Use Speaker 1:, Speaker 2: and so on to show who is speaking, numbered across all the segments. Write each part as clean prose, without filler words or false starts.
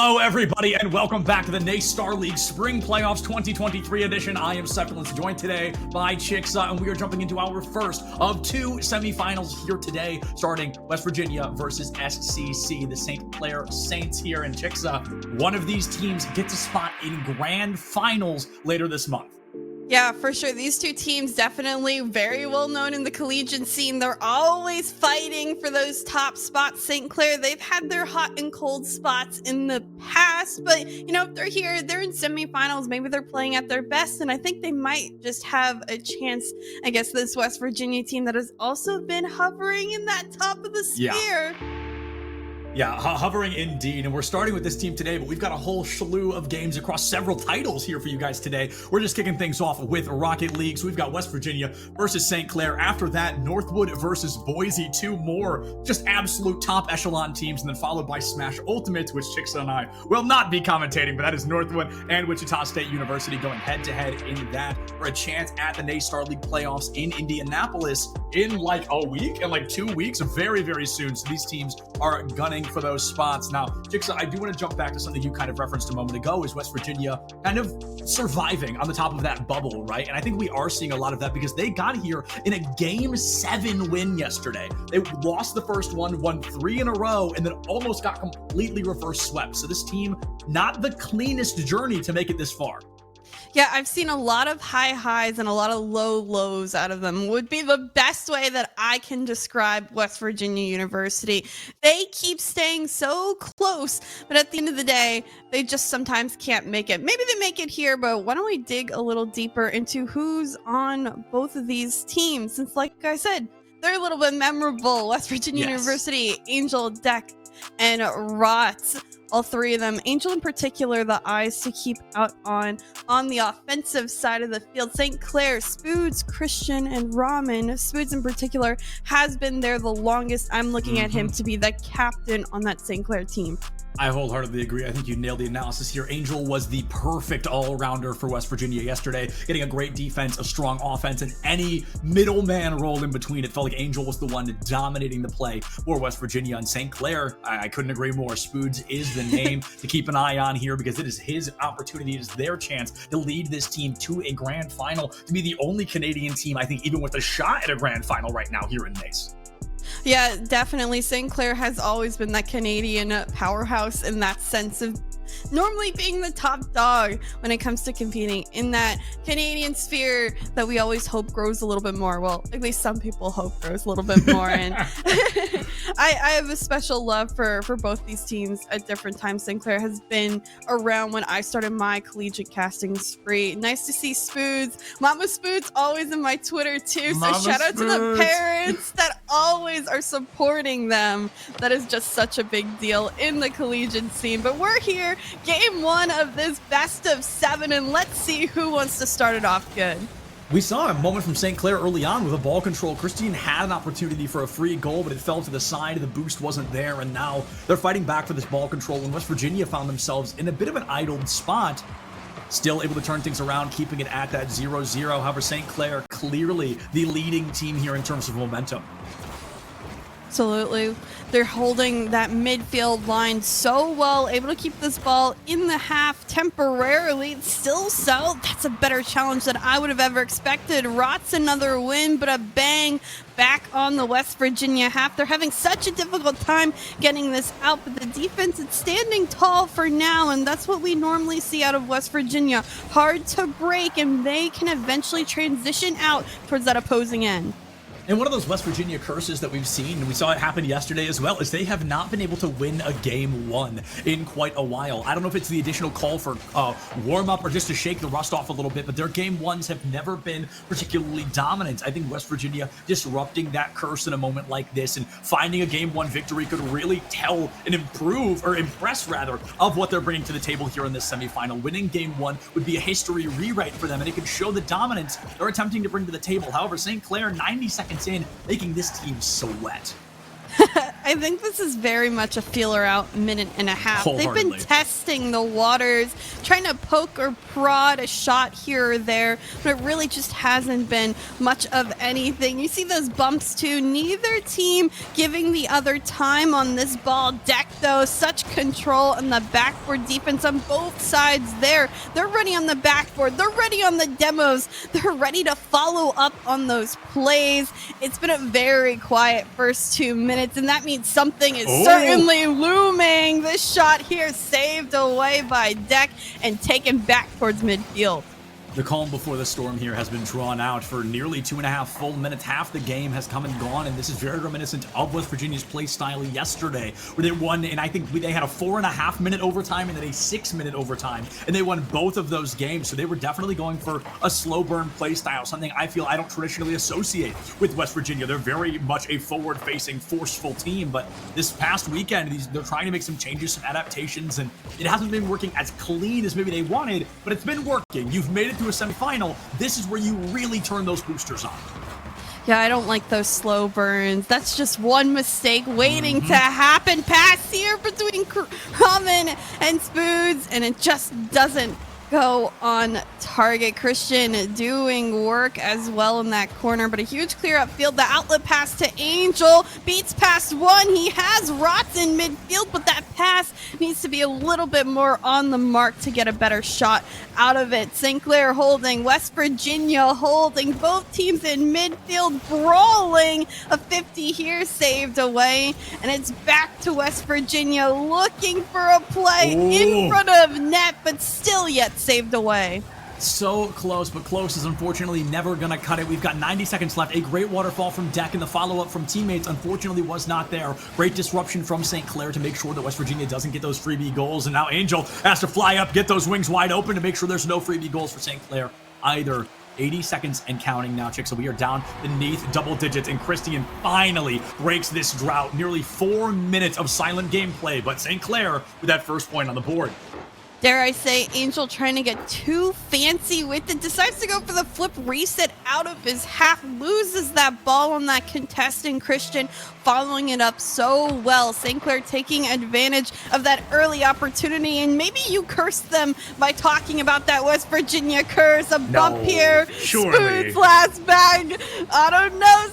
Speaker 1: Hello, everybody, and welcome back to the NACE Star League Spring Playoffs 2023 edition. I am Succulents, joined today by Chicksa, and we are jumping into our first of two semifinals here today, starting West Virginia versus SCC, the St. Clair Saints here. And Chicksa, one of these teams gets a spot in grand finals later this month.
Speaker 2: Yeah, for sure. These two teams definitely very well known in the collegiate scene. They're always fighting for those top spots. St. Clair, they've had their hot and cold spots in the past, but you know, if they're here, they're in semifinals. Maybe they're playing at their best, and I think they might just have a chance against this West Virginia team that has also been hovering in that top of the sphere.
Speaker 1: Yeah, hovering indeed. And we're starting with this team today, but we've got a whole slew of games across several titles here for you guys today. We're just kicking things off with Rocket League. So we've got West Virginia versus St. Clair. After that, Northwood versus Boise. Two more just absolute top echelon teams, and then followed by Smash Ultimates, which Chicksa and I will not be commentating, but that is Northwood and Wichita State University going head-to-head in that for a chance at the NACE Star League playoffs in Indianapolis in like a week, in like 2 weeks, very, very soon. So these teams are gunning for those spots. Now, Chicksa, I do want to jump back to something you kind of referenced a moment ago, is West Virginia kind of surviving on the top of that bubble, right? And I think we are seeing a lot of that because they got here in a Game 7 win yesterday. They lost the first one, won 3 in a row, and then almost got completely reverse swept. So this team, not the cleanest journey to make it this far.
Speaker 2: Yeah, I've seen a lot of high highs and a lot of low lows out of them, would be the best way that I can describe West Virginia University. They keep staying so close, but at the end of the day, they just sometimes can't make it. Maybe they make it here, but why don't we dig a little deeper into who's on both of these teams? Since, like I said, they're a little bit memorable. West Virginia University, Angel, Deck, and Rot. All three of them. Angel in particular, the eyes to keep out on the offensive side of the field. St. Clair, Spoods, Christian, and Ramen. Spoods in particular has been there the longest. I'm looking at him to be the captain on that St. Clair team.
Speaker 1: I wholeheartedly agree. I think you nailed the analysis here. Angel was the perfect all-rounder for West Virginia yesterday, getting a great defense, a strong offense, and any middleman role in between. It felt like Angel was the one dominating the play for West Virginia. And St. Clair, I couldn't agree more. Spoods is the name to keep an eye on here because it is his opportunity, it is their chance to lead this team to a grand final, to be the only Canadian team, I think, even with a shot at a grand final right now here in NACE.
Speaker 2: Yeah, definitely. St. Clair has always been that Canadian powerhouse in that sense of normally being the top dog when it comes to competing in that Canadian sphere that we always hope grows a little bit more. Well, at least some people hope grows a little bit more. And I have a special love for both these teams at different times. St. Clair has been around when I started my collegiate casting spree. Nice to see Spoods. Mama Spoods always in my Twitter too. So shout out to the parents that always are supporting them. That is just such a big deal in the collegiate scene. But we're here, game 1 of this best of 7, and let's see who wants to start it off good.
Speaker 1: We saw a moment from St. Clair early on with a ball control. Christine had an opportunity for a free goal, but it fell to the side. The boost wasn't there, and now they're fighting back for this ball control when West Virginia found themselves in a bit of an idled spot. Still able to turn things around, keeping it at that 0-0. However, St. Clair clearly the leading team here in terms of momentum.
Speaker 2: Absolutely. They're holding that midfield line so well, able to keep this ball in the half temporarily. Still so, that's a better challenge than I would have ever expected. Rot's another win, but a bang back on the West Virginia half. They're having such a difficult time getting this out, but the defense is standing tall for now, and that's what we normally see out of West Virginia. Hard to break, and they can eventually transition out towards that opposing end.
Speaker 1: And one of those West Virginia curses that we've seen, and we saw it happen yesterday as well, is they have not been able to win a game 1 in quite a while. I don't know if it's the additional call for warm-up or just to shake the rust off a little bit, but their game 1s have never been particularly dominant. I think West Virginia disrupting that curse in a moment like this and finding a game 1 victory could really tell and impress of what they're bringing to the table here in this semifinal. Winning game 1 would be a history rewrite for them, and it could show the dominance they're attempting to bring to the table. However, St. Clair, 90 seconds in, making this team sweat.
Speaker 2: I think this is very much a feeler out minute and a half. They've been testing the waters, trying to poke or prod a shot here or there, but it really just hasn't been much of anything. You see those bumps too. Neither team giving the other time on this ball. Deck though, such control in the backboard defense on both sides there. They're ready on the backboard. They're ready on the demos. They're ready to follow up on those plays. It's been a very quiet first 2 minutes, and that means something is certainly looming. This shot here saved away by Deck and taken back towards midfield.
Speaker 1: The calm before the storm here has been drawn out for nearly 2.5 full minutes. Half the game has come and gone, and this is very reminiscent of West Virginia's play style yesterday, where they won, and I think they had a 4.5 minute overtime and then a 6 minute overtime, and they won both of those games. So they were definitely going for a slow burn play style, something I feel I don't traditionally associate with West Virginia. They're very much a forward-facing, forceful team, but this past weekend, they're trying to make some changes, some adaptations, and it hasn't been working as clean as maybe they wanted, but it's been working. You've made it to a semifinal. This is where you really turn those boosters on.
Speaker 2: Yeah, I don't like those slow burns. That's just one mistake waiting to happen. Pass here between Ramen and Spoods, and it just doesn't go on target. Christian doing work as well in that corner, but a huge clear upfield. The outlet pass to Angel beats past one. He has Rots in midfield, but that pass needs to be a little bit more on the mark to get a better shot out of it. St. Clair holding, West Virginia holding, both teams in midfield brawling. A 50 here saved away, and it's back to West Virginia looking for a play in front of net, but still yet saved away.
Speaker 1: So close, but close is unfortunately never gonna cut it. We've got 90 seconds left. A great waterfall from Deck, and the follow-up from teammates unfortunately was not there. Great disruption from St. Clair to make sure that West Virginia doesn't get those freebie goals, and now Angel has to fly up, get those wings wide open to make sure there's no freebie goals for St. Clair either. 80 seconds and counting now, Chick. So we are down beneath double digits, and Christian finally breaks this drought. Nearly 4 minutes of silent gameplay, but St. Clair with that first point on the board.
Speaker 2: Dare I say, Angel trying to get too fancy with it, decides to go for the flip reset out of his half, loses that ball on that contestant. Christian following it up so well. St. Clair taking advantage of that early opportunity, and maybe you cursed them by talking about that West Virginia curse. A bump here, Spoon's last bag. I don't know,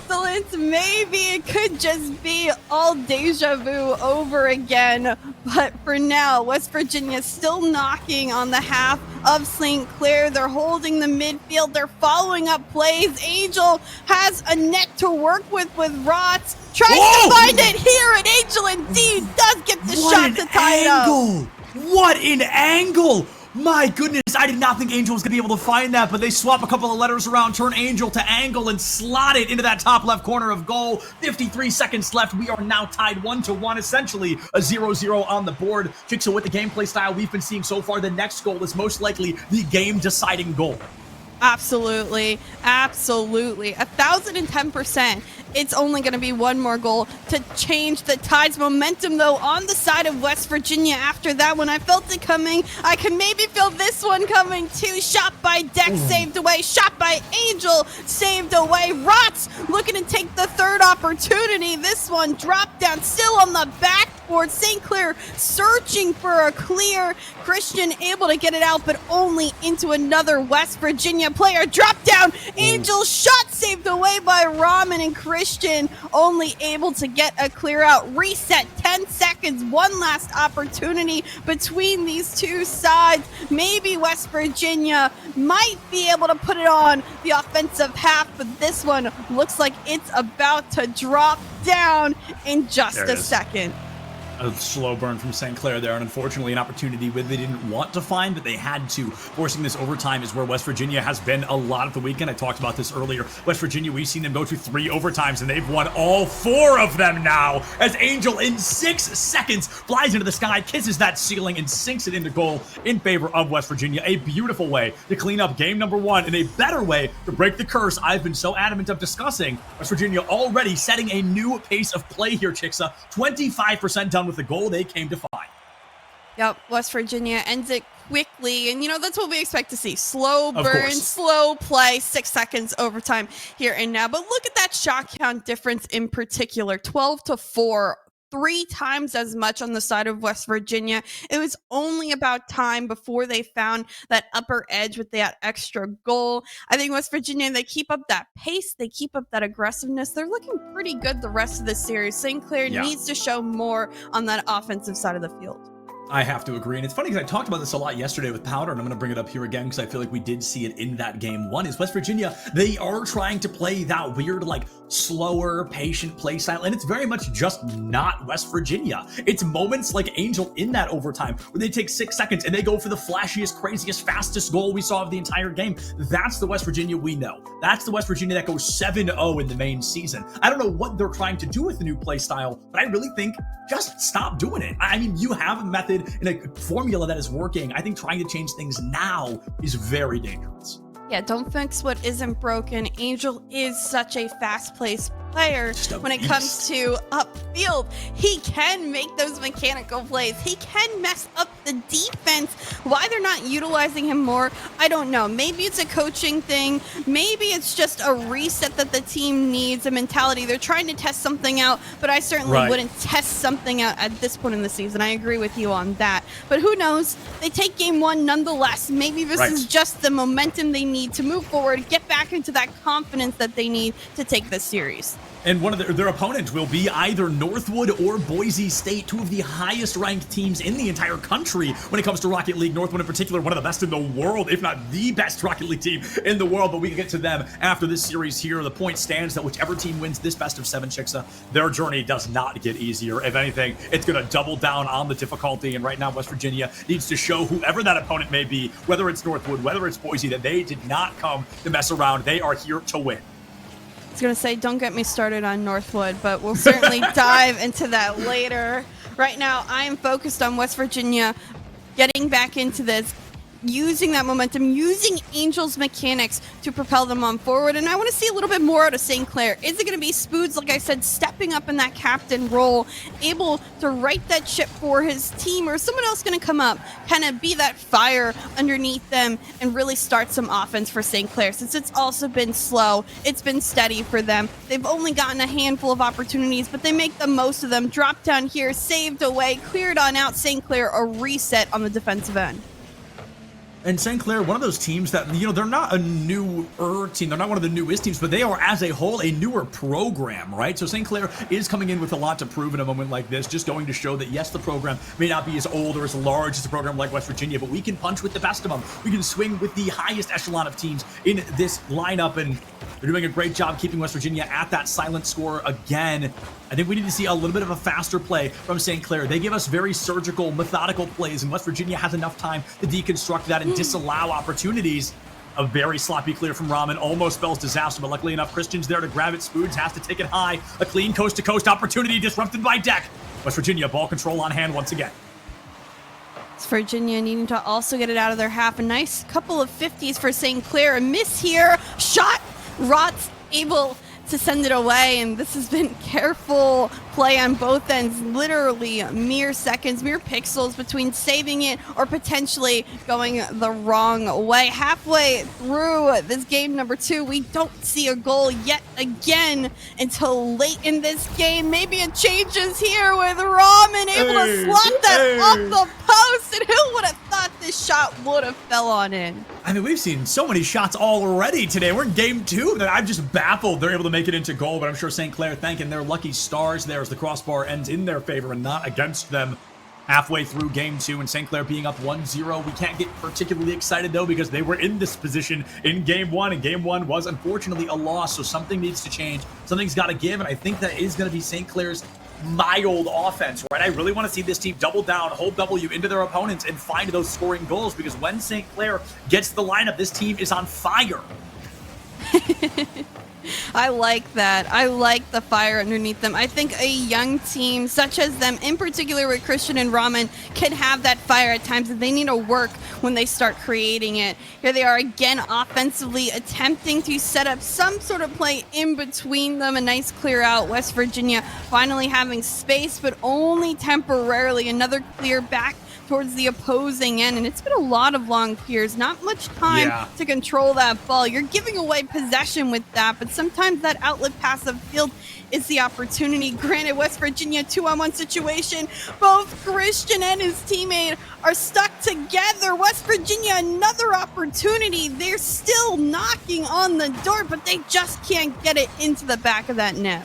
Speaker 2: Excellence. Maybe it could just be all deja vu over again, but for now, West Virginia still knocking on the half of St. Clair. They're holding the midfield. They're following up plays. Angel has a net to work with Rots. Tries to find it here, and Angel indeed does get the shot to tie it up.
Speaker 1: What an angle! My goodness, I did not think Angel was going to be able to find that, but they swap a couple of letters around, turn Angel to Angle, and slot it into that top left corner of goal. 53 seconds left. We are now tied 1-1, essentially a 0-0 on the board. So with the gameplay style we've been seeing so far, the next goal is most likely the game-deciding goal.
Speaker 2: Absolutely. Absolutely. 1,010%. It's only going to be one more goal to change the tide's momentum, though, on the side of West Virginia. After that one, I felt it coming. I can maybe feel this one coming, too. Shot by Deck, saved away. Shot by Angel, saved away. Rots looking to take the third opportunity. This one dropped down, still on the backboard. St. Clair searching for a clear. Christian able to get it out, but only into another West Virginia player. Drop down. Angel shot saved away by Ramen, and Christian only able to get a clear out. Reset, 10 seconds, one last opportunity between these two sides. Maybe West Virginia might be able to put it on the offensive half, but this one looks like it's about to drop down in just a second.
Speaker 1: A slow burn from St. Clair there, and unfortunately an opportunity where they didn't want to find, but they had to. Forcing this overtime is where West Virginia has been a lot of the weekend. I talked about this earlier. West Virginia, we've seen them go to 3 overtimes, and they've won all 4 of them now, as Angel in 6 seconds flies into the sky, kisses that ceiling, and sinks it into goal in favor of West Virginia. A beautiful way to clean up game number 1, and a better way to break the curse I've been so adamant of discussing. West Virginia already setting a new pace of play here, Chicksa. 25% done with the goal they came to find.
Speaker 2: Yep, West Virginia ends it quickly. And, that's what we expect to see. Slow
Speaker 1: Of
Speaker 2: burn,
Speaker 1: course.
Speaker 2: slow play, 6 seconds overtime here and now. But look at that shot count difference in particular, 12-4. 3 times as much on the side of West Virginia. It was only about time before they found that upper edge with that extra goal. I think West Virginia, they keep up that pace, they keep up that aggressiveness. They're looking pretty good the rest of the series. St. Clair needs to show more on that offensive side of the field.
Speaker 1: I have to agree. And it's funny because I talked about this a lot yesterday with Powder, and I'm going to bring it up here again because I feel like we did see it in that game. One is West Virginia, they are trying to play that weird, slower, patient play style, and it's very much just not West Virginia. It's moments like Angel in that overtime where they take 6 seconds and they go for the flashiest, craziest, fastest goal we saw of the entire game. That's the West Virginia we know. That's the West Virginia that goes 7-0 in the main season. I don't know what they're trying to do with the new play style, but I really think just stop doing it. I mean, you have a method and a formula that is working. I think trying to change things now is very dangerous.
Speaker 2: Yeah, don't fix what isn't broken. Angel is such a fast-paced player when it comes to upfield. He can make those mechanical plays. He can mess up the defense. Why they're not utilizing him more, I don't know. Maybe it's a coaching thing. Maybe it's just a reset that the team needs, a mentality. They're trying to test something out, but I certainly wouldn't test something out at this point in the season. I agree with you on that. But who knows? They take game 1 nonetheless. Maybe this is just the momentum they need to move forward, get back into that confidence that they need to take this series.
Speaker 1: And one of their opponents will be either Northwood or Boise State, 2 of the highest ranked teams in the entire country when it comes to Rocket League. Northwood in particular, one of the best in the world, if not the best Rocket League team in the world. But we can get to them after this series here. The point stands that whichever team wins this best of 7 Chicxa, their journey does not get easier. If anything, it's going to double down on the difficulty. And right now, West Virginia needs to show whoever that opponent may be, whether it's Northwood, whether it's Boise, that they did not come to mess around. They are here to win.
Speaker 2: I was going to say, don't get me started on Northwood, but we'll certainly dive into that later. Right now, I am focused on West Virginia getting back into this, using that momentum, using Angel's mechanics to propel them on forward. And I want to see a little bit more out of St. Clair. Is it going to be Spoods, like I said, stepping up in that captain role, able to right that ship for his team, or is someone else going to come up, kind of be that fire underneath them and really start some offense for St. Clair? Since it's also been slow, it's been steady for them. They've only gotten a handful of opportunities, but they make the most of them. Drop down here, saved away, cleared on out. St. Clair, a reset on the defensive end.
Speaker 1: And St. Clair, one of those teams that, they're not a newer team. They're not one of the newest teams, but they are, as a whole, a newer program, right? So St. Clair is coming in with a lot to prove in a moment like this, just going to show that, yes, the program may not be as old or as large as a program like West Virginia, but we can punch with the best of them. We can swing with the highest echelon of teams in this lineup, and they're doing a great job keeping West Virginia at that silent score again. I think we need to see a little bit of a faster play from St. Clair. They give us very surgical, methodical plays, and West Virginia has enough time to deconstruct that and disallow opportunities. A very sloppy clear from Rahman almost spells disaster, but luckily enough, Christian's there to grab it. Spoods has to take it high. A clean coast-to-coast opportunity disrupted by Deck. West Virginia, ball control on hand once again.
Speaker 2: It's Virginia needing to also get it out of their half. A nice couple of 50s for St. Clair. A miss here. Shot. Rot's able to send it away, and this has been careful play on both ends, literally mere seconds, mere pixels between saving it or potentially going the wrong way. Halfway through this game number 2, we don't see a goal yet again until late in this game. Maybe it changes here with Rahman able to slot that off the post, and who would have thought this shot would have fell on in?
Speaker 1: I mean, we've seen so many shots already today. We're in game 2 that I'm just baffled they're able to make it into goal, but I'm sure St. Clair thanking their lucky stars there as the crossbar ends in their favor and not against them halfway through game 2, and St. Clair being up 1-0. We can't get particularly excited, though, because they were in this position in game 1, and game 1 was unfortunately a loss, so something needs to change. Something's got to give, and I think that is going to be St. Clair's mild offense, right? I really want to see this team double down, hold W into their opponents, and find those scoring goals, because when St. Clair gets the lineup, this team is on fire.
Speaker 2: I like that. I like the fire underneath them. I think a young team such as them, in particular with Christian and Rahman, can have that fire at times, and they need to work when they start creating it. Here they are again offensively attempting to set up some sort of play in between them. A nice clear out. West Virginia finally having space, but only temporarily. Another clear back towards the opposing end, and it's been a lot of long piers. Not much time to control that ball. You're giving away possession with that, but sometimes that outlet pass upfield is the opportunity. Granted, West Virginia 2-on-1 situation. Both Christian and his teammate are stuck together. West Virginia, another opportunity. They're still knocking on the door, but they just can't get it into the back of that net.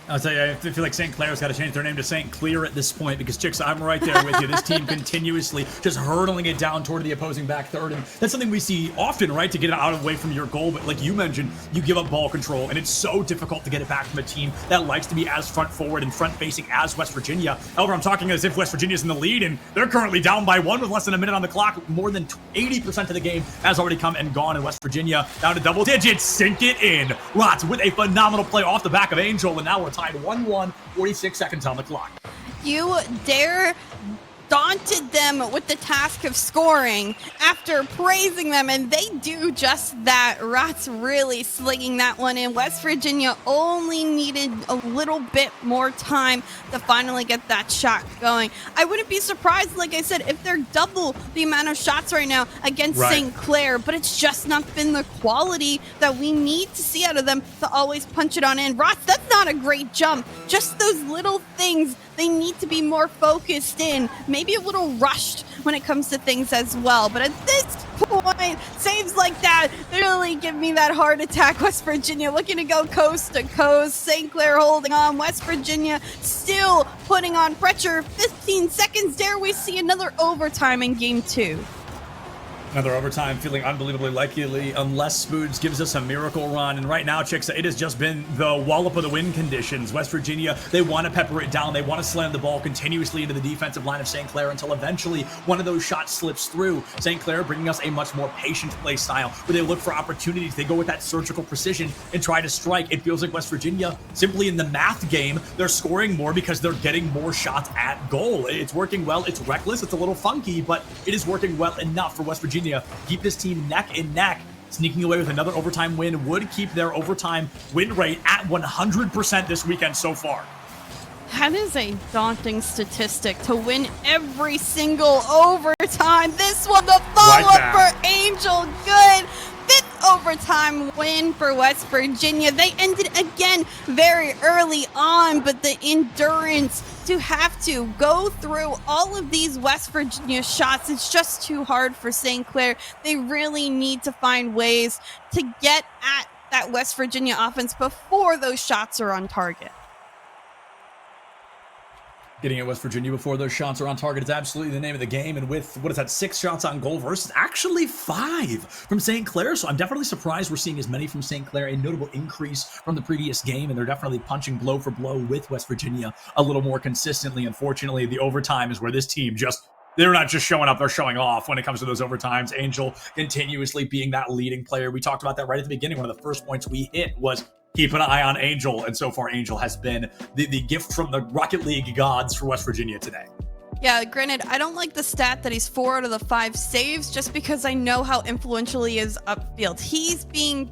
Speaker 1: I'll tell you, I feel like St. Clair's got to change their name to St. Clear at this point because, Chicks, I'm right there with you. This team continuously just hurtling it down toward the opposing back third. And that's something we see often, right, to get it out of the way from your goal. But like you mentioned, you give up ball control, and it's so difficult to get it back from a team that likes to be as front forward and front facing as West Virginia. However, I'm talking as if West Virginia's in the lead, and they're currently down by 1 with less than a minute on the clock. More than 80% of the game has already come and gone, and West Virginia down to double digits. Sink it in. Lots with a phenomenal play off the back of Angel, and now we're tied 1-1. 46 seconds on the clock.
Speaker 2: You daunted them with the task of scoring after praising them, and they do just that. Rots really slinging that one in. West Virginia only needed a little bit more time to finally get that shot going. I wouldn't be surprised, like I said, if they're double the amount of shots right now against St. Clair, but it's just not been the quality that we need to see out of them to always punch it on in. Rots, that's not a great jump. Just those little things. They need to be more focused in, maybe a little rushed when it comes to things as well. But at this point, saves like that really give me that heart attack. West Virginia looking to go coast to coast. St. Clair holding on. West Virginia still putting on pressure. 15 seconds there. We see another overtime in game 2.
Speaker 1: Another overtime feeling unbelievably likely unless Spoods gives us a miracle run. And right now, Chicks, it has just been the wallop of the win conditions. West Virginia, they want to pepper it down. They want to slam the ball continuously into the defensive line of St. Clair until eventually one of those shots slips through. St. Clair bringing us a much more patient play style where they look for opportunities. They go with that surgical precision and try to strike. It feels like West Virginia, simply in the math game, they're scoring more because they're getting more shots at goal. It's working well. It's reckless. It's a little funky, but it is working well enough for West Virginia. Keep this team neck and neck. Sneaking away with another overtime win would keep their overtime win rate at 100% this weekend so far.
Speaker 2: That is a daunting statistic to win every single overtime. This one, the follow-up for Angel. Good. 5th overtime win for West Virginia. They ended again very early on, but the endurance to have to go through all of these West Virginia shots, it's just too hard for St. Clair. They really need to find ways to get at that West Virginia offense before those shots are on target.
Speaker 1: Getting at West Virginia before those shots are on target is absolutely the name of the game. And with, what is that, 6 shots on goal versus actually 5 from St. Clair. So I'm definitely surprised we're seeing as many from St. Clair, a notable increase from the previous game. And they're definitely punching blow for blow with West Virginia a little more consistently. Unfortunately, the overtime is where this team they're not just showing up, they're showing off when it comes to those overtimes. Angel continuously being that leading player. We talked about that right at the beginning. One of the first points we hit was keep an eye on Angel, and so far Angel has been the gift from the Rocket League gods for West Virginia today.
Speaker 2: Yeah, granted, I don't like the stat that he's 4 out of the 5 saves just because I know how influential he is upfield. He's being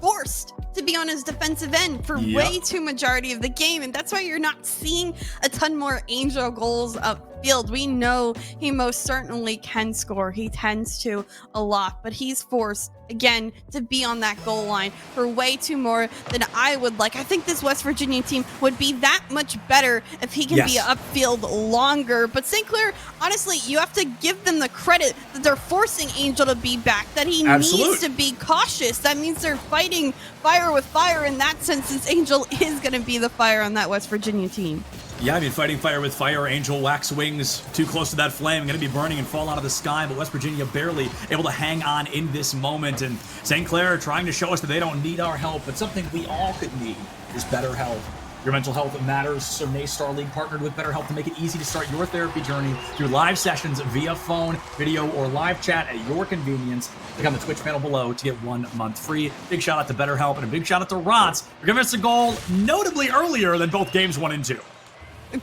Speaker 2: forced to be on his defensive end for way too majority of the game, and that's why you're not seeing a ton more Angel goals upfield. We know he most certainly can score. He tends to a lot, but he's forced again to be on that goal line for way too more than I would like. I think this West Virginia team would be that much better if he can be upfield longer. But St. Clair, honestly, you have to give them the credit that they're forcing Angel to be back, that he needs to be cautious. That means they're fighting fire with fire in that sense, since Angel is going to be the fire on that West Virginia team.
Speaker 1: Yeah, I mean, fighting fire with fire. Angel wax wings too close to that flame, going to be burning and fall out of the sky, but West Virginia barely able to hang on in this moment. And St. Clair trying to show us that they don't need our help, but something we all could need is better help. Your mental health matters, so Naystar League partnered with BetterHelp to make it easy to start your therapy journey through live sessions via phone, video, or live chat at your convenience. Click on the Twitch panel below to get 1 month free. Big shout out to BetterHelp and a big shout out to Rots for giving us a goal notably earlier than both games 1 and 2.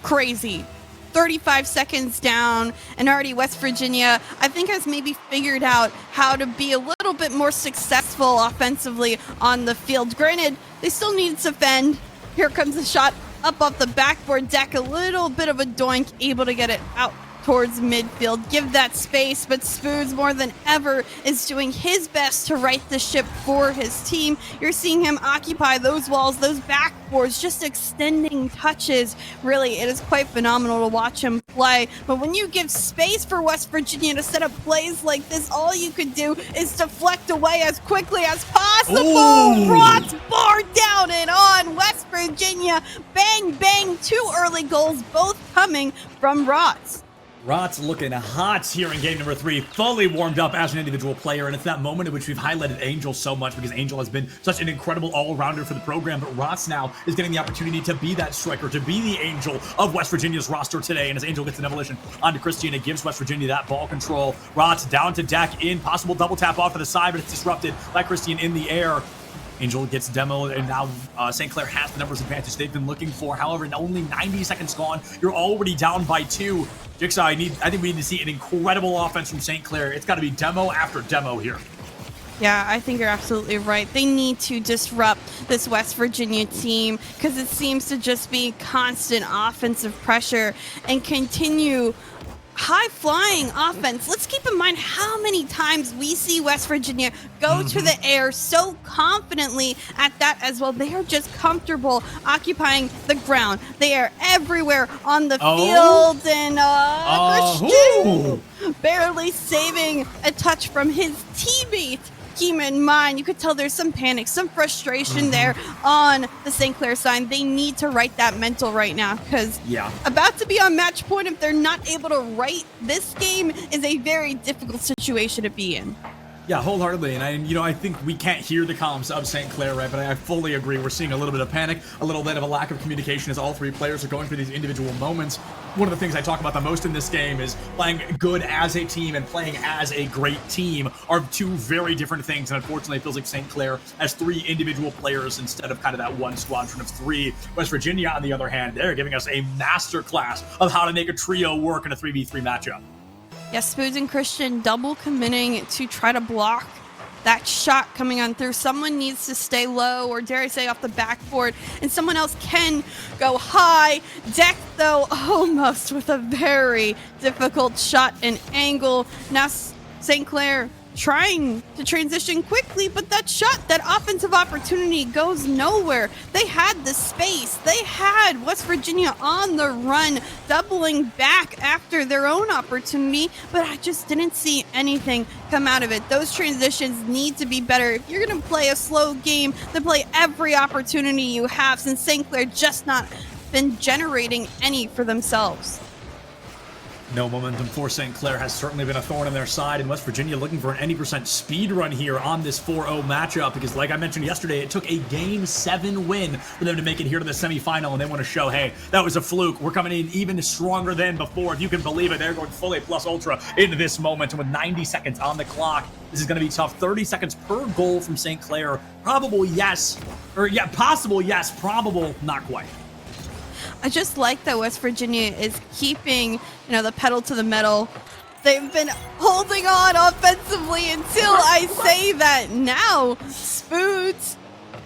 Speaker 2: Crazy. 35 seconds down, and already West Virginia, I think, has maybe figured out how to be a little bit more successful offensively on the field. Granted, they still need to defend. Here comes a shot up off the backboard deck, a little bit of a doink, able to get it out towards midfield, give that space, but Spoods more than ever is doing his best to right the ship for his team. You're seeing him occupy those walls, those backboards, just extending touches. Really, it is quite phenomenal to watch him play. But when you give space for West Virginia to set up plays like this, all you could do is deflect away as quickly as possible. Rots bar down and on West Virginia. Bang, bang, 2 early goals, both coming from Rots.
Speaker 1: Rots looking hot here in game number 3, fully warmed up as an individual player, and it's that moment in which we've highlighted Angel so much because Angel has been such an incredible all-rounder for the program, but Rots now is getting the opportunity to be that striker, to be the Angel of West Virginia's roster today, and as Angel gets an evolution onto Christian, it gives West Virginia that ball control. Rots down to deck in, possible double tap off to the side, but it's disrupted by Christian in the air. Angel gets demoed, and now St. Clair has the numbers advantage they've been looking for. However, in only 90 seconds gone, you're already down by 2. Jigsaw, I think we need to see an incredible offense from St. Clair. It's got to be demo after demo here.
Speaker 2: Yeah, I think you're absolutely right. They need to disrupt this West Virginia team because it seems to just be constant offensive pressure and continue high-flying offense. Let's keep in mind how many times we see West Virginia go to the air so confidently at that as well. They are just comfortable occupying the ground. They are everywhere on the field, and Christian barely saving a touch from his teammate. Keep in mind, you could tell there's some panic, some frustration there on the St. Clair side. They need to right that mental right now because about to be on match point, if they're not able to right this game, is a very difficult situation to be in.
Speaker 1: Yeah, wholeheartedly, and I think we can't hear the comms of St. Clair, right? But I fully agree. We're seeing a little bit of panic, a little bit of a lack of communication as all 3 players are going through these individual moments. One of the things I talk about the most in this game is playing good as a team and playing as a great team are 2 very different things. And unfortunately, it feels like St. Clair has 3 individual players instead of kind of that one squadron of 3. West Virginia, on the other hand, they're giving us a masterclass of how to make a trio work in a 3v3 matchup.
Speaker 2: Yes, Spoods and Christian double committing to try to block that shot coming on through. Someone needs to stay low, or dare I say off the backboard, and someone else can go high. Deck, though, almost with a very difficult shot and angle. Now St. Clair trying to transition quickly, but that shot, that offensive opportunity goes nowhere. They had the space. They had West Virginia on the run, doubling back after their own opportunity, but I just didn't see anything come out of it. Those transitions need to be better. If you're going to play a slow game, then play every opportunity you have, since St. Clair just not been generating any for themselves.
Speaker 1: No momentum for St. Clair has certainly been a thorn in their side, and West Virginia looking for an any % speed run here on this 4-0 matchup because, like I mentioned yesterday, it took a Game 7 win for them to make it here to the semifinal, and they want to show, hey, that was a fluke. We're coming in even stronger than before. If you can believe it, they're going full A+ ultra into this moment, and with 90 seconds on the clock, this is going to be tough. 30 seconds per goal from St. Clair. Probable yes, or yeah, possible yes, probable not quite.
Speaker 2: I just like that West Virginia is keeping, the pedal to the metal. They've been holding on offensively until I say that now. Spoods,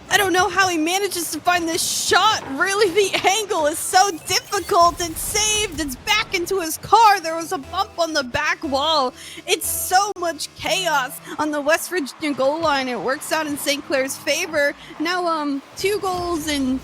Speaker 2: I don't know how he manages to find this shot. Really, the angle is so difficult. It's saved. It's back into his car. There was a bump on the back wall. It's so much chaos on the West Virginia goal line. It works out in St. Clair's favor. Now, 2 goals in,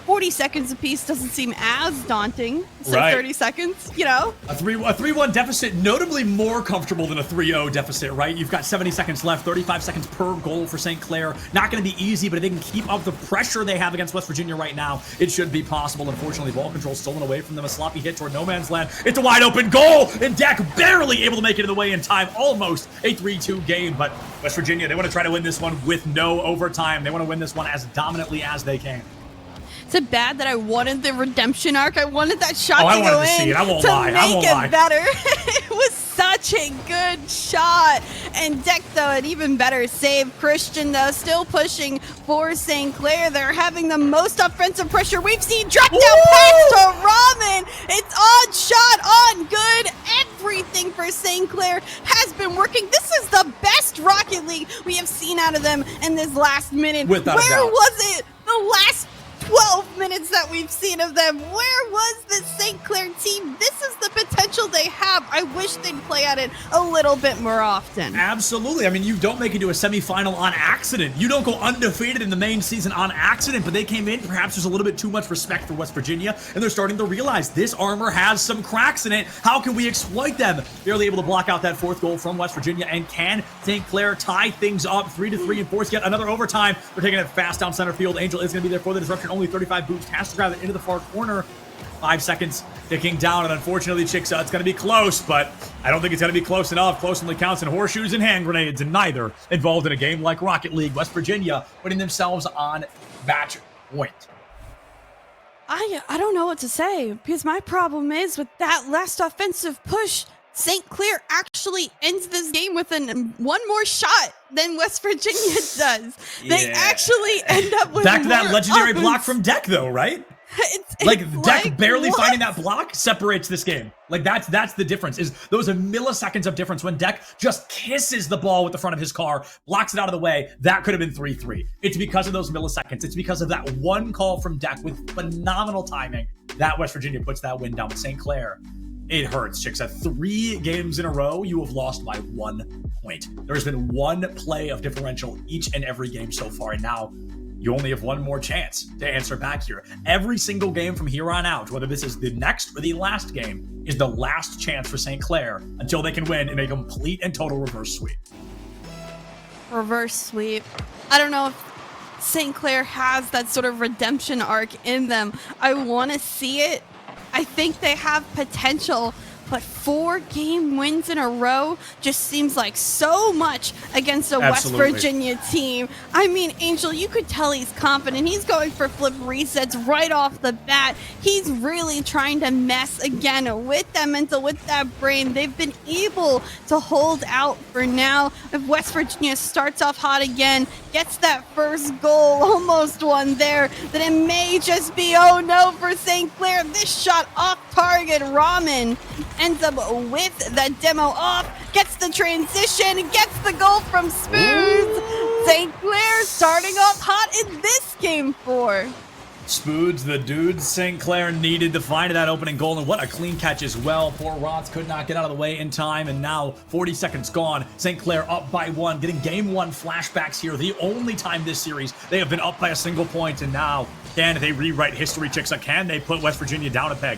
Speaker 2: 40 seconds apiece doesn't seem as daunting. So
Speaker 1: right.
Speaker 2: 30 seconds,
Speaker 1: A 3-1 deficit, notably more comfortable than a 3-0 deficit, right? You've got 70 seconds left, 35 seconds per goal for St. Clair. Not going to be easy, but if they can keep up the pressure they have against West Virginia right now, it should be possible. Unfortunately, ball control stolen away from them. A sloppy hit toward no man's land. It's a wide open goal, and Deck barely able to make it in the way in time. Almost a 3-2 game, but West Virginia, they want to try to win this one with no overtime. They want to win this one as dominantly as they can.
Speaker 2: Is it bad that I wanted the redemption arc? I wanted that shot to go in.
Speaker 1: I wanted to see it. I won't lie.
Speaker 2: Make it better. It was such a good shot. And Deck, though, an even better save. Christian, though, still pushing for St. Clair. They're having the most offensive pressure we've seen. Drop down pass to Ramen. It's on shot, on good. Everything for St. Clair has been working. This is the best Rocket League we have seen out of them in this last minute.
Speaker 1: Without a doubt.
Speaker 2: Where was it the last 12 minutes that we've seen? seen of them. Where was the St. Clair team? This is the potential they have. I wish they'd play at it a little bit more often.
Speaker 1: Absolutely. I mean, you don't make it to a semifinal on accident. You don't go undefeated in the main season on accident, but they came in. Perhaps there's a little bit too much respect for West Virginia, and they're starting to realize this armor has some cracks in it. How can we exploit them? Barely able to block out that fourth goal from West Virginia, and can St. Clair tie things up 3-3 and force yet another overtime? They're taking it fast down center field. Angel is going to be there for the disruption. Only 35 boost. Has to grab it into the far corner. 5 seconds ticking down, and unfortunately, Chicks, it's going to be close, but I don't think it's going to be close enough. Close only counts in horseshoes and hand grenades, and neither involved in a game like Rocket League. West Virginia putting themselves on match point.
Speaker 2: I don't know what to say, because my problem is with that last offensive push, St. Clair actually ends this game with one more shot than West Virginia does.
Speaker 1: Yeah.
Speaker 2: They actually end up with
Speaker 1: back to that
Speaker 2: more
Speaker 1: legendary
Speaker 2: offense.
Speaker 1: block from Deck, though, right?
Speaker 2: It's
Speaker 1: Deck barely
Speaker 2: what?
Speaker 1: finding that block separates this game. Like, that's the difference. Is those are milliseconds of difference when Deck just kisses the ball with the front of his car, blocks it out of the way. That could have been 3-3. It's because of those milliseconds. It's because of that one call from Deck with phenomenal timing that West Virginia puts that win down with St. Clair. It hurts, Chicks. At 3 games in a row, you have lost by 1 point. There's been 1 play of differential each and every game so far, and now you only have 1 more chance to answer back here. Every single game from here on out, whether this is the next or the last game, is the last chance for St. Clair until they can win in a complete and total reverse sweep.
Speaker 2: Reverse sweep. I don't know if St. Clair has that sort of redemption arc in them. I want to see it. I think they have potential, but 4 game wins in a row just seems like so much against a
Speaker 1: Absolutely.
Speaker 2: West Virginia team. I mean, Angel, you could tell he's confident. He's going for flip resets right off the bat. He's really trying to mess again with that mental, with that brain. They've been able to hold out for now. If West Virginia starts off hot again, gets that first goal, almost one there, then it may just be, oh no, for St. Clair. This shot off target. Ramen ends up with that demo off, gets the transition, gets the goal from Spoods. St. Clair starting off hot in this game 4.
Speaker 1: Spoods, the dudes St. Clair needed to find that opening goal, and what a clean catch as well. Poor Rots could not get out of the way in time, and now 40 seconds gone. St. Clair up by 1, getting game 1 flashbacks here. The only time this series they have been up by a single point, and now can they rewrite history, Chicks? Can they put West Virginia down a peg?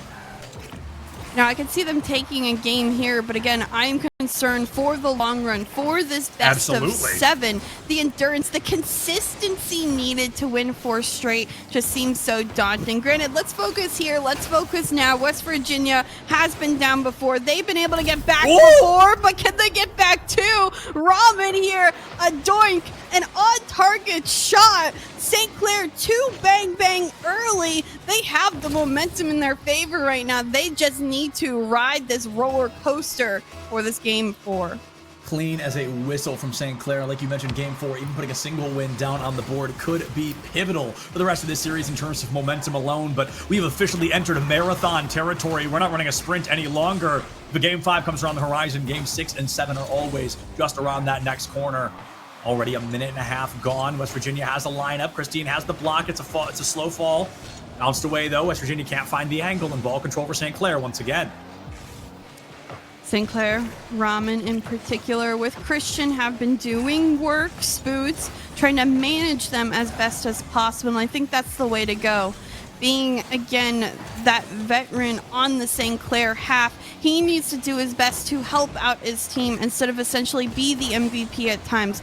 Speaker 2: Now, I can see them taking a game here, but again, I'm concerned for the long run, for this best
Speaker 1: Absolutely.
Speaker 2: of 7. The endurance, the consistency needed to win 4 straight just seems so daunting. Granted, let's focus here. Let's focus now. West Virginia has been down before. They've been able to get back before, but can they get back too? Ramen here, a doink, an on-target shot. St. Clair 2 bang bang early. They have the momentum in their favor right now. They just need to ride this roller coaster for this game 4.
Speaker 1: Clean as a whistle from St. Clair. Like you mentioned, game 4, even putting a single win down on the board could be pivotal for the rest of this series in terms of momentum alone, but we have officially entered a marathon territory. We're not running a sprint any longer. The game 5 comes around the horizon. Game 6 and 7 are always just around that next corner. Already a minute and a half gone. West Virginia has a lineup. Christine has the block. It's a slow fall. Bounced away, though. West Virginia can't find the angle, and ball control for St. Clair once again.
Speaker 2: St. Clair, Ramen in particular, with Christian have been doing work, Spoods, trying to manage them as best as possible, and I think that's the way to go. Being, again, that veteran on the St. Clair half, he needs to do his best to help out his team instead of essentially be the MVP at times.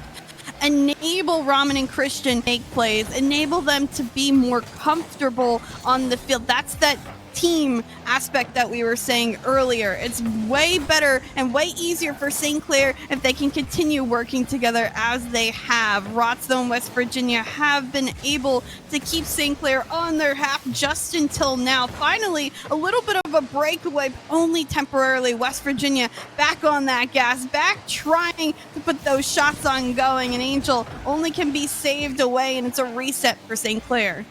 Speaker 2: Enable Ramen and Christian make plays, enable them to be more comfortable on the field. That's that team aspect that we were saying earlier. It's way better and way easier for St. Clair if they can continue working together as they have. Rotsville and West Virginia have been able to keep St. Clair on their half just until now. Finally, a little bit of a breakaway, only temporarily. West Virginia back on that gas, back trying to put those shots on going, and Angel only can be saved away, and it's a reset for St. Clair.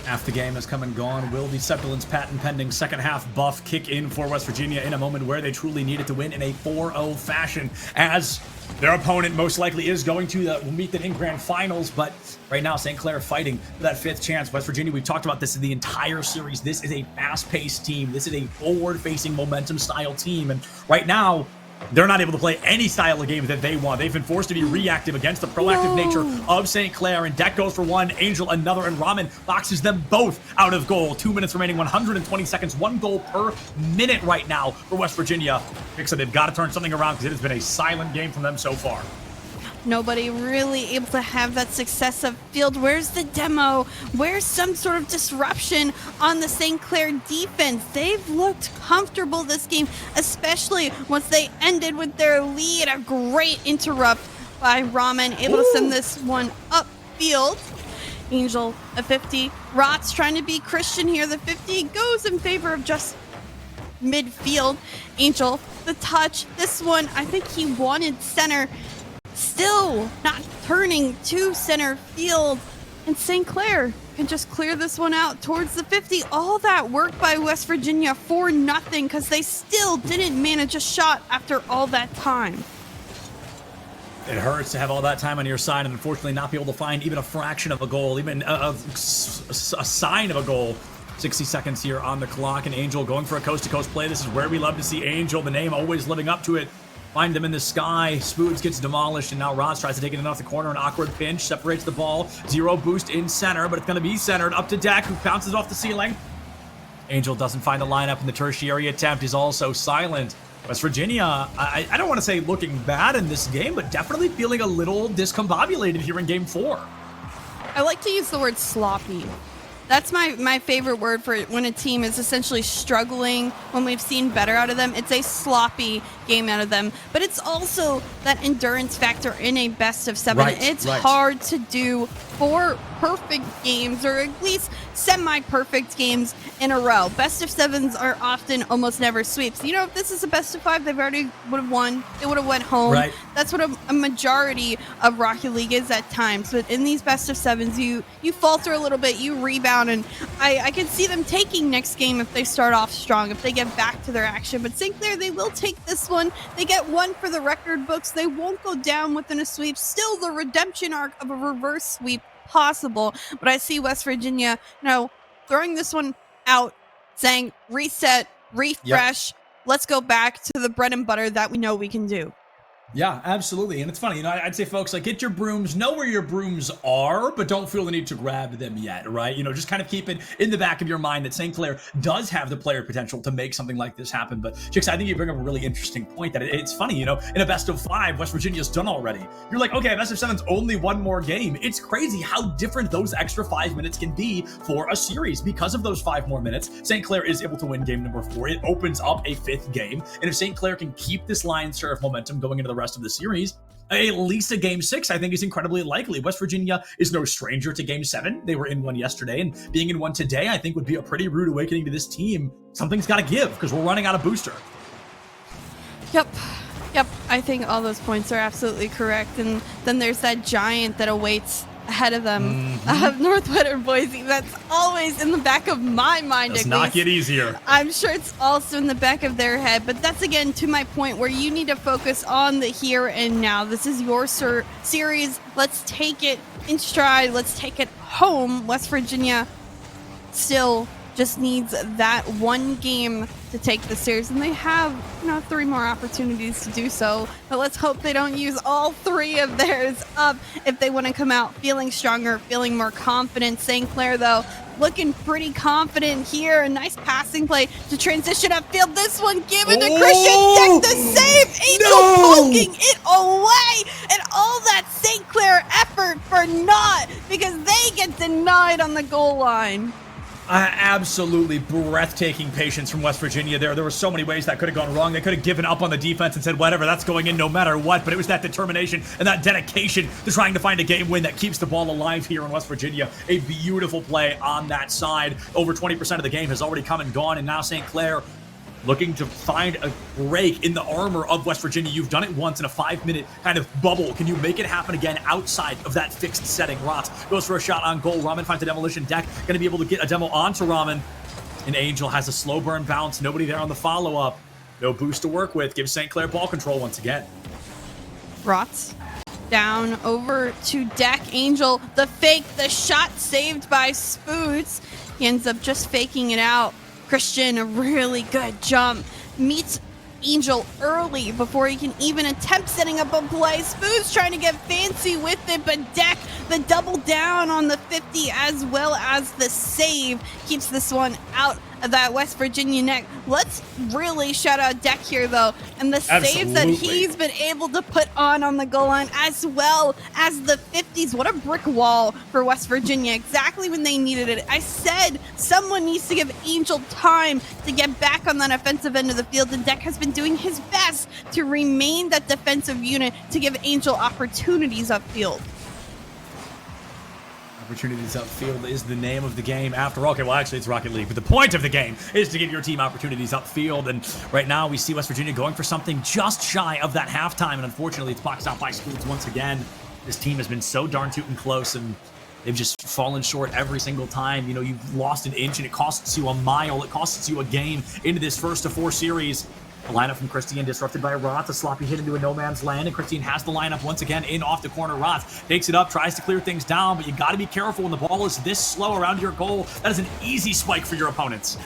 Speaker 1: Half the game has come and gone. Will the Sepulence patent pending second half buff kick in for West Virginia in a moment where they truly needed to win in a 4-0 fashion, as their opponent most likely is going to meet them in grand finals? But right now, St. Clair fighting for that 5th chance. West Virginia, we've talked about this in the entire series. This is a fast-paced team. This is a forward-facing momentum-style team. And right now, they're not able to play any style of game that they want. They've been forced to be reactive against the proactive nature of St. Clair. And Deck goes for one, Angel another, and Ramen boxes them both out of goal. 2 minutes remaining, 120 seconds, 1 goal per minute right now for West Virginia. So they've got to turn something around because it has been a silent game from them so far.
Speaker 2: Nobody really able to have that success of field. Where's the demo? Where's some sort of disruption on the St. Clair defense? They've looked comfortable this game, especially once they ended with their lead. A great interrupt by Ramen, able to send this one upfield. Angel, a 50. Rot's trying to be Christian here. The 50 goes in favor of just midfield. Angel, the touch. This one, I think he wanted center. Still not turning to center field, and St. Clair can just clear this one out towards the 50. All that work by West Virginia for nothing because they still didn't manage a shot after all that time.
Speaker 1: It hurts to have all that time on your side and unfortunately not be able to find even a fraction of a goal, even a sign of a goal. 60 seconds here on the clock, and Angel going for a coast-to-coast play. This is where we love to see Angel, the name always living up to it. Find them in the sky. Spoods gets demolished, and now Rods tries to take it in off the corner. An awkward pinch separates the ball. 0 boost in center, but it's going to be centered up to Deck, who bounces off the ceiling. Angel doesn't find the lineup, and the tertiary attempt is also silent. West Virginia, I don't want to say looking bad in this game, but definitely feeling a little discombobulated here in Game 4.
Speaker 2: I like to use the word sloppy. That's my favorite word for when a team is essentially struggling, when we've seen better out of them. It's a sloppy game out of them, but it's also that endurance factor in a best of 7. It's hard to do 4 perfect games, or at least semi-perfect games in a row. Best of 7s are often almost never sweeps. You know, if this is a best of 5, they've already would have won. They would have went home. That's what a majority of Rocket League is at times. But in these best of 7s, you falter a little bit, you rebound, and I can see them taking next game if they start off strong, if they get back to their action. But St. Clair, they will take this one. They get 1 for the record books. They won't go down within a sweep. Still the redemption arc of a reverse sweep possible, but I see West Virginia, throwing this one out, saying reset, refresh, let's go back to the bread and butter that we know we can do.
Speaker 1: Yeah, absolutely. And it's funny, I'd say, folks, get your brooms, know where your brooms are, but don't feel the need to grab them yet, right? Just kind of keep it in the back of your mind that St. Clair does have the player potential to make something like this happen. But, Chicks, I think you bring up a really interesting point that it's funny, in a best of 5, West Virginia's done already. You're like, okay, best of 7's only 1 more game. It's crazy how different those extra 5 minutes can be for a series. Because of those 5 more minutes, St. Clair is able to win game number 4. It opens up a 5th game. And if St. Clair can keep this lion's share of momentum going into the rest of the series, at least a game 6, I think, is incredibly likely. West Virginia is no stranger to game 7. They were in one yesterday, and being in one today, I think, would be a pretty rude awakening to this team. Something's got to give because we're running out of booster.
Speaker 2: Yep. I think all those points are absolutely correct. And then there's that giant that awaits ahead of them, Northwood Boise. That's always in the back of my mind.
Speaker 1: Does not get easier.
Speaker 2: I'm sure it's also in the back of their head, but that's again to my point where you need to focus on the here and now. This is your series. Let's take it in stride. Let's take it home. West Virginia still just needs that 1 game to take the series, and they have 3 more opportunities to do so, but let's hope they don't use all 3 of theirs up if they want to come out feeling stronger, feeling more confident. St. Clair, though, looking pretty confident here. A nice passing play to transition upfield. This one given to Christian. Deck the save. Angel poking it away, and all that St. Clair effort for naught because they get denied on the goal line.
Speaker 1: Absolutely breathtaking patience from West Virginia there. There were so many ways that could have gone wrong. They could have given up on the defense and said, whatever, that's going in no matter what. But it was that determination and that dedication to trying to find a game win that keeps the ball alive here in West Virginia. A beautiful play on that side. Over 20% of the game has already come and gone. And now St. Clair looking to find a break in the armor of West Virginia. You've done it once in a 5-minute kind of bubble. Can you make it happen again outside of that fixed setting? Rotz goes for a shot on goal. Ramen finds a demolition deck. Going to be able to get a demo onto Ramen. And Angel has a slow burn bounce. Nobody there on the follow-up. No boost to work with. Gives St. Clair ball control once again.
Speaker 2: Rotz down over to deck. Angel, the fake, the shot saved by Spoods. He ends up just faking it out. Christian, a really good jump. Meets Angel early before he can even attempt setting up a play. Spoods trying to get fancy with it, but Deck, the double down on the 50 as well as the save, keeps this one out of that West Virginia net. Let's really shout out Deck here, though, and the saves that he's been able to put on the goal line, as well as the 50s. What a brick wall for West Virginia, exactly when they needed it. I said someone needs to give Angel time to get back on that offensive end of the field, and Deck has been doing his best to remain that defensive unit to give Angel opportunities upfield.
Speaker 1: Opportunities upfield is the name of the game after all. Okay, well, actually, it's Rocket League, but the point of the game is to give your team opportunities upfield. And right now, we see West Virginia going for something just shy of that halftime. And unfortunately, it's boxed out by Spoods once again. This team has been so darn tootin' close, and they've just fallen short every single time. You know, you've lost an inch, and it costs you a mile. It costs you a game into this first of 4 series. The lineup from Christian disrupted by Rotz. A sloppy hit into a no man's land, and Christian has the lineup once again in off the corner. Rotz takes it up, tries to clear things down, but you got to be careful when the ball is this slow around your goal. That is an easy spike for your opponents.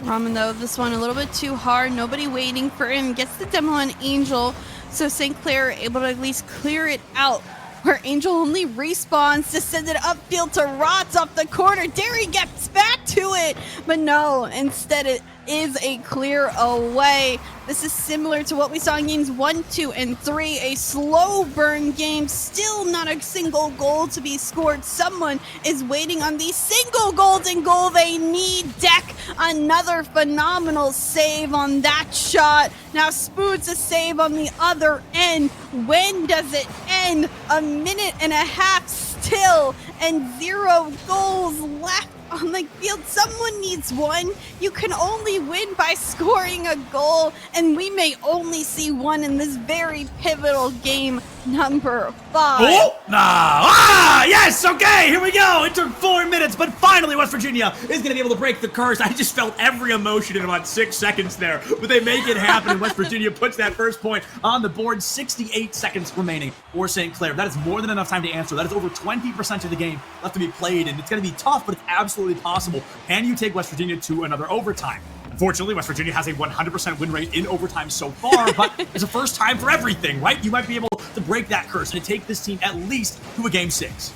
Speaker 2: Ramen, though, this one a little bit too hard. Nobody waiting for him. Gets the demo on Angel, so St. Clair able to at least clear it out, where Angel only respawns to send it upfield to Rotz off the corner. Derry gets back to it, but no, instead it is a clear away. This is similar to what we saw in games 1, 2, and 3. A slow burn game, still not a single goal to be scored. Someone is waiting on the single golden goal they need. Deck, another phenomenal save on that shot. Now Spoods a save on the other end. When does it end? A minute and a half still, and 0 goals left on the field. Someone needs one. You can only win by scoring a goal, and we may only see one in this very pivotal game number 5.
Speaker 1: Oh, yes, okay, here we go. It took 4 minutes, but finally West Virginia is going to be able to break the curse. I just felt every emotion in about 6 seconds there, but they make it happen, and West Virginia puts that first point on the board. 68 seconds remaining for St. Clair. That is more than enough time to answer. That is over 20% of the game left to be played, and it's going to be tough, but it's absolutely possible. Can you take West Virginia to another overtime? Unfortunately, West Virginia has a 100% win rate in overtime so far, but it's a first time for everything, right? You might be able to break that curse and take this team at least to a game 6.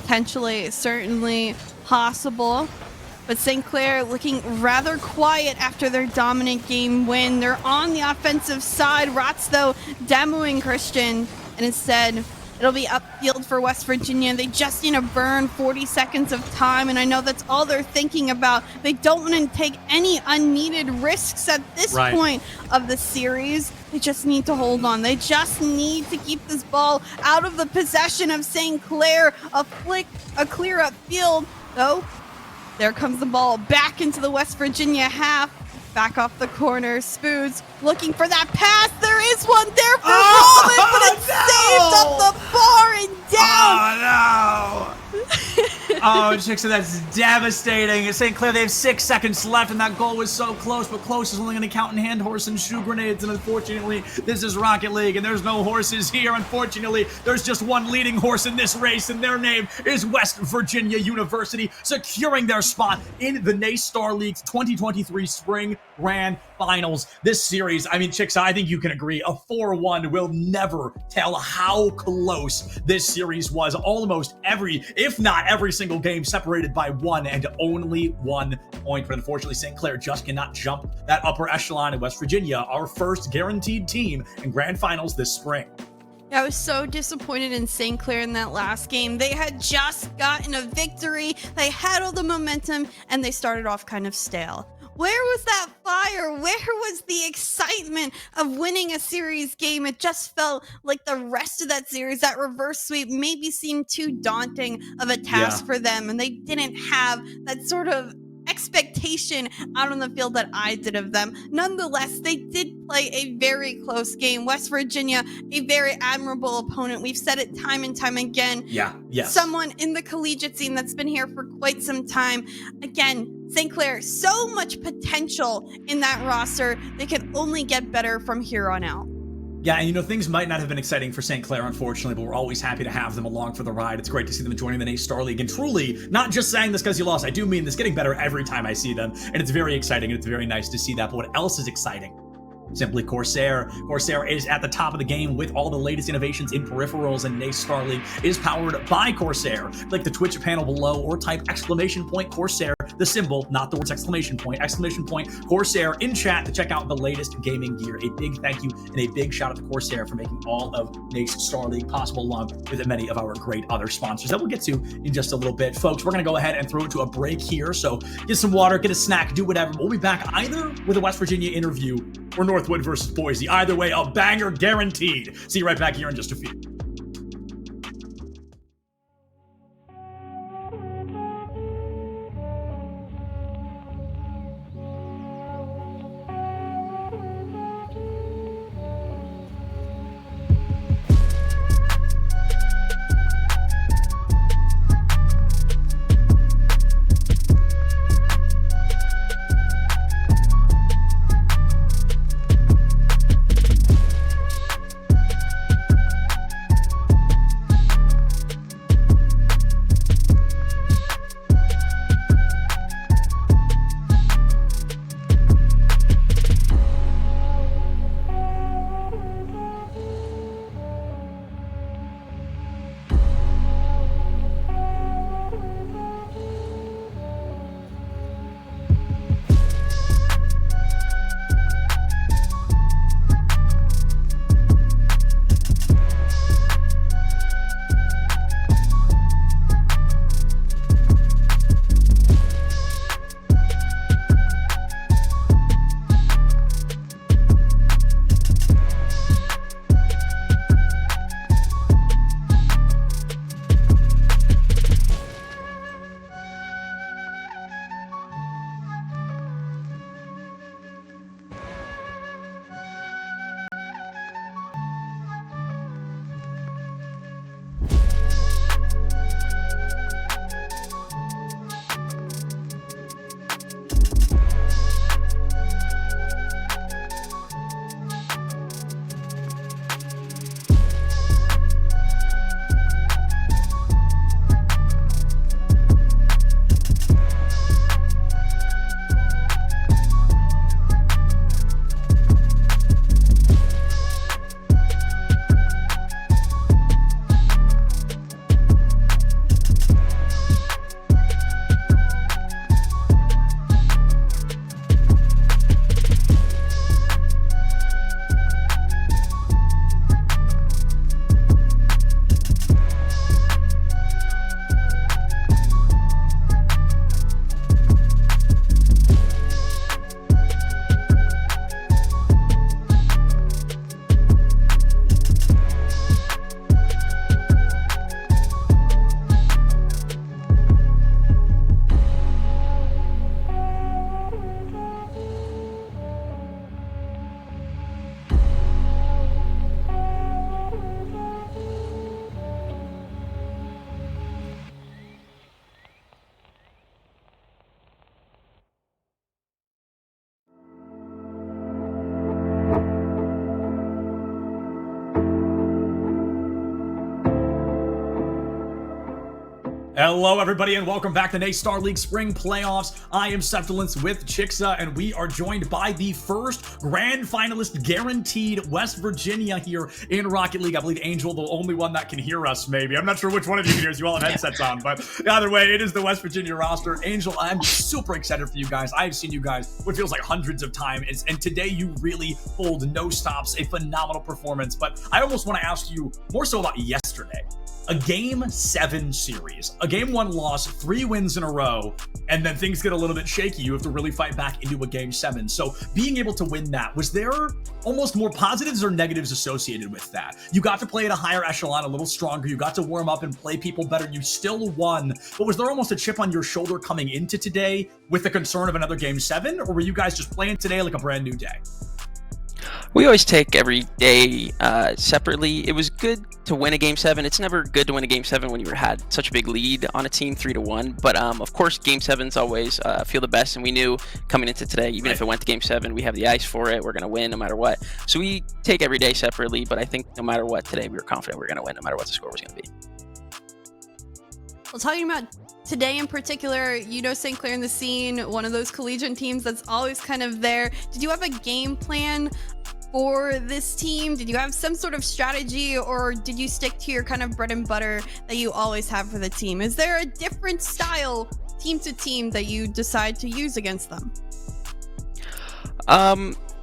Speaker 2: Potentially, certainly possible. But St. Clair looking rather quiet after their dominant game win. They're on the offensive side. Rotz, though, demoing Christian, and instead it'll be upfield for West Virginia. They just need to burn 40 seconds of time, and I know that's all they're thinking about. They don't want to take any unneeded risks at this point of the series. They just need to hold on. They just need to keep this ball out of the possession of St. Clair. A clear upfield, though. There comes the ball back into the West Virginia half. Back off the corner. Spoods looking for that pass. There is one there for Ramen, but it's saved up the bar and down.
Speaker 1: Oh, no. Oh, Chicksa, that's devastating. St. Clair, they have 6 seconds left, and that goal was so close, but close is only going to count in hand horse and shoe grenades, and unfortunately, this is Rocket League, and there's no horses here. Unfortunately, there's just one leading horse in this race, and their name is West Virginia University, securing their spot in the NASTAR League's 2023 Spring Grand Finals. This series, I mean, Chicksa, I think you can agree, a 4-1 will never tell how close this series was. Almost every, if not every single game separated by 1 and only 1 point. But unfortunately, St. Clair just cannot jump that upper echelon in West Virginia, our first guaranteed team in Grand Finals this spring.
Speaker 2: I was so disappointed in St. Clair in that last game. They had just gotten a victory. They had all the momentum, and they started off kind of stale. Where was that fire? Where was the excitement of winning a series game? It just felt like the rest of that series, that reverse sweep, maybe seemed too daunting of a task for them, and they didn't have that sort of expectation out on the field that I did of them. Nonetheless, they did play a very close game. West Virginia, a very admirable opponent. We've said it time and time again.
Speaker 1: Yeah, yes.
Speaker 2: Someone in the collegiate scene that's been here for quite some time. Again, St. Clair, so much potential in that roster. They can only get better from here on out.
Speaker 1: Yeah, and you know, things might not have been exciting for St. Clair, unfortunately, but we're always happy to have them along for the ride. It's great to see them joining the A-Star League, and truly, not just saying this because you lost, I do mean this, getting better every time I see them, and it's very exciting, and it's very nice to see that. But what else is exciting? Simply Corsair. Corsair is at the top of the game with all the latest innovations in peripherals, and A-Star League is powered by Corsair. Click the Twitch panel below or type !Corsair, the symbol, not the words exclamation point, Corsair in chat to check out the latest gaming gear. A big thank you and a big shout out to Corsair for making all of A-Star League possible, along with many of our great other sponsors that we'll get to in just a little bit. Folks, we're going to go ahead and throw it to a break here, so get some water, get a snack, do whatever. We'll be back either with a West Virginia interview or Northwood versus Boise. Either way, a banger guaranteed. See you right back here in just a few. Hello, everybody, and welcome back to the A-Star League Spring Playoffs. I am Septilence with Chixa, and we are joined by the first grand finalist guaranteed, West Virginia, here in Rocket League. I believe Angel, the only one that can hear us, maybe. I'm not sure which one of you can hear us. You all have headsets on, but either way, it is the West Virginia roster. Angel, I'm super excited for you guys. I've seen you guys what feels like hundreds of times, and today you really pulled no stops, a phenomenal performance. But I almost want to ask you more so about yesterday. a Game 7 series, a Game 1 loss, 3 wins in a row, and then things get a little bit shaky. You have to really fight back into a Game 7. So being able to win that, was there almost more positives or negatives associated with that? You got to play at a higher echelon, a little stronger. You got to warm up and play people better. You still won. But was there almost a chip on your shoulder coming into today with the concern of another Game 7? Or were you guys just playing today like a brand new day?
Speaker 3: We always take every day separately. It was good to win a Game 7. It's never good to win a Game 7 when you had such a big lead on a team 3-1. But of course, Game 7s always feel the best. And we knew coming into today, even if it went to Game 7, we have the ice for it. We're going to win no matter what. So we take every day separately. But I think no matter what, today we were confident we were going to win no matter what the score was going to be.
Speaker 2: Well, talking about today in particular, St. Clair in the scene, one of those collegiate teams that's always kind of there. Did you have a game plan for this team? Did you have some sort of strategy, or did you stick to your kind of bread and butter that you always have for the team? Is there a different style team to team that you decide to use against them?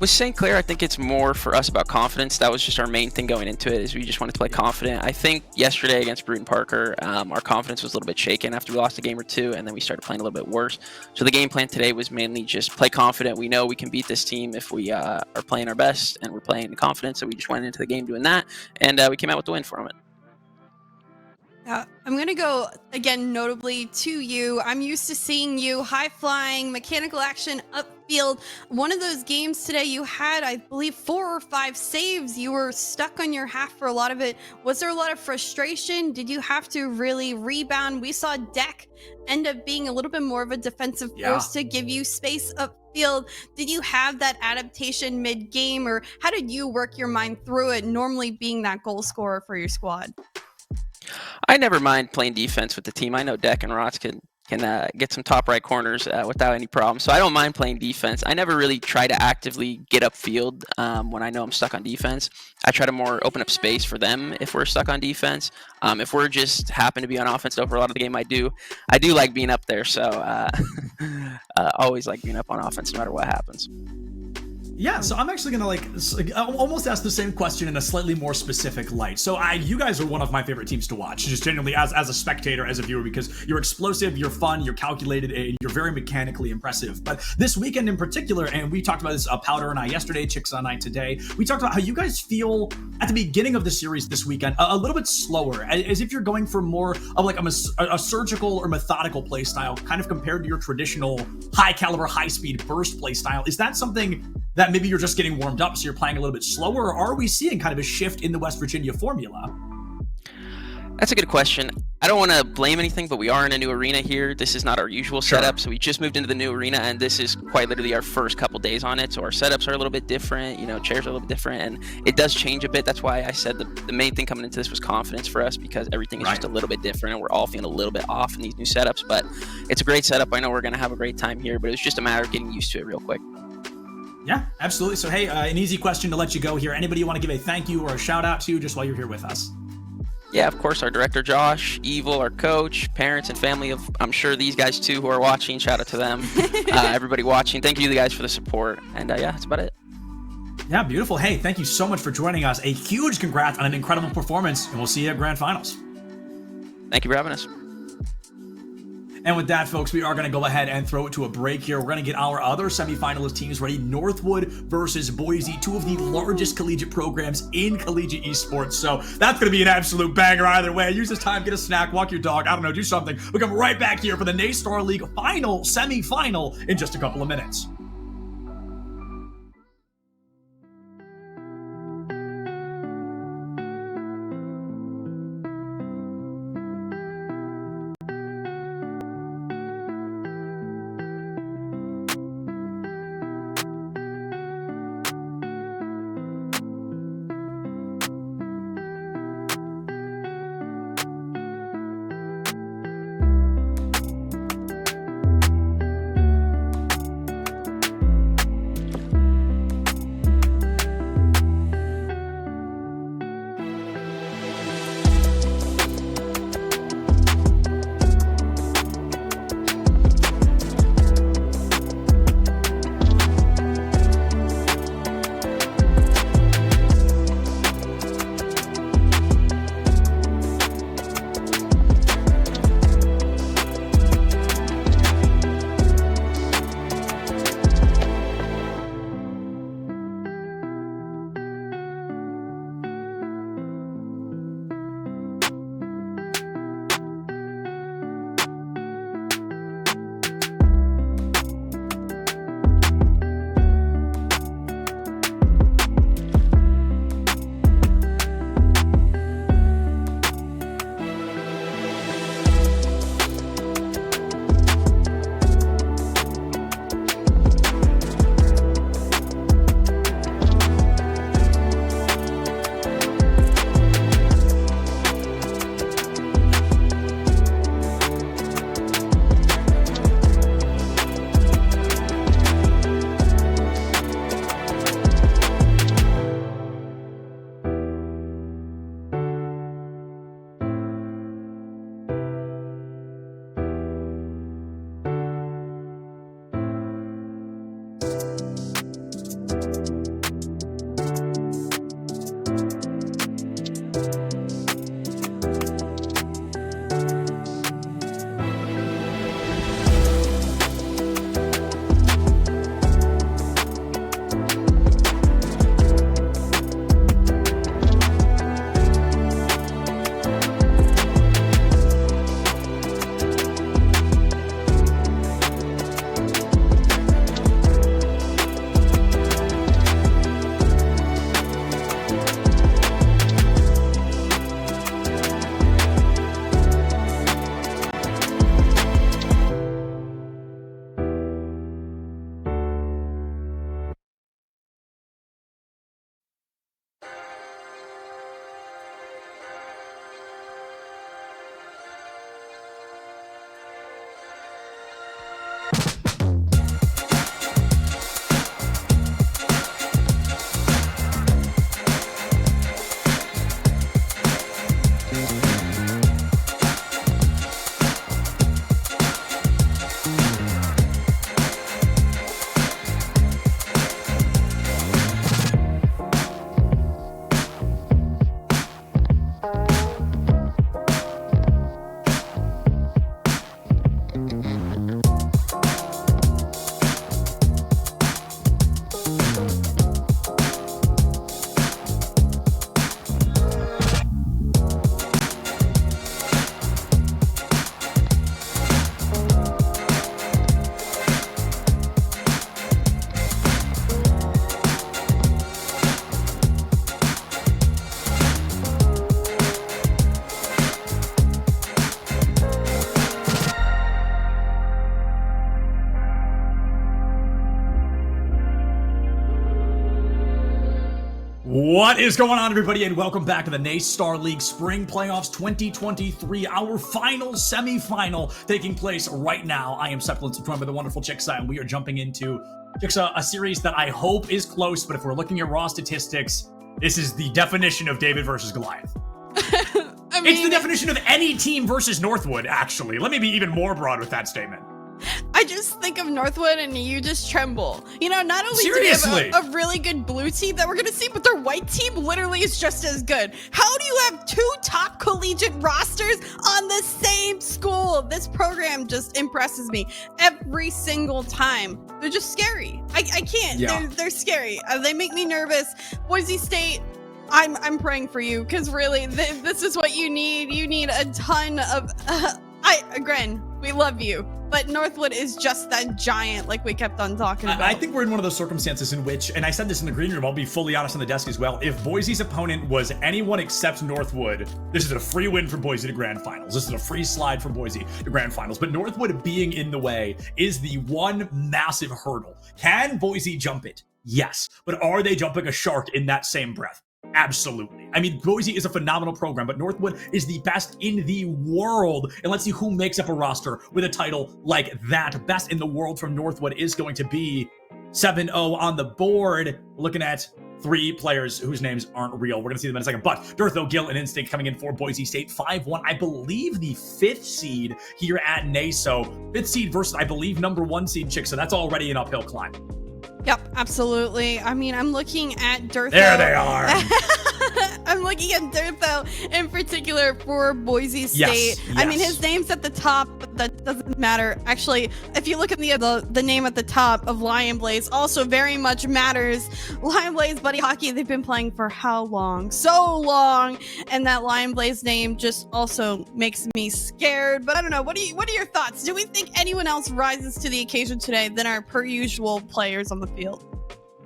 Speaker 3: With St. Clair, I think it's more for us about confidence. That was just our main thing going into it, is we just wanted to play confident. I think yesterday against Bruton Parker, our confidence was a little bit shaken after we lost a game or two, and then we started playing a little bit worse. So the game plan today was mainly just play confident. We know we can beat this team if we are playing our best and we're playing confident. So we just went into the game doing that, and we came out with the win from it.
Speaker 2: I'm going to go, again, notably to you. I'm used to seeing you high-flying, mechanical action, upfield. One of those games today you had, I believe, 4 or 5 saves. You were stuck on your half for a lot of it. Was there a lot of frustration? Did you have to really rebound? We saw Deck end up being a little bit more of a defensive force to give you space upfield. Did you have that adaptation mid-game, or how did you work your mind through it, normally being that goal scorer for your squad?
Speaker 3: I never mind playing defense with the team. I know Deck and Rots can get some top right corners without any problem. So I don't mind playing defense. I never really try to actively get upfield when I know I'm stuck on defense. I try to more open up space for them if we're stuck on defense. If we're just happen to be on offense over a lot of the game, I do like being up there. So always like being up on offense no matter what happens.
Speaker 1: Yeah, so I'm actually gonna almost ask the same question in a slightly more specific light. So you guys are one of my favorite teams to watch, just genuinely as a spectator, as a viewer, because you're explosive, you're fun, you're calculated, and you're very mechanically impressive. But this weekend in particular, and we talked about this, Powder and I yesterday, Chicks and I today, we talked about how you guys feel at the beginning of the series this weekend a little bit slower, as if you're going for more of like a surgical or methodical play style, kind of compared to your traditional high caliber, high speed burst play style. Is that something that maybe you're just getting warmed up, so you're playing a little bit slower, or are we seeing kind of a shift in the West Virginia formula?
Speaker 3: That's a good question. I don't want to blame anything, but we are in a new arena here. This is not our usual setup, so we just moved into the new arena, and this is quite literally our first couple days on it, so our setups are a little bit different, chairs are a little bit different, and it does change a bit. That's why I said the main thing coming into this was confidence for us, because everything is just a little bit different, and we're all feeling a little bit off in these new setups, but it's a great setup. I know we're going to have a great time here, but it's just a matter of getting used to it real quick.
Speaker 1: Yeah, absolutely. So, hey, an easy question to let you go here. Anybody you want to give a thank you or a shout out to just while you're here with us?
Speaker 3: Yeah, of course, our director, Josh, Evil, our coach, parents, and family of, I'm sure, these guys, too, who are watching. Shout out to them. Everybody watching. Thank you, guys, for the support. And, yeah, that's about it.
Speaker 1: Yeah, beautiful. Hey, thank you so much for joining us. A huge congrats on an incredible performance, and we'll see you at Grand Finals.
Speaker 3: Thank you for having us.
Speaker 1: And with that, folks, we are going to go ahead and throw it to a break here. We're going to get our other semifinalist teams ready. Northwood versus Boise, two of the largest collegiate programs in collegiate esports. So that's going to be an absolute banger either way. Use this time, get a snack, walk your dog, I don't know, do something. We'll come right back here for the Naystar League final semifinal in just a couple of minutes. What is going on, everybody, and welcome back to the NACE Star League Spring Playoffs 2023, our final semi-final taking place right now. I am Sepulence, joined by the wonderful Chixa, and we are jumping into, Chixa, a series that I hope is close, but if we're looking at raw statistics, this is the definition of David versus Goliath. I mean, it's the definition of any team versus Northwood, actually. Let me be even more broad with that statement.
Speaker 2: I just think of Northwood and you just tremble. You know, not only
Speaker 1: Seriously?
Speaker 2: do we have a really good blue team that we're going to see, but their white team literally is just as good. How do you have two top collegiate rosters on the same school? This program just impresses me every single time. They're just scary. I can't.
Speaker 1: Yeah.
Speaker 2: They're scary. They make me nervous. Boise State, I'm praying for you because really this is what you need. You need a ton of... Gren, we love you. But Northwood is just that giant like we kept on talking about.
Speaker 1: I think we're in one of those circumstances in which, and I said this in the green room, I'll be fully honest on the desk as well, if Boise's opponent was anyone except Northwood, this is a free win for Boise to grand finals. This is a free slide for Boise to grand finals. But Northwood being in the way is the one massive hurdle. Can Boise jump it? Yes. But are they jumping a shark in that same breath? Absolutely. I mean, Boise is a phenomenal program, but Northwood is the best in the world. And let's see who makes up a roster with a title like that. Best in the world from Northwood is going to be 7-0 on the board. Looking at three players whose names aren't real. We're going to see them in a second. But Durtho, Gill, and Instinct coming in for Boise State. 5-1, I believe the 5th seed here at NACE. So 5th seed versus, I believe, number 1 seed Chick. So that's already an uphill climb.
Speaker 2: Yep, absolutely. I mean, I'm looking at Durtho.
Speaker 1: There they are.
Speaker 2: I'm looking at Durtho in particular for Boise State.
Speaker 1: Yes.
Speaker 2: I mean, his name's at the top, but that doesn't matter. Actually, if you look at the name at the top of Lion Blaze, also very much matters. Lion Blaze Buddy Hockey, they've been playing for how long? So long. And that Lion Blaze name just also makes me scared. But I don't know. What are your thoughts? Do we think anyone else rises to the occasion today than our per usual players on the field?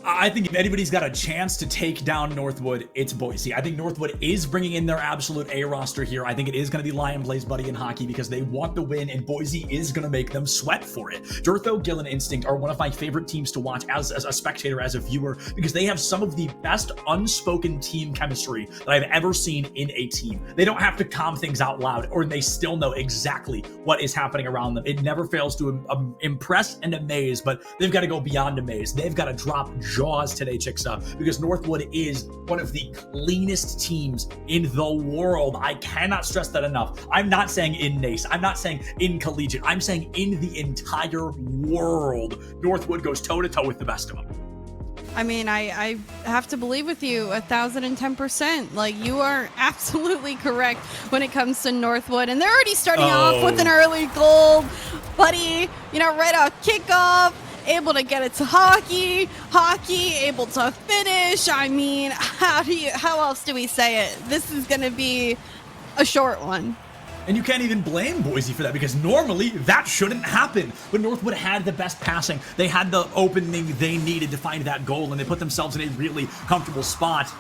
Speaker 1: I think if anybody's got a chance to take down Northwood, it's Boise. I think Northwood is bringing in their absolute A roster here. I think it is going to be Lion Blaze Buddy in hockey because they want the win, and Boise is going to make them sweat for it. Durtho, Gill, and Instinct are one of my favorite teams to watch as a spectator, as a viewer, because they have some of the best unspoken team chemistry that I've ever seen in a team. They don't have to calm things out loud, or they still know exactly what is happening around them. It never fails to impress and amaze, but they've got to go beyond amaze. They've got to drop jaws today, Chixa, because Northwood is one of the cleanest teams in the world. I cannot stress that enough. I'm not saying in NACE. I'm not saying in collegiate. I'm saying in the entire world, Northwood goes toe-to-toe with the best of them.
Speaker 2: I mean, I have to believe with you 1,010%. Like, you are absolutely correct when it comes to Northwood. And they're already starting off with an early goal. Buddy, you know, right off kickoff, able to get it to hockey, able to finish. I mean, how else do we say it? This is going to be a short one.
Speaker 1: And you can't even blame Boise for that because normally that shouldn't happen. But Northwood had the best passing. They had the opening they needed to find that goal, and they put themselves in a really comfortable spot.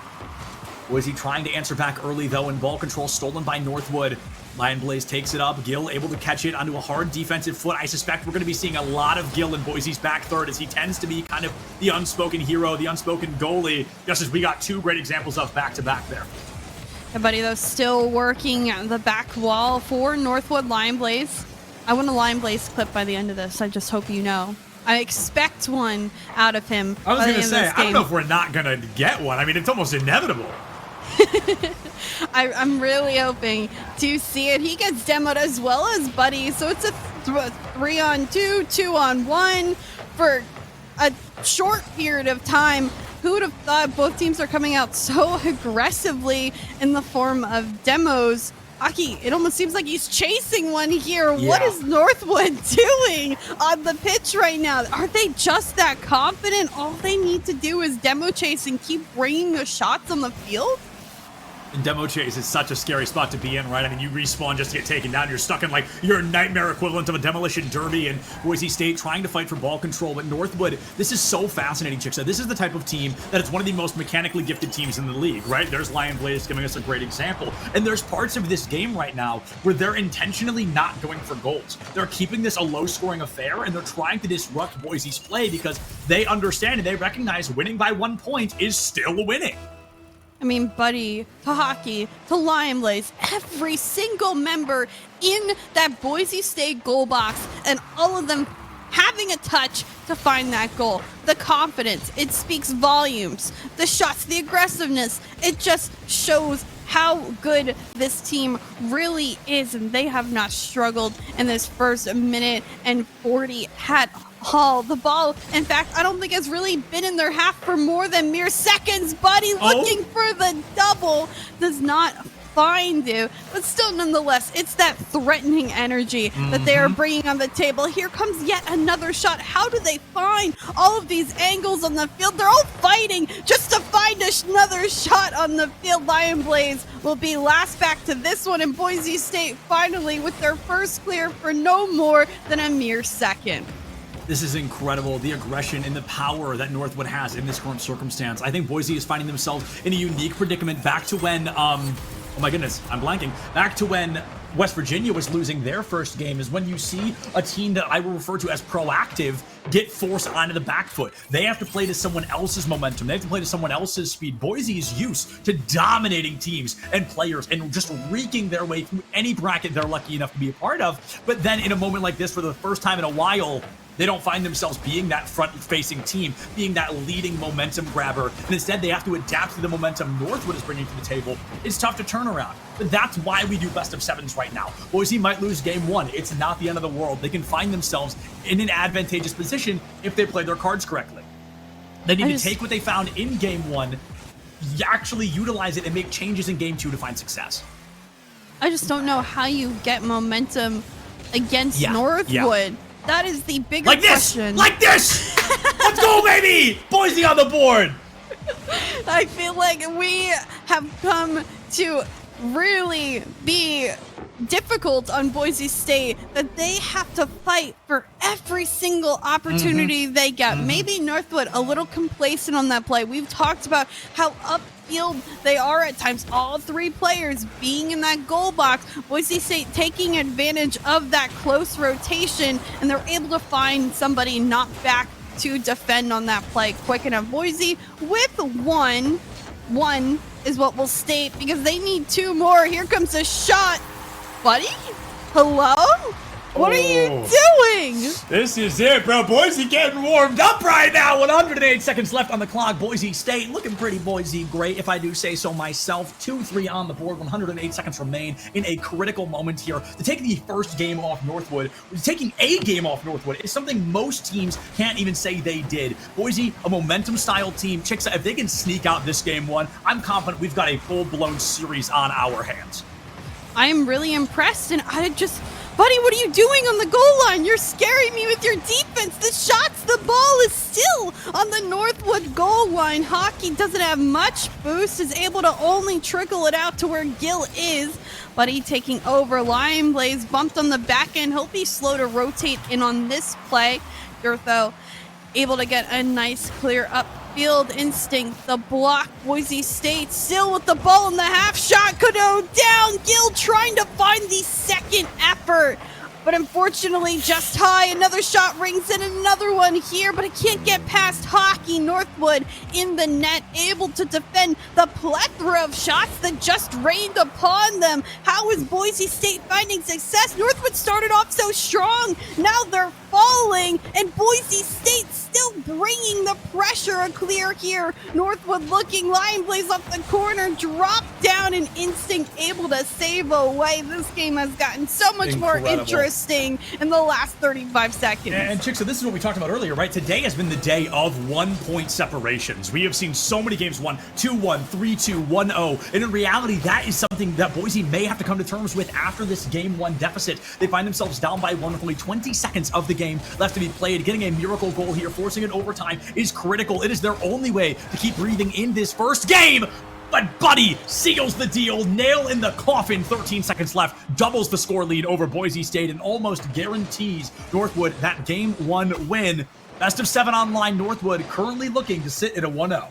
Speaker 1: Boise trying to answer back early, though, and ball control stolen by Northwood. Lion Blaze takes it up. Gill able to catch it onto a hard defensive foot. I suspect we're going to be seeing a lot of Gill in Boise's back third as he tends to be kind of the unspoken hero, the unspoken goalie, just as we got two great examples of back-to-back there.
Speaker 2: Everybody, though, still working the back wall for Northwood Lion Blaze. I want a Lion Blaze clip by the end of this. I just hope you know. I expect one out of him.
Speaker 1: I was going to say, I don't know if we're not going to get one. I mean, it's almost inevitable.
Speaker 2: I'm really hoping to see it. He gets demoed as well as Buddy, so it's a 3-on-2, 2-on-1 for a short period of time. Who would have thought both teams are coming out so aggressively in the form of demos? Aki, it almost seems like he's chasing one here. Yeah. What is Northwood doing on the pitch right now? Are they just that confident? All they need to do is demo chase and keep bringing the shots on the field?
Speaker 1: And demo chase is such a scary spot to be in, right? I mean, you respawn just to get taken down. You're stuck in like your nightmare equivalent of a demolition derby, and Boise State trying to fight for ball control. But Northwood, this is so fascinating, Chixa. This is the type of team that it's one of the most mechanically gifted teams in the league, right? There's Lion Blaze giving us a great example. And there's parts of this game right now where they're intentionally not going for goals. They're keeping this a low-scoring affair, and they're trying to disrupt Boise's play because they understand and they recognize winning by 1 point is still winning.
Speaker 2: I mean, Buddy, to Hockey, to Lion Blaze, every single member in that Boise State goal box, and all of them having a touch to find that goal. The confidence, it speaks volumes. The shots, the aggressiveness, it just shows how good this team really is, and they have not struggled in this first minute and 40 at all. The ball, in fact, I don't think has really been in their half for more than mere seconds. Buddy looking for the double, does not find it, but still nonetheless, it's that threatening energy that they are bringing on the table. Here comes yet another shot. How do they find all of these angles on the field? They're all fighting just to find another shot on the field. Lion Blaze will be last back to this one, and Boise State finally with their first clear for no more than a mere second.
Speaker 1: This is incredible, the aggression and the power that Northwood has in this current circumstance. I think Boise is finding themselves in a unique predicament back to when, oh my goodness, I'm blanking. Back to when West Virginia was losing their first game, is when you see a team that I will refer to as proactive get forced onto the back foot. They have to play to someone else's momentum. They have to play to someone else's speed. Boise is used to dominating teams and players and just reeking their way through any bracket they're lucky enough to be a part of. But then in a moment like this, for the first time in a while, they don't find themselves being that front-facing team, being that leading momentum grabber, and instead they have to adapt to the momentum Northwood is bringing to the table. It's tough to turn around, but that's why we do best of sevens right now. Boise might lose game one. It's not the end of the world. They can find themselves in an advantageous position if they play their cards correctly. They need to take what they found in game one, actually utilize it, and make changes in game two to find success.
Speaker 2: I just don't know how you get momentum against Northwood. That is the bigger question.
Speaker 1: Like this! Let's go, baby! Boise on the board!
Speaker 2: I feel like we have come to really be difficult on Boise State, that they have to fight for every single opportunity they get. Maybe Northwood a little complacent on that play. We've talked about how upfield they are at times, all three players being in that goal box. Boise State taking advantage of that close rotation, and they're able to find somebody not back to defend on that play quick enough. Boise with one is what we'll state, because they need two more. Here comes a shot. Buddy? Hello? What are you doing?
Speaker 1: This is it, bro. Boise getting warmed up right now. 108 seconds left on the clock. Boise State looking pretty Boise great, if I do say so myself. 2-3 on the board. 108 seconds remain in a critical moment here to take the first game off Northwood. Taking a game off Northwood is something most teams can't even say they did. Boise, a momentum-style team. Chicks, if they can sneak out this game one, I'm confident we've got a full-blown series on our hands.
Speaker 2: I'm really impressed, and Buddy, what are you doing on the goal line? You're scaring me with your defense. The shots, the ball is still on the Northwood goal line. Hockey doesn't have much boost, is able to only trickle it out to where Gil is. Buddy taking over. Lion Blaze bumped on the back end. He'll be slow to rotate in on this play. Girtho able to get a nice clear up. Field instinct, the block. Boise State still with the ball in the half. Shot could go down. Gil trying to find the second effort, but unfortunately just high. Another shot rings in, another one here, but it can't get past Hockey. Northwood in the net, able to defend the plethora of shots that just rained upon them. How is Boise State finding success? Northwood started off so strong. Now they're falling, and Boise State still bringing the pressure. A clear here. Northwood looking. Lion Blaze off the corner, drop down, and instinct able to save away. This game has gotten so much more interesting in the last 35 seconds.
Speaker 1: And Chick, so this is what we talked about earlier, right? Today has been the day of 1-point separations. We have seen so many games won 2-1, 3-2, 1-0, and in reality, that is something that Boise may have to come to terms with after this game one deficit. They find themselves down by one with only 20 seconds of the game left to be played. Getting a miracle goal here, forcing it overtime, is critical. It is their only way to keep breathing in this first game. But Buddy seals the deal, nail in the coffin. 13 seconds left, doubles the score lead over Boise State, and almost guarantees Northwood that game one win. Best of 7 online. Northwood currently looking to sit at a 1-0.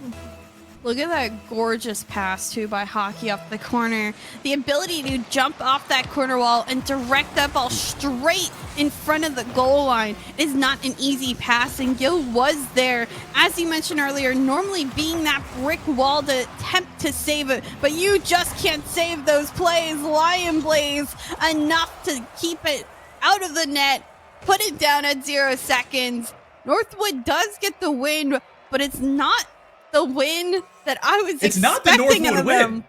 Speaker 2: Look at that gorgeous pass, too, by Hockey up the corner. The ability to jump off that corner wall and direct that ball straight in front of the goal line is not an easy pass, and Gil was there, as you mentioned earlier, normally being that brick wall to attempt to save it, but you just can't save those plays. Lion Blaze enough to keep it out of the net, put it down at 0 seconds. Northwood does get the win, but it's not the win that I was
Speaker 1: it's not the
Speaker 2: expecting
Speaker 1: Northwood
Speaker 2: of
Speaker 1: win.
Speaker 2: them.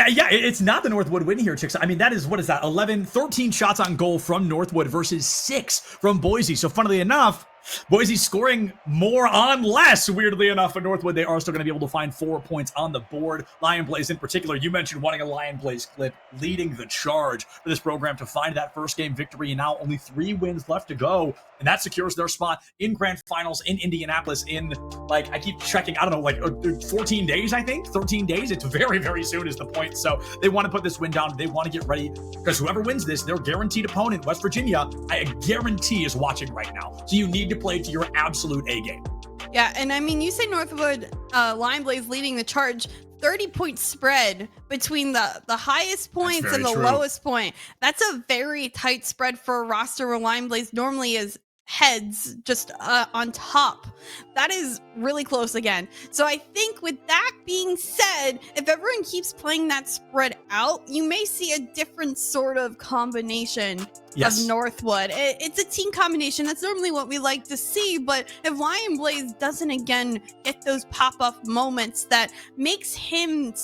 Speaker 1: Yeah, it's not the Northwood win here, chicks. I mean, that is, what is that? 13 shots on goal from Northwood versus 6 from Boise. So funnily enough, Boise scoring more on less, weirdly enough, for Northwood. They are still going to be able to find 4 points on the board. Lion Blaze in particular, you mentioned wanting a Lion Blaze clip, leading the charge for this program to find that first game victory, and now only 3 wins left to go. And that secures their spot in grand finals in Indianapolis in, like, I keep checking, I don't know, like 14 days, I think? 13 days? It's very, very soon is the point. So they want to put this win down. They want to get ready, because whoever wins this, their guaranteed opponent, West Virginia, I guarantee is watching right now. So you need to play to your absolute A game.
Speaker 2: Yeah, and I mean, you say Northwood, Lion Blaze leading the charge, 30-point spread between the highest points and the lowest point. That's a very tight spread for a roster where Lion Blaze normally is heads just on top. That is really close again. So I think with that being said, if everyone keeps playing that spread out, you may see a different sort of combination of Northwood. It's a team combination. That's normally what we like to see, but if Lion Blaze doesn't again get those pop-up moments that makes him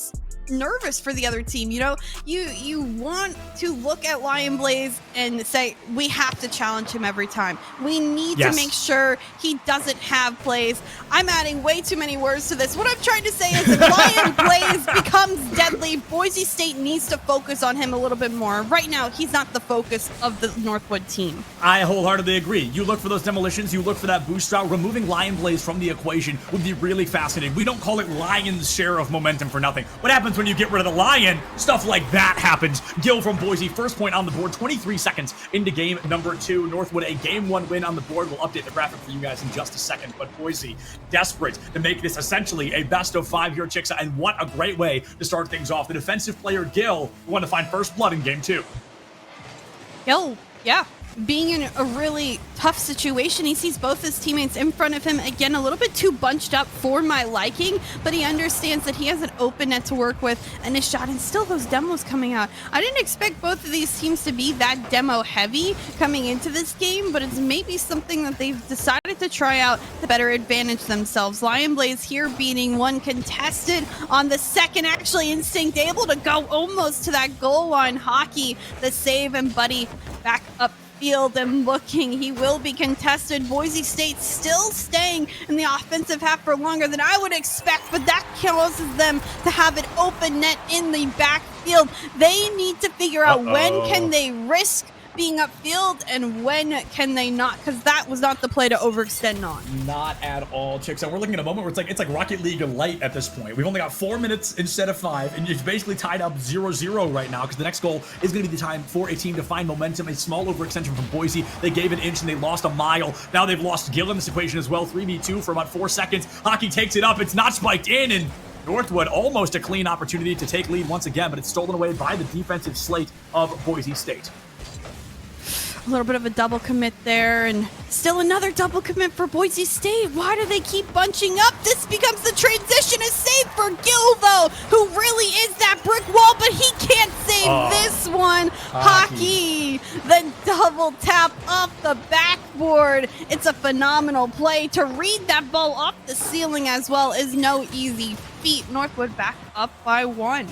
Speaker 2: nervous for the other team, you know, you want to look at Lion Blaze and say, we have to challenge him every time. We need to make sure he doesn't have plays. I'm adding way too many words to this. What I'm trying to say is, if Lion Blaze becomes deadly, Boise State needs to focus on him a little bit more. Right now, he's not the focus of the Northwood team.
Speaker 1: I wholeheartedly agree. You look for those demolitions, you look for that boost route. Removing Lion Blaze from the equation would be really fascinating. We don't call it Lion's share of momentum for nothing. What happens when you get rid of the Lion? Stuff like that happens. Gil from Boise, first point on the board, 23 seconds into game number 2. Northwood, a game 1 win on the board. We'll update the graphic for you guys in just a second, but Boise desperate to make this essentially a best of 5 here, chicks, and what a great way to start things off. The defensive player, Gil, want to find first blood in game 2.
Speaker 2: Gil, yeah. Being in a really tough situation, he sees both his teammates in front of him, again, a little bit too bunched up for my liking, but he understands that he has an open net to work with and a shot, and still those demos coming out. I didn't expect both of these teams to be that demo heavy coming into this game, but it's maybe something that they've decided to try out to better advantage themselves. Lion Blaze here beating one contested on the second, actually Instinct able to go almost to that goal line. Hockey, the save, and Buddy back up field and looking. He will be contested. Boise State still staying in the offensive half for longer than I would expect, but that causes them to have an open net in the backfield. They need to figure out when can they risk being upfield and when can they not, because that was not the play to overextend on.
Speaker 1: Not at all, chicks. And we're looking at a moment where it's like Rocket League light at this point. We've only got 4 minutes instead of 5, and it's basically tied up 0-0 right now, because the next goal is going to be the time for a team to find momentum. A small overextension from Boise. They gave an inch and they lost a mile. Now they've lost Gil in this equation as well. 3v2 for about 4 seconds. Hockey takes it up. It's not spiked in, and Northwood almost a clean opportunity to take lead once again, but it's stolen away by the defensive slate of Boise State.
Speaker 2: A little bit of a double commit there, and still another double commit for Boise State. Why do they keep bunching up? This becomes the transition. A save for Gil, though, who really is that brick wall, but he can't save this one. Hockey, the double tap off the backboard. It's a phenomenal play. To read that ball off the ceiling as well is no easy feat. Northwood back up by 1.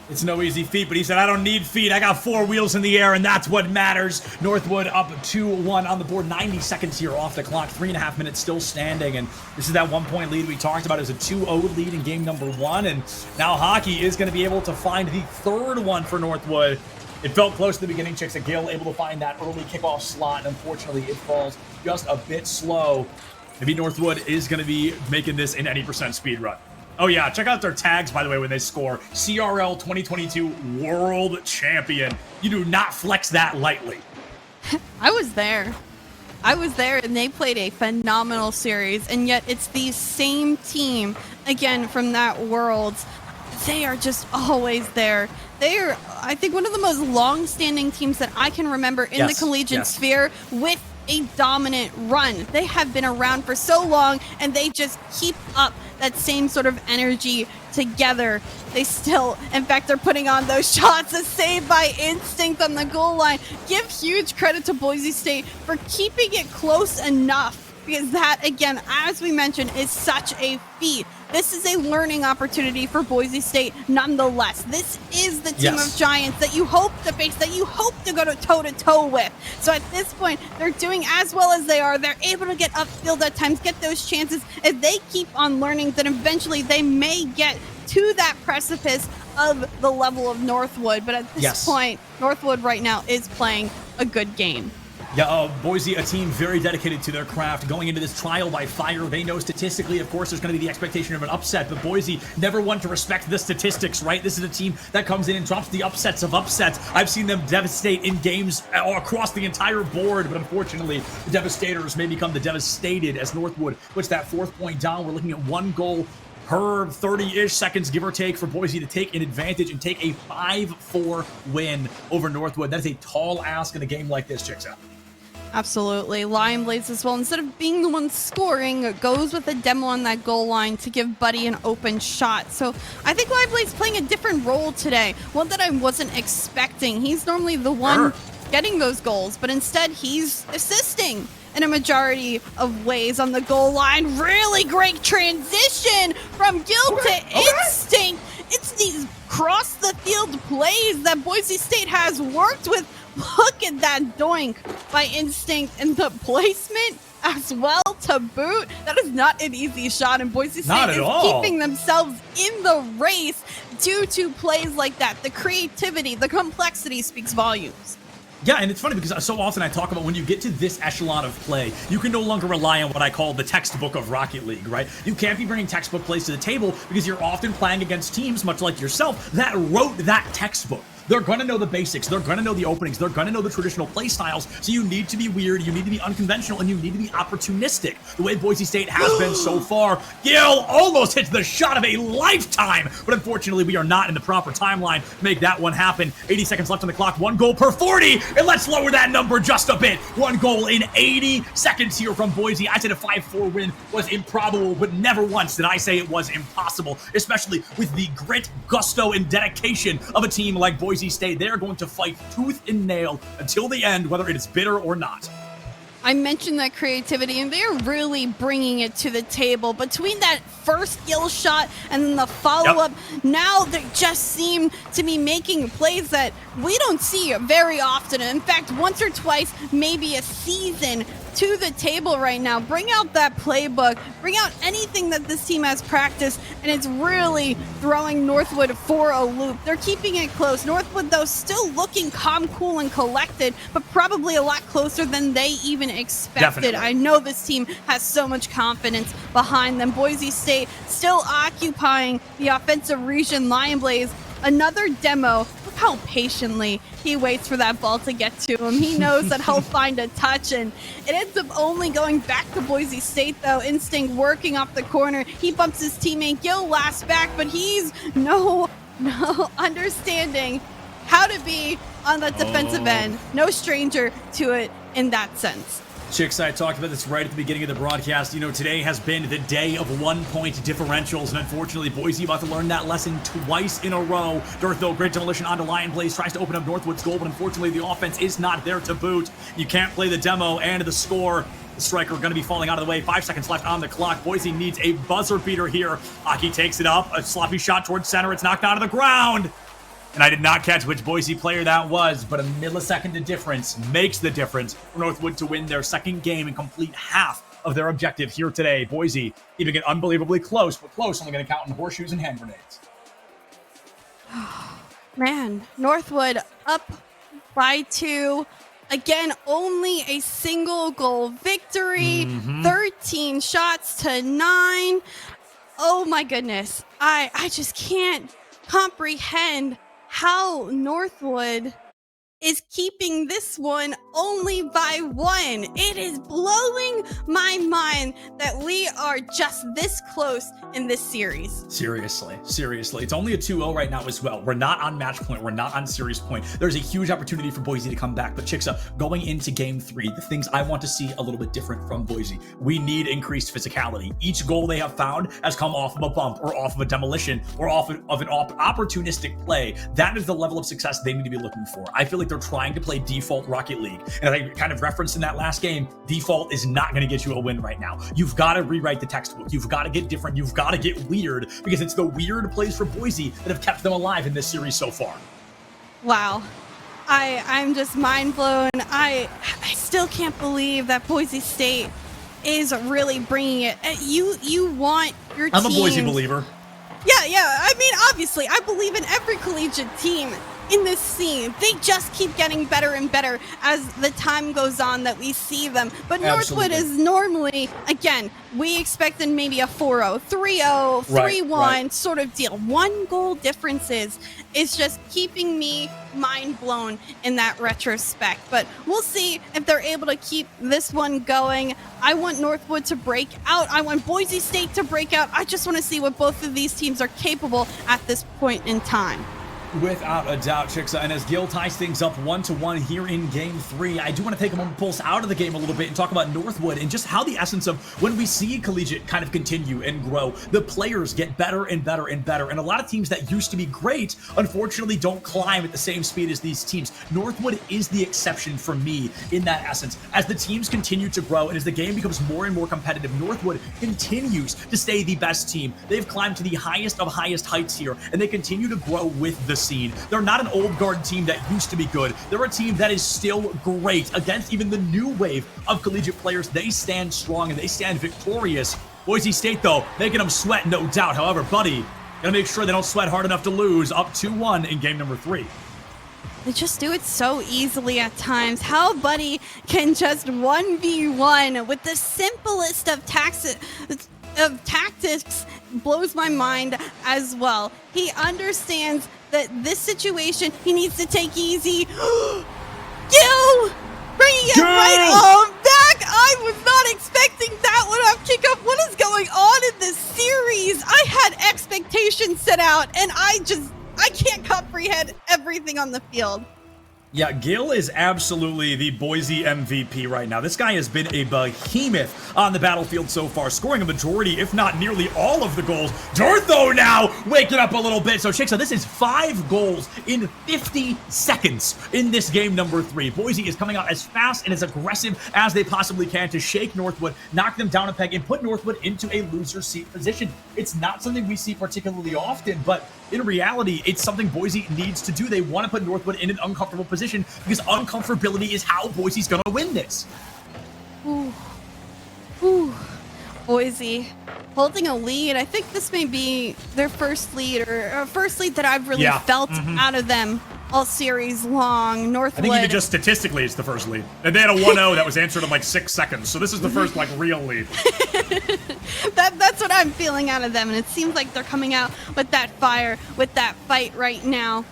Speaker 1: It's no easy feat, but he said, I don't need feet. I got 4 wheels in the air, and that's what matters. Northwood up 2-1 on the board. 90 seconds here off the clock. 3.5 minutes still standing, and this is that 1-point lead we talked about. It was a 2-0 lead in game number 1, and now Hockey is going to be able to find the 3rd one for Northwood. It felt close at the beginning, chicks. Gil able to find that early kickoff slot, and unfortunately it falls just a bit slow. Maybe Northwood is going to be making this an any % speed run. Oh yeah, check out their tags, by the way, when they score. CRL 2022 World Champion. You do not flex that lightly.
Speaker 2: I was there. I was there and they played a phenomenal series, and yet it's the same team again from that world. They are just always there. They are, I think, one of the most long-standing teams that I can remember in the collegiate sphere with a dominant run. They have been around for so long, and they just keep up that same sort of energy together. They still, in fact, are putting on those shots. A save by instinct on the goal line. Give huge credit to Boise State for keeping it close enough, because that, again, as we mentioned, is such a feat. This is a learning opportunity for Boise State nonetheless. This is the team of giants that you hope to face, that you hope to go toe-to-toe with. So at this point, they're doing as well as they are. They're able to get upfield at times, get those chances. If they keep on learning, then eventually they may get to that precipice of the level of Northwood. But at this point, Northwood right now is playing a good game.
Speaker 1: Yeah, Boise, a team very dedicated to their craft. Going into this trial by fire, they know statistically, of course, there's going to be the expectation of an upset, but Boise never one to respect the statistics, right? This is a team that comes in and drops the upsets of upsets. I've seen them devastate in games across the entire board, but unfortunately, the devastators may become the devastated as Northwood puts that 4th point down. We're looking at 1 goal per 30-ish seconds, give or take, for Boise to take an advantage and take a 5-4 win over Northwood. That is a tall ask in a game like this, Chicksa.
Speaker 2: Absolutely. Lion Blaze as well, instead of being the one scoring, goes with a demo on that goal line to give Buddy an open shot. So I think Lion Blaze playing a different role today, one that I wasn't expecting. He's normally the one getting those goals, but instead he's assisting in a majority of ways on the goal line. Really great transition from Gil to Instinct. It's these cross the field plays that Boise State has worked with. Look at that doink by Instinct, and the placement as well to boot. That is not an easy shot, and Boise State is keeping themselves in the race due to plays like that. The creativity, the complexity speaks volumes.
Speaker 1: Yeah, and it's funny because so often I talk about when you get to this echelon of play, you can no longer rely on what I call the textbook of Rocket League, right? You can't be bringing textbook plays to the table because you're often playing against teams, much like yourself, that wrote that textbook. They're going to know the basics. They're going to know the openings. They're going to know the traditional play styles. So you need to be weird. You need to be unconventional. And you need to be opportunistic. The way Boise State has been so far. Gil almost hits the shot of a lifetime. But unfortunately, we are not in the proper timeline to make that one happen. 80 seconds left on the clock. 1 goal per 40. And let's lower that number just a bit. 1 goal in 80 seconds here from Boise. I said a 5-4 win was improbable, but never once did I say it was impossible, especially with the grit, gusto, and dedication of a team like Boise State. They are going to fight tooth and nail until the end, whether it is bitter or not.
Speaker 2: I mentioned that creativity, and they're really bringing it to the table. Between that first Gil shot and then the follow-up, now they just seem to be making plays that we don't see very often. In fact, once or twice, maybe a season, to the table right now. Bring out that playbook, bring out anything that this team has practiced, and it's really throwing Northwood for a loop. They're keeping it close. Northwood, though, still looking calm, cool, and collected, but probably a lot closer than they even expected.
Speaker 1: Definitely.
Speaker 2: I know this team has so much confidence behind them. Boise State still occupying the offensive region. Lion Blaze, another demo. Look how patiently he waits for that ball to get to him. He knows that he'll find a touch, and it ends up only going back to Boise State, though. Instinct working off the corner. He bumps his teammate Gil last back, but he's no understanding how to be on that defensive end. No stranger to it in that sense.
Speaker 1: Chicks, I talked about this right at the beginning of the broadcast. You know, today has been the day of 1-point differentials, and unfortunately, Boise about to learn that lesson twice in a row. Dirtho, great demolition onto Lion Blaze, tries to open up Northwood's goal, but unfortunately, the offense is not there to boot. You can't play the demo and the score. The striker going to be falling out of the way. 5 seconds left on the clock. Boise needs a buzzer beater here. Aki takes it up. A sloppy shot towards center. It's knocked out of the ground. And I did not catch which Boise player that was, but a millisecond of difference makes the difference for Northwood to win their second game and complete half of their objective here today. Boise keeping it unbelievably close, but close, only going to count in horseshoes and hand grenades.
Speaker 2: Man, Northwood up by 2. Again, only a single goal victory. 13 shots to 9. Oh my goodness. I just can't comprehend how Northwood is keeping this one only by 1. It is blowing my mind that we are just this close in this series.
Speaker 1: Seriously. It's only a 2-0 right now as well. We're not on match point. We're not on series point. There's a huge opportunity for Boise to come back. But Chicksa, going into game 3, the things I want to see a little bit different from Boise. We need increased physicality. Each goal they have found has come off of a bump or off of a demolition or off of an opportunistic play. That is the level of success they need to be looking for. I feel like they're trying to play default Rocket League. And I kind of referenced in that last game, default is not going to get you a win right now. You've got to rewrite the textbook. You've got to get different. You've got to get weird, because it's the weird plays for Boise that have kept them alive in this series so far.
Speaker 2: Wow. I'm just mind blown. I still can't believe that Boise State is really bringing it. You want your team.
Speaker 1: I'm a Boise believer.
Speaker 2: Yeah. I mean, obviously, I believe in every collegiate team in this scene. They just keep getting better and better as the time goes on that we see them. But Northwood is normally, again, we expected maybe a 4-0, 3-0, 3-1 sort of deal. 1 goal differences is just keeping me mind blown in that retrospect. But we'll see if they're able to keep this one going. I want Northwood to break out. I want Boise State to break out. I just want to see what both of these teams are capable at this point in time.
Speaker 1: Without a doubt, Chicksa. And as Gil ties things up 1-1 here in game 3, I do want to take a moment to pulse out of the game a little bit and talk about Northwood and just how the essence of when we see collegiate kind of continue and grow, the players get better and better and better. And a lot of teams that used to be great, unfortunately, don't climb at the same speed as these teams. Northwood is the exception for me in that essence. As the teams continue to grow and as the game becomes more and more competitive, Northwood continues to stay the best team. They've climbed to the highest of highest heights here, and they continue to grow with the scene. They're not an old guard team that used to be good. They're a team that is still great against even the new wave of collegiate players. They stand strong and they stand victorious. Boise State, though, making them sweat, no doubt. However, Buddy, gonna make sure they don't sweat hard enough to lose, up 2-1 in game number 3.
Speaker 2: They just do it so easily at times. How Buddy can just 1v1 with the simplest of tactics blows my mind as well. He understands that this situation he needs to take easy. Gil! Bringing it right on back! I was not expecting that one off kickoff. What is going on in this series? I had expectations set out, and I can't comprehend everything on the field.
Speaker 1: Yeah, Gil is absolutely the Boise MVP right now. This guy has been a behemoth on the battlefield so far, scoring a majority, if not nearly all of the goals. Dortho now waking up a little bit. So, Chicksa, this is 5 goals in 50 seconds in this game number 3. Boise is coming out as fast and as aggressive as they possibly can to shake Northwood, knock them down a peg, and put Northwood into a loser seat position. It's not something we see particularly often, but in reality, it's something Boise needs to do. They want to put Northwood in an uncomfortable position because uncomfortability is how Boise's going to win this.
Speaker 2: Ooh. Boise holding a lead. I think this may be their first lead or first lead that I've really felt out of them all series long. Northwood.
Speaker 1: I think even just statistically, it's the first lead. And they had a 1-0 that was answered in like 6 seconds. So this is the first like real lead.
Speaker 2: That's what I'm feeling out of them. And it seems like they're coming out with that fire, with that fight right now.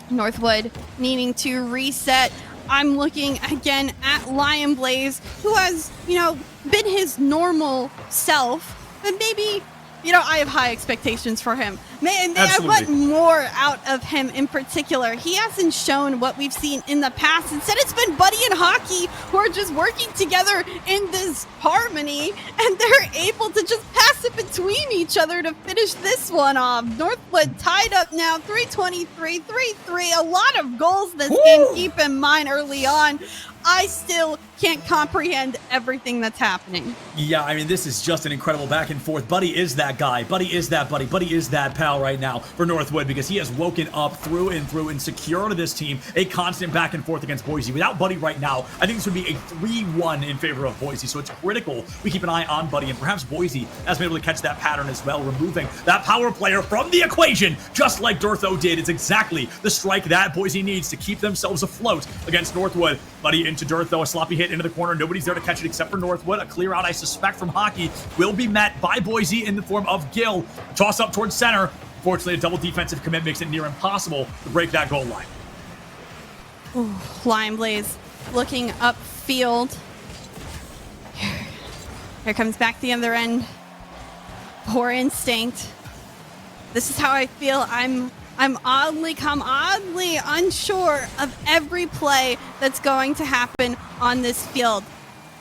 Speaker 2: Northwood needing to reset. I'm looking again at Lion Blaze, who has, been his normal self, but maybe, I have high expectations for him. I want more out of him in particular. He hasn't shown what we've seen in the past. Instead, it's been Buddy and Hockey who are just working together in this harmony, and they're able to just pass it between each other to finish this one off. Northwood tied up now, 3-23, 3-3. A lot of goals this game, keep in mind, early on. I still can't comprehend everything that's happening.
Speaker 1: Yeah, I mean, this is just an incredible back and forth. Buddy is that guy. Buddy is that buddy. Buddy is that pal right now for Northwood because he has woken up through and secured this team a constant back and forth against Boise. Without Buddy right now, I think this would be a 3-1 in favor of Boise. So it's critical we keep an eye on Buddy, and perhaps Boise has been able to catch that pattern as well, removing that power player from the equation, just like Dortho did. It's exactly the strike that Boise needs to keep themselves afloat against Northwood. Buddy into Dortho, a sloppy hit into the corner. Nobody's there to catch it except for Northwood. A clear out, I suspect, from Hockey will be met by Boise in the form of Gil. Toss up towards center. Unfortunately, a double defensive commit makes it near impossible to break that goal line.
Speaker 2: Ooh, Lion Blaze looking upfield. Here comes back the other end. Poor Instinct. This is how I feel. I'm oddly unsure of every play that's going to happen on this field.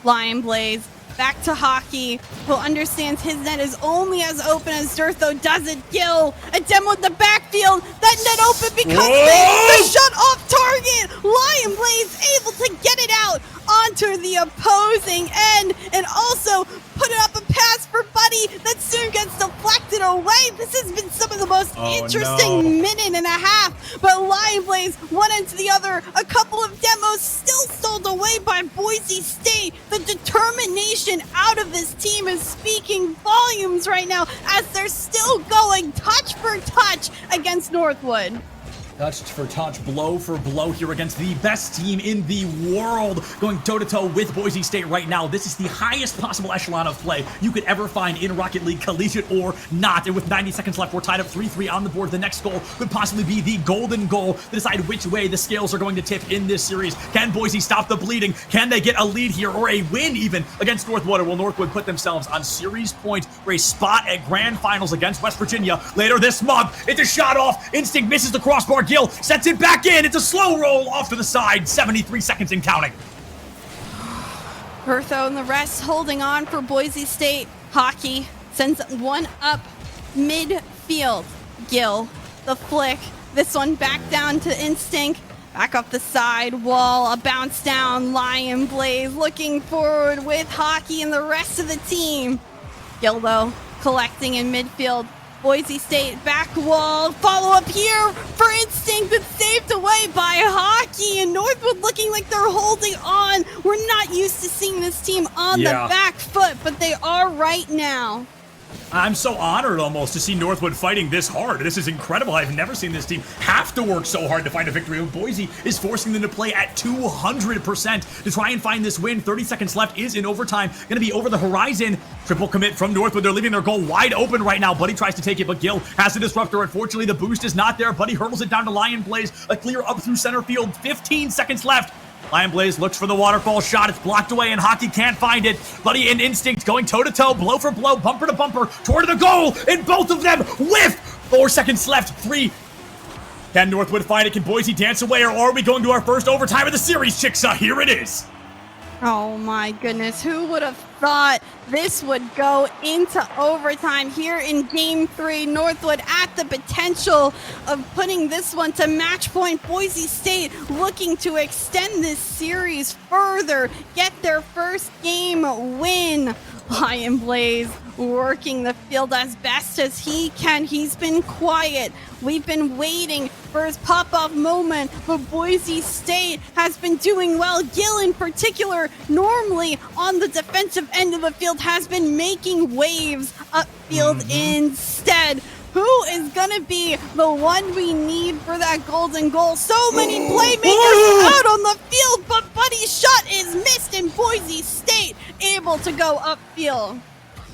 Speaker 2: Lion Blaze back to Hockey, who understands his net is only as open as Durtho does it. Gil, a demo in the backfield. That net open because the shut off target. Lion Blaze able to get it out onto the opposing end and also put it up a pass for Buddy that soon gets deflected away. This has been some of the most interesting minute and a half, but Lion Blaze one end to the other. A couple of demos still sold away by Boise State. The determination out of this team is speaking volumes right now as they're still going touch for touch against Northwood.
Speaker 1: Touch for touch, blow for blow here against the best team in the world, going toe-to-toe with Boise State right now. This is the highest possible echelon of play you could ever find in Rocket League, collegiate or not. And with 90 seconds left, we're tied up 3-3 on the board. The next goal could possibly be the golden goal to decide which way the scales are going to tip in this series. Can Boise stop the bleeding? Can they get a lead here or a win even against Northwood? Or will Northwood put themselves on series point for a spot at grand finals against West Virginia later this month? It's a shot off. Instinct misses the crossbar. Gil sets it back in. It's a slow roll off to the side. 73 seconds and counting.
Speaker 2: Bertho and the rest holding on for Boise State. Hockey sends one up midfield. Gil, the flick. This one back down to Instinct. Back up the side wall. A bounce down. Lion Blaze looking forward with Hockey and the rest of the team. Gil, though, collecting in midfield. Boise State back wall, follow up here for Instinct, but saved away by Hockey, and Northwood looking like they're holding on. We're not used to seeing this team on the back foot, but they are right now.
Speaker 1: I'm so honored almost to see Northwood fighting this hard. This is incredible. I've never seen this team have to work so hard to find a victory. Boise is forcing them to play at 200% to try and find this win. 30 seconds left is in overtime. Going to be over the horizon. Triple commit from Northwood. They're leaving their goal wide open right now. Buddy tries to take it, but Gil has the disruptor. Unfortunately, the boost is not there. Buddy hurdles it down to Lion Blaze. A clear up through center field. 15 seconds left. Lion Blaze looks for the waterfall shot. It's blocked away, and Hockey can't find it. Buddy and Instinct going toe-to-toe, blow for blow, bumper to bumper, toward the goal, and both of them whiff. 4 seconds left. 3. Can Northwood find it? Can Boise dance away, or are we going to our first overtime of the series, Chicksa? Here it is.
Speaker 2: Oh my goodness, who would have thought this would go into overtime here in Game 3? Northwood at the potential of putting this one to match point. Boise State looking to extend this series further, get their first game win. Lion Blaze working the field as best as he can. He's been quiet. We've been waiting for his pop-off moment, but Boise State has been doing well. Gil in particular, normally on the defensive end of the field, has been making waves upfield instead. Who is going to be the one we need for that golden goal? So many playmakers out on the field, but Buddy's shot is missed, and Boise State able to go upfield.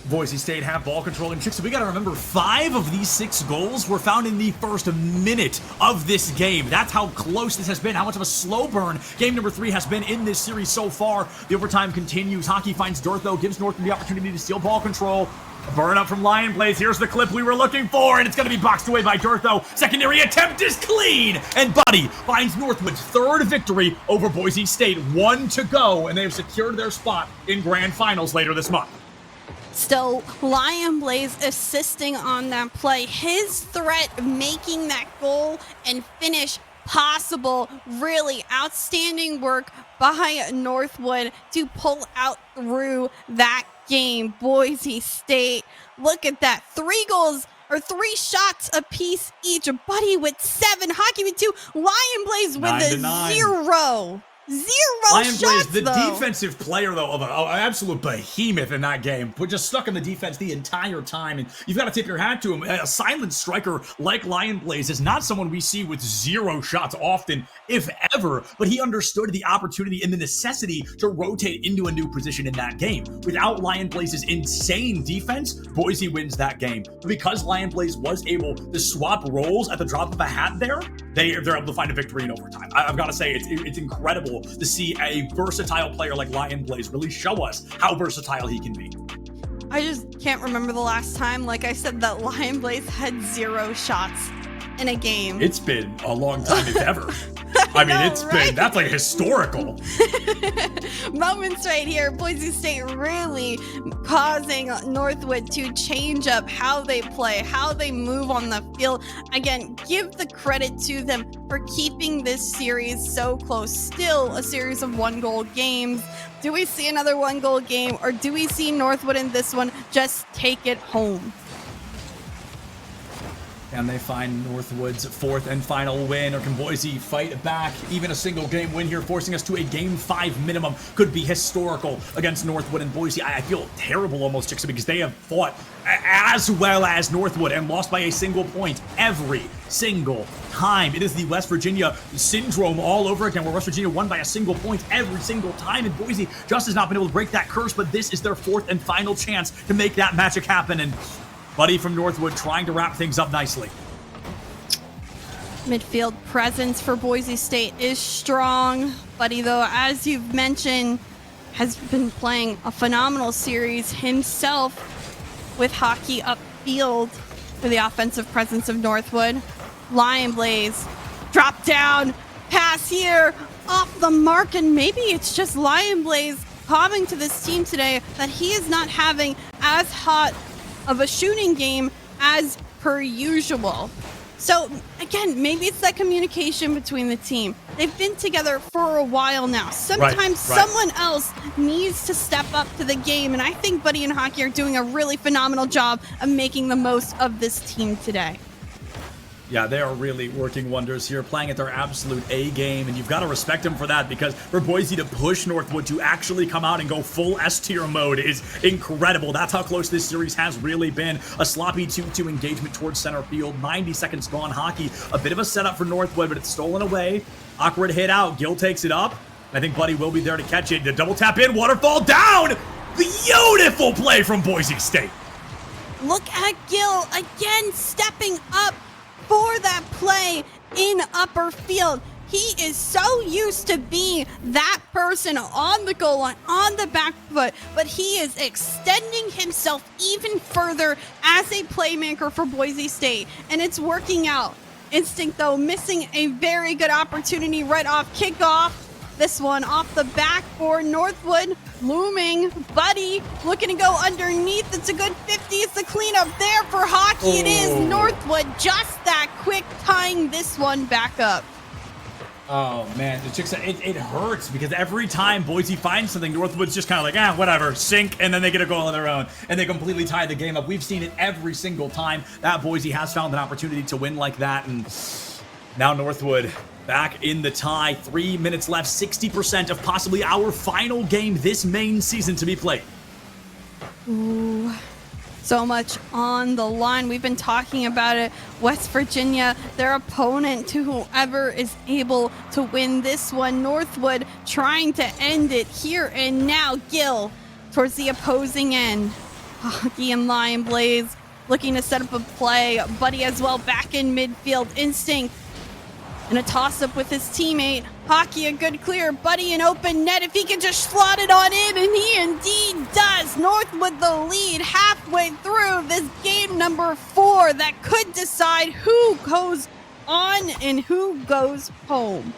Speaker 1: Boise State have ball control, and Chicksa, we got to remember 5 of these 6 goals were found in the first minute of this game. That's how close this has been, how much of a slow burn game number 3 has been in this series so far. The overtime continues. Hockey finds Durtho, gives Northwood the opportunity to steal ball control. A burn up from Lion Blaze. Here's the clip we were looking for, and it's going to be boxed away by Durtho. Secondary attempt is clean, and Buddy finds Northwood's 3rd victory over Boise State. 1 to go, and they have secured their spot in grand finals later this month.
Speaker 2: Still, Lion Blaze assisting on that play. His threat making that goal and finish possible. Really outstanding work by Northwood to pull out through that game. Boise State, look at that. 3 goals or 3 shots apiece each. Buddy with 7, Hockey with 2, Lion Blaze with
Speaker 1: 9 to
Speaker 2: a
Speaker 1: 9.
Speaker 2: 0. Zero shots,
Speaker 1: the
Speaker 2: though.
Speaker 1: defensive player, though, of an absolute behemoth in that game. We're just stuck in the defense the entire time, and you've got to tip your hat to him. A silent striker like Lion Blaze is not someone we see with 0 shots often, if ever, but he understood the opportunity and the necessity to rotate into a new position in that game. Without Lion Blaze's insane defense, Boise wins that game. But because Lion Blaze was able to swap roles at the drop of a hat there, they're able to find a victory in overtime. I've got to say, it's incredible to see a versatile player like Lion Blaze really show us how versatile he can be.
Speaker 2: I just can't remember the last time, like I said, that Lion Blaze had 0 shots in a game.
Speaker 1: It's been a long time, if ever. I mean, it's been, that's like historical.
Speaker 2: Moments right here. Boise State really causing Northwood to change up how they play, how they move on the field. Again, give the credit to them for keeping this series so close. Still a series of 1-goal games. Do we see another 1-goal game, or do we see Northwood in this one just take it home?
Speaker 1: And they find Northwood's 4th and final win, or can Boise fight back? Even a single game win here, forcing us to a game 5 minimum, could be historical against Northwood and Boise. I feel terrible almost, Chicks, because they have fought as well as Northwood and lost by a single point every single time. It is the West Virginia syndrome all over again, where West Virginia won by a single point every single time, and Boise just has not been able to break that curse, but this is their 4th and final chance to make that magic happen. And Buddy from Northwood trying to wrap things up nicely.
Speaker 2: Midfield presence for Boise State is strong. Buddy, though, as you've mentioned, has been playing a phenomenal series himself with hockey upfield for the offensive presence of Northwood. Lion Blaze, drop down, pass here, off the mark, and maybe it's just Lion Blaze coming to this team today that he is not having as hot of a shooting game as per usual. So again, maybe it's that communication between the team. They've been together for a while now. Sometimes someone else needs to step up to the game, and I think Buddy and Hockey are doing a really phenomenal job of making the most of this team today.
Speaker 1: Yeah, they are really working wonders here, playing at their absolute A game, and you've got to respect them for that, because for Boise to push Northwood to actually come out and go full S-tier mode is incredible. That's how close this series has really been. A sloppy 2-2 engagement towards center field, 90 seconds gone. Hockey, a bit of a setup for Northwood, but it's stolen away. Awkward hit out. Gill takes it up. I think Buddy will be there to catch it. The double tap in, waterfall down! Beautiful play from Boise State.
Speaker 2: Look at Gill again stepping up for that play in upper field. He is so used to being that person on the goal line, on the back foot, but he is extending himself even further as a playmaker for Boise State, and it's working out. Instinct, though, missing a very good opportunity right off kickoff. This one off the back for Northwood, looming. Buddy looking to go underneath. It's a good 50. It's the cleanup there for Hockey. It is Northwood just that quick, tying this one back up.
Speaker 1: Oh, man. The Chicks, it hurts, because every time Boise finds something, Northwood's just kind of like, whatever, sink, and then they get a goal of their own, and they completely tie the game up. We've seen it every single time that Boise has found an opportunity to win like that, and now Northwood back in the tie. 3 minutes left, 60% of possibly our final game this main season to be played.
Speaker 2: Ooh, so much on the line. We've been talking about it. West Virginia, their opponent to whoever is able to win this one. Northwood trying to end it here and now. Gill towards the opposing end. Hockey and Lion Blaze looking to set up a play. Buddy as well back in midfield. Instinct and a toss-up with his teammate. Hockey, a good clear. Buddy, an open net. If he can just slot it on in, and he indeed does. Northwood the lead halfway through this game number 4 that could decide who goes on and who goes home.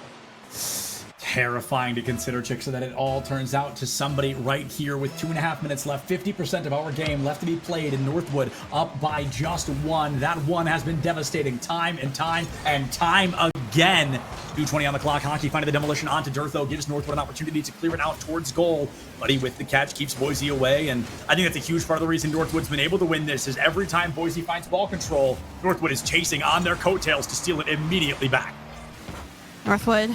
Speaker 1: Terrifying to consider, Chicks, so that it all turns out to somebody right here with 2.5 minutes left. 50% of our game left to be played, and Northwood up by just 1. That one has been devastating time and time and time again. 2:20 on the clock. Hockey finding the demolition onto Durtho, gives Northwood an opportunity to clear it out towards goal. Buddy with the catch keeps Boise away, and I think that's a huge part of the reason Northwood's been able to win this, is every time Boise finds ball control, Northwood is chasing on their coattails to steal it immediately back.
Speaker 2: Northwood,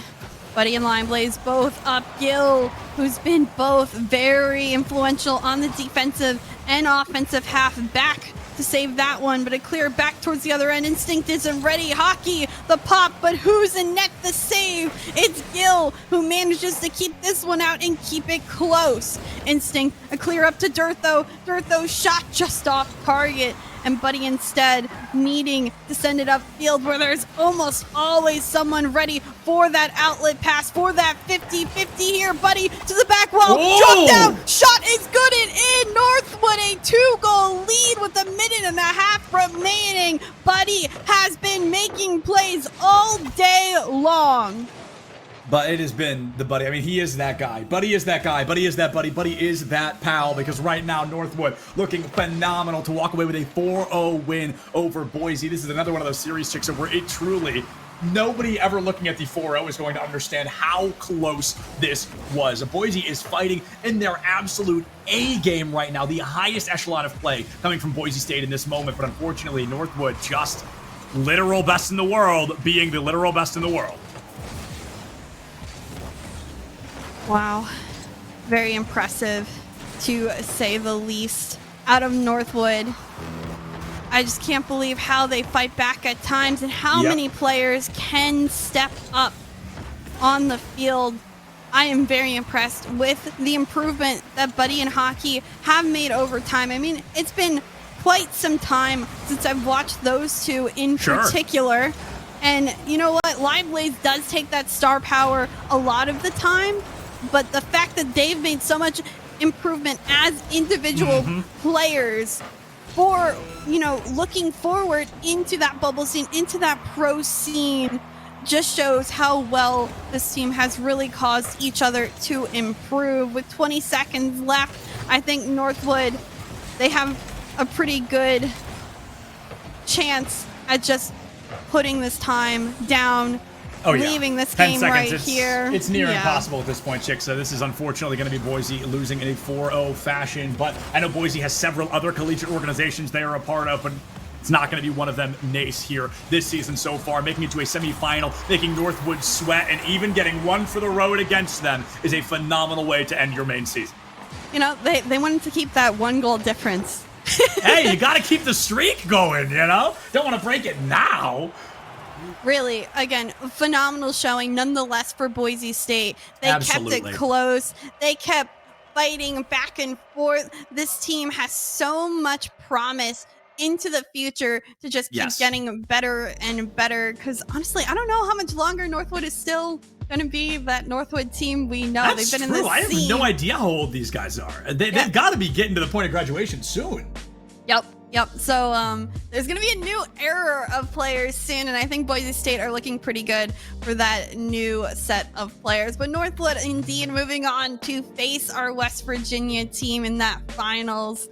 Speaker 2: Buddy and Line Blaze both up. Gil, who's been both very influential on the defensive and offensive half, back to save that one, but a clear back towards the other end. Instinct isn't ready. Hockey, the pop, but who's in net the save? It's Gil, who manages to keep this one out and keep it close. Instinct, a clear up to Dirtho. Dirtho's shot just off target, and Buddy instead needing to send it upfield where there's almost always someone ready for that outlet pass, for that 50-50 here. Buddy to the back wall, drop down, shot is good and in. Northwood a 2-goal lead with a minute and a half remaining. Buddy has been making plays all day long.
Speaker 1: But it has been the Buddy. I mean, he is that guy. Buddy is that guy. Buddy is that Buddy. Buddy is that pal, because right now Northwood looking phenomenal to walk away with a 4-0 win over Boise. This is another one of those series chicks where it truly, nobody ever looking at the 4-0 is going to understand how close this was. Boise is fighting in their absolute A game right now, the highest echelon of play coming from Boise State in this moment. But unfortunately, Northwood just literal best in the world, being the literal best in the world.
Speaker 2: Wow, very impressive to say the least out of Northwood. I just can't believe how they fight back at times and how many players can step up on the field. I am very impressed with the improvement that Buddy and Hockey have made over time. I mean, it's been quite some time since I've watched those two in particular. And you know what? Line Blaze does take that star power a lot of the time. But the fact that they've made so much improvement as individual players for, you know, looking forward into that bubble scene, into that pro scene, just shows how well this team has really caused each other to improve. With 20 seconds left, I think Northwood, they have a pretty good chance at just putting this time down. Leaving this game right here.
Speaker 1: It's near impossible at this point, Chick. So this is unfortunately going to be Boise losing in a 4-0 fashion. But I know Boise has several other collegiate organizations they are a part of, but it's not going to be one of them. Nace here this season so far, making it to a semifinal, making Northwood sweat, and even getting one for the road against them is a phenomenal way to end your main season.
Speaker 2: You know, they wanted to keep that 1-goal difference.
Speaker 1: Hey, you got to keep the streak going, you know? Don't want to break it now.
Speaker 2: Really, again, phenomenal showing nonetheless for Boise State. They kept it close. They kept fighting back and forth. This team has so much promise into the future to just keep getting better and better. Because honestly, I don't know how much longer Northwood is still going to be that Northwood team we know.
Speaker 1: They've been
Speaker 2: in this
Speaker 1: I have no idea how old these guys are. They've got to be getting to the point of graduation soon.
Speaker 2: Yep. So there's going to be a new era of players soon, and I think Boise State are looking pretty good for that new set of players. But Northwood indeed moving on to face our West Virginia team in that finals.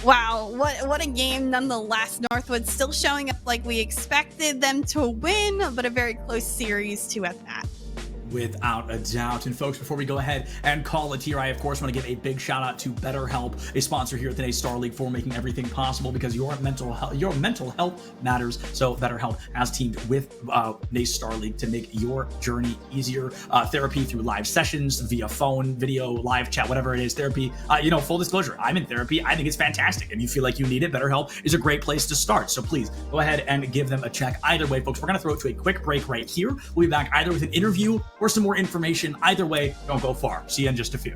Speaker 2: Wow, what a game nonetheless. Northwood still showing up like we expected them to win, but a very close series too at that.
Speaker 1: Without a doubt. And folks, before we go ahead and call it here, I of course want to give a big shout out to BetterHelp, a sponsor here at today's Star League, for making everything possible, because your mental health matters. So BetterHelp has teamed with Nace Star League to make your journey easier. Therapy through live sessions, via phone, video, live chat, whatever it is. Therapy, full disclosure, I'm in therapy. I think it's fantastic. If you feel like you need it, BetterHelp is a great place to start. So please go ahead and give them a check. Either way, folks, we're going to throw it to a quick break right here. We'll be back either with an interview or some more information. Either way, don't go far. See you in just a few.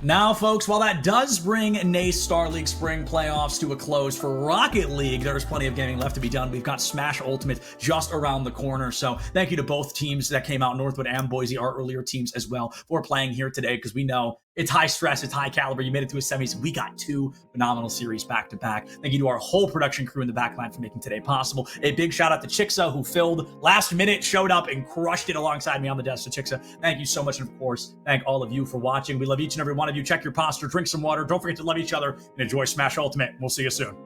Speaker 1: Now, folks, while that does bring NACE Star League Spring Playoffs to a close for Rocket League, there's plenty of gaming left to be done. We've got Smash Ultimate just around the corner. So thank you to both teams that came out, Northwood and Boise, our earlier teams as well, for playing here today, because we know it's high stress, it's high caliber. You made it to a semis. We got 2 phenomenal series back to back. Thank you to our whole production crew in the backline for making today possible. A big shout out to Chixa, who filled last minute, showed up and crushed it alongside me on the desk. So Chixa, thank you so much. And of course, thank all of you for watching. We love each and every one of you. Check your posture, drink some water. Don't forget to love each other and enjoy Smash Ultimate. We'll see you soon.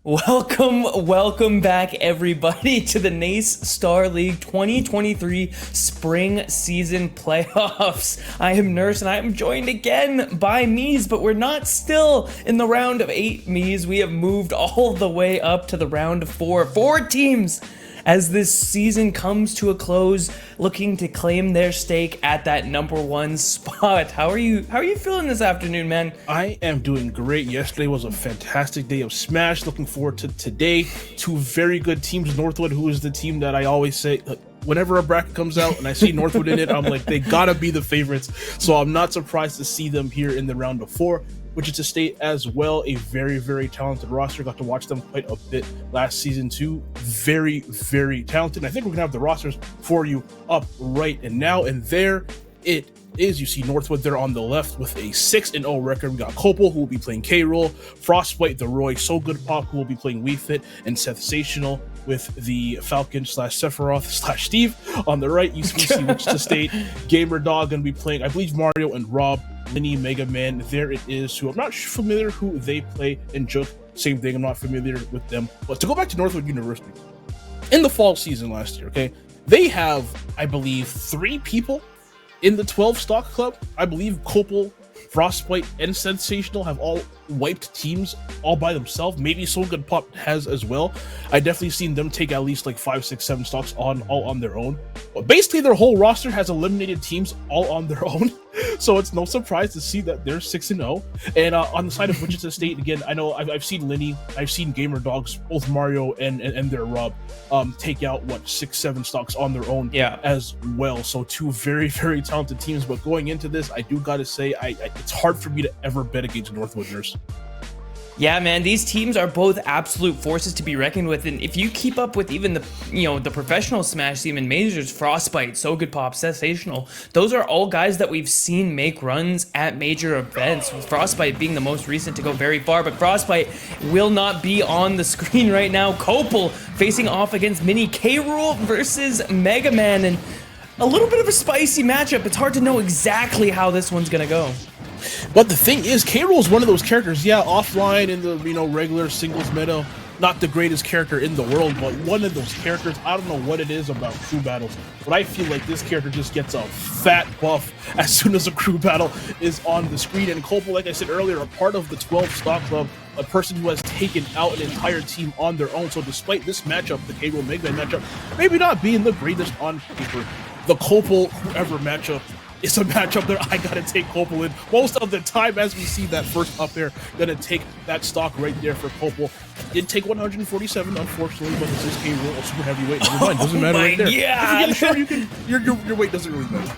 Speaker 4: Welcome back, everybody, to the NACE Star League 2023 Spring Season Playoffs. I am Nurse, and I am joined again by Mies, but we're not still in the round of 8, Mies. We have moved all the way up to the round of 4. 4 teams as this season comes to a close, looking to claim their stake at that #1 spot. How are you feeling this afternoon, man?
Speaker 5: I am doing great. Yesterday was a fantastic day of Smash. Looking forward to today. 2 very good teams. Northwood, who is the team that I always say, whenever a bracket comes out and I see Northwood in it, I'm like, they gotta be the favorites. So I'm not surprised to see them here in the round of 4. Wichita State as well, a very, very talented roster. Got to watch them quite a bit last season too. Very, very talented. I think we're gonna have the rosters for you up right and now. And there it is. You see Northwood there on the left with a 6-0 record. We got Copel, who will be playing K-Roll, Frostbite, the Roy, So Good Pop, who will be playing Wii Fit, and Sensational with the Falcon / Sephiroth / Steve. On the right, you see Wichita State, Gamer Dog gonna be playing, I believe, Mario and Rob. Lenny, Mega Man, there it is, who I'm not familiar who they play, and Joke, same thing, I'm not familiar with them. But to go back to Northwood University, in the fall season last year, okay, they have, I believe, 3 people in the 12 stock club. I believe Copel, Frostbite, and Sensational have all wiped teams all by themselves. Maybe So Good Pop has as well. I definitely seen them take at least like 5, 6, 7 stocks all on their own. But basically their whole roster has eliminated teams all on their own. So it's no surprise to see that they're 6-0. And on the side of Wichita State, again, I know I've seen Lenny, I've seen Gamer Dogs, both Mario and their Rob, take out 6, 7 stocks on their own as well. So 2 very, very talented teams. But going into this, I do gotta say, it's hard for me to ever bet against Northwooders.
Speaker 4: Yeah, man, these teams are both absolute forces to be reckoned with, and if you keep up with even the professional Smash team and majors, Frostbite, So Good Pop, Sensational, those are all guys that we've seen make runs at major events, with Frostbite being the most recent to go very far. But Frostbite will not be on the screen right now. Copel facing off against Mini, K-Rool versus Mega Man, and a little bit of a spicy matchup. It's hard to know exactly how this one's gonna go.
Speaker 5: But the thing is, K-Rool is one of those characters, offline in the regular singles meta, not the greatest character in the world, but one of those characters. I don't know what it is about crew battles, but I feel like this character just gets a fat buff as soon as a crew battle is on the screen. And Copel, like I said earlier, a part of the 12 stock club, a person who has taken out an entire team on their own. So despite this matchup, the K-Rool Mega Man matchup, maybe not being the greatest on paper, the Copel whoever matchup, it's a matchup that I gotta take Copel in most of the time. As we see that first up there, gonna take that stock right there for Copel. Did take 147, unfortunately, but this is K-Rool, a super heavyweight. Never mind, doesn't matter right there. If you get a your weight doesn't really matter.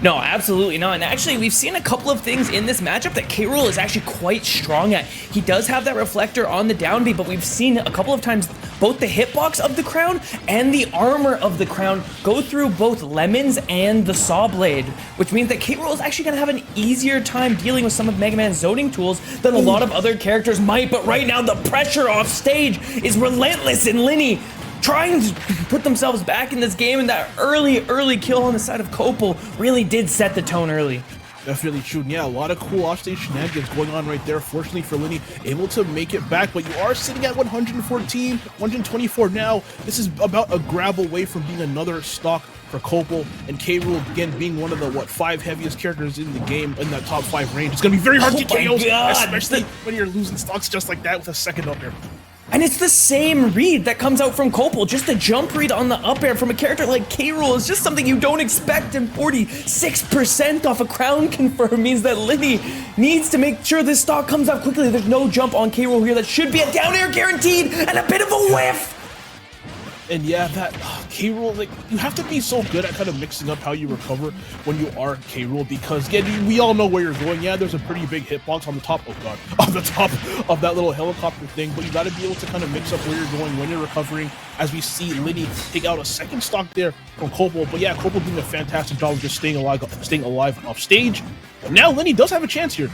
Speaker 4: No, absolutely not. And actually, we've seen a couple of things in this matchup that K-Rool is actually quite strong at. He does have that reflector on the down B, but we've seen a couple of times both the hitbox of the crown and the armor of the crown go through both Lemons and the Saw Blade, which means that K-Rool is actually going to have an easier time dealing with some of Mega Man's zoning tools than a lot of other characters might. But right now, the pressure off stage is relentless, and Lenny trying to put themselves back in this game, and that early kill on the side of Copel really did set the tone early.
Speaker 5: Definitely true. And yeah, a lot of cool offstage shenanigans going on right there. Fortunately for Lenny, able to make it back, but you are sitting at 114, 124 now. This is about a grab away from being another stock for Copel, and K-Rool again being one of the 5 heaviest characters in the game in that top 5 range. It's gonna be very hard to KO, especially when you're losing stocks just like that with a second up air.
Speaker 4: And it's the same read that comes out from Copel. Just the jump read on the up air from a character like K-Rool is just something you don't expect, and 46% off a crown confirm means that Lenny needs to make sure this stock comes out quickly. There's no jump on K-Rool here. That should be a down air guaranteed, and a bit of a whiff.
Speaker 5: And yeah, that K-Rool, you have to be so good at kind of mixing up how you recover when you are K-Rool, because again, we all know where you're going. Yeah, there's a pretty big hitbox on the top, on the top of that little helicopter thing, but you got to be able to kind of mix up where you're going when you're recovering, as we see Lenny take out a second stock there from Copel. But yeah, Copel doing a fantastic job of just staying alive off stage. But now Lenny does have a chance here.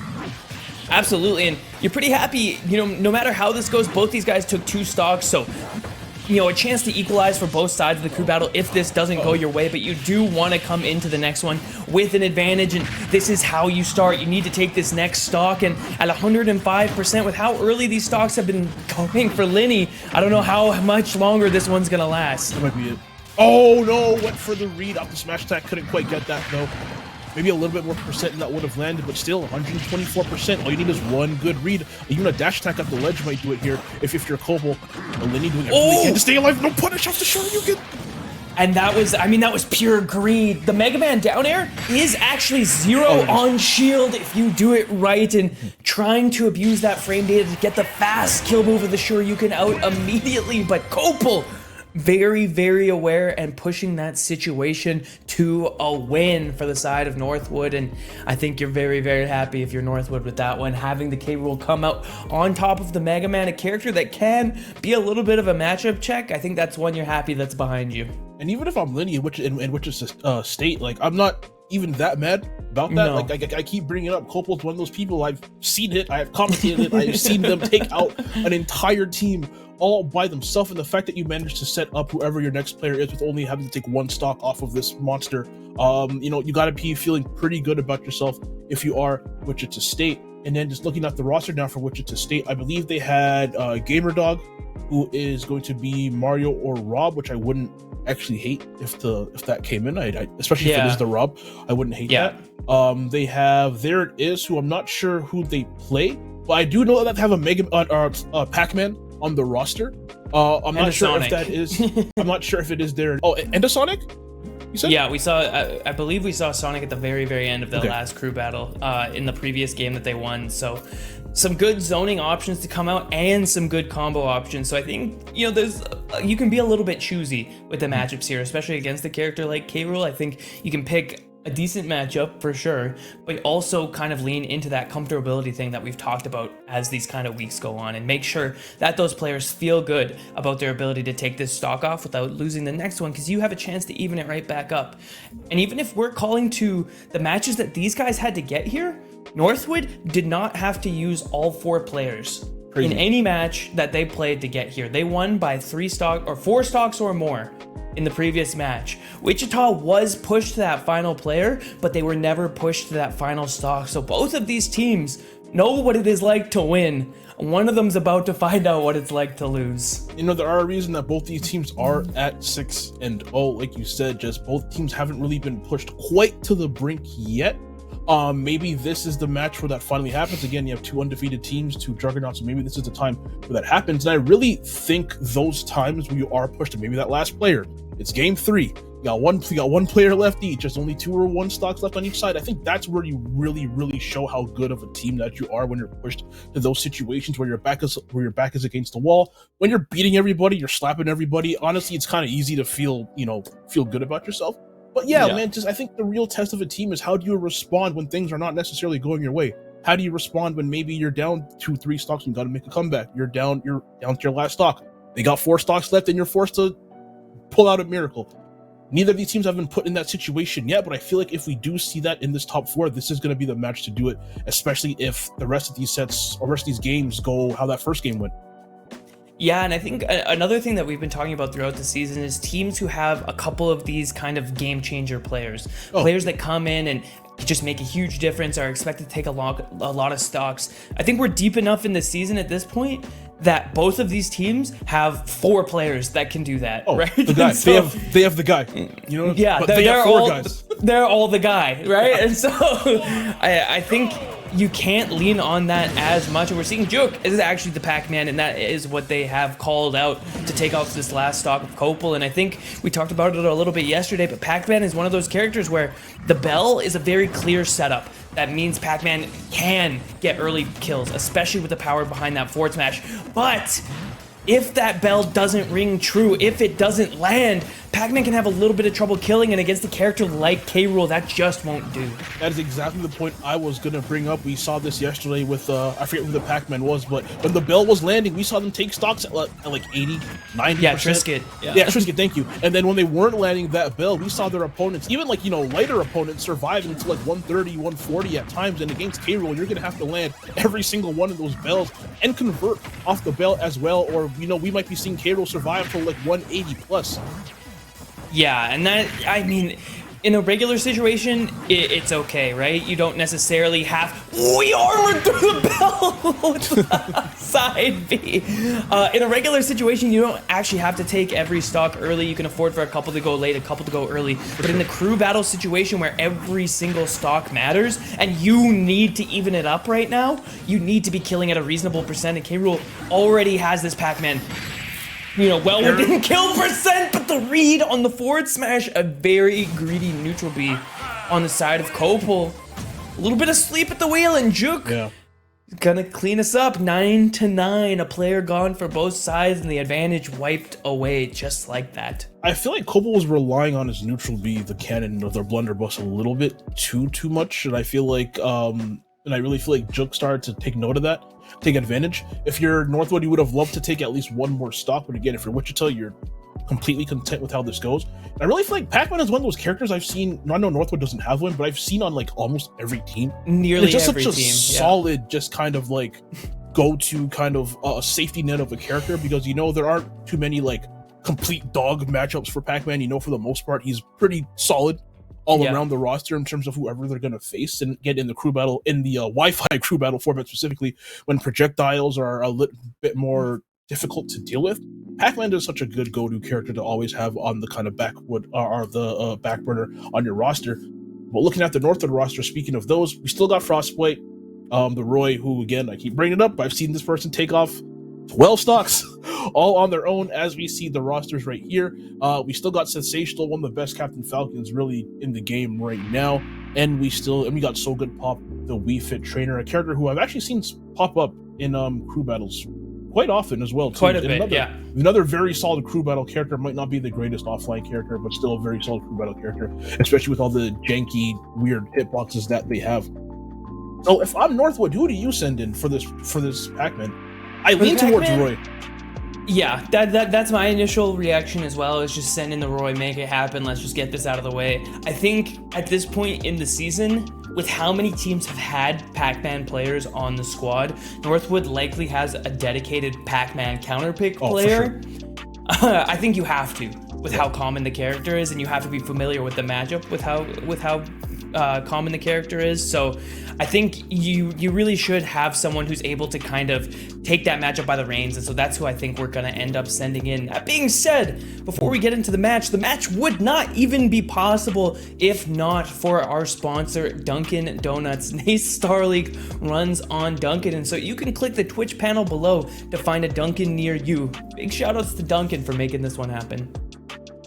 Speaker 4: Absolutely, and you're pretty happy, no matter how this goes, both these guys took 2 stocks, so a chance to equalize for both sides of the crew battle if this doesn't go your way, but you do want to come into the next one with an advantage, and this is how you start. You need to take this next stock, and at 105% with how early these stocks have been going for Linny, I don't know how much longer this one's gonna last.
Speaker 5: That might be it. Oh no, went for the read off the smash attack, couldn't quite get that though. Maybe a little bit more percent and that would have landed, but still 124%. All you need is one good read. Even a dash attack up the ledge might do it here if you're Cobble. Linny doing everything they can to stay alive. No punish off the Shoryuken.
Speaker 4: And that was pure greed. The Mega Man down air is actually 0 on shield if you do it right, and trying to abuse that frame data to get the fast kill move of the Shoryuken out immediately, but Copel very, very aware and pushing that situation to a win for the side of Northwood. And I think you're very, very happy if you're Northwood with that one. Having the K. Rool come out on top of the Mega Man, a character that can be a little bit of a matchup check, I think that's one you're happy that's behind you.
Speaker 5: And even if I'm Linny, which is state, like, I'm not even that mad about that.
Speaker 4: No.
Speaker 5: Like I keep bringing it up. Copel's one of those people. I've seen it. I've commented it. I've seen them take out an entire team all by themselves, and the fact that you managed to set up whoever your next player is with only having to take one stock off of this monster, you got to be feeling pretty good about yourself if you are Wichita State. And then just looking at the roster now for Wichita State, I believe they had Gamer Dog, who is going to be Mario or Rob, which I wouldn't actually hate if that came in. I especially if it is the Rob, I wouldn't hate that. They have There It Is, who I'm not sure who they play, but I do know that they have a Pac-Man on the roster. I'm not sure if that is. I'm not sure if it is there. Oh, Endosonic? You said?
Speaker 4: Yeah, we saw. I believe we saw Sonic at the very, very end of the last crew battle in the previous game that they won. So, some good zoning options to come out and some good combo options. So I think there's you can be a little bit choosy with the matchups here, especially against a character like K. Rool. I think you can pick a decent matchup for sure, but also kind of lean into that comfortability thing that we've talked about as these kind of weeks go on, and make sure that those players feel good about their ability to take this stock off without losing the next one, because you have a chance to even it right back up. And even if we're calling to the matches that these guys had to get here, Northwood did not have to use all 4 players in any match that they played to get here. They won by 4 stocks or more in the previous match. Wichita was pushed to that final player, but they were never pushed to that final stock. So both of these teams know what it is like to win. One of them's about to find out what it's like to lose.
Speaker 5: There are a reason that both these teams are at 6-0. Like you said, just both teams haven't really been pushed quite to the brink yet. Maybe this is the match where that finally happens. Again, you have 2 undefeated teams, 2 juggernauts, so maybe this is the time where that happens. And I really think those times when you are pushed to maybe that last player, it's game 3. You got one player left each. There's only 2 or 1 stocks left on each side. I think that's where you really, really show how good of a team that you are, when you're pushed to those situations where your back is against the wall. When you're beating everybody, you're slapping everybody. Honestly, it's kind of easy to feel good about yourself. But yeah, man, I think the real test of a team is how do you respond when things are not necessarily going your way? How do you respond when maybe you're down 2-3 stocks and you got to make a comeback? You're down to your last stock. They got 4 stocks left and you're forced to pull out a miracle. Neither of these teams have been put in that situation yet, but I feel like if we do see that in this top 4, this is going to be the match to do it, especially if the rest of these sets or rest of these games go how that first game went.
Speaker 4: Yeah, and I think another thing that we've been talking about throughout the season is teams who have a couple of these kind of game changer players. Players that come in and just make a huge difference, are expected to take a lot of stocks. I think we're deep enough in the season at this point that both of these teams have 4 players that can do that. Right?
Speaker 5: The guy.
Speaker 4: So,
Speaker 5: they have the guy.
Speaker 4: Yeah,
Speaker 5: but they have 4 guys.
Speaker 4: They're all the guy, right? And so I think you can't lean on that as much. And we're seeing Juke is actually the Pac-Man, and that is what they have called out to take off this last stock of Copel. And I think we talked about it a little bit yesterday, but Pac-Man is one of those characters where the bell is a very clear setup. That means Pac-Man can get early kills, especially with the power behind that forward smash. But if that bell doesn't ring true, if it doesn't land, Pac-Man can have a little bit of trouble killing, and against a character like K-Rool, that just won't do.
Speaker 5: That is exactly the point I was gonna bring up. We saw this yesterday with I forget who the Pac-Man was, but when the bell was landing, we saw them take stocks at like 80, 90%.
Speaker 4: Yeah, Trisket.
Speaker 5: Yeah, Trisket, thank you. And then when they weren't landing that bell, we saw their opponents, even like, you know, lighter opponents, surviving to like 130, 140 at times. And against K-Rool, you're gonna have to land every single one of those bells and convert off the bell as well, or, you know, we might be seeing K-Rool survive for like 180 plus.
Speaker 4: Yeah, and that, I mean, in a regular situation, it's okay, right? You don't necessarily have, we armored through the bell with the side B. In a regular situation, you don't actually have to take every stock early. You can afford for a couple to go late, a couple to go early. But in the crew battle situation where every single stock matters, and you need to even it up right now, you need to be killing at a reasonable percent, and K-Rool already has this Pac-Man, you know, well within kill percent, but the read on the forward smash, a very greedy neutral B on the side of Kopel. A little bit of sleep at the wheel, and Juke gonna clean us up. 9-9, a player gone for both sides, and the advantage wiped away just like that.
Speaker 5: I feel like Kopel was relying on his neutral B, the cannon of their blunderbuss, a little bit too much, and I feel like and I really feel like Juke started to take note of that, take advantage. If you're Northwood, you would have loved to take at least one more stock, but again, if you're Wichita, you're completely content with how this goes. And I really feel like Pac-Man is one of those characters I've seen, I know Northwood doesn't have one, but I've seen on like almost every team.
Speaker 4: Nearly
Speaker 5: just
Speaker 4: every
Speaker 5: such a
Speaker 4: team,
Speaker 5: solid, just kind of like go-to kind of safety net of a character, because, you know, there aren't too many like complete dog matchups for Pac-Man. You know, for the most part, he's pretty solid all around the roster in terms of whoever they're going to face, and get in the crew battle, in the Wi-Fi crew battle format specifically, when projectiles are a little bit more difficult to deal with. Pac-Man is such a good go-to character to always have on the kind of back burner on your roster. But looking at the Northwood roster, speaking of those, we still got Frostbite, the Roy, who, again, I keep bringing it up, I've seen this person take off 12 stocks all on their own, as we see the rosters right here. We still got Sensational, one of the best Captain Falcons really in the game right now, and we got So Good Pop, the Wii Fit trainer, a character who I've actually seen pop up in crew battles quite often as well too.
Speaker 4: Quite a bit,
Speaker 5: Another very solid crew battle character. Might not be the greatest offline character, but still a very solid crew battle character, especially with all the janky, weird hitboxes that they have. So if I'm Northwood, who do you send in for this Pac-Man? I lean towards Roy.
Speaker 4: Yeah, that's my initial reaction as well, is just send in the Roy, make it happen, let's just get this out of the way. I think at this point in the season, with how many teams have had Pac-Man players on the squad, Northwood likely has a dedicated Pac-Man counterpick player. For sure. I think you have to, with how common the character is, and you have to be familiar with the matchup with how common the character is. So I think you really should have someone who's able to kind of take that matchup by the reins, and so that's who I think we're gonna end up sending in. That being said, before we get into the match would not even be possible if not for our sponsor, Dunkin' Donuts. Nace Star League runs on Dunkin', and so you can click the Twitch panel below to find a Dunkin' near you. Big shout outs to Dunkin' for making this one happen.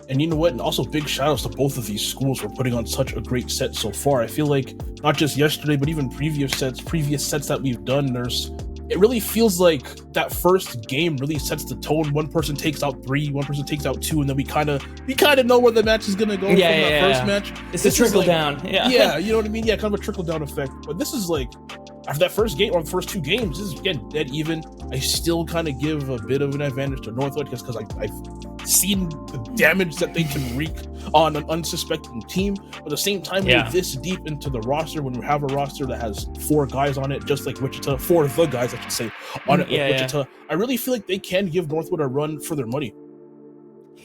Speaker 5: And you know what? And also big shout outs to both of these schools for putting on such a great set so far. I feel like not just yesterday, but even previous sets that we've done, it really feels like that first game really sets the tone. One person takes out 3, one person takes out 2, and then we kind of know where the match is gonna go from that first match.
Speaker 4: It's a trickle down.
Speaker 5: Yeah, you know what I mean? Yeah, kind of a trickle down effect. But this is like, after that first game, or the first 2 games, this is again dead even. I still kind of give a bit of an advantage to Northwood because I've seen the damage that they can wreak on an unsuspecting team. But at the same time, we're this deep into the roster, when we have a roster that has 4 guys on it, just like Wichita, 4 of the guys, I should say, on it with Wichita. I really feel like they can give Northwood a run for their money.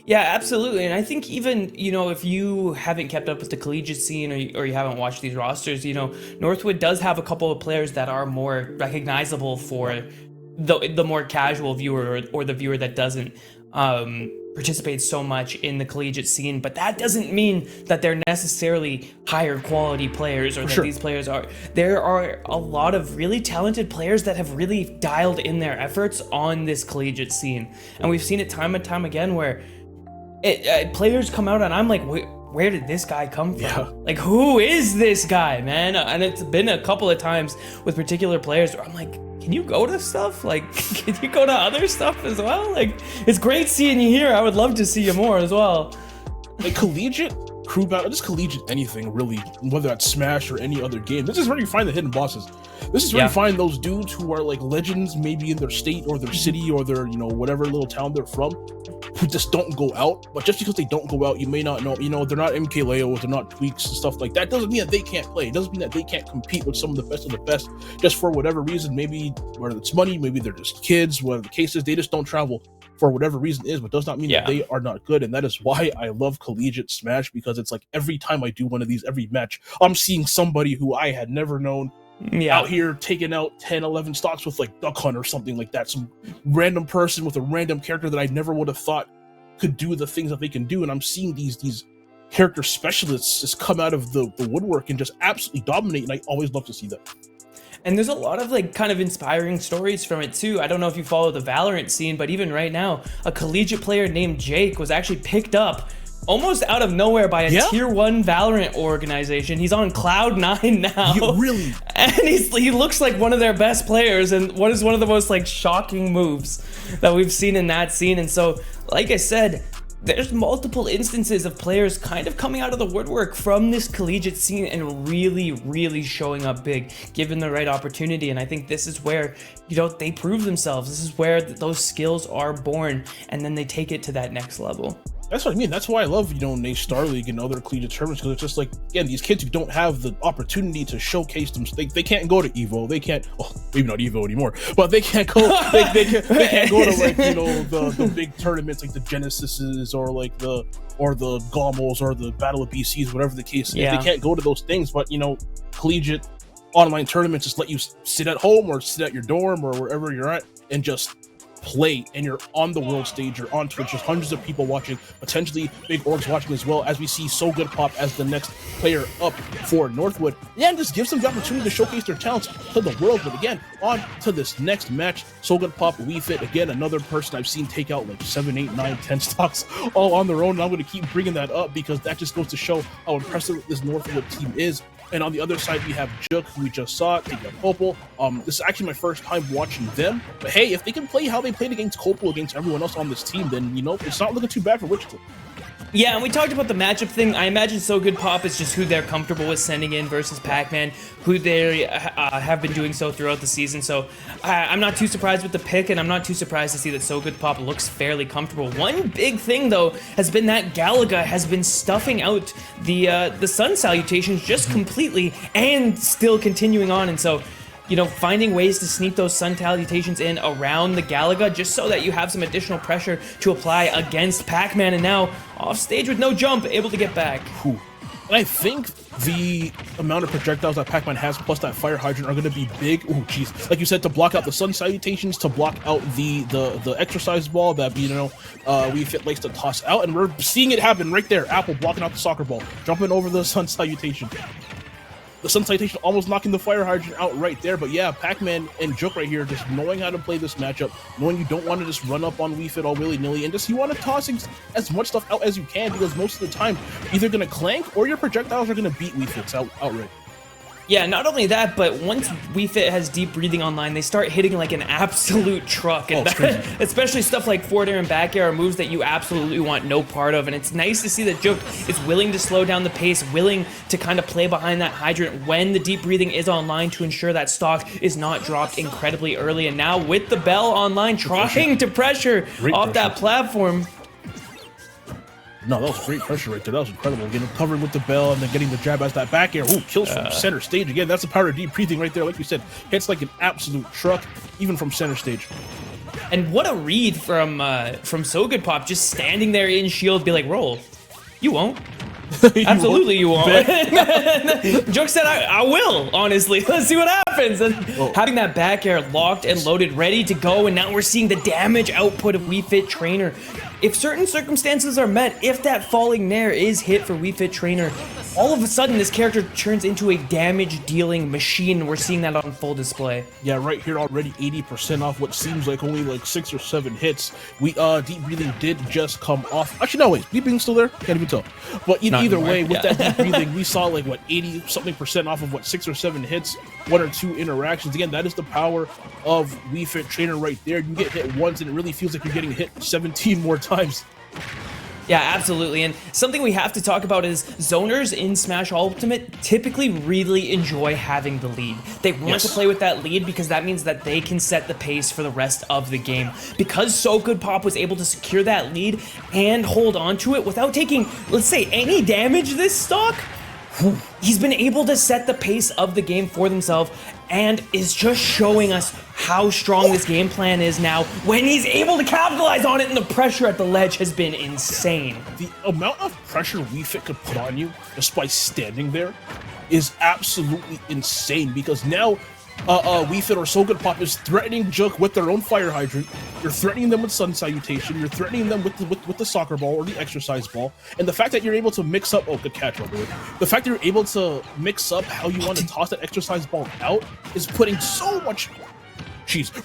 Speaker 4: Yeah, absolutely. And I think even, you know, if you haven't kept up with the collegiate scene, or you haven't watched these rosters, you know, Northwood does have a couple of players that are more recognizable for the more casual viewer, or the viewer that doesn't participate so much in the collegiate scene. But that doesn't mean that they're necessarily higher quality players, or that these players are. There are a lot of really talented players that have really dialed in their efforts on this collegiate scene. And we've seen it time and time again where players come out and I'm like, where did this guy come from? Yeah. Like, who is this guy, man? And it's been a couple of times with particular players where I'm like, can you go to stuff? Like, can you go to other stuff as well? Like, it's great seeing you here. I would love to see you more as well.
Speaker 5: like collegiate crew battle, just collegiate anything really, whether that's Smash or any other game. This is where you find the hidden bosses. This is where you find those dudes who are like legends, maybe in their state or their city or their, you know, whatever little town they're from, who just don't go out. But just because they don't go out, you may not know, you know, they're not MKLeo, they're not Tweaks and stuff like that. Doesn't mean that they can't play. It doesn't mean that they can't compete with some of the best, just for whatever reason. Maybe whether it's money, maybe they're just kids, whatever the case is, they just don't travel for whatever reason is, but does not mean that they are not good. And that is why I love collegiate Smash, because it's like every time I do one of these, every match, I'm seeing somebody who I had never known out here taking out 10, 11 stocks with like Duck Hunt or something like that. Some random person with a random character that I never would have thought could do the things that they can do. And I'm seeing these character specialists just come out of the woodwork and just absolutely dominate. And I always love to see that.
Speaker 4: And there's a lot of like kind of inspiring stories from it too. I don't know if you follow the Valorant scene, but even right now, a collegiate player named Jake was actually picked up almost out of nowhere by a tier 1 Valorant organization. He's on Cloud9 now.
Speaker 5: Really?
Speaker 4: And he looks like one of their best players, and what is one of the most like shocking moves that we've seen in that scene. And so, like I said, there's multiple instances of players kind of coming out of the woodwork from this collegiate scene and really showing up big, given the right opportunity. And I think this is where, you know, they prove themselves. This is where those skills are born, and then they take it to that next level.
Speaker 5: That's what I mean. That's why I love, you know, Nate Star League and other collegiate tournaments, because it's just like, again, these kids who don't have the opportunity to showcase them, they can't go to Evo. They can't, well, maybe not Evo anymore, but they can't go. they can't go to like, you know, the big tournaments like the Genesises or like the Gommels or the Battle of BCs, whatever the case is. They can't go to those things, but you know, collegiate online tournaments just let you sit at home or sit at your dorm or wherever you're at and just play, and you're on the world stage, you're on Twitch, there's hundreds of people watching, potentially big orgs watching as well, as we see So Good Pop as the next player up for Northwood. And just gives them the opportunity to showcase their talents to the world. But again, on to this next match, So Good Pop, WeFit, again, another person I've seen take out like 7, 8, 9, 10 stocks all on their own, and I'm going to keep bringing that up because that just goes to show how impressive this Northwood team is. And on the other side, we have Juk, who we just saw, take out Copel. This is actually my first time watching them. But hey, if they can play how they played against Copel, against everyone else on this team, then, you know, it's not looking too bad for Wichita.
Speaker 4: Yeah, and we talked about the matchup thing. I imagine So Good Pop is just who they're comfortable with sending in versus Pac-Man, who they have been doing so throughout the season. So I'm not too surprised with the pick, and I'm not too surprised to see that So Good Pop looks fairly comfortable. One big thing, though, has been that Galaga has been stuffing out the Sun Salutations just completely and still continuing on. And so, you know, finding ways to sneak those Sun Salutations in around the Galaga just so that you have some additional pressure to apply against Pac-Man, and now off stage with no jump, able to get back.
Speaker 5: And I think the amount of projectiles that Pac-Man has plus that fire hydrant are going to be big. Oh, jeez. Like you said, to block out the Sun Salutations, to block out the exercise ball that, you know, WeFit likes to toss out. And we're seeing it happen right there. Apple blocking out the soccer ball, jumping over the Sun Salutation. The Sun Salutation almost knocking the fire hydrant out right there. But yeah, Pac-Man and Juk right here just knowing how to play this matchup, knowing you don't want to just run up on WeFit all willy-nilly, and just you want to toss as much stuff out as you can, because most of the time either going to clank or your projectiles are going to beat WeFit's outright.
Speaker 4: Yeah, not only that, but once WeFit has deep breathing online, they start hitting like an absolute truck. And especially stuff like forward air and back air are moves that you absolutely want no part of. And it's nice to see that Juk is willing to slow down the pace, willing to kind of play behind that hydrant when the deep breathing is online to ensure that stock is not dropped incredibly early. And now with the bell online, trying to pressure off that platform.
Speaker 5: No, that was great pressure right there. That was incredible. Getting covered with the bell and then getting the jab as that back air. Ooh, kills from center stage again. That's the power of deep breathing right there. Like you said, hits like an absolute truck, even from center stage.
Speaker 4: And what a read from So Good Pop, just standing there in shield, be like, roll. You won't. Absolutely you won't. Juk said, I will, honestly. Let's see what happens. And having that back air locked and loaded, ready to go, and now we're seeing the damage output of WeFit Trainer. If certain circumstances are met, if that falling nair is hit for WeFit Trainer, all of a sudden this character turns into a damage-dealing machine. We're seeing that on full display.
Speaker 5: Yeah, right here already 80% off what seems like only like 6 or 7 hits. Deep breathing did just come off. Actually, no, wait, deep breathing's still there? Can't even tell. But either way, with that deep breathing, we saw like, what, 80-something% off of what, 6 or 7 hits, 1 or 2 interactions. Again, that is the power of WeFit Trainer right there. You get hit once and it really feels like you're getting hit 17 more times.
Speaker 4: Yeah, absolutely. And something we have to talk about is zoners in Smash Ultimate typically really enjoy having the lead. They want to play with that lead because that means that they can set the pace for the rest of the game. Because So Good Pop was able to secure that lead and hold on to it without taking, let's say, any damage this stock, he's been able to set the pace of the game for themselves and is just showing us how strong this game plan is now when he's able to capitalize on it, and the pressure at the ledge has been insane.
Speaker 5: The amount of pressure Wii Fit could put on you just by standing there is absolutely insane, because now Wii Fit or So Good Pop is threatening Jook with their own fire hydrant. You're threatening them with Sun Salutation. You're threatening them with the soccer ball or the exercise ball. And the fact that you're able to mix up, good catch, by the way. The fact that you're able to mix up how you want to toss that exercise ball out is putting so much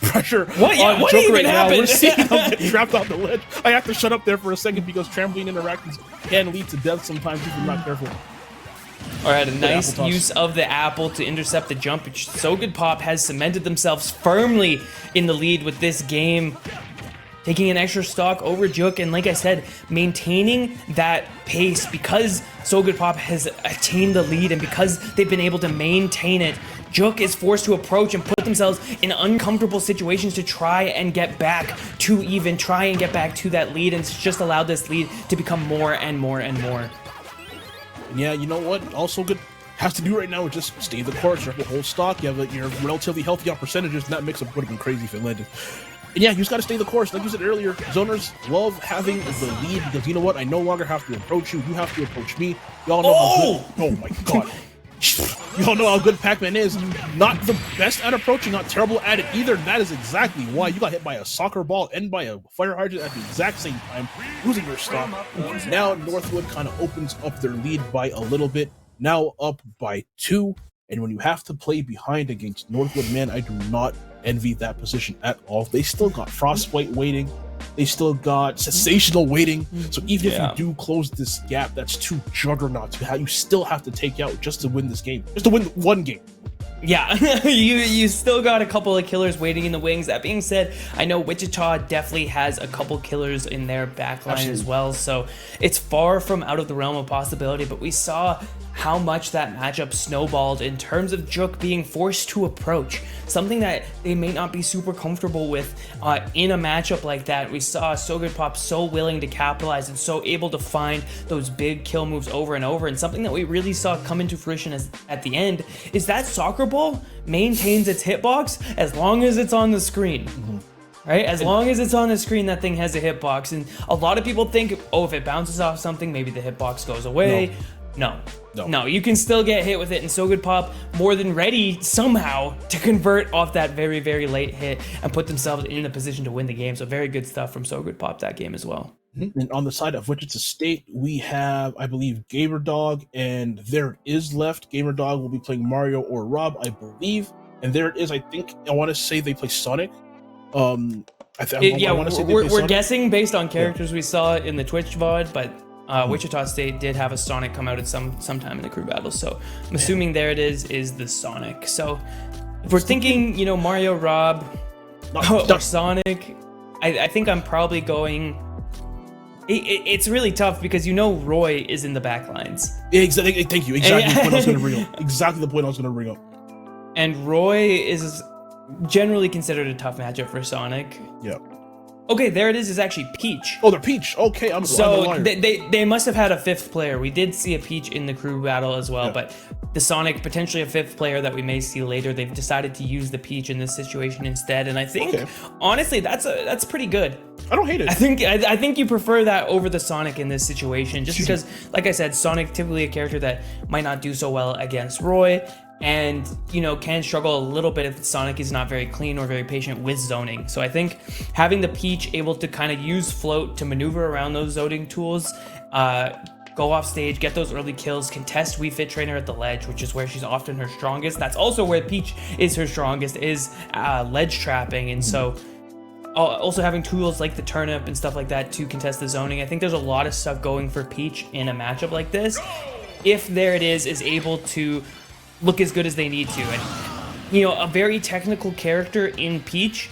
Speaker 5: pressure on Jook right now. We're seeing him get trapped on the ledge. I have to shut up there for a second because trampoline interactions can lead to death sometimes if you're not careful.
Speaker 4: All right, a nice use of the apple to intercept the jump. So Good Pop has cemented themselves firmly in the lead with this game, taking an extra stock over Jook, and like I said, maintaining that pace because So Good Pop has attained the lead, and because they've been able to maintain it, Jook is forced to approach and put themselves in uncomfortable situations to try and get back to that lead, and it's just allowed this lead to become more and more and more.
Speaker 5: Yeah, you know what? Also good has to do right now is just stay the course. You have the whole stock. You're relatively healthy on percentages, and that mix-up would have been crazy if it landed. And yeah, you just got to stay the course. Like you said earlier, zoners love having the lead because you know what? I no longer have to approach you. You have to approach me. Y'all know how good. Oh my god. Y'all know how good Pac-Man is. Not the best at approaching, not terrible at it either. That is exactly why you got hit by a soccer ball and by a fire hydrant at the exact same time, losing your stock. Now Northwood kind of opens up their lead by a little bit, now up by 2. And when you have to play behind against Northwood, man, I do not envy that position at all. They still got Frostbite waiting. They still got Sensational waiting. So even if you do close this gap, that's 2 juggernauts you still have to take out just to win this game. Just to win one game.
Speaker 4: Yeah, you still got a couple of killers waiting in the wings. That being said, I know Wichita definitely has a couple killers in their backline as well, so it's far from out of the realm of possibility, but we saw how much that matchup snowballed in terms of Jook being forced to approach, something that they may not be super comfortable with in a matchup like that. We saw So Good Pop so willing to capitalize and so able to find those big kill moves over and over, and something that we really saw come into fruition at the end is that soccer ball maintains its hitbox as long as it's on the screen. Right? As long as it's on the screen, that thing has a hitbox. And a lot of people think, oh, if it bounces off something, maybe the hitbox goes away. No, you can still get hit with it, and So Good Pop more than ready somehow to convert off that very, very late hit and put themselves in a position to win the game. So very good stuff from So Good Pop that game as well.
Speaker 5: And on the side of Wichita State, we have, I believe, Gamer Dog, and there it is left. Gamer Dog will be playing Mario or Rob, I believe. And there it is. I want to say they play Sonic.
Speaker 4: We're guessing based on characters we saw in the Twitch VOD, but Wichita State did have a Sonic come out at sometime in the crew battle, so I'm assuming there it is the Sonic. So if we're thinking, Mario, Rob, or Sonic, I think I'm probably going. It's really tough because Roy is in the backlines.
Speaker 5: Yeah, exactly. Thank you. Exactly the point I was going to bring up. Exactly the point I was going to bring up.
Speaker 4: And Roy is generally considered a tough matchup for Sonic.
Speaker 5: Yeah.
Speaker 4: Okay, there it is. Is actually Peach.
Speaker 5: Oh, they're Peach. Okay, I'm a liar.
Speaker 4: They must have had a 5th player. We did see a Peach in the crew battle as well, but the Sonic, potentially a 5th player that we may see later. They've decided to use the Peach in this situation instead, and I think honestly that's pretty good.
Speaker 5: I don't hate it.
Speaker 4: I think you prefer that over the Sonic in this situation, just because, like I said, Sonic typically a character that might not do so well against Roy. And, can struggle a little bit if Sonic is not very clean or very patient with zoning. So I think having the Peach able to kind of use float to maneuver around those zoning tools, go off stage, get those early kills, contest Wii Fit Trainer at the ledge, which is where she's often her strongest. That's also where Peach is her strongest, is ledge trapping. And so also having tools like the turnip and stuff like that to contest the zoning. I think there's a lot of stuff going for Peach in a matchup like this. If there it is able to look as good as they need to. And, a very technical character in Peach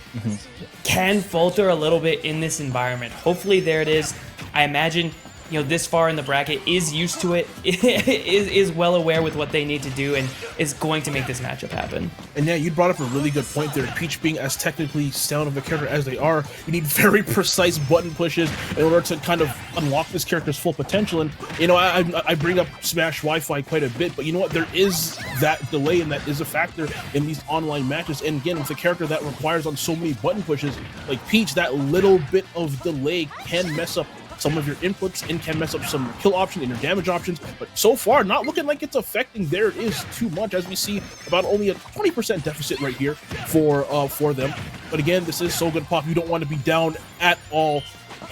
Speaker 4: can falter a little bit in this environment. Hopefully there it is. I imagine this far in the bracket, is used to it, is well aware with what they need to do, and is going to make this matchup happen.
Speaker 5: And yeah, you brought up a really good point there. Peach being as technically sound of a character as they are, you need very precise button pushes in order to kind of unlock this character's full potential. And I bring up Smash Wi-Fi quite a bit, but you know what? There is that delay, and that is a factor in these online matches. And again, with a character that requires on so many button pushes like Peach, that little bit of delay can mess up some of your inputs and can mess up some kill options and your damage options. But so far, not looking like it's affecting there is too much, as we see about only a 20% deficit right here for them. But again, this is So Good Pop. You don't want to be down at all.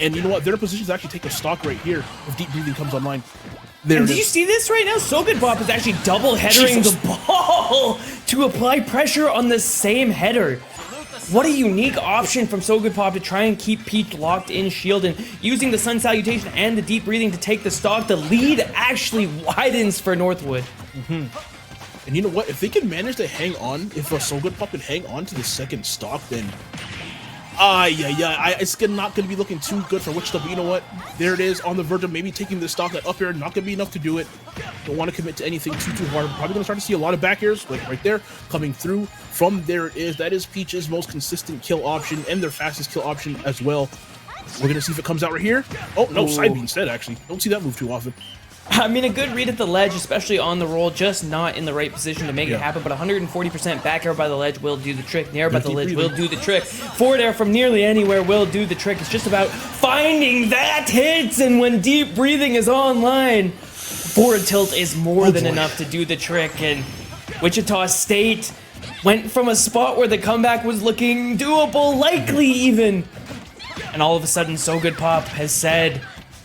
Speaker 5: And you know what? They're in a position to actually take a stock right here if Deep Breathing comes online.
Speaker 4: Did you see this right now? So Good Pop is actually double headering the ball to apply pressure on the same header. What a unique option from So Good Pop to try and keep Peach locked in shield, and using the Sun Salutation and the Deep Breathing to take the stock. The lead actually widens for Northwood.
Speaker 5: And you know what? If they can manage to hang on, if So Good Pop can hang on to the second stock, then it's not going to be looking too good for Wichita. But you know what? There it is, on the verge of maybe taking the stock. That up air, not going to be enough to do it. Don't want to commit to anything too hard. Probably going to start to see a lot of back airs, like right there, coming through. From there it is. That is Peach's most consistent kill option and their fastest kill option as well. We're going to see if it comes out right here. Oh, no, side B instead, actually. Don't see that move too often.
Speaker 4: I mean, a good read at the ledge, especially on the roll, just not in the right position to make it happen. But 140% back air by the ledge will do the trick. Nair by the ledge will do the trick. Forward air from nearly anywhere will do the trick. It's just about finding that hit, and when Deep Breathing is online, forward tilt is more than enough to do the trick. And Wichita State went from a spot where the comeback was looking doable, likely even, and all of a sudden So Good Pop has said,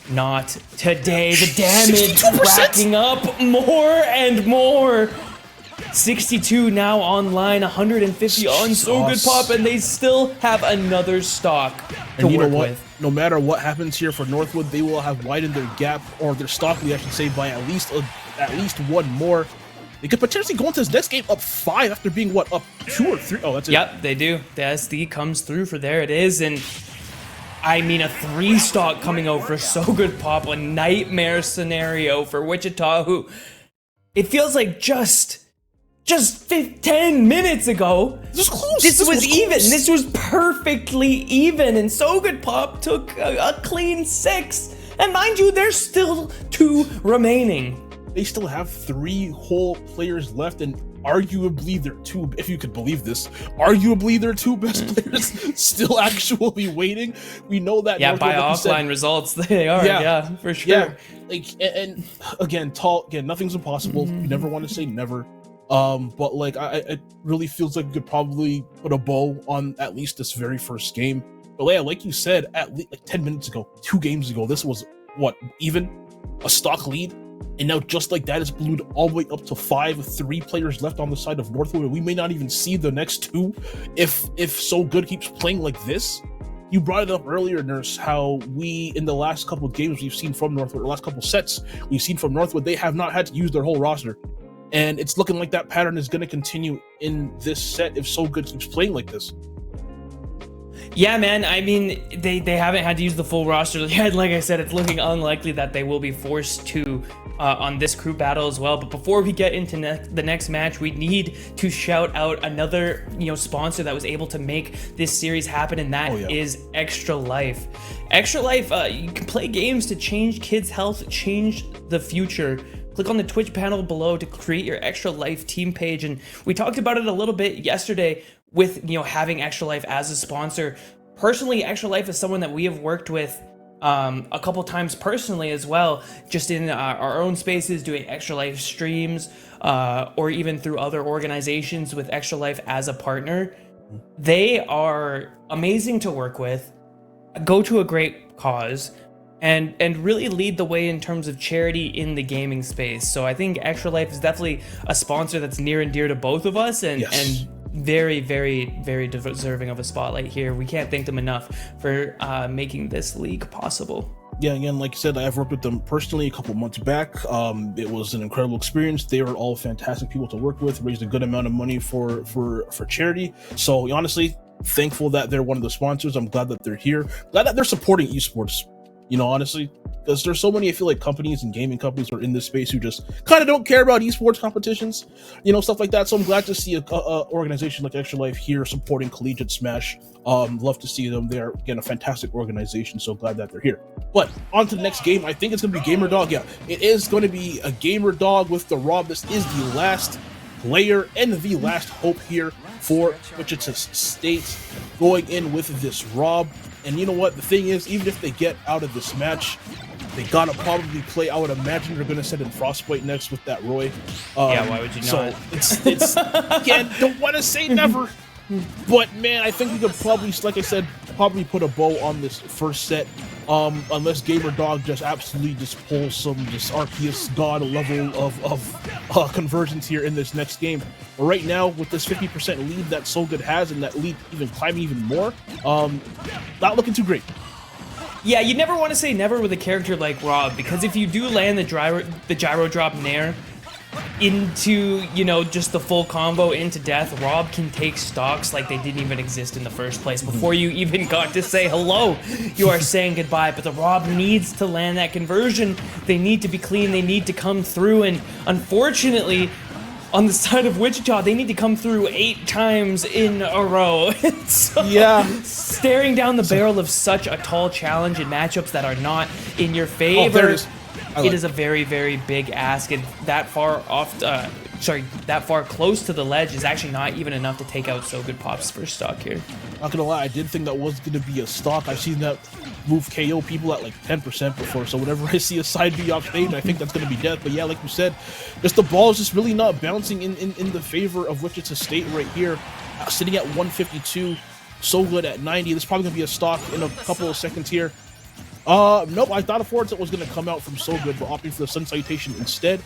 Speaker 4: not today. The damage
Speaker 5: 62%?
Speaker 4: racking up more and more. 62 now online, 150 on So Good Pop, and they still have another stock to
Speaker 5: and you
Speaker 4: work
Speaker 5: know what?
Speaker 4: with.
Speaker 5: No matter what happens here for Northwood, they will have widened their gap, or their stock lead, I should say, by at least one more. They could potentially go into this next game up 5 after being, what, up 2 or 3? Oh, that's it.
Speaker 4: Yep, they do. The SD comes through for there it is, and I mean, a 3 stock coming out for So Good Pop, a nightmare scenario for Wichita, who it feels like just 10 minutes ago,
Speaker 5: This was close.
Speaker 4: this was even.
Speaker 5: Close.
Speaker 4: This was perfectly even, and So Good Pop took a clean 6. And mind you, there's still 2 remaining.
Speaker 5: They still have 3 whole players left, and arguably their 2, if you could believe this, arguably their 2 best players still actually waiting. We know that.
Speaker 4: Yeah,
Speaker 5: Northwood,
Speaker 4: by
Speaker 5: like you said,
Speaker 4: offline results, they are. Yeah, for sure.
Speaker 5: Yeah, like, and again, nothing's impossible. You never want to say never. But like, it really feels like we could probably put a bow on at least this very first game. But yeah, like you said, at least like 10 minutes ago, 2 games ago, this was what, even a stock lead. And now just like that, it's ballooned all the way up to 5 with 3 players left on the side of Northwood. And we may not even see the next 2 if So Good keeps playing like this. You brought it up earlier, Nurse, how we, in the last couple of games we've seen from Northwood, the last couple sets we've seen from Northwood, they have not had to use their whole roster. And it's looking like that pattern is going to continue in this set if So Good keeps playing like this.
Speaker 4: Yeah, man. I mean, they haven't had to use the full roster yet. Like I said, it's looking unlikely that they will be forced to on this crew battle as well. But before we get into the next match, we need to shout out another sponsor that was able to make this series happen, and that is Extra Life. Extra Life, you can play games to change kids' health, change the future. Click on the Twitch panel below to create your Extra Life team page, and we talked about it a little bit yesterday with having Extra Life as a sponsor. Personally, Extra Life is someone that we have worked with a couple times personally as well, just in our own spaces, doing Extra Life streams, or even through other organizations with Extra Life as a partner. They are amazing to work with, go to a great cause, and really lead the way in terms of charity in the gaming space. So I think Extra Life is definitely a sponsor that's near and dear to both of us, and very, very, very deserving of a spotlight here. We can't thank them enough for making this league possible.
Speaker 5: Yeah, again, like I said, I've worked with them personally a couple months back. It was an incredible experience. They were all fantastic people to work with, raised a good amount of money for charity. So honestly, thankful that they're one of the sponsors. I'm glad that they're here. Glad that they're supporting esports. honestly, because there's so many, I feel like, companies and gaming companies are in this space who just kind of don't care about esports competitions, stuff like that. So I'm glad to see a organization like Extra Life here supporting Collegiate Smash. Love to see them. They're, again, a fantastic organization, so glad that they're here. But on to the next game. I think it's going to be Gamer Dog. Yeah, it is going to be a Gamer Dog with the Rob. This is the last player and the last hope here for Wichita State going in with this Rob. And you know what? The thing is, even if they get out of this match, they gotta probably play. I would imagine they're gonna send in Frostbite next with that Roy.
Speaker 4: Yeah, why would you
Speaker 5: so
Speaker 4: not?
Speaker 5: it's again, don't want to say never, but man, I think we could probably, like I said, probably put a bow on this first set. Unless Gamer Dog just absolutely just pulls some just Arceus God level of conversions here in this next game. But right now, with this 50% lead that So Good has, and that lead even climbing even more, not looking too great.
Speaker 4: Yeah, you never want to say never with a character like Rob, because if you do land the gyro drop nair into, just the full combo into death, Rob can take stocks like they didn't even exist in the first place. Before you even got to say hello, you are saying goodbye. But the Rob needs to land that conversion. They need to be clean. They need to come through. And unfortunately, on the side of Wichita, they need to come through 8 times in a row. So,
Speaker 5: yeah.
Speaker 4: Staring down the barrel of such a tall challenge in matchups that are not in your favor.
Speaker 5: Oh, there it is.
Speaker 4: It is a very, very big ask, and that far close to the ledge is actually not even enough to take out So Good Pop's first stock here.
Speaker 5: Not gonna lie, I did think that was gonna be a stock. I've seen that move KO people at like 10% before, so whenever I see a side B off stage, I think that's gonna be death. But yeah, like you said, just the ball is just really not bouncing in the favor of Wichita State right here. Sitting at 152, So Good at 90. This is probably gonna be a stock in a couple of seconds here. Nope, I thought a forward set was going to come out from So Good, but opting for the Sun Salutation instead.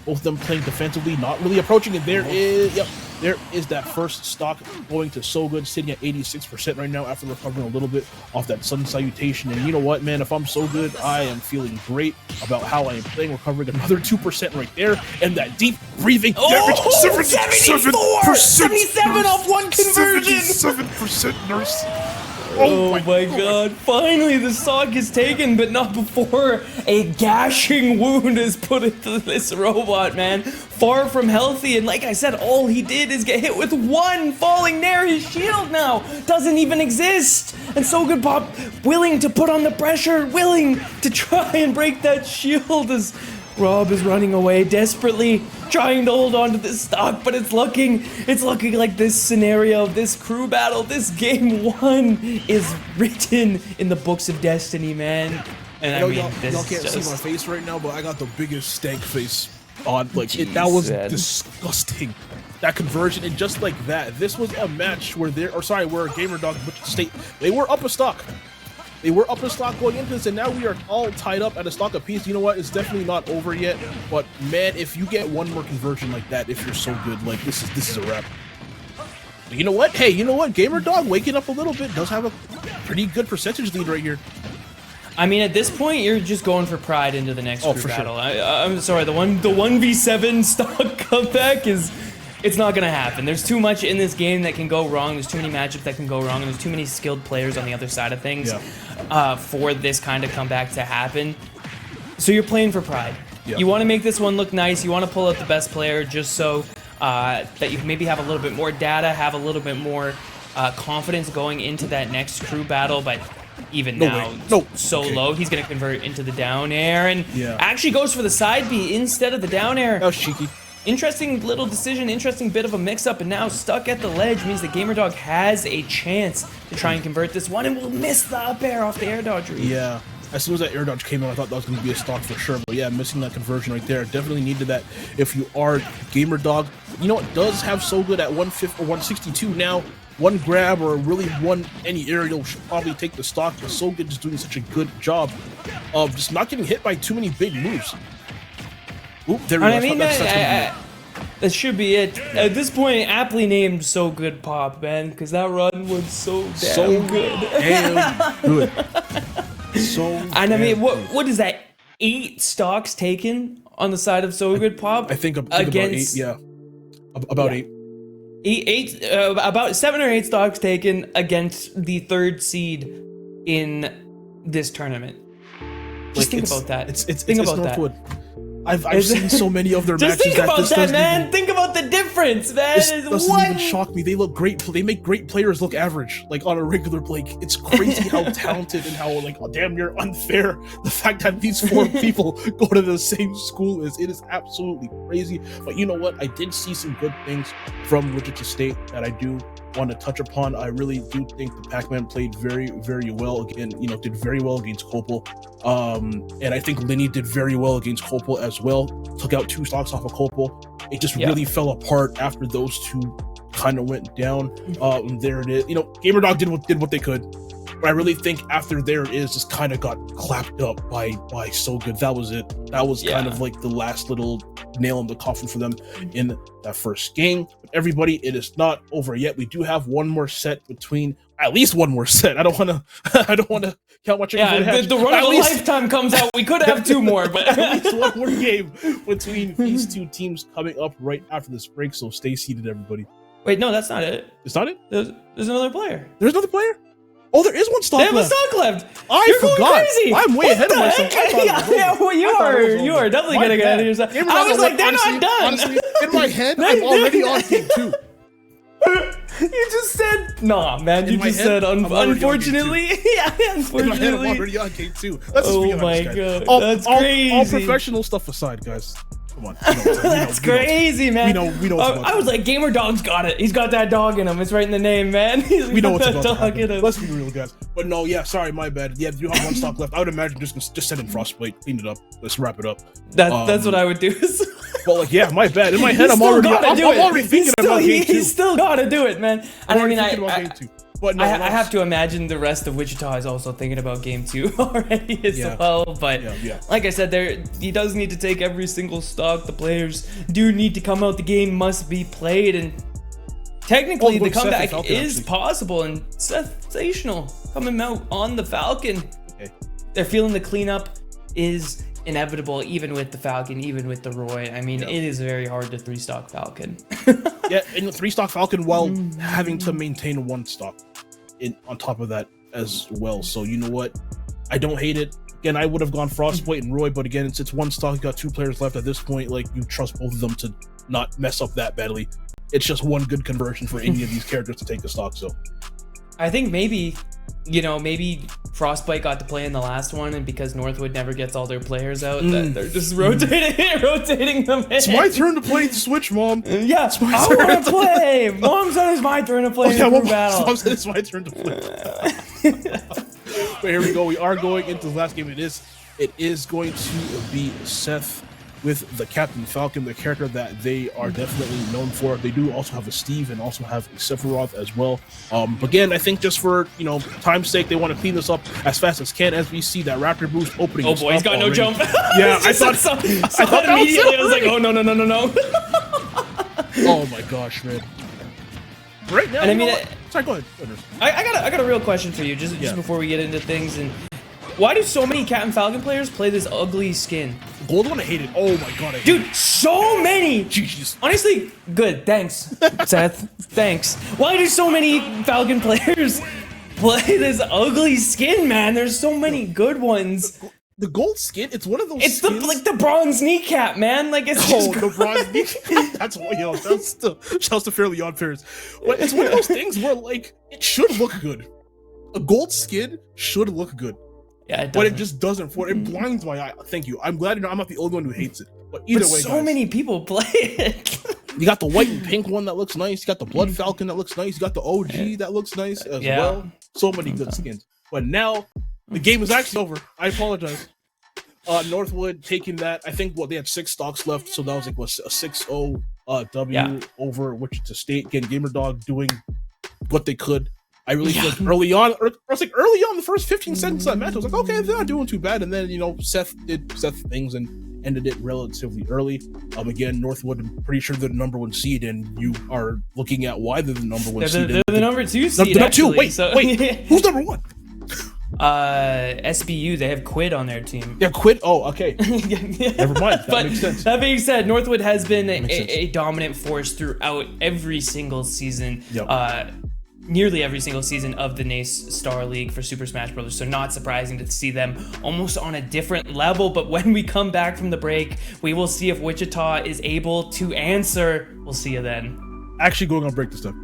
Speaker 5: Both of them playing defensively, not really approaching it. There is that first stock going to So Good, sitting at 86% right now after recovering a little bit off that Sun Salutation. And you know what, man, if I'm So Good, I am feeling great about how I am playing, recovering another 2% right there, and that deep breathing damage.
Speaker 4: 77 off one conversion!
Speaker 5: 77% nurse.
Speaker 4: Oh my god, finally the stock is taken, but not before a gashing wound is put into this robot, man. Far from healthy, and like I said, all he did is get hit with one falling nair. His shield now doesn't even exist. And So Good Pop willing to put on the pressure, willing to try and break that shield as Rob is running away desperately, trying to hold on to this stock, but it's looking like this scenario, this crew battle, this game 1 is written in the books of destiny, man. And I mean,
Speaker 5: y'all can't see my face right now, but I got the biggest stank face on. Like, that was disgusting. That conversion, and just like that, this was a match where where Gamer Dog and Wichita State, they were up a stock. They were up a stock going into this, and now we are all tied up at a stock apiece. You know what? It's definitely not over yet. But man, if you get one more conversion like that, if you're So Good, like this is a wrap. But you know what? Hey, you know what? Gamer Dog waking up a little bit, does have a pretty good percentage lead right here.
Speaker 4: I mean, at this point, you're just going for pride into the next crew battle. Sure. I'm sorry, the 1v7 stock comeback it's not going to happen. There's too much in this game that can go wrong. There's too many matchups that can go wrong, and there's too many skilled players on the other side of things for this kind of comeback to happen. So you're playing for pride. Yeah. You want to make this one look nice. You want to pull out the best player just so that you maybe have a little bit more data, have a little bit more confidence going into that next crew battle, but even low, he's going to convert into the down air and actually goes for the side B instead of the down air.
Speaker 5: That was cheeky.
Speaker 4: Interesting little decision, interesting bit of a mix-up, and now stuck at the ledge means the Gamer Dog has a chance to try and convert this one and will miss the up air off the air dodge read.
Speaker 5: Yeah, as soon as that air dodge came out, I thought that was going to be a stock for sure, but yeah, missing that conversion right there. Definitely needed that if you are Gamer Dog. You know, it does have So Good at 150 or 162 now. One grab or really any aerial should probably take the stock, but So Good just doing such a good job of just not getting hit by too many big moves. Oop, there we go.
Speaker 4: I mean, that should be it. At this point, aptly named So Good Pop, man, because that run was so damn good.
Speaker 5: Damn good.
Speaker 4: And I mean, what is that? 8 stocks taken on the side of So Good Pop?
Speaker 5: I think about 8, yeah. About 8.
Speaker 4: About 7 or 8 stocks taken against the 3rd seed in this tournament. Just think about that.
Speaker 5: It's
Speaker 4: Think about
Speaker 5: Northwood. I've seen so many of their
Speaker 4: Just
Speaker 5: matches
Speaker 4: think
Speaker 5: that
Speaker 4: about
Speaker 5: this
Speaker 4: that,
Speaker 5: doesn't
Speaker 4: man.
Speaker 5: even,
Speaker 4: Think about the difference, man.
Speaker 5: this doesn't even shock me. They look great. They make great players look average, like on a regular play. It's crazy how talented and how like damn near unfair the fact that these 4 people go to the same school is. It is absolutely crazy. But you know what? I did see some good things from Wichita State that I do want to touch upon. I really do think the Pac-Man played very, very well. Again, did very well against Copel. And I think Linny did very well against Copel as well. Took out 2 stocks off of Copel. It just really fell apart after those 2 kind of went down. There it is. GamerDog did what they could. But I really think after there it is, just kind of got clapped up by So Good. That was it. That was kind of like the last little nail in the coffin for them in that first game. But everybody, it is not over yet. We do have one more set at least one more set. I don't want to count my chicken.
Speaker 4: Yeah, the run of a lifetime comes out. We could have 2 more, but
Speaker 5: at least one more game between these 2 teams coming up right after this break. So stay seated, everybody.
Speaker 4: Wait, no, that's not it.
Speaker 5: It's not it?
Speaker 4: There's another player.
Speaker 5: There's another player? Oh, there is one stock left.
Speaker 4: They have a stock left.
Speaker 5: I forgot.
Speaker 4: Going crazy.
Speaker 5: I'm way ahead of myself.
Speaker 4: Well, you are definitely going to get ahead of yourself. I was like, they're not done.
Speaker 5: Honestly, in my head, I'm already on game 2.
Speaker 4: You just said, nah, man. You just said, unfortunately. Yeah, unfortunately.
Speaker 5: In my head, I'm already on game 2. Let's just be honest,
Speaker 4: my
Speaker 5: guys.
Speaker 4: God. That's crazy.
Speaker 5: All professional stuff aside, guys. Come on.
Speaker 4: That's crazy, man.
Speaker 5: We know what's about
Speaker 4: I was like, Gamer Dog's got it. He's got that dog in him. It's right in the name, man.
Speaker 5: We know what's about to happen. Let's be real, guys. But no, yeah, sorry, my bad. Yeah, you have 1 stock left. I would imagine just send in Frostbite, clean it up. Let's wrap it up.
Speaker 4: That's what I would do.
Speaker 5: But like, yeah, my bad. In my head, I'm already thinking about game 2.
Speaker 4: He's still gotta do it, man. And I mean,
Speaker 5: game 2. But no,
Speaker 4: I have to imagine the rest of Wichita is also thinking about game 2 already as well. But like I said, he does need to take every single stock. The players do need to come out. The game must be played, and technically the comeback is possible and sensational. Coming out on the Falcon. Okay. They're feeling the cleanup is inevitable, even with the Falcon, even with the Roy. I mean, it is very hard to 3-stock Falcon.
Speaker 5: Yeah, and the 3-stock Falcon while having to maintain 1 stock on top of that as well. So you know what? I don't hate it. Again, I would have gone Frostbite and Roy, but again, it's 1 stock. You got 2 players left at this point. Like, you trust both of them to not mess up that badly. It's just 1 good conversion for any of these characters to take a stock. So
Speaker 4: I think maybe Frostbite got to play in the last one, and because Northwood never gets all their players out, that they're just rotating them in.
Speaker 5: It's my turn to play the Switch, Mom.
Speaker 4: Yeah, I want to play. Mom said it's my turn to play battle.
Speaker 5: Mom said it's my turn to play. But here we go. We are going into the last game. It is going to be Seth with the Captain Falcon, the character that they are definitely known for. They do also have a Steve and also have a Sephiroth as well. Again, I think just for time's sake, they want to clean this up as fast as can. As we see that Raptor boost opening.
Speaker 4: Oh boy, he's got no jump.
Speaker 5: Yeah, I thought
Speaker 4: immediately. I was like, oh no.
Speaker 5: Oh my gosh, man. Right now,
Speaker 4: and I mean,
Speaker 5: sorry, go ahead.
Speaker 4: I got a real question for you, just before we get into things. And why do so many Captain Falcon players play this ugly skin?
Speaker 5: Gold one, I hate it. Oh my god,
Speaker 4: dude, so many.
Speaker 5: Jeez.
Speaker 4: Honestly, good. Thanks, Seth. Thanks. Why do so many Falcon players play this ugly skin, man? There's so many good ones.
Speaker 5: The gold skin, it's one of those.
Speaker 4: It's
Speaker 5: skins.
Speaker 4: the bronze kneecap, man. Like it's
Speaker 5: the bronze kneecap. That's what shouts to Fairly Odd Parents. But it's one of those things where like it should look good. A gold skin should look good.
Speaker 4: Yeah, it
Speaker 5: but it just doesn't. It blinds my eye. Thank you. I'm glad I'm not the only one who hates it. But either way,
Speaker 4: so many people play it.
Speaker 5: You got the white and pink one that looks nice. You got the Blood Falcon that looks nice. You got the OG that looks nice as well. So many good skins. But now the game is actually over. I apologize. Northwood taking that. I think they had 6 stocks left, so that was like a 6-0 W over Wichita State. Again, GamerDog doing what they could. I really feel like early on, the first 15 seconds of that match, I was like, okay, they're not doing too bad. And then, Seth did Seth things and ended it relatively early. Again, Northwood, I'm pretty sure they're the number 1 seed, and you are looking at why they're the number 1 seed.
Speaker 4: They're the number 2 seed.
Speaker 5: Number 2. Wait. Who's number 1?
Speaker 4: SBU, they have Quid on their team.
Speaker 5: Yeah, Quid. Oh, okay. Never mind. That makes sense.
Speaker 4: That being said, Northwood has been a dominant force throughout every single season.
Speaker 5: Yep.
Speaker 4: nearly every single season of the NACE Star League for Super Smash Bros. So not surprising to see them almost on a different level. But when we come back from the break, we will see if Wichita is able to answer. We'll see you then.
Speaker 5: Actually going on break this time.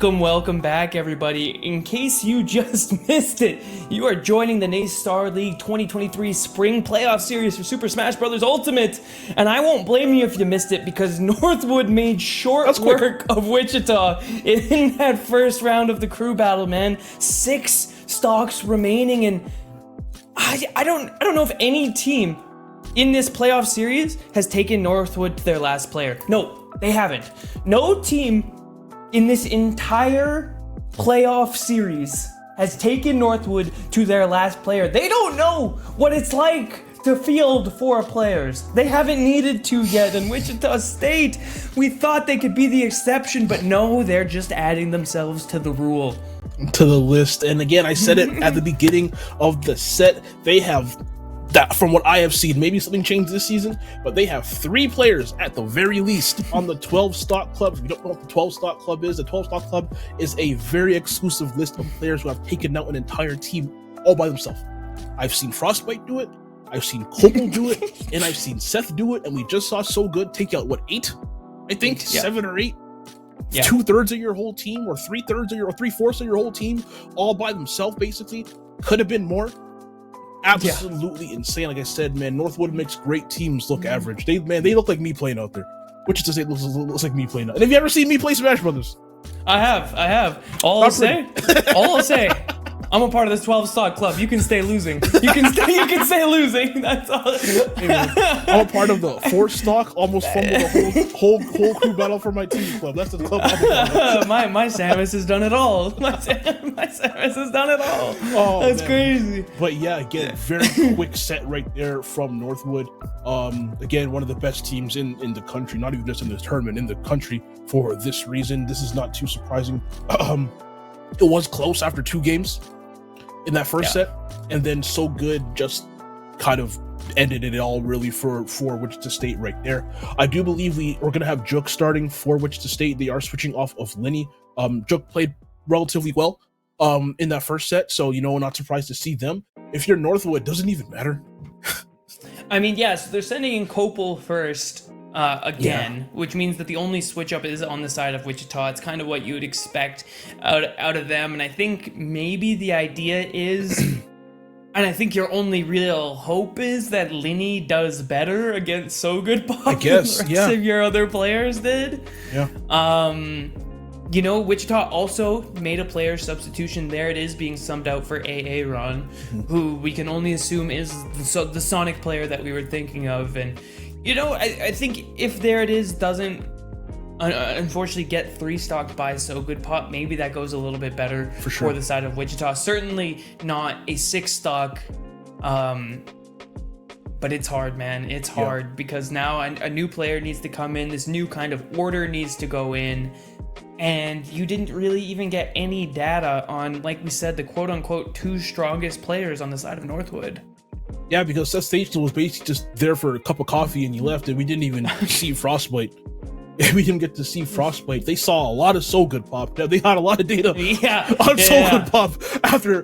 Speaker 4: Welcome back, everybody. In case you just missed it, you are joining the NACE Star League 2023 Spring Playoff Series for Super Smash Bros. Ultimate, and I won't blame you if you missed it because Northwood made short work of Wichita in that first round of the crew battle, man. 6 stocks remaining, and I don't know if any team in this playoff series has taken Northwood to their last player. No, they haven't. No team in this entire playoff series has taken Northwood to their last player. They don't know what it's like to field 4 players. They haven't needed to yet. In Wichita State, we thought they could be the exception, but no, they're just adding themselves to the rule.
Speaker 5: To the list. And again, I said it at the beginning of the set, they have that, from what I have seen, maybe something changed this season, but they have 3 players at the very least on the 12 stock club. If you don't know what the 12 stock club is, the 12 stock club is a very exclusive list of players who have taken out an entire team all by themselves. I've seen Frostbite do it, I've seen Copel do it, and I've seen Seth do it, and we just saw So Good take out, what, 8? I think, 7 or 8? Yeah. 2/3 of your whole team, or 3/3 of your, or 3/4 of your whole team, all by themselves, basically. Could have been more. Absolutely insane. Like I said, man, Northwood makes great teams look average. They look like me playing out there. Which is to say, looks like me playing out. And have you ever seen me play Smash Brothers?
Speaker 4: I have. All I'll say, I'm a part of this 12 stock club. You can stay losing. You can stay losing. That's all.
Speaker 5: I'm a part of the 4 stock, almost fumbled the whole crew battle for my team club. That's the club I'm a part of.
Speaker 4: My Samus has done it all. My Samus has done it all. Oh, that's crazy.
Speaker 5: But yeah, again, very quick set right there from Northwood. Again, one of the best teams in the country, not even just in this tournament, in the country for this reason. This is not too surprising. It was close after 2 games in that first set, and then So Good just kind of ended it all really for Wichita State right there. I do believe we're going to have Juk starting for Wichita State. They are switching off of Linny. Juk played relatively well in that first set, so, not surprised to see them. If you're Northwood, doesn't even matter.
Speaker 4: I mean, yes, they're sending in Copel first again, which means that the only switch up is on the side of Wichita. It's kind of what you would expect out of them, and I think maybe the idea is, and I think your only real hope is that Linny does better against So Good Pop. I
Speaker 5: guess,
Speaker 4: than the rest of your other players did.
Speaker 5: Yeah.
Speaker 4: Wichita also made a player substitution. There it is, being subbed out for AA Ron, who we can only assume is the Sonic player that we were thinking of. And, I think if there it is doesn't unfortunately get 3 stocked by So Good Pop, maybe that goes a little bit better for the side of Wichita. Certainly not a 6 stock, but it's hard, man. It's hard because now a new player needs to come in. This new kind of order needs to go in. And you didn't really even get any data on, like we said, the quote-unquote 2 strongest players on the side of Northwood.
Speaker 5: Yeah, because Seth Station was basically just there for a cup of coffee and you left, and we didn't even see Frostbite. We didn't get to see Frostbite. They saw a lot of So Good Pop. They had a lot of data on So Good Pop after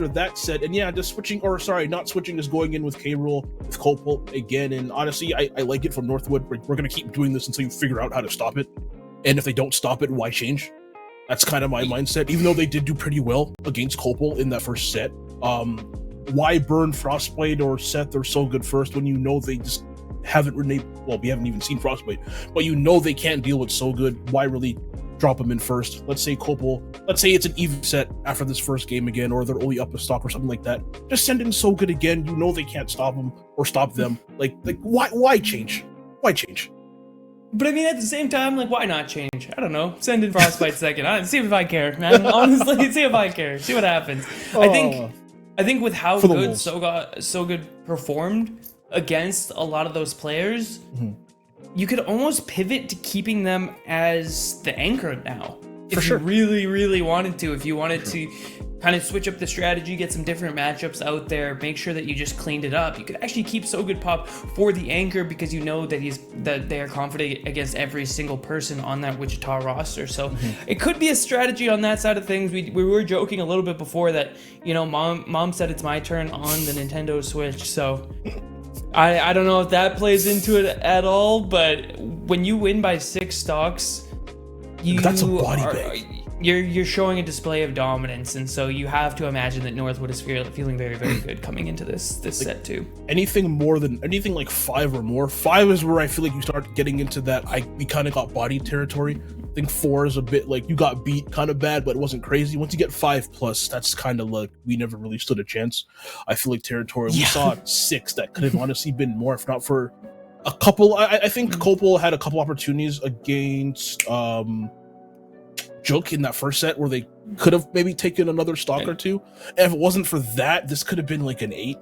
Speaker 5: that set. And just not switching is going in with K-Rool, with Copel again. And honestly, I like it from Northwood. We're going to keep doing this until you figure out how to stop it. And if they don't stop it, why change? That's kind of my mindset. Even though they did do pretty well against Copel in that first set, why burn Frostbite or Seth or So Good first when they just haven't really, we haven't even seen Frostbite, but they can't deal with So Good. Why really drop them in first? Let's say Copel, let's say it's an even set after this first game again, or they're only up a stock or something like that. Just send in So Good again. They can't stop them or stop them. Like why change? Why change?
Speaker 4: But I mean, at the same time, why not change? I don't know. Send in Frostbite second. See if I care, man. Honestly, see if I care. See what happens. I think with how good So Good performed against a lot of those players, you could almost pivot to keeping them as the anchor now. If you really, really wanted to. If you wanted to kind of switch up the strategy, get some different matchups out there, make sure that you just cleaned it up. You could actually keep So Good Pop for the anchor because that they are confident against every single person on that Wichita roster. So it could be a strategy on that side of things. We were joking a little bit before that, mom said it's my turn on the Nintendo Switch. So I don't know if that plays into it at all, but when you win by 6 stocks,
Speaker 5: that's a body bag.
Speaker 4: You're showing a display of dominance, and so you have to imagine that Northwood is feeling very, very good coming into this set too. Anything
Speaker 5: like 5 or more. 5 is where I feel like you start getting into that we kind of got body territory. I think 4 is a bit like you got beat kind of bad, but it wasn't crazy. Once you get 5+, that's kind of like we never really stood a chance. I feel like territory. We saw 6 that could have honestly been more, if not for a couple. I think Copel had a couple opportunities against Juk in that first set where they could have maybe taken another stock or 2. And if it wasn't for that, this could have been like an 8.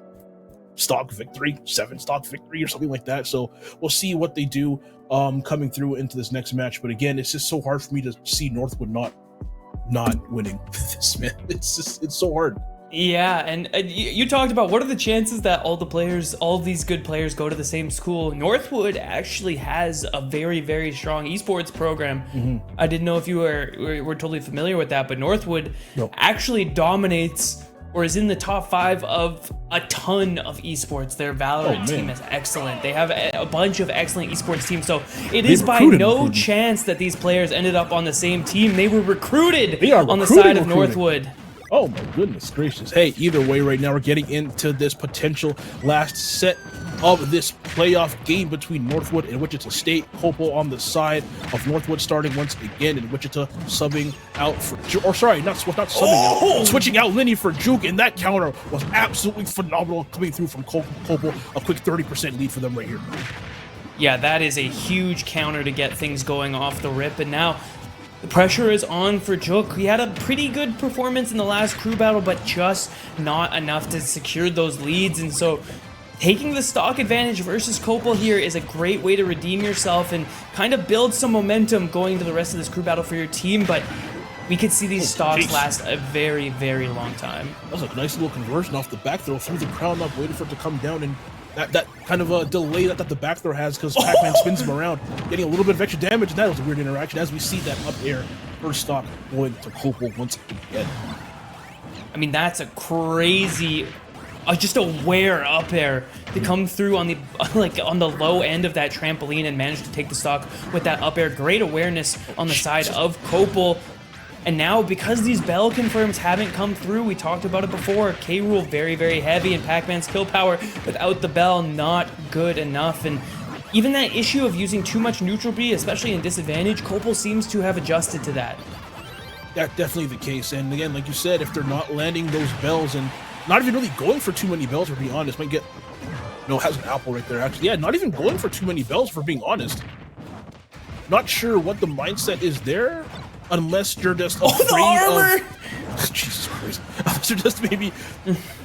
Speaker 5: stock victory, 7 stock victory or something like that. So we'll see what they do coming through into this next match. But again, it's just so hard for me to see Northwood not winning this, man. It's so hard.
Speaker 4: Yeah, and you talked about what are the chances that all these good players go to the same school. Northwood actually has a very, very strong esports program. I didn't know if you were totally familiar with that, but Northwood actually dominates or is in the top 5 of a ton of esports. Their Valorant team is excellent. They have a bunch of excellent esports teams. So it is by no chance that these players ended up on the same team. They were recruited on the side of Northwood.
Speaker 5: Oh my goodness gracious. Hey, either way, right now we're getting into this potential last set of this playoff game between Northwood and Wichita State. Copel on the side of Northwood starting once again, and Wichita subbing out for switching out Lenny for Juke, and that counter was absolutely phenomenal coming through from Copel. A quick 30% lead for them right here.
Speaker 4: Yeah, that is a huge counter to get things going off the rip, and now the pressure is on for Juk. He had a pretty good performance in the last crew battle, but just not enough to secure those leads. And so taking the stock advantage versus Copel here is a great way to redeem yourself and kind of build some momentum going to the rest of this crew battle for your team. But we could see these stocks last a very, very long time.
Speaker 5: That was a nice little conversion off the back throw, threw the crown up, waited for it to come down, and that kind of a delay that the back throw has because Pac-Man spins him around, getting a little bit of extra damage, and that was a weird interaction as we see that up air first stock going to Copel once again.
Speaker 4: I mean, that's a crazy, just a wear up air to come through on the on the low end of that trampoline and manage to take the stock with that up air. Great awareness on the side of Copel. And now, because these bell confirms haven't come through, we talked about it before, K-Rool very, very heavy, and Pac-Man's kill power without the bell not good enough. And even that issue of using too much neutral B, especially in disadvantage, Copel seems to have adjusted to that.
Speaker 5: That's definitely the case. And again, like you said, if they're not landing those bells and not even really going for too many bells, for being honest, might get, has an apple right there, actually. Yeah, not even going for too many bells, for being honest. Not sure what the mindset is there. Unless you're just afraid of Jesus Christ. Unless you're just maybe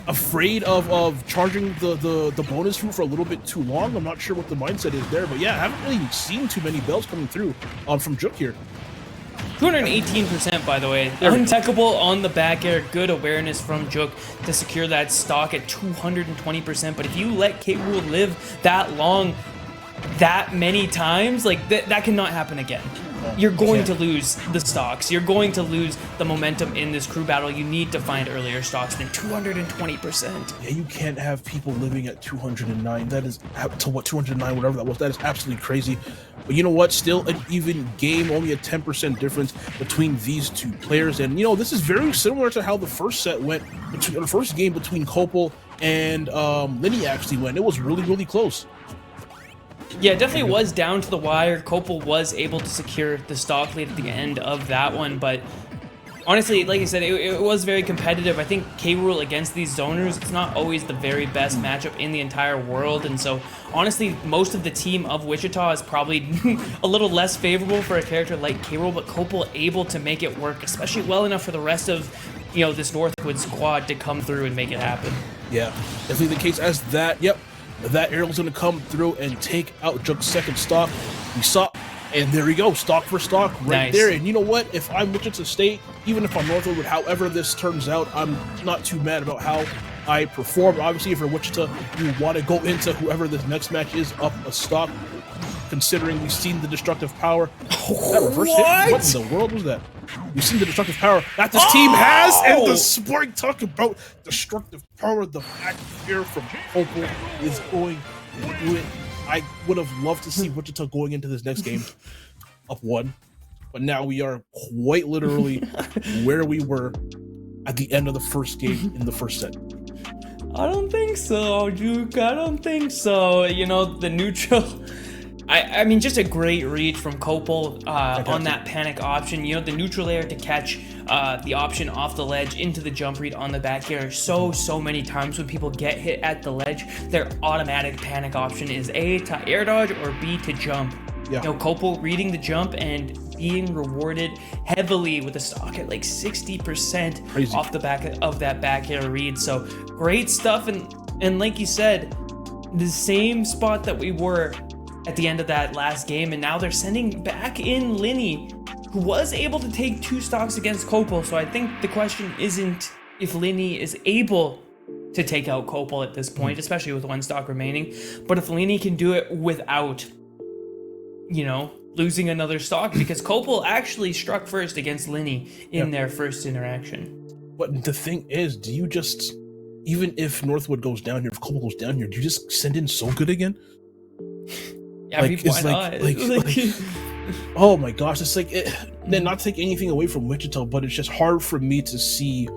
Speaker 5: afraid of charging the bonus fruit for a little bit too long. I'm not sure what the mindset is there, but yeah, I haven't really seen too many bells coming through from Juk here.
Speaker 4: 218%, by the way. Untechable on the back air. Good awareness from Juk to secure that stock at 220%. But if you let K-Rool live that long, that many times, like that cannot happen again. You're going to lose the stocks. You're going to lose the momentum in this crew battle. You need to find earlier stocks than 220%.
Speaker 5: Yeah, you can't have people living at 209. That is to what 209, whatever that was. That is absolutely crazy. But you know what? Still an even game, only a 10% difference between these two players. And this is very similar to how the first set went, the first game between Copel and Lenny actually went. It was really, really close.
Speaker 4: Yeah, it definitely was down to the wire. Copel was able to secure the stock lead at the end of that one, but honestly, like I said, it was very competitive. I think K-Rool against these zoners, it's not always the very best matchup in the entire world, and so honestly, most of the team of Wichita is probably a little less favorable for a character like K-Rool, but Copel able to make it work, especially well enough for the rest of this Northwood squad to come through and make it happen.
Speaker 5: Yeah, definitely the case as that. Yep. That arrow's going to come through and take out Juk's second stock. We saw, and there we go, stock for stock right there. And you know what? If I'm Wichita State, even if I'm Northwood, however this turns out, I'm not too mad about how I performed. Obviously, if you're Wichita, you want to go into whoever this next match is up a stock, considering we've seen the destructive power. That reverse hit? What in the world was that? We've seen the destructive power that this team has, and the spring talk about destructive power, the back here from Copel is going to do it. I would have loved to see Wichita going into this next game up 1, but now we are quite literally where we were at the end of the first game in the first set.
Speaker 4: I don't think so, Juke. I don't think so. The neutral. I mean, just a great read from Copel on that panic option. The neutral air to catch the option off the ledge into the jump read on the back air. So many times when people get hit at the ledge, their automatic panic option is A, to air dodge, or B, to jump. Yeah. Copel reading the jump and being rewarded heavily with a stock at like 60% off the back of that back air read. So great stuff. And And like you said, the same spot that we were at the end of that last game, and now they're sending back in Linny, who was able to take 2 stocks against Kopel. So I think the question isn't if Linny is able to take out Kopel at this point, especially with 1 stock remaining, but if Linny can do it without, losing another stock, because Kopel actually struck first against Linny in their first interaction.
Speaker 5: But the thing is, do you just, even if Northwood goes down here, if Kopel goes down here, do you just send in So Good again?
Speaker 4: Yeah, I mean, why not?
Speaker 5: Like, oh my gosh, it's like, then not take anything away from Wichita, but it's just hard for me to see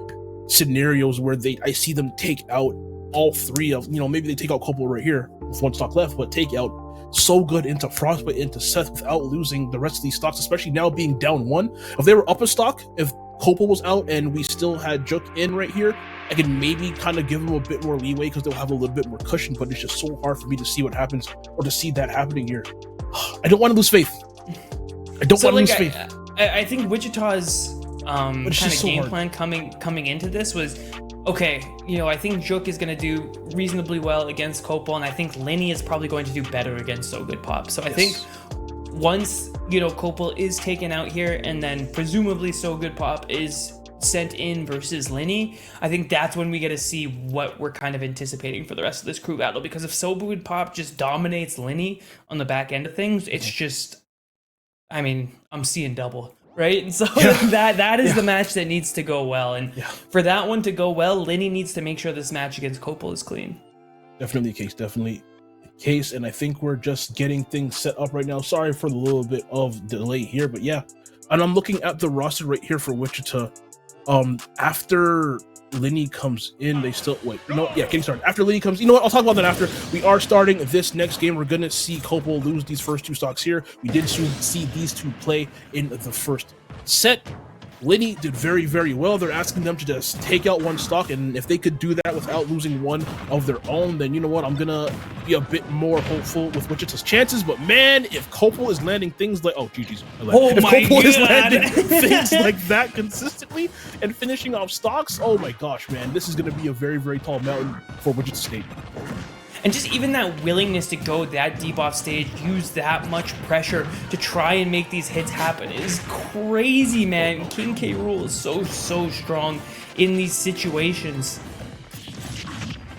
Speaker 5: scenarios where I see them take out all 3 of, maybe they take out Kopel right here with 1 stock left, but take out So Good into Frostbite into Seth without losing the rest of these stocks, especially now being down 1. If they were up a stock, if Kopel was out and we still had Juk in right here, I could maybe kind of give them a bit more leeway because they'll have a little bit more cushion, but it's just so hard for me to see what happens or to see that happening here. I don't want to lose faith. I don't want to lose faith.
Speaker 4: I think Wichita's kind of
Speaker 5: so
Speaker 4: game
Speaker 5: hard.
Speaker 4: plan coming into this was, okay, I think Juk is going to do reasonably well against Kopel, and I think Linny is probably going to do better against So Good Pop. So I think once, Kopel is taken out here, and then presumably So Good Pop is sent in versus Linny, I think that's when we get to see what we're kind of anticipating for the rest of this crew battle. Because if So Good Pop just dominates Linny on the back end of things, it's just, I mean, I'm seeing double. Right? And so that is the match that needs to go well. And for that one to go well, Linny needs to make sure this match against Kopel is clean.
Speaker 5: Definitely the case. And I think we're just getting things set up right now. Sorry for the little bit of delay here, but yeah. And I'm looking at the roster right here for Wichita. After Linny comes in, they still getting started. After Linny comes, I'll talk about that after. We are starting this next game. We're gonna see Kopel lose these first 2 stocks here. We did see these 2 play in the first set. Linny did very, very well. They're asking them to just take out 1 stock, and if they could do that without losing 1 of their own, then you know what? I'm gonna be a bit more hopeful with Wichita's chances. But man, if Kopel is landing things like if Kopel is landing things like that consistently and finishing off stocks, oh my gosh, man, this is gonna be a very, very tall mountain for Wichita State.
Speaker 4: And just even that willingness to go that deep off stage, use that much pressure to try and make these hits happen is crazy, man. King K. Rool is so strong in these situations.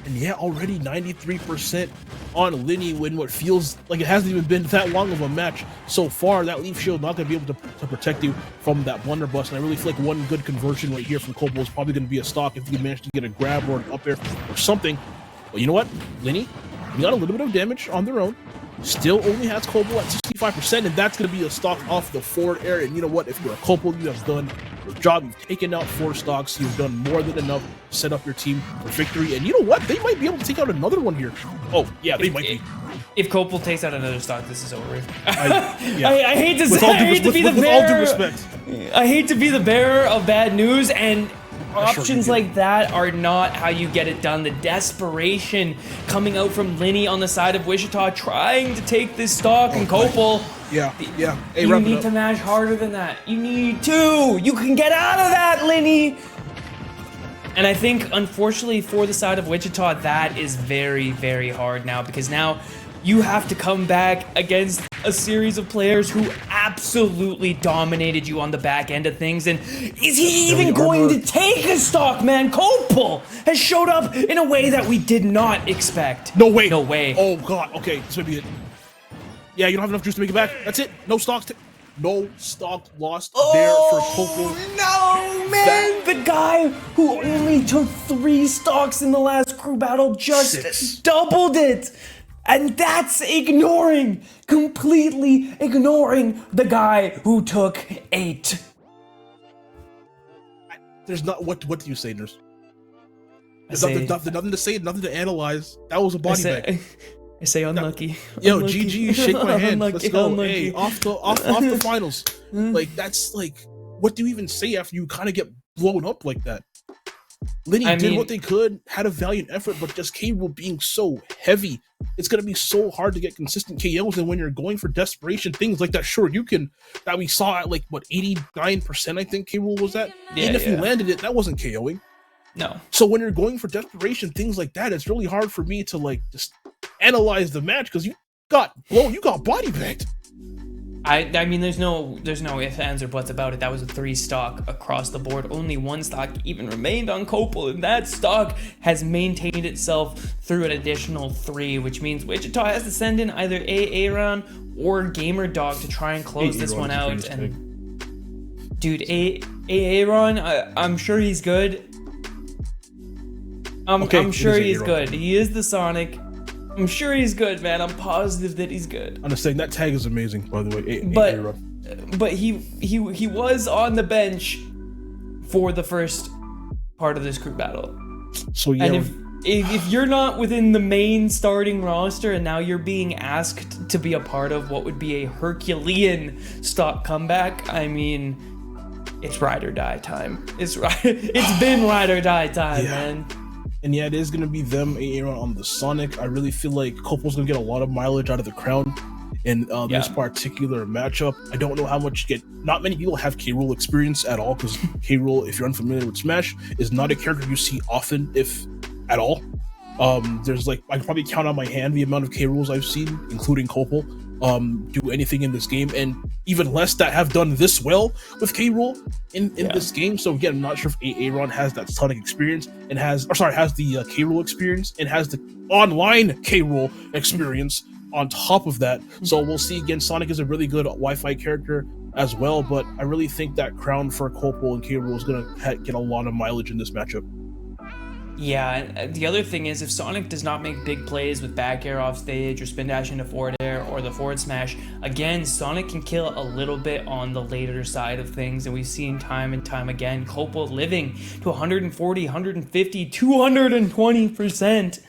Speaker 5: And yeah, already 93% on Linny when what feels like it hasn't even been that long of a match so far. That Leaf Shield not going to be able to protect you from that blunderbuss. And I really feel like 1 good conversion right here from Kopel is probably going to be a stock if you can manage to get a grab or an up air or something. But you know what? Linny, we got a little bit of damage on their own. Still only has Kopel at 65%, and that's going to be a stock off the forward air. And you know what? If you're a Kopel, you have done your job. You've taken out 4 stocks. You've done more than enough to set up your team for victory. And you know what? They might be able to take out another one here. Oh, yeah, they might be.
Speaker 4: If Kopel takes out another stock, this is over.
Speaker 5: I
Speaker 4: hate to
Speaker 5: with
Speaker 4: say,
Speaker 5: all
Speaker 4: I hate to be the
Speaker 5: with
Speaker 4: bearer.
Speaker 5: all due respect.
Speaker 4: I hate to be the bearer of bad news, and options
Speaker 5: do.
Speaker 4: like that are not how you get it done. The desperation coming out from Linny on the side of Wichita trying to take this stock and Kopel.
Speaker 5: Yeah. Hey,
Speaker 4: you
Speaker 5: wrap it
Speaker 4: need
Speaker 5: up.
Speaker 4: to mash harder than that. You need to. You can get out of that, Linny. And I think, unfortunately, for the side of Wichita, that is very, very hard now, because now you have to come back against a series of players who absolutely dominated you on the back end of things. And is he even going to take a stock, man? Kopel has showed up in a way that we did not expect.
Speaker 5: No way.
Speaker 4: No way.
Speaker 5: Oh, God. Okay, this might be it. Yeah, you don't have enough juice to make it back. That's it. No stocks. No stock lost there for Kopel.
Speaker 4: No, man! The guy who only took 3 stocks in the last crew battle just
Speaker 5: 6.
Speaker 4: doubled it! And that's completely ignoring the guy who took 8.
Speaker 5: There's not, what do you say, Nurse? There's
Speaker 4: say-
Speaker 5: nothing to say, nothing to analyze. That was a body bag.
Speaker 4: I say unlucky.
Speaker 5: Yo,
Speaker 4: Unlucky.
Speaker 5: GG, shake my hand. Let's
Speaker 4: Unlucky,
Speaker 5: go.
Speaker 4: unlucky.
Speaker 5: Hey, off the finals. Like, that's like, what do you even say after you kind of get blown up like that? Linny did what they could, had a valiant effort, but just K. Rool being so heavy, it's gonna be so hard to get consistent KOs. And when you're going for desperation, things like that, sure, you can. That we saw at like what 89%, I think K. Rool was at.
Speaker 4: Yeah,
Speaker 5: Even if you
Speaker 4: yeah.
Speaker 5: landed it, that wasn't KOing.
Speaker 4: No.
Speaker 5: So when you're going for desperation, things like that, it's really hard for me to like just analyze the match because you got body bagged.
Speaker 4: I mean, there's no ifs, ands, or buts about it. That was a 3 stock across the board. Only 1 stock even remained on Copel, and that stock has maintained itself through an additional 3, which means Wichita has to send in either Aaron or Gamer Dog to try and close this one out. And dude, Aaron, I'm sure he's good. I'm sure he's good. He is the Sonic. I'm sure he's good, man. I'm positive that he's good.
Speaker 5: I'm just saying that tag is amazing, by the way.
Speaker 4: But he was on the bench for the first part of this group battle.
Speaker 5: So yeah.
Speaker 4: And if you're not within the main starting roster and now you're being asked to be a part of what would be a Herculean stock comeback, I mean, it's ride or die time. It's been ride or die time, man.
Speaker 5: And yeah, it is going to be them Aaron on the Sonic. I really feel like Copel's going to get a lot of mileage out of the crown in this particular matchup. I don't know how much you get. Not many people have K-Rool experience at all, because K-Rool, if you're unfamiliar with Smash, is not a character you see often, if at all. There's like, I can probably count on my hand the amount of K-Rools I've seen, including Copel, do anything in this game, and even less that have done this well with K-Rool in this game. So again, I'm not sure if Aaron has that Sonic experience and has the K-Rool experience and has the online K-Rool experience on top of that. So we'll see. Again, Sonic is a really good Wi-Fi character as well, but I really think that crown for Copel and K-Rool is going to get a lot of mileage in this matchup.
Speaker 4: Yeah, and the other thing is, if Sonic does not make big plays with back air off stage or spin dash into forward air or the forward smash, again, Sonic can kill a little bit on the later side of things, and we've seen time and time again Copel living to 140, 150, 220%.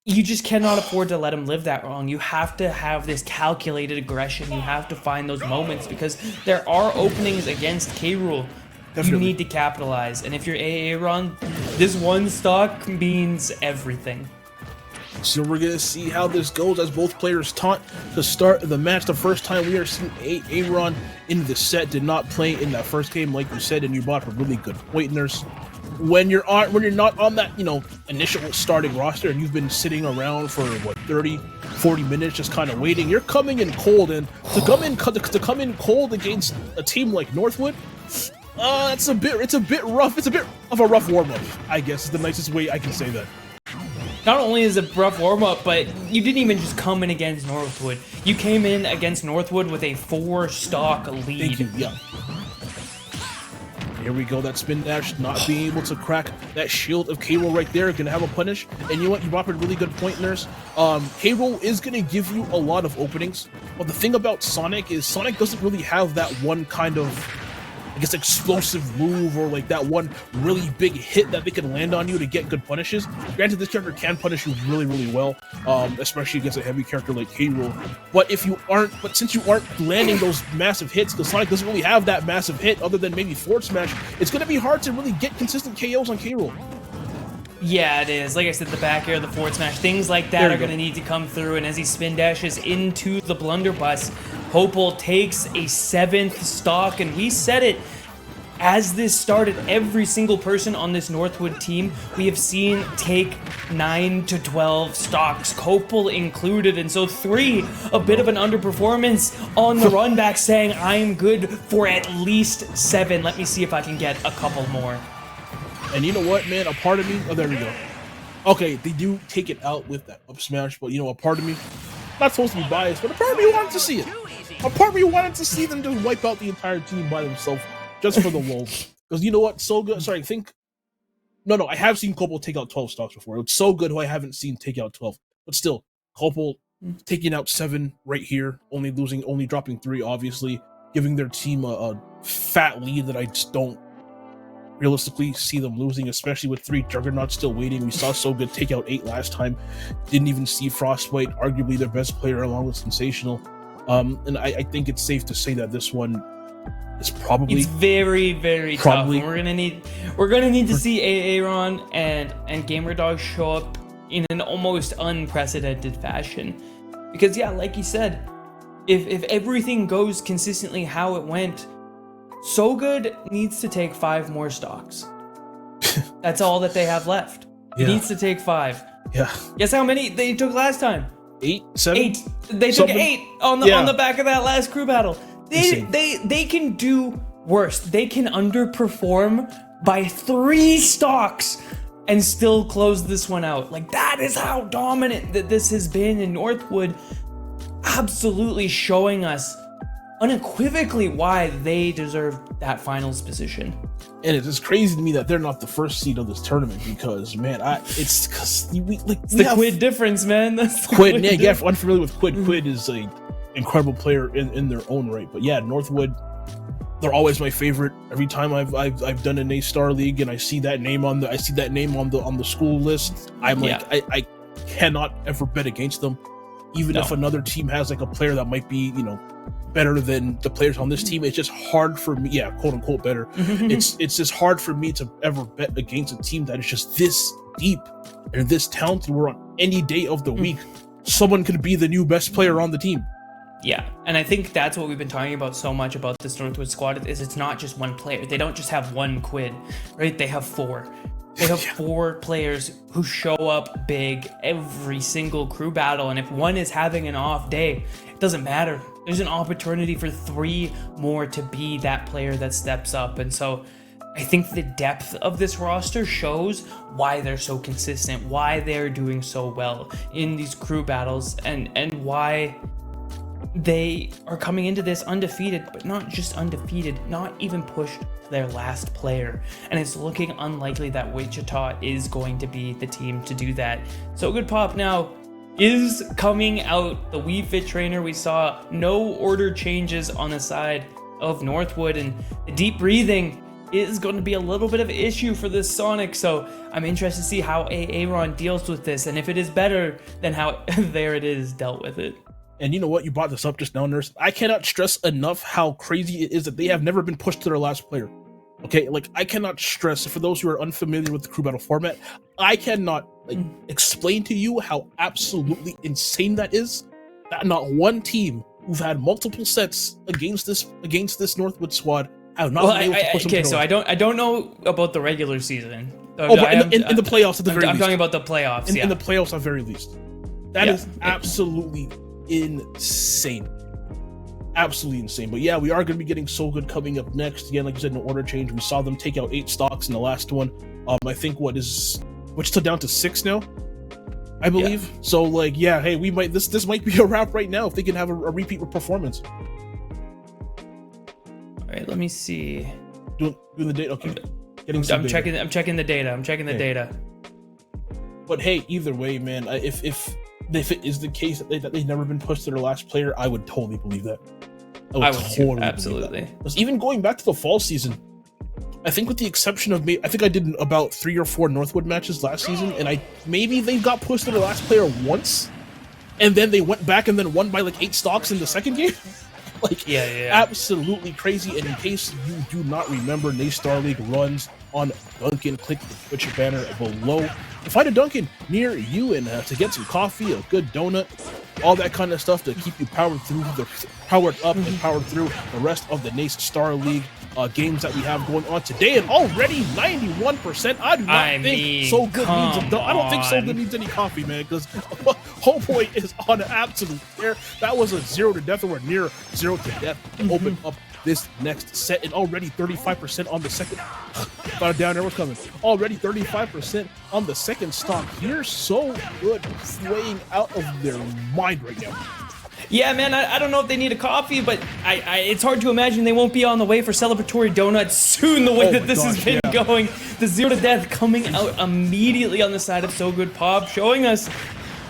Speaker 4: You just cannot afford to let him live that long. You have to have this calculated aggression. You have to find those moments, because there are openings against K-Rool. You need to capitalize, and if you're Aaron, this one stock means everything.
Speaker 5: So we're gonna see how this goes, as both players taunt to start the match. The first time we are seeing Aaron in the set, did not play in that first game, like you said, and you bought a really good pointers. When you're not on that, initial starting roster, and you've been sitting around for 30-40 minutes just kind of waiting, you're coming in cold, and to come in cold against a team like Northwood, it's a bit rough. It's a bit of a rough warm-up, I guess, is the nicest way I can say that.
Speaker 4: Not only is it a rough warm-up, but you didn't even just come in against Northwood. You came in against Northwood with a 4-stock lead.
Speaker 5: Thank you, yeah. Here we go, that spin dash, not being able to crack that shield of K-Rool right there, gonna have a punish. And you know what, you brought up a really good point, Nurse. K-Rool is gonna give you a lot of openings, but the thing about Sonic is Sonic doesn't really have that one kind of, I guess, explosive move, or like that one really big hit that they can land on you to get good punishes. Granted, this character can punish you really, really well, especially against a heavy character like K-Rool. But since you aren't landing those massive hits, because Sonic doesn't really have that massive hit other than maybe forward smash, it's going to be hard to really get consistent KOs on K-Rool.
Speaker 4: Yeah, it is. Like I said, the back air, the forward smash, things like that are going to need to come through. And as he spin dashes into the blunderbuss, Copel takes a 7th stock. And we said it as this started, every single person on this Northwood team we have seen take 9 to 12 stocks, Copel included. And so 3, a bit of an underperformance on the run back, saying I'm good for at least 7. Let me see if I can get a couple more.
Speaker 5: And you know what, man? A part of me... Oh, there we go. Okay, they do take it out with that up smash, but a part of me... Not supposed to be biased, but a part of me wanted to see it. A part of me wanted to see them just wipe out the entire team by themselves, just for the lulz. Because you know what? So good... Sorry, No, I have seen Copel take out 12 stocks before. It's so good who I haven't seen take out 12. But still, Copel taking out 7 right here, only dropping 3, obviously, giving their team a fat lead that I just don't realistically see them losing, especially with 3 juggernauts still waiting. We saw So Good take out 8 last time. Didn't even see Frostbite, arguably their best player along with Sensational. And I think it's safe to say that this one is probably... It's
Speaker 4: very, very tough. And we're gonna need to see Aaron and GamerDog show up in an almost unprecedented fashion. Because yeah, like you said, if everything goes consistently how it went, So Good needs to take 5 more stocks. That's all that they have left. He needs to take 5.
Speaker 5: Yeah.
Speaker 4: Guess how many they took last time?
Speaker 5: 8, 7?
Speaker 4: 8. They took 8 on the back of that last crew battle. They can do worse. They can underperform by 3 stocks and still close this one out. Like, that is how dominant that this has been in Northwood. Absolutely showing us unequivocally why they deserve that finals position.
Speaker 5: And it's just crazy to me that they're not the first seed of this tournament because, man, it's the
Speaker 4: Quid difference, man. That's
Speaker 5: Quid. Yeah, if unfamiliar with Quid, Quid is an incredible player in their own right. But yeah, Northwood, they're always my favorite. Every time I've done an A-Star League and I see that name on the school list, I'm like, I cannot ever bet against them. Even if another team has like a player that might be, better than the players on this team, it's just hard for me, quote unquote better. It's just hard for me to ever bet against a team that is just this deep and this talented, where on any day of the week, someone could be the new best player on the team.
Speaker 4: Yeah, and I think that's what we've been talking about so much about this Northwood squad, is it's not just one player. They don't just have one Quid, right? They have 4. They have 4 players who show up big every single crew battle, and if one is having an off day, it doesn't matter. There's an opportunity for 3 more to be that player that steps up. And so I think the depth of this roster shows why they're so consistent, why they're doing so well in these crew battles, and why they are coming into this undefeated, but not just undefeated, not even pushed to their last player. And it's looking unlikely that Wichita is going to be the team to do that. So Good Pop now is coming out. The Wii Fit trainer, we saw no order changes on the side of Northwood, and the deep breathing is going to be a little bit of an issue for this Sonic. So I'm interested to see how Aaron deals with this, and if it is better than how There It Is dealt with it.
Speaker 5: And you know what? You brought this up just now, Nurse. I cannot stress enough how crazy it is that they have never been pushed to their last player. Okay, like, I cannot stress, for those who are unfamiliar with the crew battle format, I cannot explain to you how absolutely insane that is. That not one team who've had multiple sets against this Northwood squad have not been able to push them.
Speaker 4: Okay, so I don't know about the regular season.
Speaker 5: But in the playoffs at the very least.
Speaker 4: I'm talking about the playoffs.
Speaker 5: In the playoffs at the very least. That is absolutely insane. Absolutely insane. But yeah, we are going to be getting So Good coming up next. Again, like you said, no order change. We saw them take out 8 stocks in the last one. I think which still down to 6 now, I believe. Yeah. So like, yeah, hey, we might this might be a wrap right now if they can have a repeat performance.
Speaker 4: All right, let me see.
Speaker 5: Doing the data. Okay.
Speaker 4: I'm checking the data.
Speaker 5: But hey, either way, man, if it is the case that they've never been pushed to their last player, I would totally believe that. I would totally absolutely. Because even going back to the fall season, I think with the exception of me, I think I did about 3 or 4 Northwood matches last season, and maybe they got pushed to the last player once, and then they went back and then won by like 8 stocks in the second game. Absolutely crazy. And in case you do not remember, Star League runs on Dunkin'. Click the Twitch banner below to find a Dunkin' near you and to get some coffee, a good donut, all that kind of stuff to keep you powered up and powered through the rest of the Star League games that we have going on today. And already 91%. I don't think So Good needs any coffee, man, because Homeboy is on an absolute tear. That was a 0 to death, or near 0 to death to open up this next set, and already 35% on the second. Thought down there was coming. Already 35% on the second stock here. So Good playing out of their mind right now.
Speaker 4: Yeah, man, I don't know if they need a coffee, but it's hard to imagine they won't be on the way for celebratory donuts soon, the way that this has been going. The 0 to death coming out immediately on the side of So Good Pop, showing us,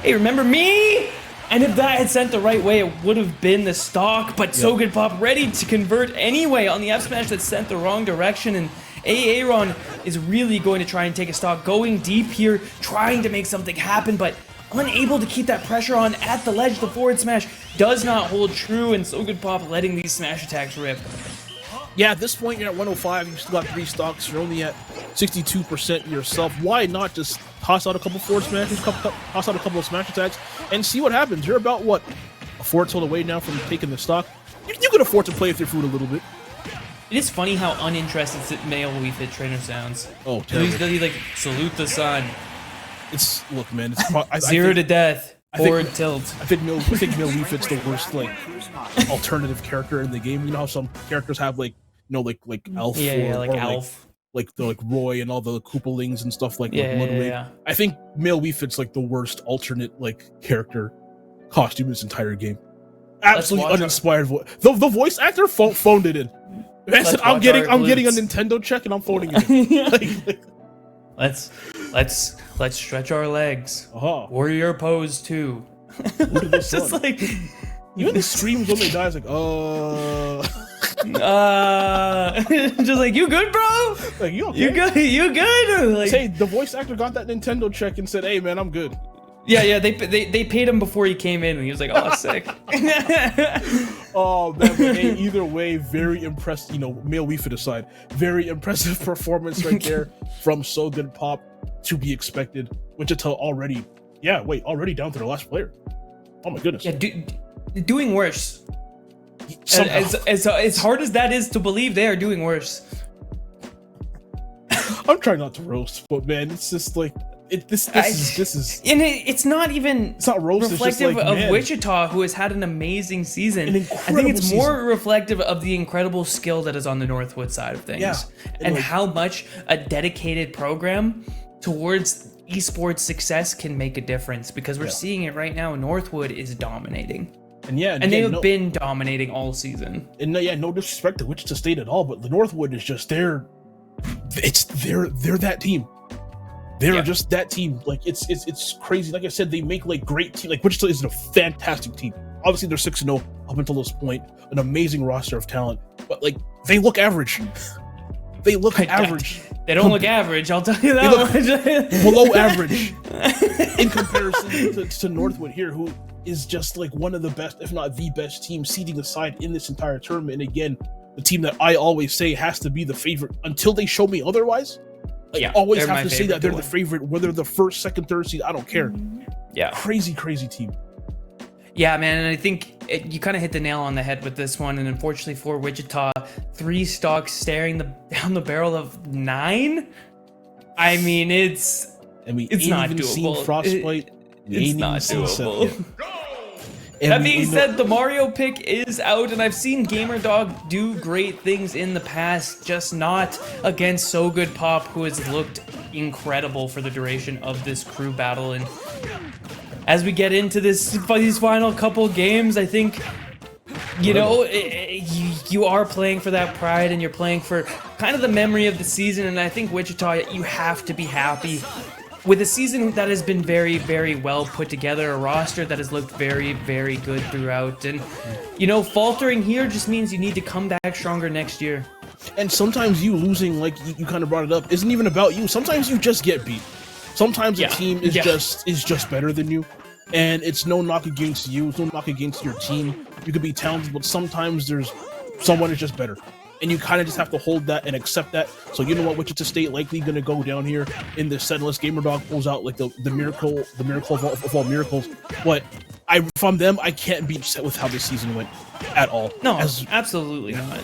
Speaker 4: hey, remember me? And if that had sent the right way, it would have been the stock, but So Good Pop ready to convert anyway on the F smash that sent the wrong direction. And Aaron is really going to try and take a stock, going deep here, trying to make something happen, but unable to keep that pressure on at the ledge. The forward smash does not hold true, and So Good Pop letting these smash attacks rip.
Speaker 5: Yeah, at this point, you're at 105. You've still got 3 stocks. You're only at 62% yourself. Why not just toss out a couple forward smashes, toss out a couple of smash attacks, and see what happens? You're about, what, a forward tilt away now from taking the stock? You can afford to play with your food a little bit.
Speaker 4: It is funny how uninterested male Wii Fit trainer sounds.
Speaker 5: Oh,
Speaker 4: He's
Speaker 5: terrible.
Speaker 4: really like, salute the sun.
Speaker 5: Look, man.
Speaker 4: Zero to death.
Speaker 5: I think-
Speaker 4: Forward tilt.
Speaker 5: I think Mil Wii Fit's the worst like alternative character in the game. You know how some characters have like like Elf
Speaker 4: Yeah,
Speaker 5: or,
Speaker 4: like
Speaker 5: or
Speaker 4: Alf.
Speaker 5: like the Roy and all the Koopalings and stuff like
Speaker 4: Yeah,
Speaker 5: Ludwig.
Speaker 4: yeah.
Speaker 5: I think male Wii Fit's like the worst alternate like character costume in this entire game. Absolutely
Speaker 4: watch
Speaker 5: uninspired voice. The voice actor phoned it in. I said, I'm
Speaker 4: watch
Speaker 5: getting
Speaker 4: our
Speaker 5: a
Speaker 4: glutes.
Speaker 5: Nintendo check and I'm phoning it in.
Speaker 4: Let's stretch our legs.
Speaker 5: Uh-huh.
Speaker 4: Warrior pose 2.
Speaker 5: Look at this
Speaker 4: Just
Speaker 5: one.
Speaker 4: like,
Speaker 5: Even the screams when they die is like,
Speaker 4: just like, you good, bro?
Speaker 5: like you okay?
Speaker 4: You good? You good? Like,
Speaker 5: Say the voice actor got that Nintendo check and said, "Hey man, I'm good."
Speaker 4: yeah. They paid him before he came in, and he was like, oh, sick.
Speaker 5: Oh man, but hey, either way, very impressed. You know, male Wii Fit aside, very impressive performance right there from So Good Pop, to be expected. Wichita already down to their last player. Oh my goodness.
Speaker 4: Yeah, doing worse.
Speaker 5: Somehow.
Speaker 4: As hard as that is to believe, they are doing worse.
Speaker 5: I'm trying not to roast, but man, it's just like this is
Speaker 4: And it's not even
Speaker 5: it's not roast. It's just
Speaker 4: reflective
Speaker 5: like,
Speaker 4: of
Speaker 5: man,
Speaker 4: Wichita, who has had an amazing season.
Speaker 5: An
Speaker 4: I think
Speaker 5: incredible
Speaker 4: it's more
Speaker 5: season.
Speaker 4: reflective of the incredible skill that is on the Northwood side of things.
Speaker 5: Yeah.
Speaker 4: And
Speaker 5: like-
Speaker 4: how much a dedicated program towards esports success can make a difference, because we're seeing it right now. Northwood is dominating.
Speaker 5: and yeah,
Speaker 4: And they have
Speaker 5: no,
Speaker 4: been dominating all season.
Speaker 5: and no disrespect to Wichita State at all, but the Northwood is just they're that team. They're just that team. Like it's crazy. Like I said, they make like great team. Like Wichita is a fantastic team. Obviously, they're 6-0 up until this point. An amazing roster of talent, but like they look average. They look average.
Speaker 4: They don't look average, I'll tell you that much.
Speaker 5: Below average in comparison to Northwood here, who is just like one of the best, if not the best team seeding aside in this entire tournament. And again, the team that I always say has to be the favorite until they show me otherwise. Like,
Speaker 4: Yeah,
Speaker 5: always
Speaker 4: they're
Speaker 5: have
Speaker 4: my
Speaker 5: to say that
Speaker 4: favorite
Speaker 5: they're
Speaker 4: to
Speaker 5: the
Speaker 4: win.
Speaker 5: favorite, whether the first, second, third seed, I don't care.
Speaker 4: Yeah.
Speaker 5: Crazy team.
Speaker 4: Yeah, man, and I think you kind of hit the nail on the head with this one. And unfortunately for Wichita, 3 stocks staring down the barrel of 9. I mean, it's
Speaker 5: It's
Speaker 4: not
Speaker 5: even seen
Speaker 4: doable.
Speaker 5: Frostbite.
Speaker 4: It's not doable.
Speaker 5: And
Speaker 4: That
Speaker 5: we
Speaker 4: being
Speaker 5: know-
Speaker 4: said, the Mario pick is out, and I've seen GamerDog do great things in the past, just not against So Good Pop, who has looked incredible for the duration of this crew battle. And as we get into these final couple games, I think, you know, you are playing for that pride, and you're playing for kind of the memory of the season. And I think Wichita, you have to be happy with a season that has been very, very well put together, a roster that has looked very, very good throughout. And, you know, faltering here just means you need to come back stronger next year.
Speaker 5: And sometimes you losing, like you kind of brought it up, isn't even about you. Sometimes you just get beat. Sometimes a team is just better than you, and it's no knock against you. It's no knock against your team. You could be talented, but sometimes there's someone is just better, and you kind of just have to hold that and accept that. So you know what, Wichita State likely going to go down here in this set unless GamerDog pulls out like the miracle of all miracles. But from them, I can't be upset with how this season went at all.
Speaker 4: No, absolutely not.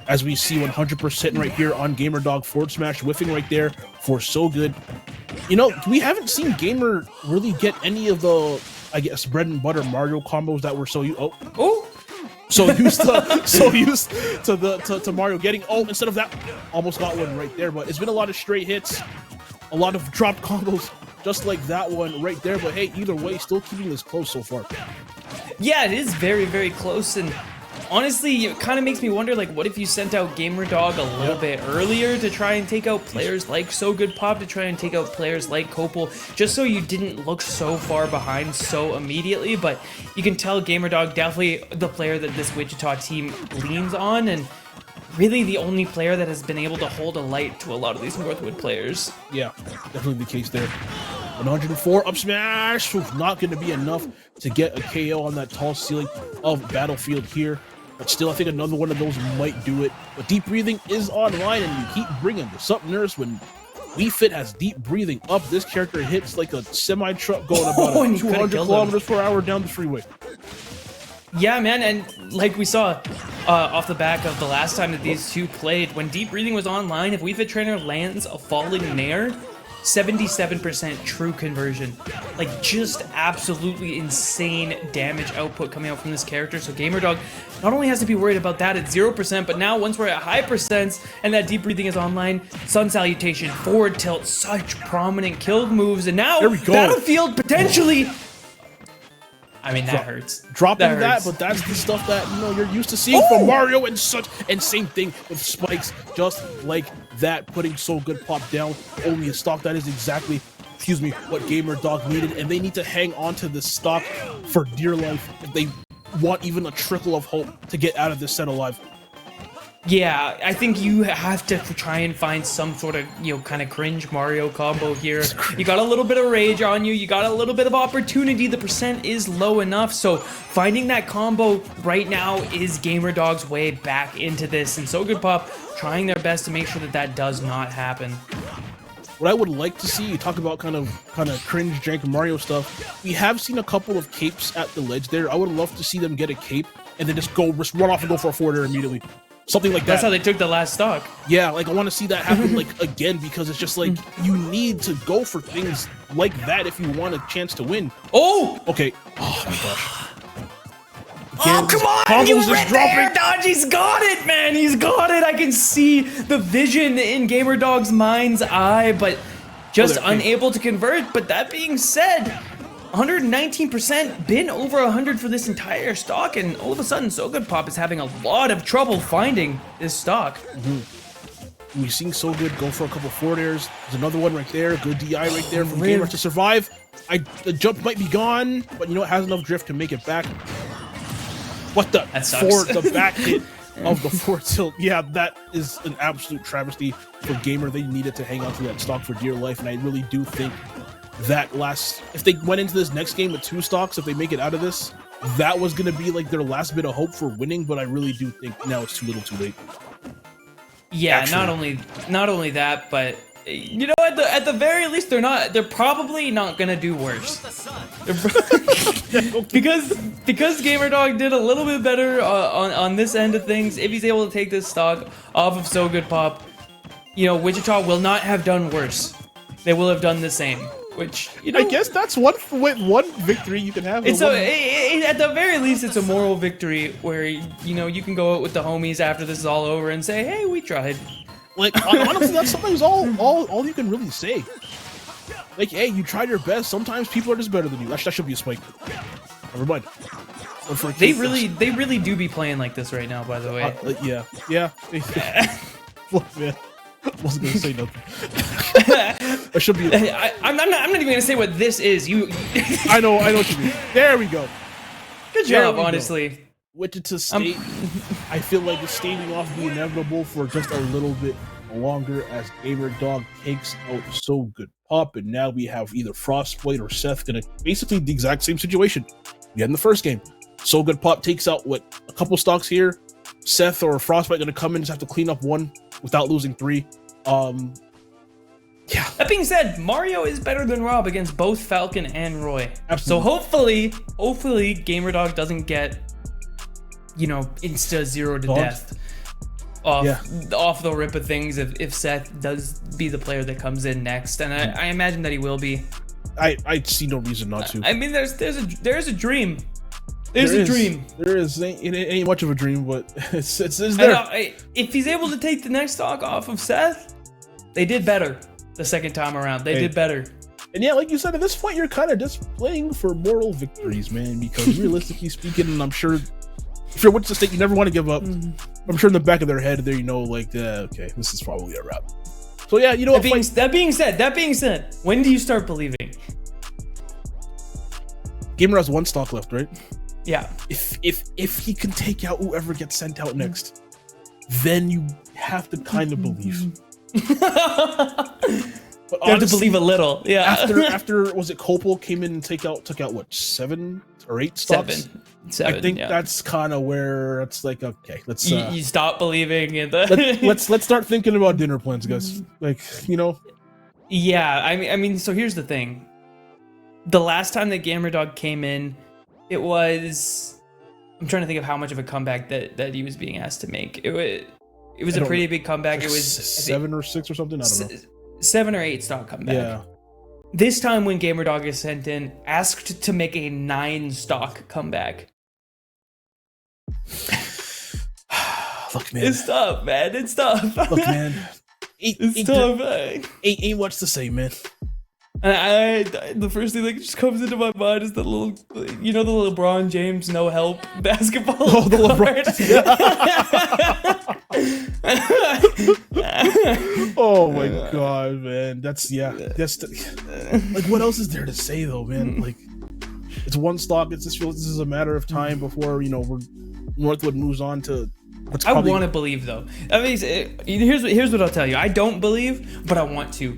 Speaker 5: As we see 100% right here on GamerDog forward smash whiffing right there for So Good. You know, we haven't seen Gamer really get any of the, I guess, bread and butter Mario combos that were so used to Mario getting instead of that, almost got one right there. But it's been a lot of straight hits, a lot of drop combos, just like that one right there. But hey, either way, still keeping this close so far.
Speaker 4: Yeah, it is very, very close. And honestly, it kind of makes me wonder, like, what if you sent out GamerDog a little bit earlier to try and take out players like So Good Pop, to try and take out players like Kopel, just so you didn't look so far behind so immediately. But you can tell GamerDog definitely the player that this Wichita team leans on, and really the only player that has been able to hold a light to a lot of these Northwood players.
Speaker 5: Yeah, definitely the case there. 104 up smash. Oof, not going to be enough to get a KO on that tall ceiling of Battlefield here. But still, I think another one of those might do it. But deep breathing is online, and you keep bringing this up, Nurse. When Wii Fit has deep breathing up, this character hits like a semi-truck going about
Speaker 4: and you could've
Speaker 5: 200
Speaker 4: killed
Speaker 5: kilometers per hour down the freeway.
Speaker 4: Yeah, man, and like we saw, off the back of the last time that these two played. When Deep Breathing was online, if Wii Fit Trainer lands a falling Nair, 77% true conversion. Like, just absolutely insane damage output coming out from this character. So GamerDog not only has to be worried about that at 0%, but now once we're at high percents and that Deep Breathing is online, Sun Salutation, forward tilt, such prominent killed moves, and now Battlefield potentially... I mean, that hurts.
Speaker 5: Dropping that, but that's the stuff that, you know, you're used to seeing from Mario and such. And same thing with spikes, just like that, putting So Good Pop down. Only a stock that is exactly, what GamerDog needed. And they need to hang on to this stock for dear life if they want even a trickle of hope to get out of this set alive.
Speaker 4: Yeah, I think you have to try and find some sort of, you know, kind of cringe Mario combo here. You got a little bit of rage on you. You got a little bit of opportunity. The percent is low enough. So finding that combo right now is GamerDog's way back into this. And So Good Pop trying their best to make sure that that does not happen.
Speaker 5: What I would like to see, you talk about kind of cringe jank Mario stuff. We have seen a couple of capes at the ledge there. I would love to see them get a cape and then just run off and go for a forward air immediately. Something like that.
Speaker 4: That's how they took the last stock.
Speaker 5: Yeah, like I want to see that happen like again, because it's just like you need to go for things like that if you want a chance to win.
Speaker 4: Oh!
Speaker 5: Okay. Oh my gosh.
Speaker 4: Oh, come on! He was right there, Dodge! He's got it, man! He's got it! I can see the vision in GamerDog's mind's eye, but just unable to convert. But that being said, 119%, been over 100 for this entire stock, and all of a sudden, So Good Pop is having a lot of trouble finding this stock.
Speaker 5: We've seen So Good go for a couple forward airs. There's another one right there. Good DI right there from Gamer to survive. The jump might be gone, but you know it has enough drift to make it back. What the?
Speaker 4: That sucks.
Speaker 5: For the back hit of the forward tilt. Yeah, that is an absolute travesty for Gamer. They needed to hang on to that stock for dear life, and I really do think that if they went into this next game with 2 stocks, if they make it out of this, that was going to be like their last bit of hope for winning, but I really do think now it's too little too late.
Speaker 4: Yeah, actually. not only that, but you know, at the very least, they're probably not gonna do worse. because GamerDog did a little bit better on this end of things. If he's able to take this stock off of So Good Pop, you know, Wichita will not have done worse. They will have done the same. Which, you know,
Speaker 5: I guess that's one victory you can have.
Speaker 4: It's at the very least, it's a moral victory where, you know, you can go out with the homies after this is all over and say, hey, we tried.
Speaker 5: Like, honestly, that's sometimes all you can really say. Like, hey, you tried your best. Sometimes people are just better than you. That should be a spike. Never mind.
Speaker 4: They really do be playing like this right now, by the way.
Speaker 5: Yeah. Look, man. I wasn't gonna say nothing. I should be.
Speaker 4: I'm not even gonna say what this is.
Speaker 5: I know what you mean. There we go.
Speaker 4: Good job, honestly.
Speaker 5: Wichita State. I feel like it's staving off the inevitable for just a little bit longer as GamerDog takes out So Good Pop, and now we have either Frostblade or Seth gonna basically the exact same situation we had in the first game. So Good Pop takes out a couple stocks here. Seth or Frostbite gonna come in, just have to clean up 1 without losing 3. Yeah.
Speaker 4: That being said, Mario is better than Rob against both Falcon and Roy.
Speaker 5: Absolutely.
Speaker 4: So hopefully GamerDog doesn't get, you know, insta 0 to death off the rip of things if Seth does be the player that comes in next, and I imagine that he will be.
Speaker 5: I see no reason not to.
Speaker 4: I mean, there's a dream. There's a dream.
Speaker 5: There is. It ain't much of a dream, but it's there.
Speaker 4: If he's able to take the next stock off of Seth, they did better the second time around. They did better.
Speaker 5: And yeah, like you said, at this point, you're kind of just playing for moral victories, man, because realistically speaking, and I'm sure if you're Wichita State, you never want to give up. I'm sure in the back of their head, there, you know, like, okay, this is probably a wrap. So yeah, you know what?
Speaker 4: That being said, when do you start believing?
Speaker 5: Gamer has 1 stock left, right?
Speaker 4: Yeah.
Speaker 5: If he can take out whoever gets sent out next, then you have to kind of believe. But
Speaker 4: you have to believe a little. Yeah.
Speaker 5: After was it Copel came in and took out what 7 or 8 stocks?
Speaker 4: 7.
Speaker 5: I think that's kind of where it's like, okay, let's
Speaker 4: you stop believing in the
Speaker 5: let's start thinking about dinner plans, guys. Like, you know.
Speaker 4: Yeah, I mean, so here's the thing. The last time that GamerDog came in, it was I'm trying to think of how much of a comeback that he was being asked to make. It was a pretty big comeback.
Speaker 5: Like
Speaker 4: it was
Speaker 5: 7 or 6 or something. I don't know.
Speaker 4: 7 or 8 stock comeback.
Speaker 5: Yeah.
Speaker 4: This time when GamerDog is sent in, asked to make a 9 stock comeback.
Speaker 5: Look, man.
Speaker 4: It's tough, man. It's tough.
Speaker 5: Look, man.
Speaker 4: It's tough, man.
Speaker 5: Ain't much to say, man.
Speaker 4: And the first thing that just comes into my mind is the little, you know, the LeBron James no help basketball.
Speaker 5: Oh, the LeBron. Oh my god, man. That's like, what else is there to say though, man? Like, it's 1 stock. It just feels this is a matter of time before, you know, Northwood moves on to.
Speaker 4: I want to believe though. I mean, here's what I'll tell you. I don't believe, but I want to.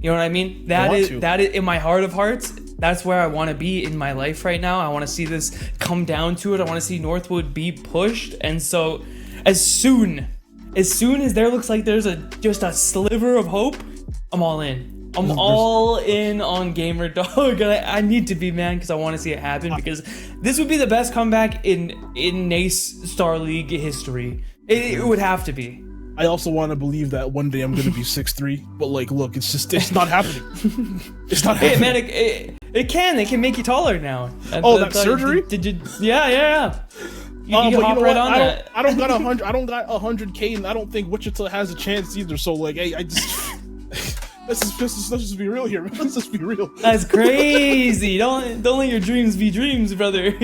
Speaker 4: You know what I mean? That is in my heart of hearts. That's where I want to be in my life right now. I want to see this come down to it. I want to see Northwood be pushed. And so, as soon as there looks like there's just a sliver of hope, I'm all in. I'm all in on GamerDog. I need to be, man, because I want to see it happen. Because this would be the best comeback in NACE Star League history. It would have to be.
Speaker 5: I also want to believe that one day I'm going to be 6'3", but like, look, it's not happening. It's not happening.
Speaker 4: Hey, man, it can make you taller now.
Speaker 5: That surgery?
Speaker 4: Did you? Yeah. You
Speaker 5: But
Speaker 4: hop right on that.
Speaker 5: I don't got 100. I don't got 100K, and I don't think Wichita has a chance either. So like, hey, I just. Let's just be real here. Let's just be real.
Speaker 4: That's crazy. Don't let your dreams be dreams, brother.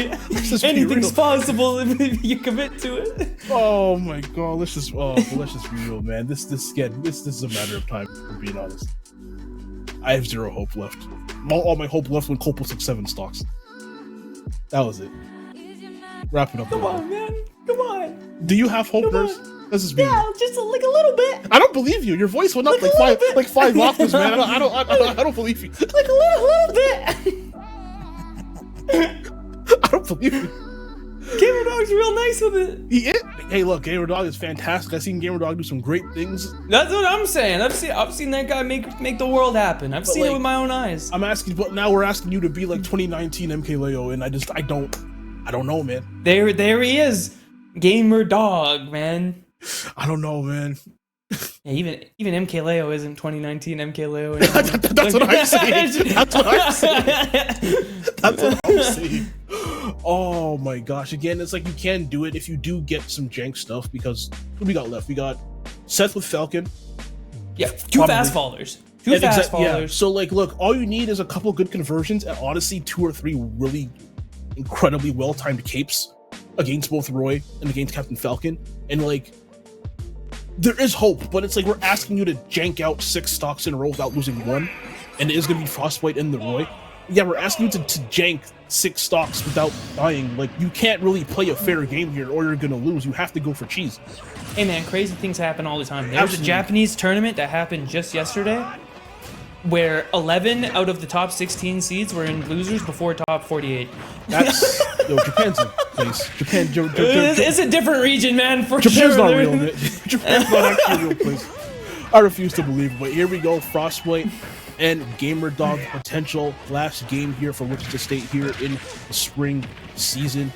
Speaker 4: Anything's possible if you commit to it.
Speaker 5: Oh my god, let's just be real, man. This is a matter of time, for being honest. I have 0 hope left. All my hope left when Copel took 7 stocks. That was it. Wrap it up.
Speaker 4: Come on, man. Come on.
Speaker 5: Do you have hope, Nurse? This is
Speaker 4: yeah, just like a little bit.
Speaker 5: I don't believe you. Your voice went up like 5 octaves, man. I don't believe you.
Speaker 4: Like a little bit.
Speaker 5: I don't believe you.
Speaker 4: GamerDog's real nice with it.
Speaker 5: He is. Hey, look, GamerDog is fantastic. I've seen GamerDog do some great things.
Speaker 4: That's what I'm saying. I've seen that guy make the world happen. I've seen it with my own eyes.
Speaker 5: I'm asking, but now we're asking you to be like 2019 MKLeo, and I don't know, man.
Speaker 4: There he is, GamerDog, man.
Speaker 5: I don't know, man.
Speaker 4: Yeah, even MKLeo isn't 2019 MKLeo.
Speaker 5: That's what I'm saying. That's what I'm saying. Oh my gosh! Again, it's like you can do it if you do get some jank stuff. Because what we got left? We got Seth with Falcon.
Speaker 4: Yeah, 2 fast fallers. 2 fast fallers.
Speaker 5: Yeah. So like, look, all you need is a couple good conversions, and honestly, 2 or 3 really incredibly well-timed capes against both Roy and against Captain Falcon, and like. There is hope, but it's like we're asking you to jank out 6 stocks in a row without losing 1, and it is going to be Frostbite and the Roy. Yeah, we're asking you to jank 6 stocks without dying. Like, you can't really play a fair game here, or you're going to lose. You have to go for cheese.
Speaker 4: Hey man, crazy things happen all the time. There was a Japanese tournament that happened just yesterday, where 11 out of the top 16 seeds were in losers before top 48.
Speaker 5: That's Japan's a place.
Speaker 4: It's a different region, man. For
Speaker 5: Japan's
Speaker 4: sure.
Speaker 5: not real. Japan's not actually a real place. I refuse to believe it. But here we go, Frostbite and GamerDog potential last game here for Wichita State here in the spring season.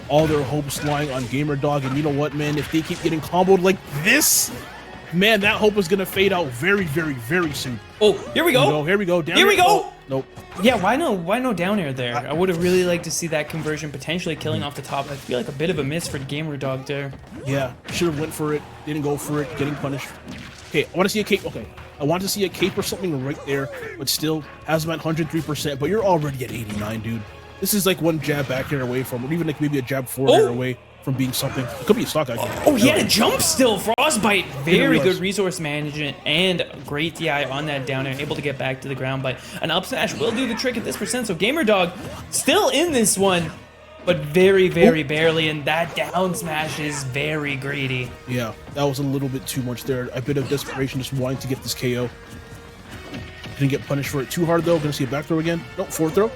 Speaker 5: All their hopes lying on GamerDog, and you know what, man? If they keep getting comboed like this, man, that hope is gonna fade out very, very, very soon.
Speaker 4: Oh, here we go.
Speaker 5: Here we go. Down
Speaker 4: here we go.
Speaker 5: Oh, nope.
Speaker 4: Yeah, why no down air there? I would have really liked to see that conversion potentially killing off the top. I feel like a bit of a miss for GamerDog there.
Speaker 5: Yeah, should have went for it. Didn't go for it. Getting punished. Okay, I want to see a cape. Okay, I want to see a cape or something right there, but still has him at 103%. But you're already at 89, dude. This is like 1 jab back air away from, or even like maybe a jab forward air away from being something. It could be a stock actually.
Speaker 4: Oh, he had a jump still. Frostbite. Very good resource management and great DI on that down air. Able to get back to the ground, but an up smash will do the trick at this percent. So GamerDog still in this one, but very, very barely. And that down smash is very greedy.
Speaker 5: Yeah, that was a little bit too much there. A bit of desperation, just wanting to get this KO. Didn't get punished for it too hard though. Gonna see a back throw again. Nope, 4th throw.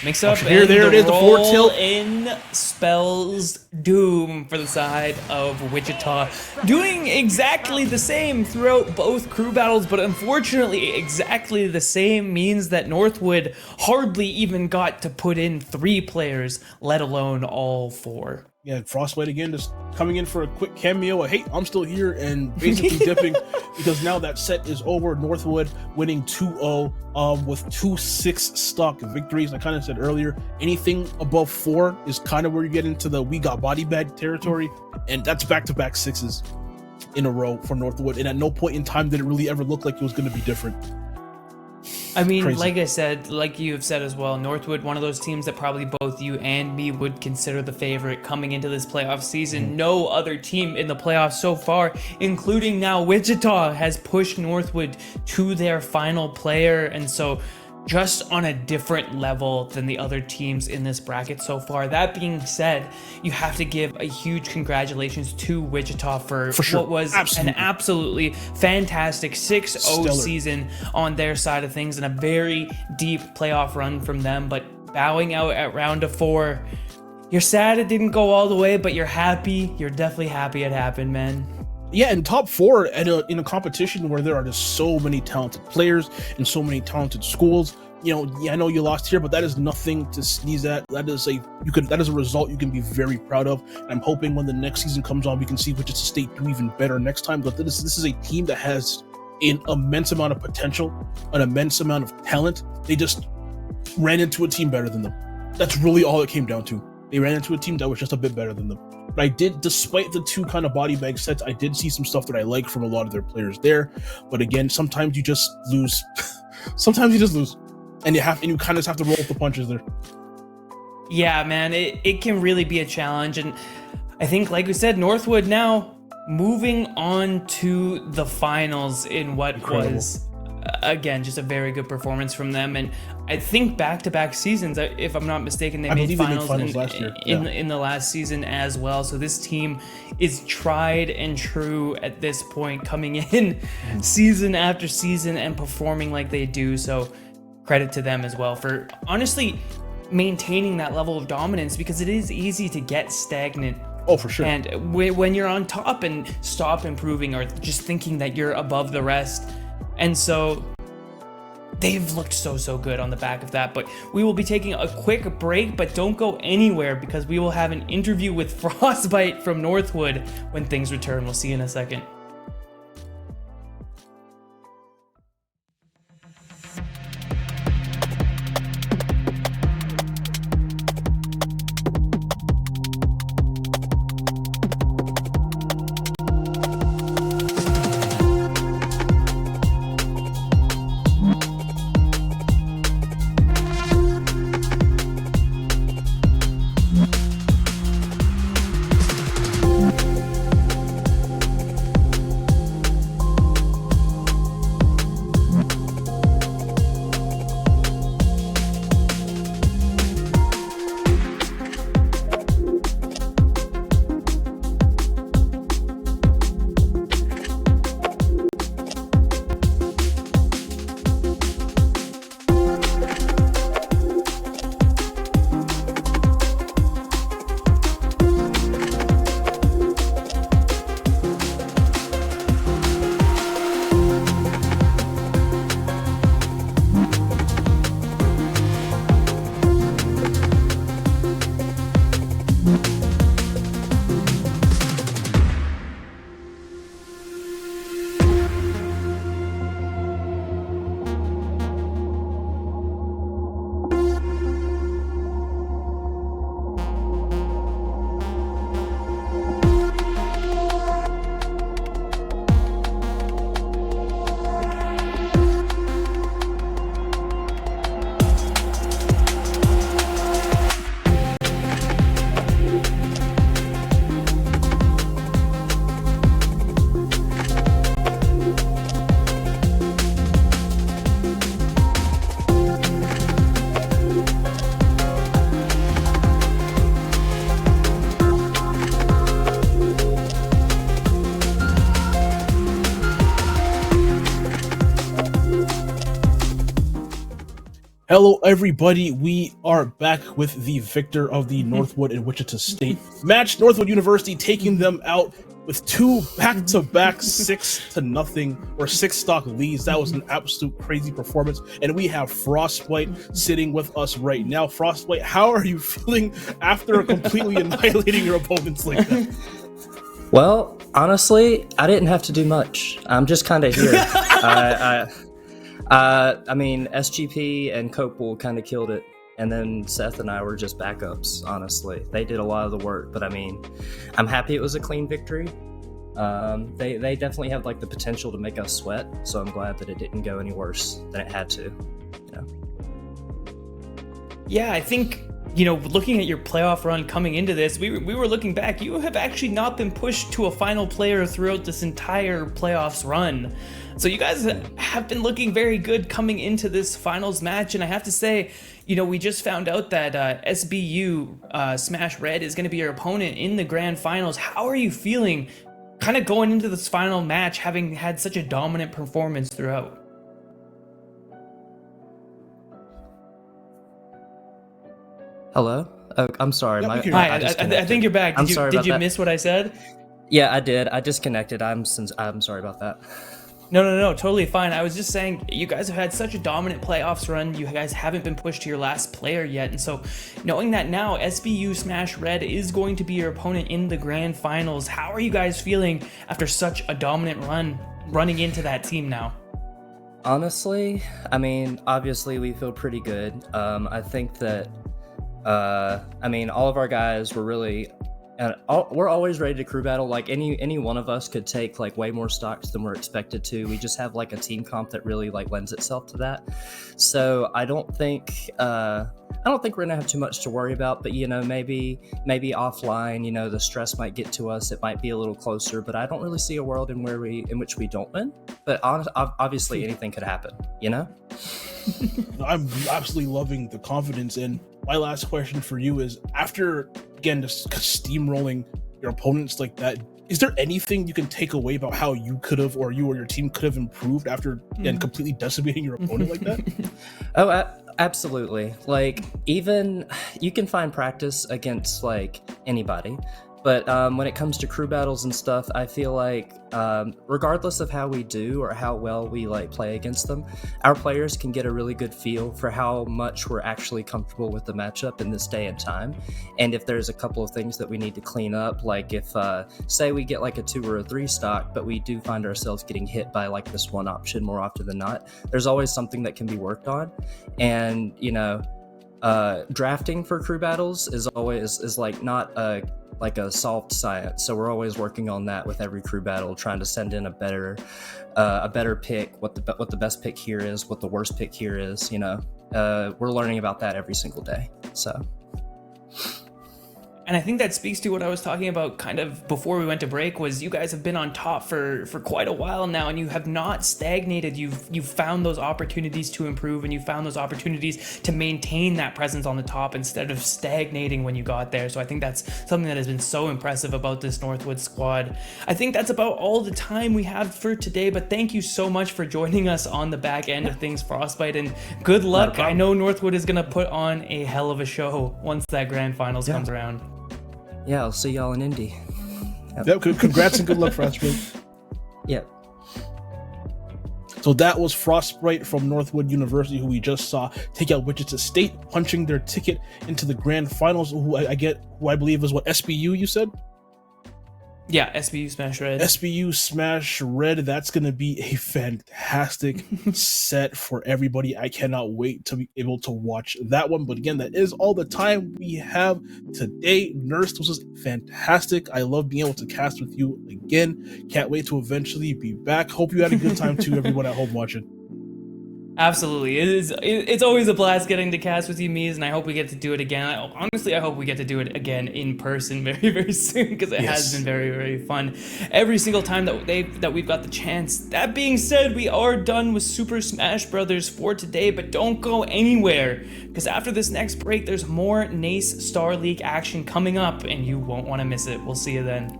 Speaker 4: Mix up.
Speaker 5: Here,
Speaker 4: and
Speaker 5: there it is, the forward tilt.
Speaker 4: In spells doom for the side of Wichita. Doing exactly the same throughout both crew battles, but unfortunately exactly the same means that Northwood hardly even got to put in 3 players, let alone all 4.
Speaker 5: Yeah, Frostbite again, just coming in for a quick cameo. Hey, I'm still here, and basically dipping because now that set is over. Northwood winning 2-0 with 2 6-stock victories. I kind of said earlier, anything above 4 is kind of where you get into the we got body bag territory, and that's back-to-back 6s in a row for Northwood. And at no point in time did it really ever look like it was going to be different.
Speaker 4: I mean,
Speaker 5: Crazy.
Speaker 4: like I said, like you have said as well, Northwood, one of those teams that probably both you and me would consider the favorite coming into this playoff season. No other team in the playoffs so far, including now Wichita, has pushed Northwood to their final player. And so just on a different level than the other teams in this bracket so far. That being said, you have to give a huge congratulations to Wichita for
Speaker 5: sure.
Speaker 4: what was
Speaker 5: Absolutely.
Speaker 4: an absolutely fantastic 6-0
Speaker 5: Stellar
Speaker 4: season on their side of things and a very deep playoff run from them. But bowing out at round of 4, you're sad it didn't go all the way, but you're happy. You're definitely happy it happened, man.
Speaker 5: Yeah, and top 4 in a competition where there are just so many talented players and so many talented schools. You know, yeah, I know you lost here, but that is nothing to sneeze at. That is a result you can be very proud of. And I'm hoping when the next season comes on, we can see Wichita State do even better next time. But this is a team that has an immense amount of potential, an immense amount of talent. They just ran into a team better than them. That's really all it came down to. They ran into a team that was just a bit better than them. But I did, despite the 2 kind of body bag sets, I did see some stuff that I like from a lot of their players there. But again, sometimes you just lose. Sometimes you just lose. And you kind of just have to roll with the punches there.
Speaker 4: Yeah, man, it can really be a challenge. And I think, like we said, Northwood now moving on to the finals in what
Speaker 5: Incredible.
Speaker 4: was, again, just a very good performance from them. And I think back-to-back seasons, if I'm not mistaken, they made finals
Speaker 5: last year.
Speaker 4: in the last season as well. So this team is tried and true at this point, coming in season after season and performing like they do. So credit to them as well for honestly maintaining that level of dominance, because it is easy to get stagnant.
Speaker 5: Oh, for sure.
Speaker 4: And when you're on top and stop improving or just thinking that you're above the rest. And so they've looked so good on the back of that. But we will be taking a quick break, but don't go anywhere because we will have an interview with Frostbite from Northwood when things return. We'll see you in a second.
Speaker 5: Hello, everybody. We are back with the victor of the Northwood and Wichita State match. Northwood University taking them out with 2 back-to-back 6-0 or 6-stock leads. That was an absolute crazy performance. And we have Frostbite sitting with us right now. Frostbite, how are you feeling after completely annihilating your opponents like that?
Speaker 6: Well, honestly, I didn't have to do much. I'm just kind of here. I mean, SGP and Copel kind of killed it, and then Seth and I were just backups, honestly. They did a lot of the work, but I mean, I'm happy it was a clean victory. They definitely have like the potential to make us sweat, so I'm glad that it didn't go any worse than it had to. You know?
Speaker 4: Yeah, I think, you know, looking at your playoff run coming into this, we were looking back. You have actually not been pushed to a final player throughout this entire playoffs run. So you guys have been looking very good coming into this finals match. And I have to say, you know, we just found out that SBU Smash Red is going to be your opponent in the grand finals. How are you feeling kind of going into this final match, having had such a dominant performance throughout?
Speaker 6: Hello? Oh, I'm sorry.
Speaker 5: Yeah, we can-
Speaker 4: Hi, I think you're back. Did you
Speaker 6: that.
Speaker 4: miss what I said?
Speaker 6: Yeah, I did. I disconnected. I'm sorry about that.
Speaker 4: No, totally fine. I was just saying, you guys have had such a dominant playoffs run. You guys haven't been pushed to your last player yet. And so knowing that now SBU Smash Red is going to be your opponent in the grand finals, how are you guys feeling after such a dominant run running into that team now?
Speaker 6: Honestly, I mean, obviously we feel pretty good. I think that, I mean, all of our guys were really... And we're always ready to crew battle. Like any one of us could take like way more stocks than we're expected to. We just have like a team comp that really like lends itself to that. So I don't think we're gonna have too much to worry about. But you know, maybe offline, you know, the stress might get to us. It might be a little closer. But I don't really see a world in which we don't win. But obviously anything could happen. You know.
Speaker 5: I'm absolutely loving the confidence. And my last question for you is, after again just steamrolling your opponents like that, is there anything you can take away about how you could have, or you or your team could have improved after again completely decimating your opponent like that?
Speaker 6: Oh, absolutely. Like, even you can find practice against like anybody. But when it comes to crew battles and stuff, I feel like regardless of how we do or how well we like play against them, our players can get a really good feel for how much we're actually comfortable with the matchup in this day and time. And if there's a couple of things that we need to clean up, like if say we get like a 2 or a 3 stock, but we do find ourselves getting hit by like this one option more often than not, there's always something that can be worked on. And you know, drafting for crew battles is like not a solved science, so we're always working on that with every crew battle, trying to send in a better pick, what the best pick here is, what the worst pick here is. You know, we're learning about that every single day. So.
Speaker 4: And I think that speaks to what I was talking about kind of before we went to break, was you guys have been on top for quite a while now, and you have not stagnated. You've found those opportunities to improve, and you found those opportunities to maintain that presence on the top instead of stagnating when you got there. So I think that's something that has been so impressive about this Northwood squad. I think that's about all the time we have for today, but thank you so much for joining us on the back end of things, Frostbite, and good luck. I know Northwood is going to put on a hell of a show once that grand finals comes around.
Speaker 6: Yeah, I'll see y'all in Indy.
Speaker 5: Yep, congrats and good luck, Frostbite.
Speaker 6: Yep.
Speaker 5: So that was Frostbite from Northwood University, who we just saw take out Wichita State, punching their ticket into the grand finals. Who I believe is what, SBU you said?
Speaker 4: Yeah, SBU Smash Red.
Speaker 5: SBU Smash Red. That's going to be a fantastic set for everybody. I cannot wait to be able to watch that one. But again, that is all the time we have today. Nurse, this was fantastic. I love being able to cast with you again. Can't wait to eventually be back. Hope you had a good time too, everyone at home watching.
Speaker 4: Absolutely. It's always a blast getting to cast with you, Mies, and I hope we get to do it again. Honestly, I hope we get to do it again in person very, very soon, because it has been very, very fun every single time that we've got the chance. That being said, we are done with Super Smash Brothers for today, but don't go anywhere, because after this next break, there's more NACE Star League action coming up, and you won't want to miss it. We'll see you then.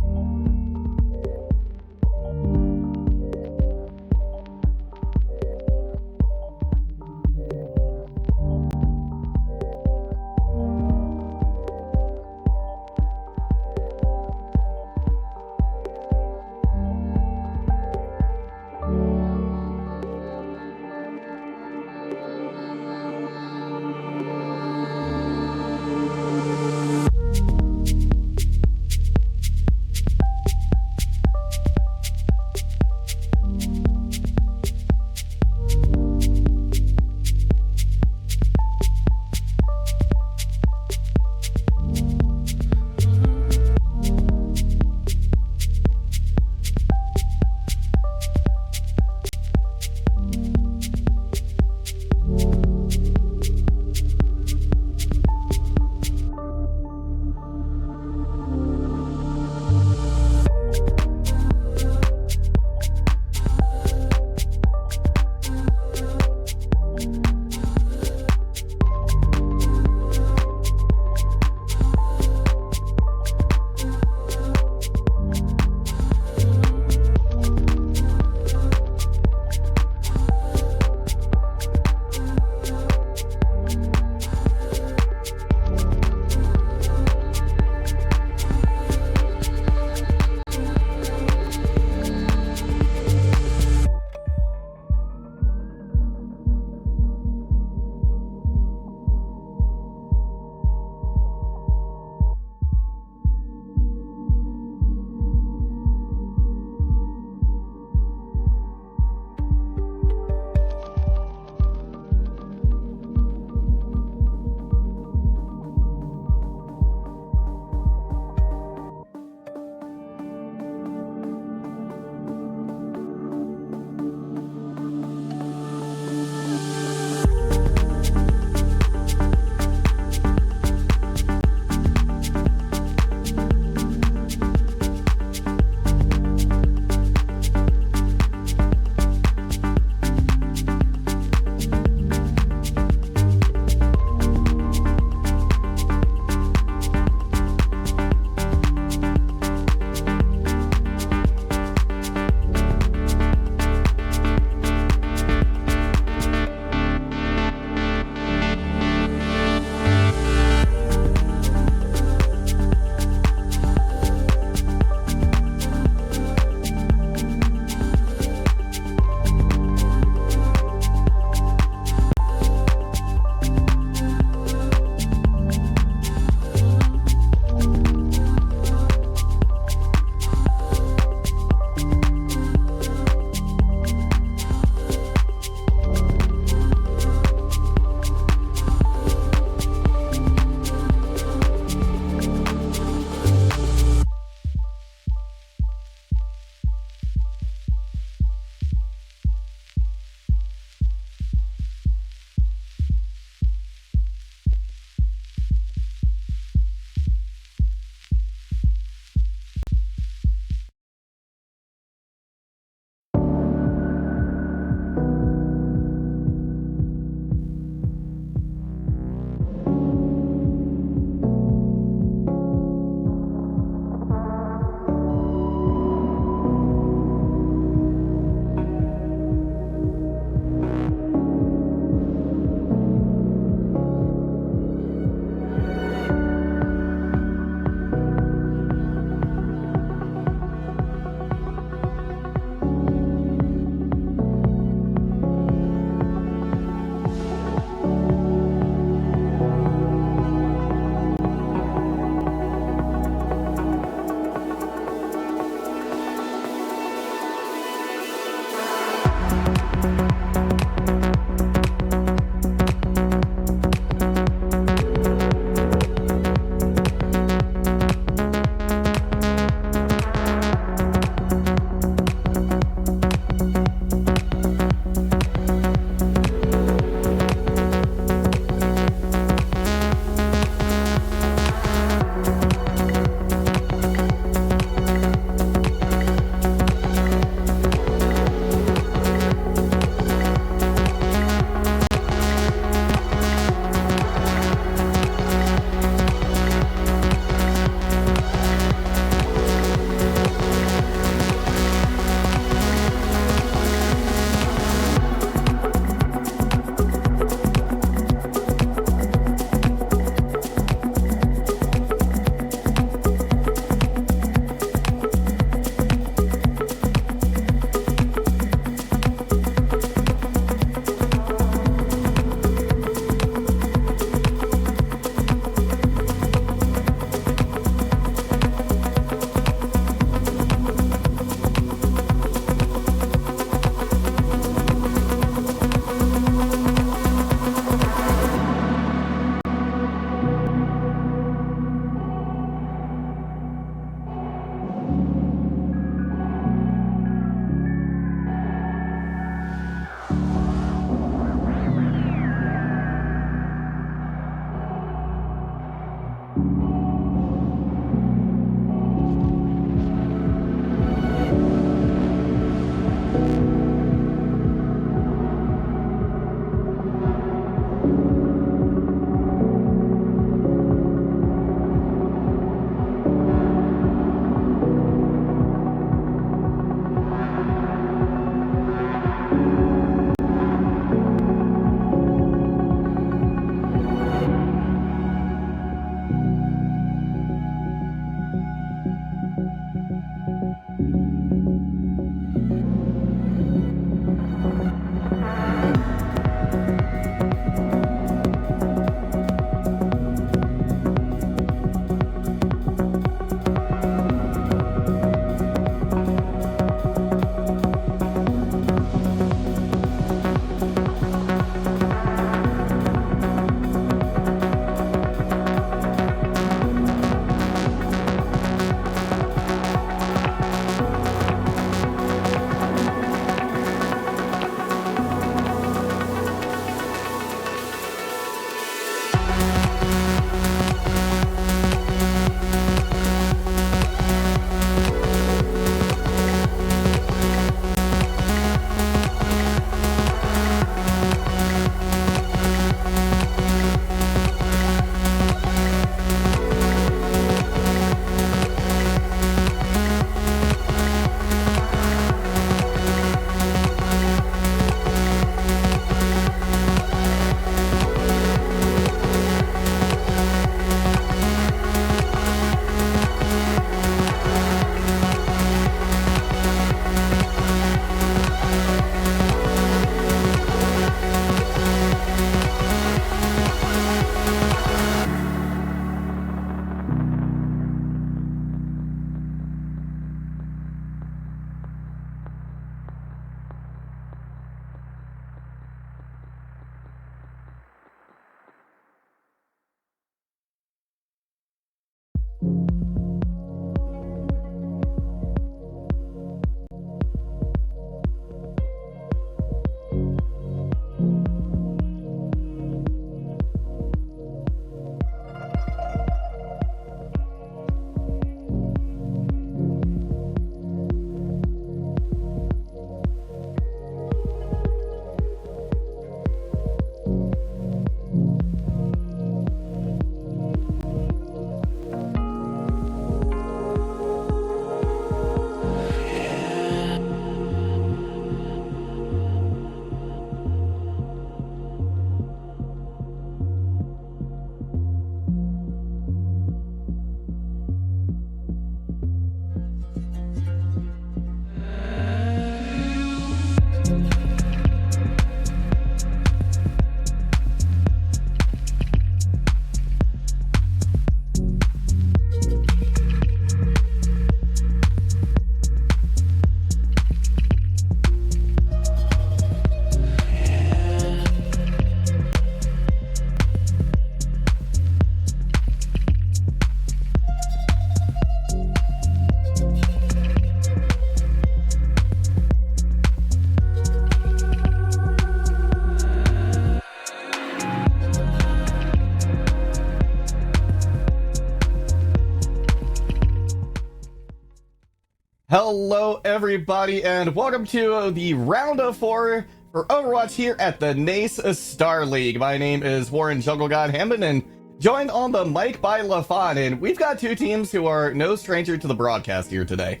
Speaker 7: Hello, everybody, and welcome to the round of 4 for Overwatch here at the NACE Star League. My name is Warren Jungle God Hammond, and joined on the mic by LaFon, and we've got two teams who are no stranger to the broadcast here today.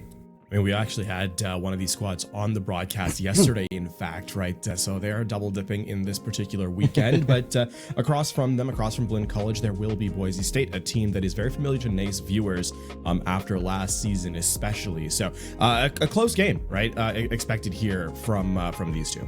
Speaker 8: I mean, we actually had one of these squads on the broadcast yesterday, in fact, right? So they are double dipping in this particular weekend. But across from them, across from Blinn College, there will be Boise State, a team that is very familiar to NACE viewers after last season, especially. So a close game, right? Expected here from these two.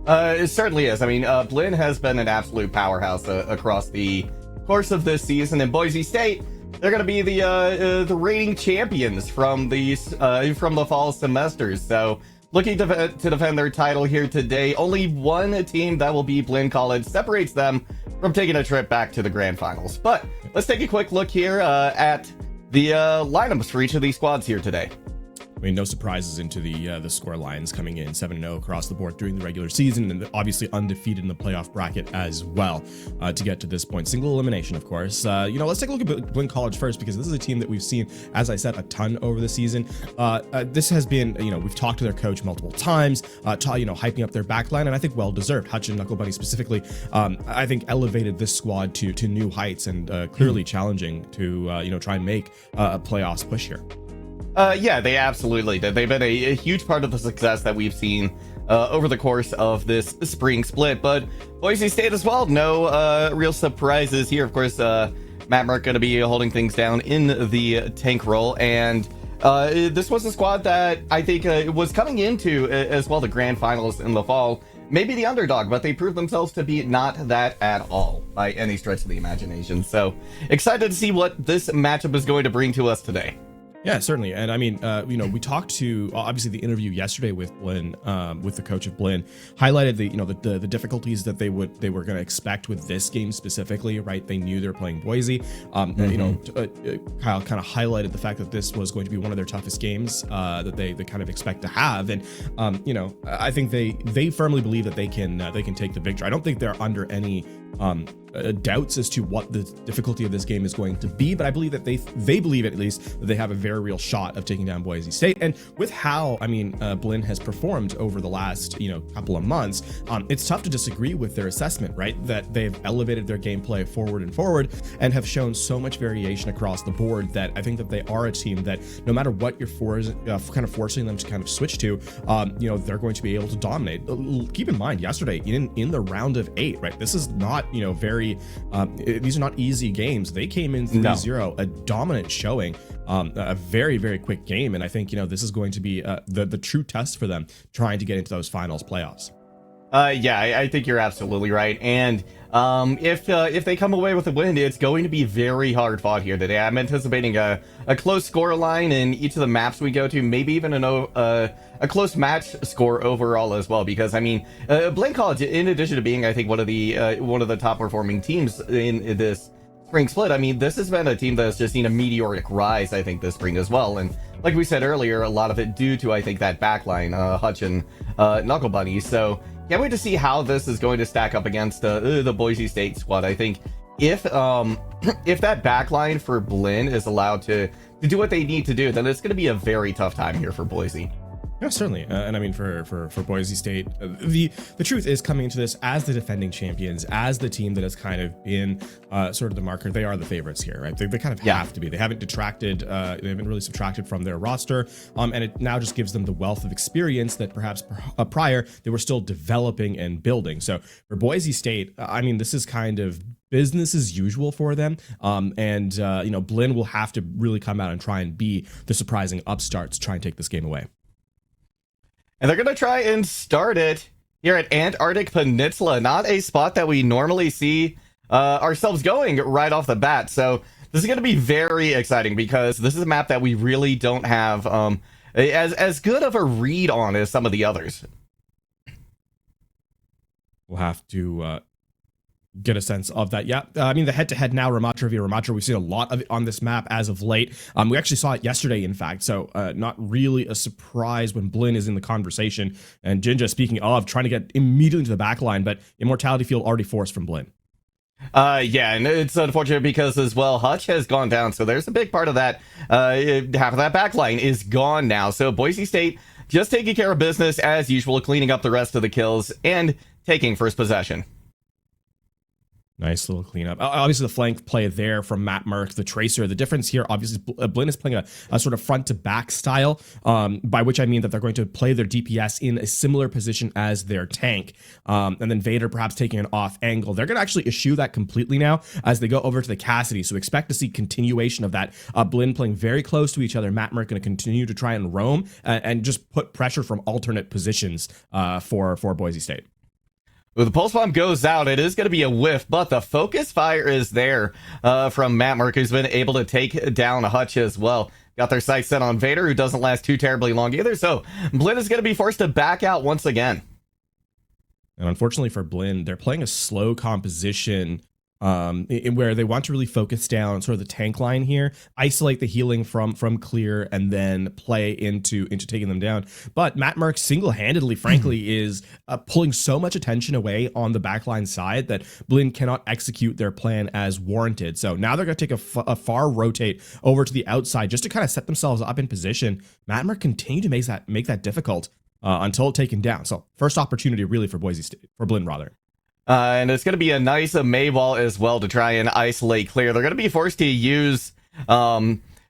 Speaker 7: It certainly is. I mean, Blinn has been an absolute powerhouse across the course of this season, and Boise State, they're going to be the reigning champions from the fall semesters. So looking to defend their title here today. Only one team, that will be Blinn College, separates them from taking a trip back to the grand finals. But let's take a quick look here at the lineups for each of these squads here today.
Speaker 8: I mean, no surprises into the score lines, coming in 7-0 across the board during the regular season, and obviously undefeated in the playoff bracket as well to get to this point. Single elimination, of course. Let's take a look at Blinn College first, because this is a team that we've seen, as I said, a ton over the season. This has been, we've talked to their coach multiple times, hyping up their backline, and I think well-deserved. Hutch and Knuckle Bunny specifically, I think elevated this squad to new heights, and clearly challenging to, try and make a playoffs push here.
Speaker 7: Yeah, they absolutely did. They've been a huge part of the success that we've seen over the course of this spring split. But Boise State as well, no real surprises here. Of course, Matt Merck going to be holding things down in the tank role. And this was a squad that I think was coming into as well the grand finals in the fall. Maybe the underdog, but they proved themselves to be not that at all by any stretch of the imagination. So excited to see what this matchup is going to bring to us today.
Speaker 8: Yeah, certainly. And I mean, we talked to obviously the interview yesterday with Blinn, with the coach of Blinn, highlighted the difficulties that they were going to expect with this game specifically, right? They knew they were playing Boise. Kyle kind of highlighted the fact that this was going to be one of their toughest games that they kind of expect to have. And I think they firmly believe that they can take the victory. I don't think they're under any doubts as to what the difficulty of this game is going to be, but I believe that they believe at least that they have a very real shot of taking down Boise State. And with how Blinn has performed over the last couple of months, it's tough to disagree with their assessment, right? That they've elevated their gameplay forward and have shown so much variation across the board that I think that they are a team that no matter what you're kind of forcing them to kind of switch to, they're going to be able to dominate. Keep in mind, yesterday in the round of 8, right? This is not these are not easy games. They came in 3-0, a dominant showing, a very, very quick game. And I think, this is going to be the true test for them trying to get into those finals playoffs.
Speaker 7: I think you're absolutely right. And if they come away with a win, it's going to be very hard fought here today. I'm anticipating a close score line in each of the maps we go to, maybe even a close match score overall as well. Because Blinn College, in addition to being, I think, one of the top performing teams in this spring split, this has been a team that's just seen a meteoric rise, I think, this spring as well. And like we said earlier, a lot of it due to, I think, that backline, Hutch and Knuckle Bunny. So can't wait to see how this is going to stack up against the Boise State squad. I think if that backline for Blinn is allowed to do what they need to do, then it's going to be a very tough time here for Boise.
Speaker 8: Yeah, certainly. And for Boise State, the truth is, coming into this as the defending champions, as the team that has kind of been sort of the marker, they are the favorites here, right? They kind of have to be. They haven't detracted, they haven't really subtracted from their roster. And it now just gives them the wealth of experience that perhaps prior they were still developing and building. So for Boise State, this is kind of business as usual for them. Blinn will have to really come out and try and be the surprising upstart to try and take this game away.
Speaker 7: And they're going to try and start it here at Antarctic Peninsula, not a spot that we normally see ourselves going right off the bat. So this is going to be very exciting, because this is a map that we really don't have as good of a read on as some of the others.
Speaker 8: We'll have to get a sense of that. Yeah, the head-to-head now, Ramatra via Ramatra, we've seen a lot of it on this map as of late. We actually saw it yesterday, in fact, so not really a surprise when Blinn is in the conversation. And Jinja, speaking of, trying to get immediately into the back line, but Immortality Field already forced from Blinn.
Speaker 7: Yeah, and it's unfortunate because as well, Hutch has gone down, so there's a big part of that. Half of that back line is gone now, so Boise State just taking care of business as usual, cleaning up the rest of the kills and taking first possession.
Speaker 8: Nice little cleanup. Obviously, the flank play there from Matt Merck, the Tracer. The difference here, obviously, Blinn is playing a sort of front-to-back style, by which I mean that they're going to play their DPS in a similar position as their tank. And then Vader perhaps taking an off angle. They're going to actually eschew that completely now as they go over to the Cassidy. So expect to see continuation of that. Blinn playing very close to each other. Matt Merck going to continue to try and roam and just put pressure from alternate positions for Boise State.
Speaker 7: Well, the pulse bomb goes out. It is going to be a whiff, but the focus fire is there from Matt Merck, who's been able to take down Hutch as well. Got their sights set on Vader, who doesn't last too terribly long either. So Blinn is going to be forced to back out once again.
Speaker 8: And unfortunately for Blinn, they're playing a slow composition where they want to really focus down sort of the tank line here, isolate the healing from clear, and then play into taking them down. But Matt Merck single-handedly, frankly, is pulling so much attention away on the backline side that Blinn cannot execute their plan as warranted. So now they're going to take a far rotate over to the outside just to kind of set themselves up in position. Matt Merck continue to make that difficult until taken down. So first opportunity really for Boise State, for Blinn rather.
Speaker 7: And it's going to be a nice May wall as well to try and isolate clear. They're going to be forced to use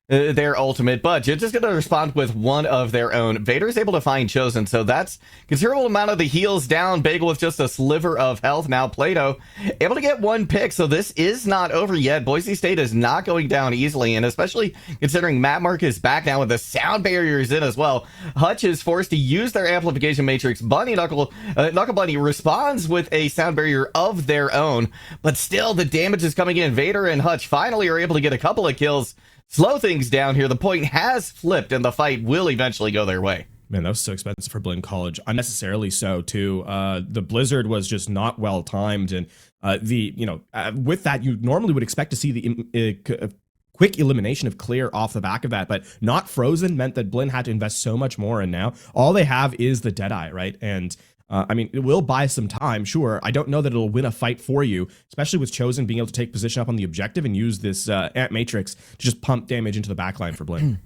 Speaker 7: their ultimate, but just going to respond with one of their own. Vader's able to find Chosen, so that's considerable amount of the heals down. Bagel with just a sliver of health. Now Plato able to get one pick, so this is not over yet. Boise State is not going down easily, and especially considering Matt Merck is back now with the sound barriers in as well. Hutch is forced to use their amplification matrix. Knuckle Bunny responds with a sound barrier of their own, but still the damage is coming in. Vader and Hutch finally are able to get a couple of kills, slow things down here. The point has flipped and the fight will eventually go their way.
Speaker 8: Man, that was so expensive for Blinn College. Unnecessarily so, too. The blizzard was just not well timed. And with that, you normally would expect to see the quick elimination of clear off the back of that. But not frozen meant that Blinn had to invest so much more. And now all they have is the Deadeye, right? And it will buy some time, sure. I don't know that it'll win a fight for you, especially with Chosen being able to take position up on the objective and use this Ant Matrix to just pump damage into the backline for Blinn.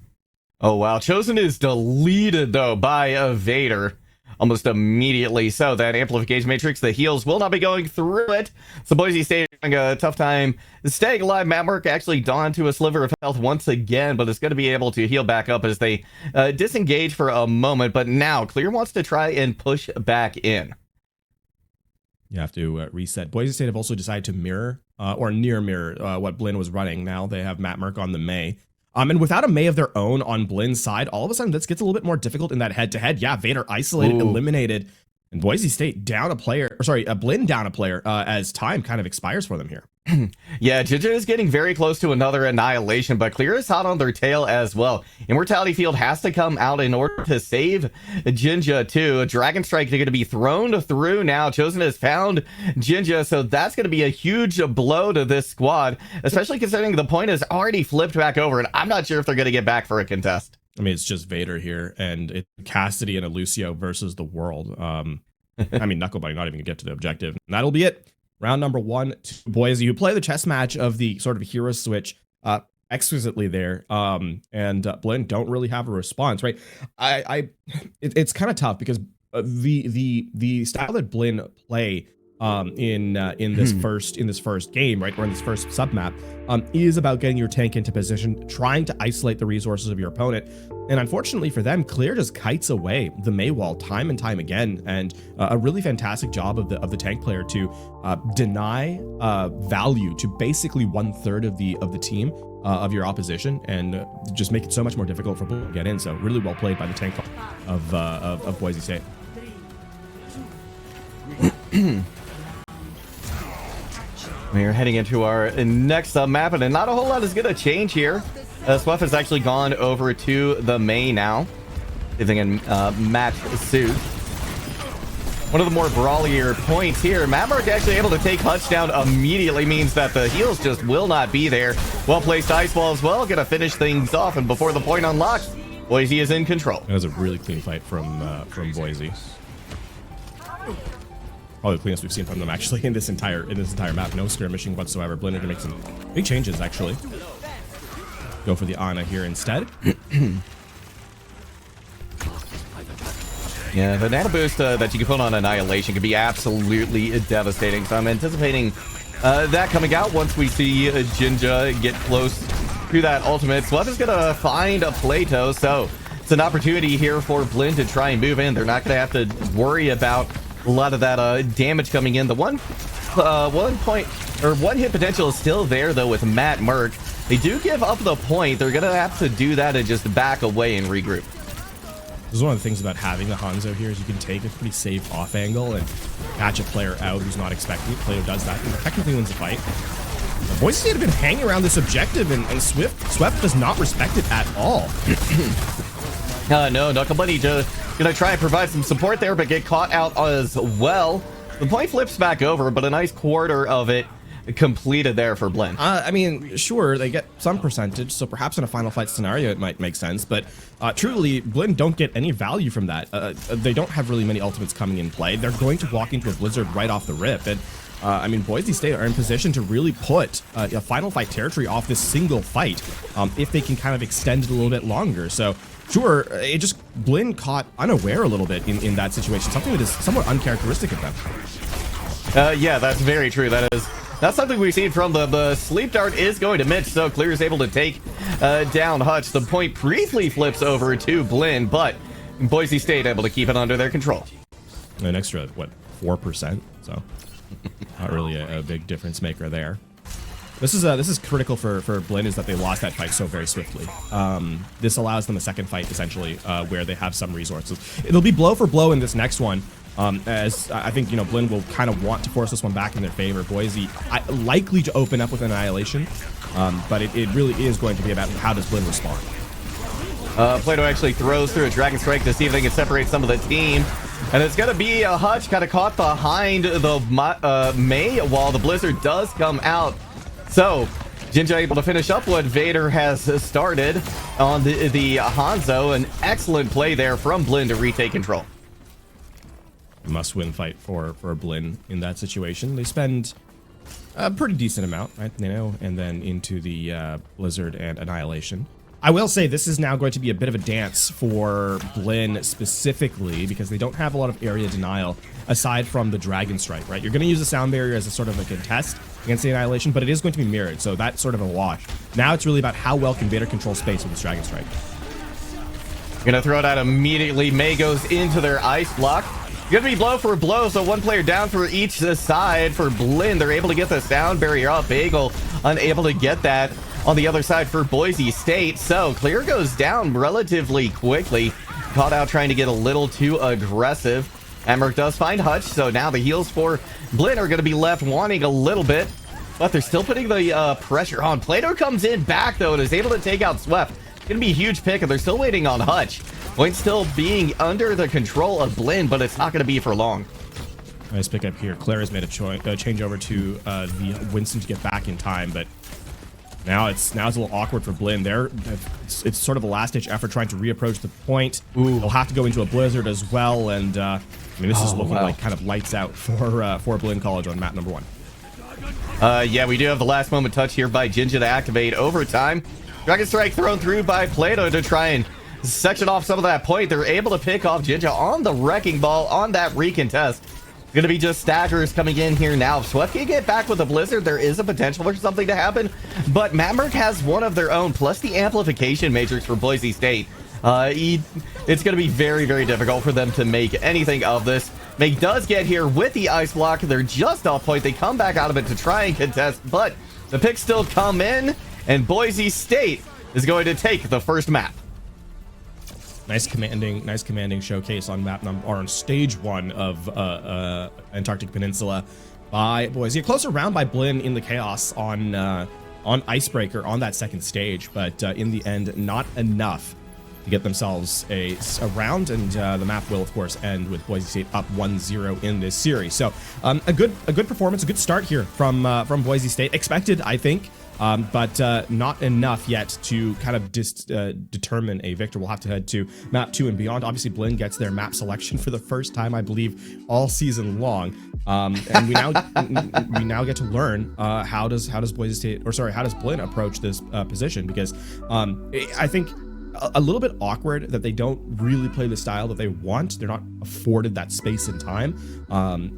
Speaker 7: Oh, wow. Chosen is deleted, though, by Vader almost immediately. So that amplification matrix, the heals will not be going through it. So Boise State having a tough time staying alive. Matt Merck actually dawned to a sliver of health once again, but it's going to be able to heal back up as they disengage for a moment. But now Clear wants to try and push back in.
Speaker 8: You have to reset. Boise State have also decided to mirror or near mirror what Blinn was running. Now they have Matt Merck on the May. And without a May of their own on Blinn's side, all of a sudden this gets a little bit more difficult in that head-to-head. Yeah, Vader isolated, eliminated, and Boise State down a player, Blinn down a player as time kind of expires for them here.
Speaker 7: Yeah, Jinja is getting very close to another annihilation, but Clear is hot on their tail as well. Immortality Field has to come out in order to save Jinja too. A Dragon Strike is going to be thrown through now. Chosen has found Jinja, so that's going to be a huge blow to this squad, especially considering the point is already flipped back over, and I'm not sure if they're going to get back for a contest.
Speaker 8: I mean, it's just Vader here, and it's Cassidy and a Lucio versus the world. Knuckle Bunny not even going to get to the objective. And that'll be it. Round number 1 to Boise, who play the chess match of the sort of hero switch exquisitely there. And Blinn don't really have a response, right? It's kind of tough because the style that Blinn play in this first game, right, or in this first submap, is about getting your tank into position, trying to isolate the resources of your opponent. And unfortunately for them, Clear just kites away the Maywall time and time again, and a really fantastic job of the tank player to deny value to basically 1/3 of the team of your opposition, and just make it so much more difficult for Blue to get in. So really well played by the tank of Boise State.
Speaker 7: We're heading into our next map, and not a whole lot is going to change here. Sweff has actually gone over to the May now. If they can match suit. One of the more brawlier points here. Matt Merck actually able to take Hutch down immediately means that the heals just will not be there. Well-placed ice wall as well. Going to finish things off, and before the point unlocks, Boise is in control.
Speaker 8: That was a really clean fight from Boise. probably the cleanest we've seen from them actually in this entire map. No skirmishing whatsoever. Blender can make some big changes actually. Go for the Ana here instead.
Speaker 7: Yeah, the nano boost that you can put on Annihilation can be absolutely devastating. So I'm anticipating that coming out once we see Jinja get close to that ultimate. Sweat is gonna find a Plato, so it's an opportunity here for Blinn to try and move in. They're not gonna have to worry about a lot of that damage coming in. The one hit potential is still there though with Matt Merc. They do give up the point. They're gonna have to do that and just back away and regroup.
Speaker 8: This is one of the things about having the Hanzo here is you can take a pretty safe off angle and catch a player out who's not expecting it. Plato does that and technically wins the fight. The Boise State have been hanging around this objective and Swift does not respect it at all.
Speaker 7: No, Knuckle Bunny just gonna try and provide some support there, but get caught out as well. The point flips back over, but a nice quarter of it completed there for Blinn.
Speaker 8: I mean, sure, they get some percentage, so perhaps in a final fight scenario it might make sense, but truly, Blinn don't get any value from that. They don't have really many ultimates coming in play. They're going to walk into a blizzard right off the rip, and I mean, Boise State are in position to really put a final fight territory off this single fight if they can kind of extend it a little bit longer. So sure, it just Blinn caught unaware a little bit in that situation, something that is somewhat uncharacteristic of them.
Speaker 7: Yeah, that's very true. That's something we've seen from the sleep dart is going to Mitch, so Clear is able to take down Hutch. The point briefly flips over to Blinn, but Boise State able to keep it under their control.
Speaker 8: An extra, what, 4%? So not really a big difference maker there. This is critical for Blinn, is that they lost that fight so very swiftly. This allows them a second fight, essentially, where they have some resources. It'll be blow for blow in this next one. As I think, you know, Blinn will kind of want to force this one back in their favor. Boise likely to open up with Annihilation, but it really is going to be about how does Blinn respond.
Speaker 7: Plato actually throws through a Dragon Strike to see if they can separate some of the team. And it's going to be a Hutch kind of caught behind the May while the Blizzard does come out. So Jinja able to finish up what Vader has started on the Hanzo. An excellent play there from Blinn to retake control.
Speaker 8: Must-win fight for Blinn in that situation. They spend a pretty decent amount, right? You know, and then into the Blizzard and Annihilation. I will say this is now going to be a bit of a dance for Blinn specifically because they don't have a lot of area denial aside from the Dragon Strike, right? You're going to use the sound barrier as a sort of a contest against the Annihilation, but it is going to be mirrored, so that's sort of a wash. Now it's really about how well can Vader control space with this Dragon Strike.
Speaker 7: Gonna throw it out immediately. May goes into their ice block. Gonna be blow for blow, so one player down for each side. For Blinn, they're able to get the sound barrier up. Bagel unable to get that on the other side for Boise State. So Clear goes down relatively quickly. Caught out trying to get a little too aggressive. Emmerich does find Hutch, so now the heals for Blinn are gonna be left wanting a little bit, but they're still putting the pressure on. Plato comes in back though and is able to take out Swept. Gonna be a huge pick, and they're still waiting on Hutch. Point still being under the control of Blinn, but it's not gonna be for long.
Speaker 8: Nice pick up here. Claire has made a change over to the Winston to get back in time, but now it's a little awkward for Blinn. It's sort of a last-ditch effort trying to reapproach the point. Ooh. They'll have to go into a blizzard as well, and I mean this is looking like kind of lights out for Blinn College on map number 1.
Speaker 7: Yeah, we do have the last moment touch here by Jinja to activate overtime. Dragon Strike thrown through by Plato to try and section off some of that point. They're able to pick off Jinja on the Wrecking Ball on that recontest. It's going to be just staggers coming in here now. If Swift can get back with a blizzard, there is a potential for something to happen. But Mammerk has one of their own, plus the amplification matrix for Boise State. It's going to be very, very difficult for them to make anything of this. May does get here with the ice block. They're just off point. They come back out of it to try and contest, but the picks still come in, and Boise State is going to take the first map.
Speaker 8: Nice commanding showcase on map number, or on stage 1 of Antarctic Peninsula by Boise. A closer round by Blinn in the chaos on Icebreaker on that second stage, but in the end, not enough to get themselves a round, and the map will of course end with Boise State up 1-0 in this series. So a good performance, a good start here from Boise State. Expected, I think. but not enough yet to kind of determine a victor. We'll have to head to map 2 and beyond. Obviously, Blinn gets their map selection for the first time, I believe, all season long. And we now get to learn how does Boise State, or sorry, how does Blinn approach this position? Because I think a little bit awkward that they don't really play the style that they want. They're not afforded that space and time.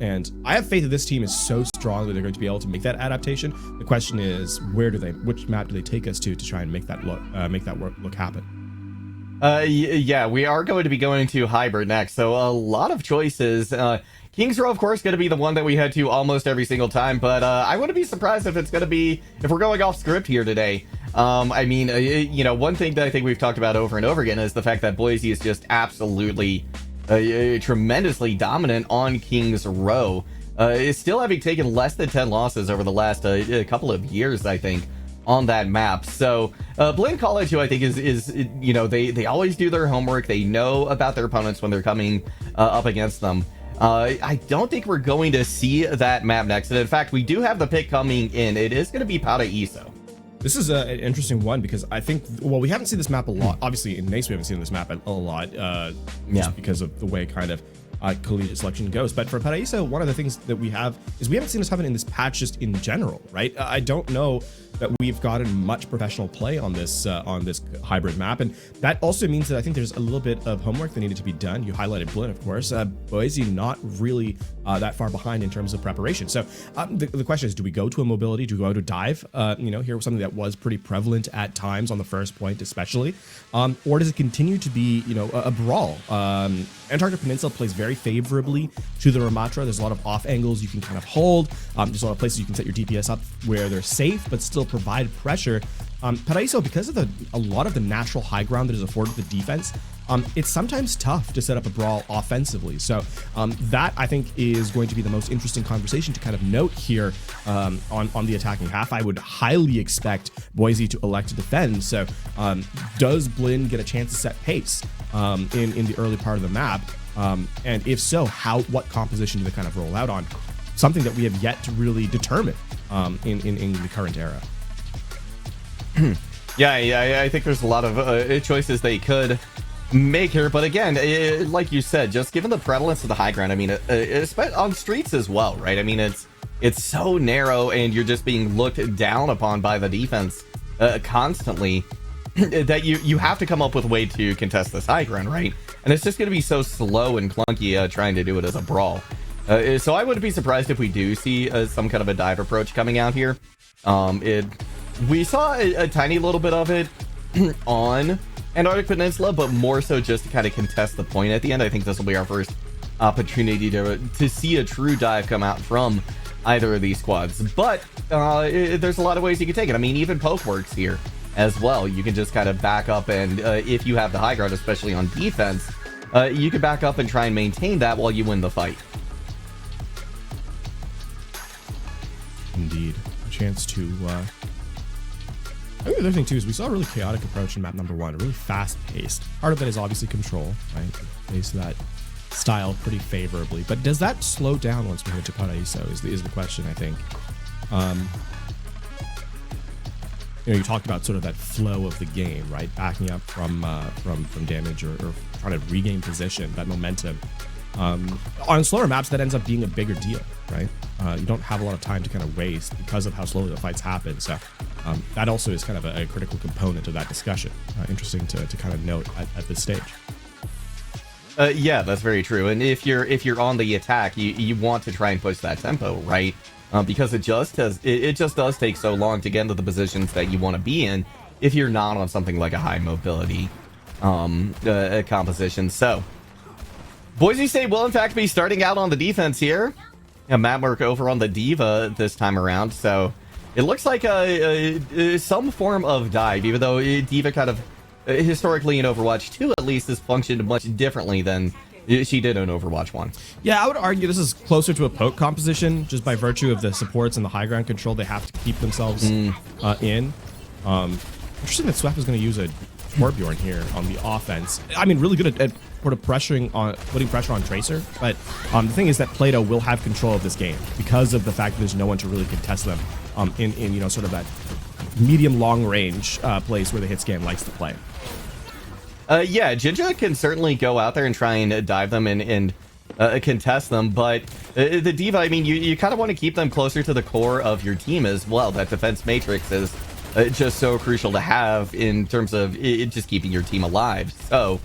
Speaker 8: And I have faith that this team is so strong that they're going to be able to make that adaptation. The question is, which map do they take us to try and make that look happen?
Speaker 7: Yeah, we are going to be going to hybrid next. So a lot of choices. Kings Row, of course, going to be the one that we head to almost every single time, but I wouldn't be surprised if we're going off script here today. I mean, one thing that I think we've talked about over and over again is the fact that Boise is just absolutely tremendously dominant on Kings Row. Still having taken less than 10 losses over the last couple of years, I think, on that map. So Blinn College, who I think is they always do their homework. They know about their opponents when they're coming up against them. I don't think we're going to see that map next. And in fact, we do have the pick coming in. It is going to be Paraíso.
Speaker 8: This is an interesting one because I think, well, we haven't seen this map a lot. Obviously, in NACE, we haven't seen this map a lot just because of the way kind of collegiate selection goes. But for Paraíso, one of the things that we have is we haven't seen this happen in this patch just in general, right? I don't know that we've gotten much professional play on this hybrid map, and that also means that I think there's a little bit of homework that needed to be done. You highlighted Blinn, of course. Boise not really that far behind in terms of preparation. So the question is, do we go to a mobility? Do we go to dive? Here was something that was pretty prevalent at times on the first point, especially, or does it continue to be a brawl? Antarctic Peninsula plays very favorably to the Ramatra. There's a lot of off angles you can kind of hold. There's a lot of places you can set your DPS up where they're safe but still provide pressure. Paraíso, because of a lot of the natural high ground that is afforded the defense, it's sometimes tough to set up a brawl offensively. So that, I think, is going to be the most interesting conversation to kind of note here on the attacking half. I would highly expect Boise to elect to defend. So does Blinn get a chance to set pace in the early part of the map? And if so, what composition do they kind of roll out on? Something that we have yet to really determine in the current era.
Speaker 7: Yeah, I think there's a lot of choices they could make here, but again, like you said, just given the prevalence of the high ground, I mean, on streets as well, right? I mean, it's so narrow, and you're just being looked down upon by the defense constantly that you have to come up with a way to contest this high ground, right? And it's just going to be so slow and clunky trying to do it as a brawl. So I wouldn't be surprised if we do see some kind of a dive approach coming out here. We saw a tiny little bit of it on Antarctic Peninsula, but more so just to kind of contest the point at the end. I think this will be our first opportunity to see a true dive come out from either of these squads. But there's a lot of ways you can take it. I mean, even poke works here as well. You can just kind of back up, and if you have the high ground, especially on defense, you can back up and try and maintain that while you win the fight.
Speaker 8: Indeed. A chance to... I think the other thing too is we saw a really chaotic approach in map number 1, really fast-paced. Part of that is obviously control, right? Plays that style pretty favorably. But does that slow down once we hit to Paraíso is the question, I think. You talked about sort of that flow of the game, right? Backing up from damage or trying to regain position, that momentum. On slower maps, that ends up being a bigger deal, right? You don't have a lot of time to kind of waste because of how slowly the fights happen. So that also is kind of a critical component of that discussion. Interesting to kind of note at this stage.
Speaker 7: Yeah, that's very true. And if you're on the attack, you want to try and push that tempo, right? Because it just does take so long to get into the positions that you want to be in if you're not on something like a high mobility composition. So Boise State will in fact be starting out on the defense here. A map work over on the Diva this time around, so it looks like some form of dive, even though Diva kind of historically in Overwatch 2 at least has functioned much differently than she did in Overwatch 1.
Speaker 8: Yeah, I would argue this is closer to a poke composition just by virtue of the supports and the high ground control they have to keep themselves in. Interesting that Swap is going to use a Torbjorn here on the offense. I mean, really good at sort of putting pressure on Tracer, but the thing is that Plato will have control of this game because of the fact that there's no one to really contest them in sort of that medium long range plays where the hit scan likes to play.
Speaker 7: Yeah, Jinja can certainly go out there and try and dive them and contest them, but the D.Va, I mean, you kind of want to keep them closer to the core of your team as well. That defense matrix is just so crucial to have in terms of it just keeping your team alive. So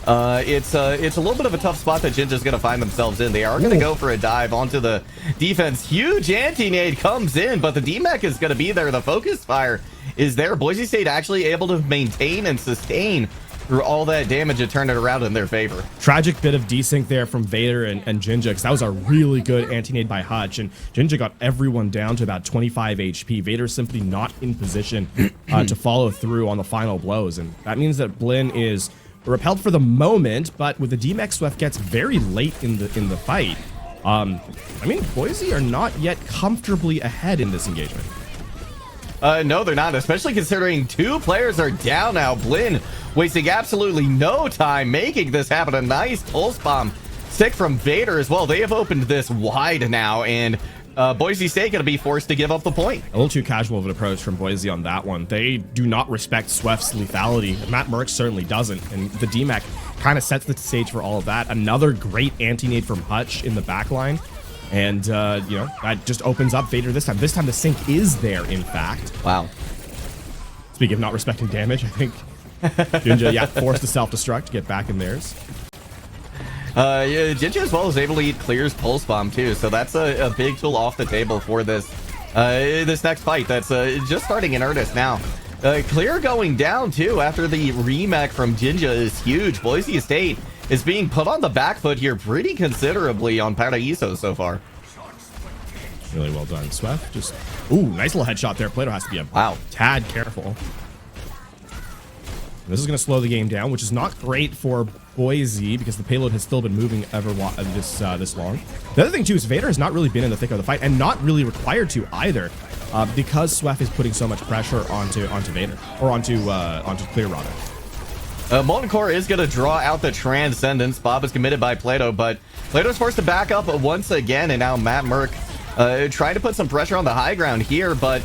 Speaker 7: it's a little bit of a tough spot that Jinja's going to find themselves in. They are going to go for a dive onto the defense. Huge anti-nade comes in, but the D-Mech is going to be there. The focus fire is there. Boise State actually able to maintain and sustain through all that damage and turn it around in their favor.
Speaker 8: Tragic bit of desync there from Vader and Jinja, because that was a really good anti-nade by Hutch, and Jinja got everyone down to about 25 HP. Vader's simply not in position to follow through on the final blows, and that means that Blinn is repelled for the moment, but with the D-Mech Swift gets very late in the fight. I mean, Boise are not yet comfortably ahead in this engagement.
Speaker 7: No, they're not, especially considering 2 players are down now. Blinn wasting absolutely no time making this happen. A nice pulse bomb stick from Vader as well. They have opened this wide now, and Boise State going to be forced to give up the point.
Speaker 8: A little too casual of an approach from Boise on that one. They do not respect Swift's lethality. Matt Merck certainly doesn't, and the D-Mech kind of sets the stage for all of that. Another great anti-nade from Hutch in the backline. And, you know, that just opens up Vader this time. This time the sync is there, in fact.
Speaker 7: Wow.
Speaker 8: Speaking of not respecting damage, I think Jinja, yeah, forced to self-destruct to get back in theirs.
Speaker 7: Yeah, Jinja as well is able to eat Clear's Pulse Bomb, too. So that's a big tool off the table for this this next fight that's just starting in earnest now. Clear going down, too, after the remake from Jinja is huge. Boise State is being put on the back foot here pretty considerably on Paraíso so far.
Speaker 8: Really well done, Swift. Just, ooh, nice little headshot there. Plato has to be a tad careful. This is going to slow the game down, which is not great for Boise because the payload has still been moving this long. The other thing, too, is Vader has not really been in the thick of the fight and not really required to either because Swift is putting so much pressure onto Vader, or onto Clear, rather.
Speaker 7: Molten Core is going to draw out the Transcendence. Bob is committed by Plato, but Plato's forced to back up once again, and now Matt Merck trying to put some pressure on the high ground here, but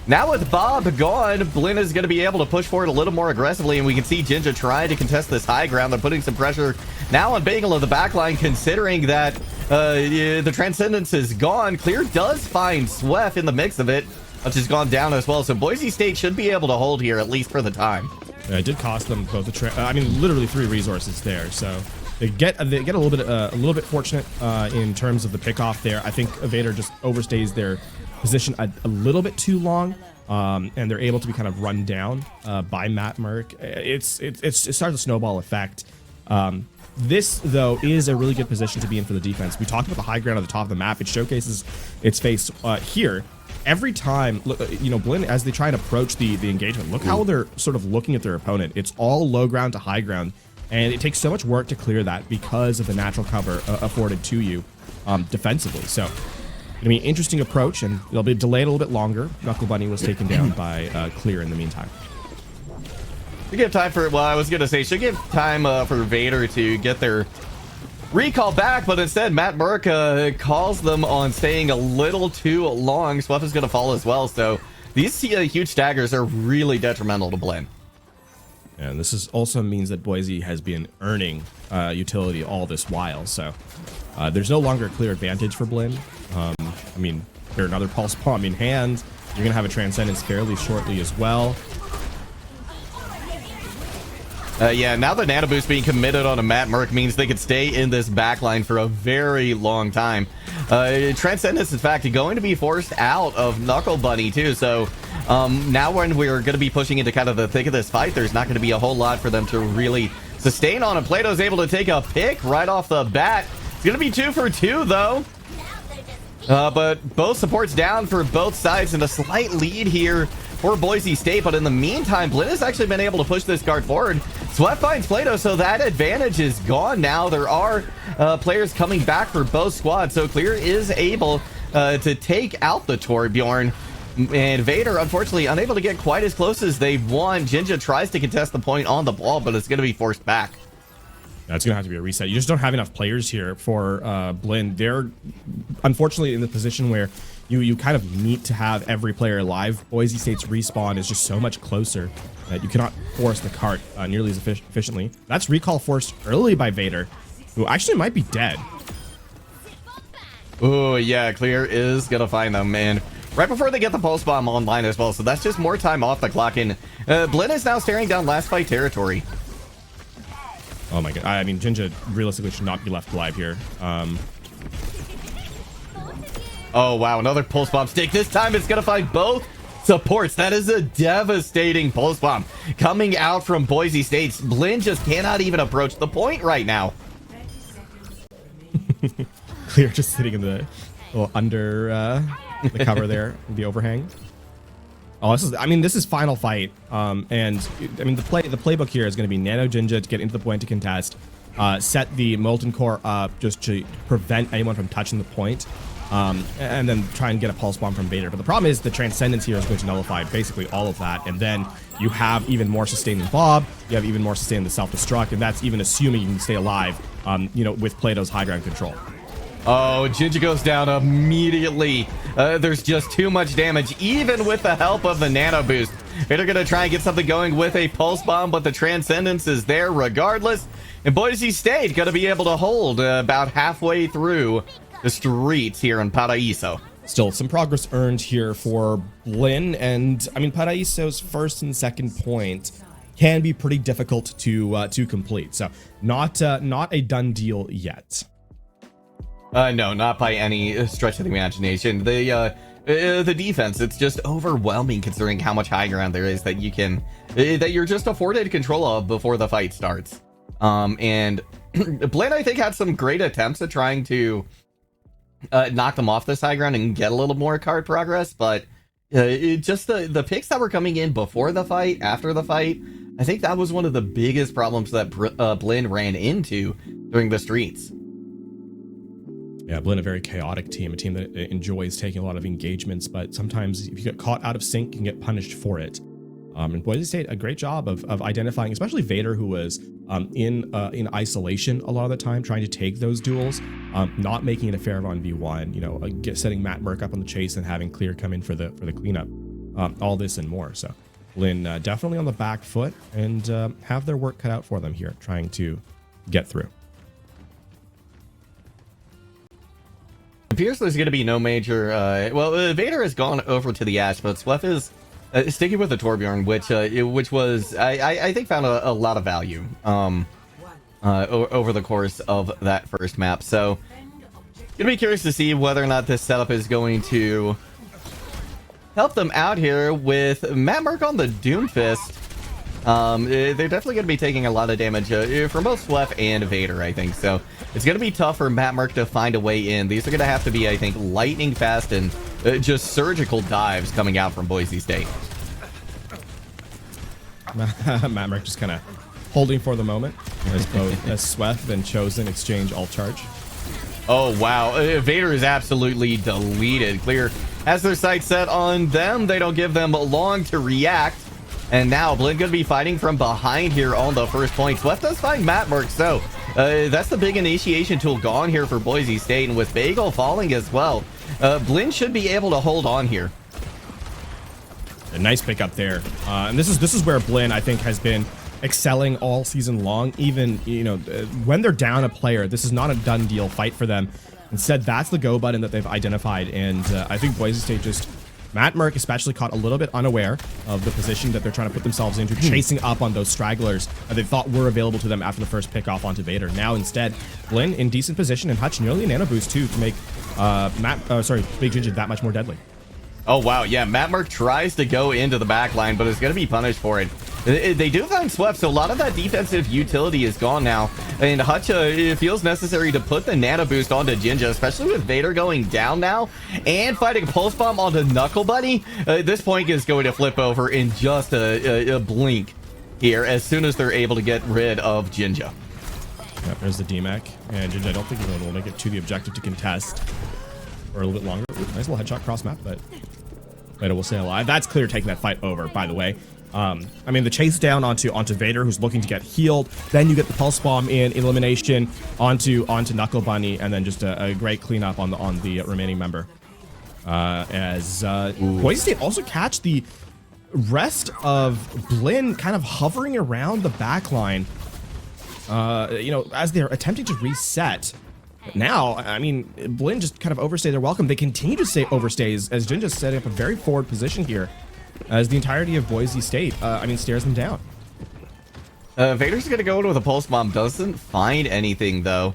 Speaker 7: now with Bob gone, Blinn is going to be able to push forward a little more aggressively, and we can see Jinja trying to contest this high ground. They're putting some pressure now on Bagel of the backline, considering that the Transcendence is gone. Clear does find Swift in the mix of it, which has gone down as well, so Boise State should be able to hold here, at least for the time.
Speaker 8: Yeah, it did cost them both literally 3 resources there. So they get a little bit fortunate in terms of the pickoff there. I think Vader just overstays their position a little bit too long, and they're able to be kind of run down by Matt Merck. It starts a snowball effect. This, though, is a really good position to be in for the defense. We talked about the high ground at the top of the map. It showcases its face here. Every time, you know, Blinn, as they try and approach the engagement, look how they're sort of looking at their opponent. It's all low ground to high ground, and it takes so much work to clear that because of the natural cover afforded to you defensively. So, it'll be an interesting approach, and it'll be delayed a little bit longer. Knuckle Bunny was taken down by Clear in the meantime.
Speaker 7: Should give time for, well, I was going to say, should give time for Vader to get their recall back, but instead Matt Merck calls them on staying a little too long. Swift is going to fall as well, so these huge staggers are really detrimental to Blinn.
Speaker 8: And this also means that Boise has been earning utility all this while, so there's no longer a clear advantage for Blinn. I mean, here another pulse bomb in hand. You're going to have a Transcendence fairly shortly as well.
Speaker 7: Yeah, now the Nano Boost being committed on a Matt Merck means they could stay in this backline for a very long time. Transcendence, in fact, going to be forced out of Knuckle Bunny, too. So now when we're going to be pushing into kind of the thick of this fight, there's not going to be a whole lot for them to really sustain on. And Plato's able to take a pick right off the bat. It's going to be 2 for 2, though. But both supports down for both sides, and a slight lead here for Boise State. But in the meantime, Blinn has actually been able to push this card forward. Swift finds Plato, so that advantage is gone now. There are players coming back for both squads, so Clear is able to take out the Torbjorn. And Vader, unfortunately, unable to get quite as close as they want. Jinja tries to contest the point on the ball, but it's going to be forced back.
Speaker 8: That's going to have to be a reset. You just don't have enough players here for Blinn. They're unfortunately in the position where you kind of need to have every player alive. Boise State's respawn is just so much closer that you cannot force the cart nearly as efficiently. That's recall forced early by Vader, who actually might be dead.
Speaker 7: Oh, yeah, Clear is going to find them, and right before they get the pulse bomb online as well, so that's just more time off the clock, and Blinn is now staring down last fight territory.
Speaker 8: Oh my god, I mean, Jinja realistically should not be left alive here.
Speaker 7: Oh, wow, another pulse bomb stick. This time it's going to find both supports. That is a devastating pulse bomb coming out from Boise State. Blinn just cannot even approach the point right now.
Speaker 8: Clear just sitting in the little under the cover there, the overhang. Oh, this is final fight. And I mean, the playbook here is going to be Nano Jinja to get into the point to contest, set the Molten Core up just to prevent anyone from touching the point, and then try and get a pulse bomb from Vader. But the problem is the Transcendence here is going to nullify basically all of that, and then you have even more sustain than Bob, you have even more sustain than the self-destruct, and that's even assuming you can stay alive, with Plato's high ground control.
Speaker 7: Oh, Jinja goes down immediately. There's just too much damage, even with the help of the Nano Boost. They're going to try and get something going with a Pulse Bomb, but the Transcendence is there regardless. And Boise State going to be able to hold about halfway through the streets here in Paraíso.
Speaker 8: Still, some progress earned here for Blinn, and I mean, Paraíso's first and second point can be pretty difficult to complete. So, not a done deal yet.
Speaker 7: No, not by any stretch of the imagination. The defense, it's just overwhelming considering how much high ground there is that you're just afforded control of before the fight starts. And Blinn, I think, had some great attempts at trying to knock them off this high ground and get a little more card progress, but the picks that were coming in before the fight, after the fight, I think that was one of the biggest problems that Blinn ran into during the streets.
Speaker 8: Yeah, Blinn, a very chaotic team, a team that enjoys taking a lot of engagements, but sometimes if you get caught out of sync, you can get punished for it. And Boise State, a great job of identifying, especially Vader, who was in isolation a lot of the time, trying to take those duels, not making it a fair 1v1, setting Matt Merck up on the chase and having Clear come in for the cleanup, all this and more. So Blinn definitely on the back foot and have their work cut out for them here, trying to get through.
Speaker 7: Appears there's going to be no major. Vader has gone over to the Ash, but Sweff is sticking with the Torbjorn, which was I think found a lot of value over the course of that first map. So gonna be curious to see whether or not this setup is going to help them out here with Matt Merck on the Doomfist. They're definitely going to be taking a lot of damage from both Sweff and Vader, I think. So it's going to be tough for Matt Merck to find a way in. These are going to have to be, I think, lightning fast and just surgical dives coming out from Boise State.
Speaker 8: Matt Merck just kind of holding for the moment as both Sweff and Chosen exchange alt charge.
Speaker 7: Oh, wow. Vader is absolutely deleted. Clear has their sights set on them. They don't give them long to react. And now Blinn going to be fighting from behind here on the first point. Sweff does find Matt Merck, so that's the big initiation tool gone here for Boise State. And with Bagel falling as well, Blinn should be able to hold on here.
Speaker 8: A nice pick up there. And this is where Blinn, I think, has been excelling all season long. Even, when they're down a player, this is not a done deal fight for them. Instead, that's the go button that they've identified. And I think Boise State just... Matt Merck especially caught a little bit unaware of the position that they're trying to put themselves into, chasing up on those stragglers that they thought were available to them after the first pick off onto Vader. Now instead, Blinn in decent position and Hutch nearly a nano boost too to make Big Ginger that much more deadly.
Speaker 7: Oh, wow. Yeah, Matt Merck tries to go into the back line, but is going to be punished for it. They do find Sweff, so a lot of that defensive utility is gone now. And Hutch, it feels necessary to put the nano boost onto Jinja, especially with Vader going down now and fighting Pulse Bomb onto Knuckle Bunny. This point is going to flip over in just a blink here as soon as they're able to get rid of Jinja.
Speaker 8: Yep, there's the DMAC. And Jinja, I don't think he'll make it to the objective to contest for a little bit longer. Ooh, nice little headshot cross map, but Vader will stay alive. That's Clear taking that fight over, by the way. I mean, the chase down onto Vader, who's looking to get healed. Then you get the Pulse Bomb in elimination onto Knuckle Bunny, and then just a great cleanup on the remaining member. As Boise State also catch the rest of Blinn kind of hovering around the back line, as they're attempting to reset. Now, I mean, Blinn just kind of overstay their welcome. They continue to stay overstays as Jin just setting up a very forward position here as the entirety of Boise State, stares them down.
Speaker 7: Vader's going to go in with a pulse bomb, doesn't find anything though.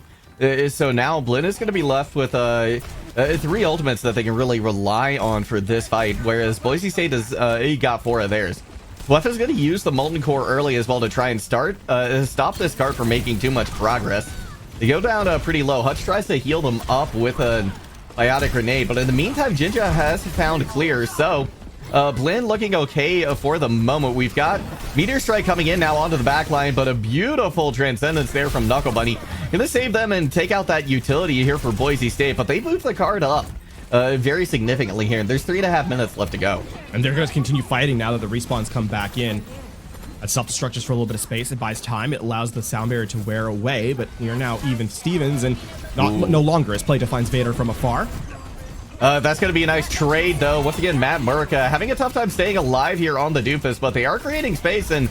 Speaker 7: So now Blinn is going to be left with 3 ultimates that they can really rely on for this fight, whereas Boise State has got 4 of theirs. Left is going to use the Molten Core early as well to try and stop this card from making too much progress. They go down pretty low. Hutch tries to heal them up with a biotic grenade, but in the meantime, Jinja has found clear, so Blinn looking okay for the moment. We've got Meteor Strike coming in now onto the back line, but a beautiful Transcendence there from Knuckle Bunny. Gonna save them and take out that utility here for Boise State, but they moved the card up very significantly here. There's 3.5 minutes left to go.
Speaker 8: And they're going to continue fighting now that the respawns come back in. That self-destruct just for a little bit of space. It buys time. It allows the sound barrier to wear away, but you're now even Stevens, and no longer as play defines Vader from afar.
Speaker 7: That's going to be a nice trade, though. Once again, Matt Murica having a tough time staying alive here on the Doofus, but they are creating space, and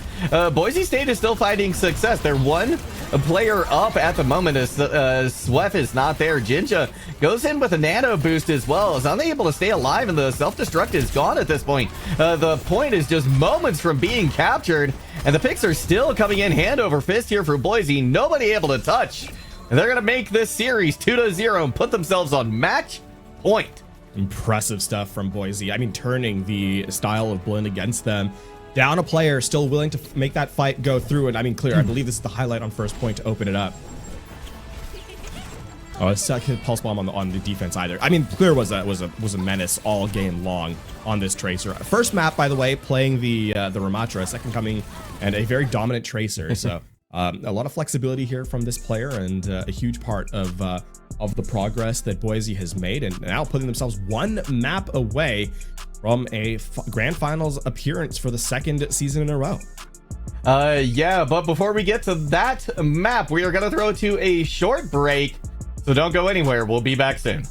Speaker 7: Boise State is still finding success. They're one player up at the moment as Swef is not there. Jinja goes in with a nano boost as well, is unable to stay alive, and the self-destruct is gone at this point. The point is just moments from being captured, and the picks are still coming in hand over fist here for Boise. Nobody able to touch. And they're going to make this series 2-0 and put themselves on match point.
Speaker 8: Impressive stuff from Boise. I mean, turning the style of Blinn against them. Down a player, still willing to make that fight go through. And I mean, Clear, I believe this is the highlight on first point to open it up. Oh, a second pulse bomb on the defense either. I mean, Clear was a menace all game long on this Tracer. First map, by the way, playing the Ramatra, second coming, and a very dominant Tracer. So a lot of flexibility here from this player, and a huge part of the progress that Boise has made, and now putting themselves one map away from a grand finals appearance for the second season in a row.
Speaker 7: Yeah, but before we get to that map, we are going to throw to a short break, so don't go anywhere. We'll be back soon.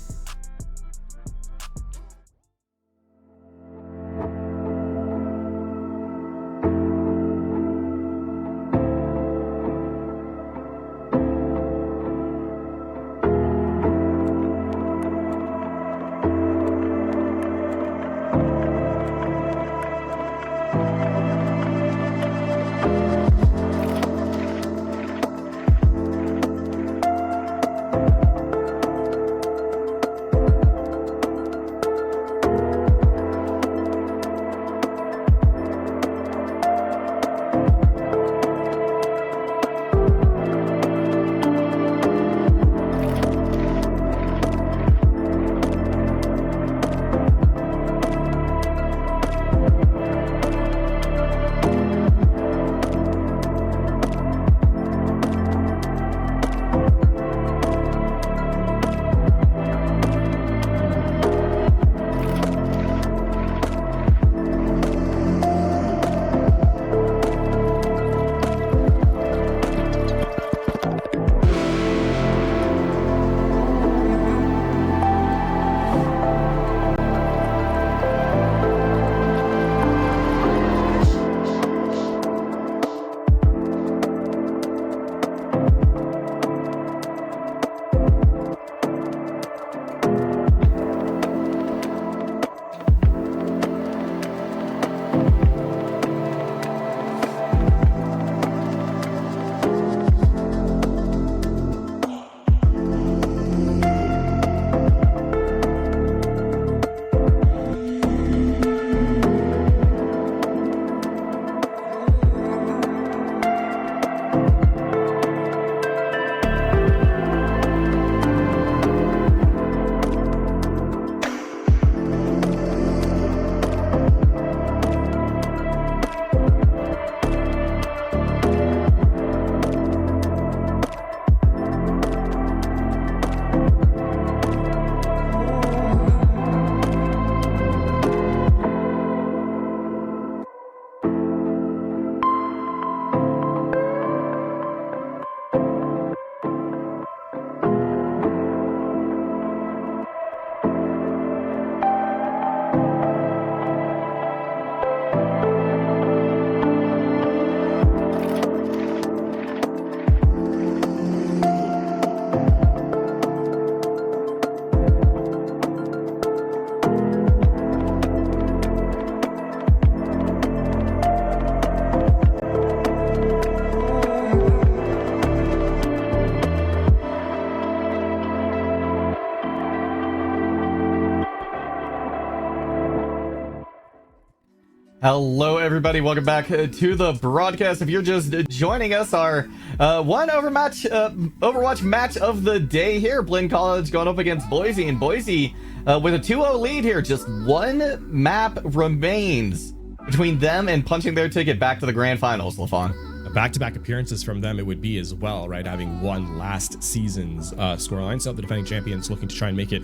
Speaker 7: Hello, everybody. Welcome back to the broadcast. If you're just joining us, our one Overwatch match of the day here. Blinn College going up against Boise, and Boise with a 2-0 lead here. Just one map remains between them and punching their ticket back to the grand finals, LaFon.
Speaker 8: Back-to-back appearances from them it would be as well, right? Having won last season's scoreline. So the defending champions looking to try and make it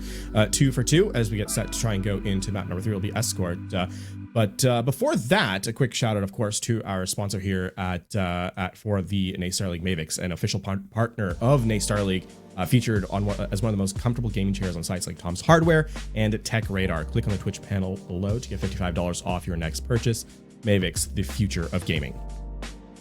Speaker 8: 2 for 2 as we get set to try and go into map number 3. Will be Escort. But before that, a quick shout out, of course, to our sponsor here for the Naystar League, Mavix, an official partner of Naystar League, featured on as one of the most comfortable gaming chairs on sites like Tom's Hardware and Tech Radar. Click on the Twitch panel below to get $55 off your next purchase. Mavix, the future of gaming.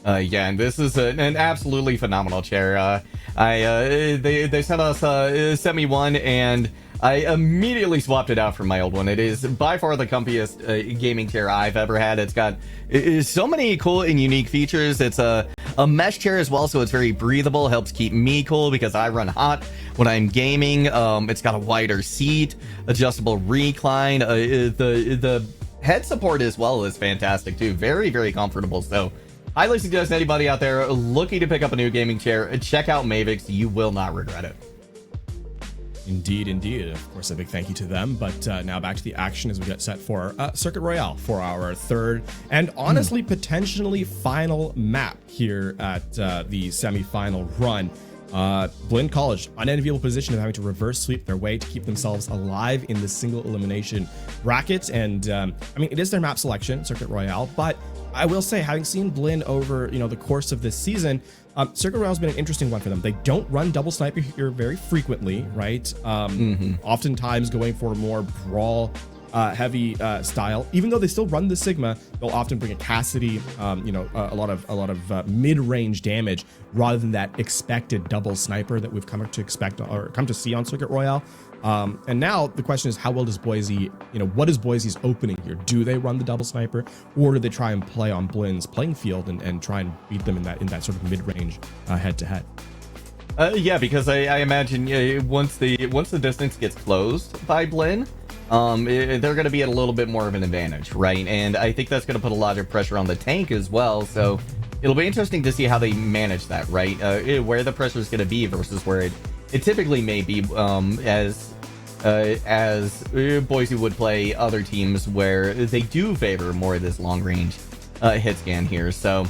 Speaker 7: Yeah, and this is an absolutely phenomenal chair. They sent us sent me one, and I immediately swapped it out for my old one. It is by far the comfiest gaming chair I've ever had. It's got so many cool and unique features. It's a mesh chair as well, so it's very breathable, helps keep me cool because I run hot when I'm gaming. It's got a wider seat, adjustable recline. The head support as well is fantastic too. Very, very comfortable. So highly suggest anybody out there looking to pick up a new gaming chair, check out Mavix. You will not regret it.
Speaker 8: Indeed, indeed. Of course, a big thank you to them. But now back to the action as we get set for Circuit Royale for our third and honestly potentially final map here at the semi-final run. Blinn College, unenviable position of having to reverse sweep their way to keep themselves alive in the single elimination bracket. And I mean, it is their map selection, Circuit Royale, but I will say, having seen Blinn over the course of this season, Circuit Royale has been an interesting one for them. They don't run double sniper here very frequently, right? Oftentimes going for a more brawl heavy style. Even though they still run the Sigma, they'll often bring a Cassidy, a lot of mid-range damage rather than that expected double sniper that we've come to expect or come to see on Circuit Royale. And now the question is, how well does Boise, what is Boise's opening here? Do they run the double sniper, or do they try and play on Blinn's playing field and try and beat them in that sort of mid-range head-to-head?
Speaker 7: Yeah, because I imagine once the distance gets closed by Blinn, they're going to be at a little bit more of an advantage, right? And I think that's going to put a lot of pressure on the tank as well. So it'll be interesting to see how they manage that, right? Where the pressure is going to be versus where it typically may be, as Boise would play other teams where they do favor more of this long range hit scan here. So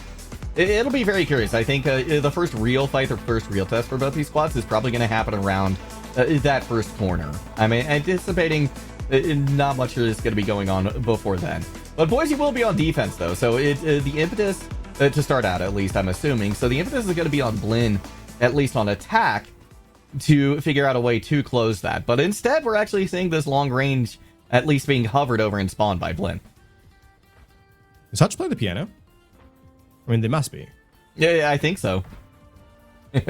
Speaker 7: it'll be very curious. I think the first real fight, the first real test for both these squads is probably going to happen around that first corner. I mean, anticipating not much is going to be going on before then. But Boise will be on defense though, so the impetus to start out, at least I'm assuming. So the impetus is going to be on Blinn, at least on attack, to figure out a way to close that. But instead, we're actually seeing this long range at least being hovered over and spawned by Blinn.
Speaker 8: Does Hutch play the piano? I mean, they must be.
Speaker 7: Yeah, I think so.
Speaker 8: For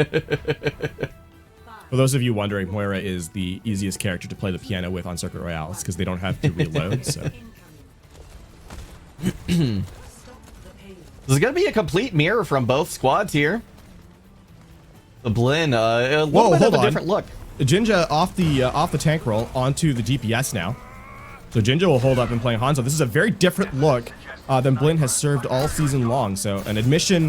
Speaker 8: those of you wondering, Moira is the easiest character to play the piano with on Circuit Royale. It's because they don't have to reload, so.
Speaker 7: This is going to be a complete mirror from both squads here. The Blinn, a little bit of a different look.
Speaker 8: Jinja off the tank roll onto the DPS now. So Jinja will hold up and play Hanzo. This is a very different look than Blinn has served all season long. So an admission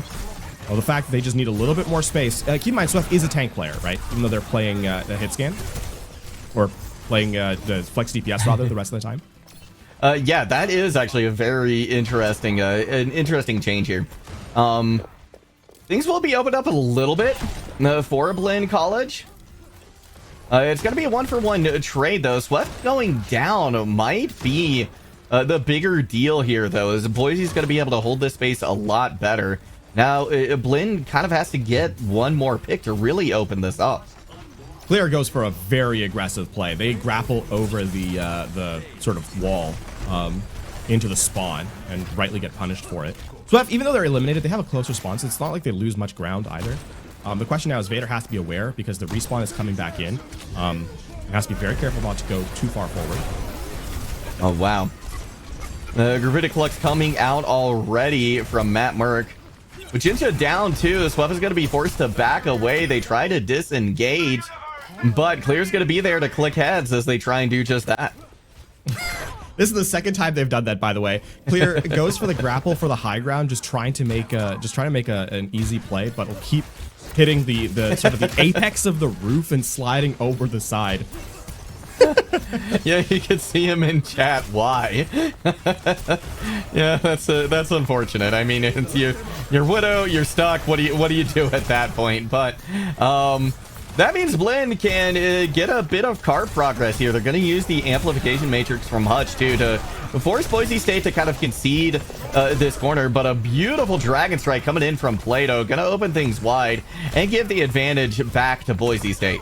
Speaker 8: of the fact that they just need a little bit more space. Keep in mind, Swift is a tank player, right? Even though they're playing the hit scan. Or playing the flex DPS rather the rest of the time.
Speaker 7: Yeah, that is actually a very interesting, an interesting change here. Things will be opened up a little bit for Blinn College. It's going to be a 1-for-1 trade, though. Swift going down might be the bigger deal here, though, as Boise's going to be able to hold this space a lot better. Now, Blinn kind of has to get one more pick to really open this up.
Speaker 8: Clear goes for a very aggressive play. They grapple over the sort of wall into the spawn and rightly get punished for it. So even though they're eliminated, they have a close response. It's not like they lose much ground either. The question now is Vader has to be aware because the respawn is coming back in. He has to be very careful not to go too far forward.
Speaker 7: Oh, wow. Gravitic Lux coming out already from Matt Merck. With Jinja down too, Swift is going to be forced to back away. They try to disengage, but Clear's going to be there to click heads as they try and do just that.
Speaker 8: This is the second time they've done that, by the way. Clear goes for the grapple for the high ground, just trying to make an easy play, but will keep hitting the sort of the apex of the roof and sliding over the side.
Speaker 7: Yeah, you can see him in chat. Why? Yeah, that's unfortunate. I mean, it's you're Widow, you're stuck. What do you do at that point? But that means Blinn can get a bit of card progress here. They're going to use the amplification matrix from Hutch too to force Boise State to kind of concede this corner. But a beautiful Dragon Strike coming in from Plato, going to open things wide and give the advantage back to Boise State.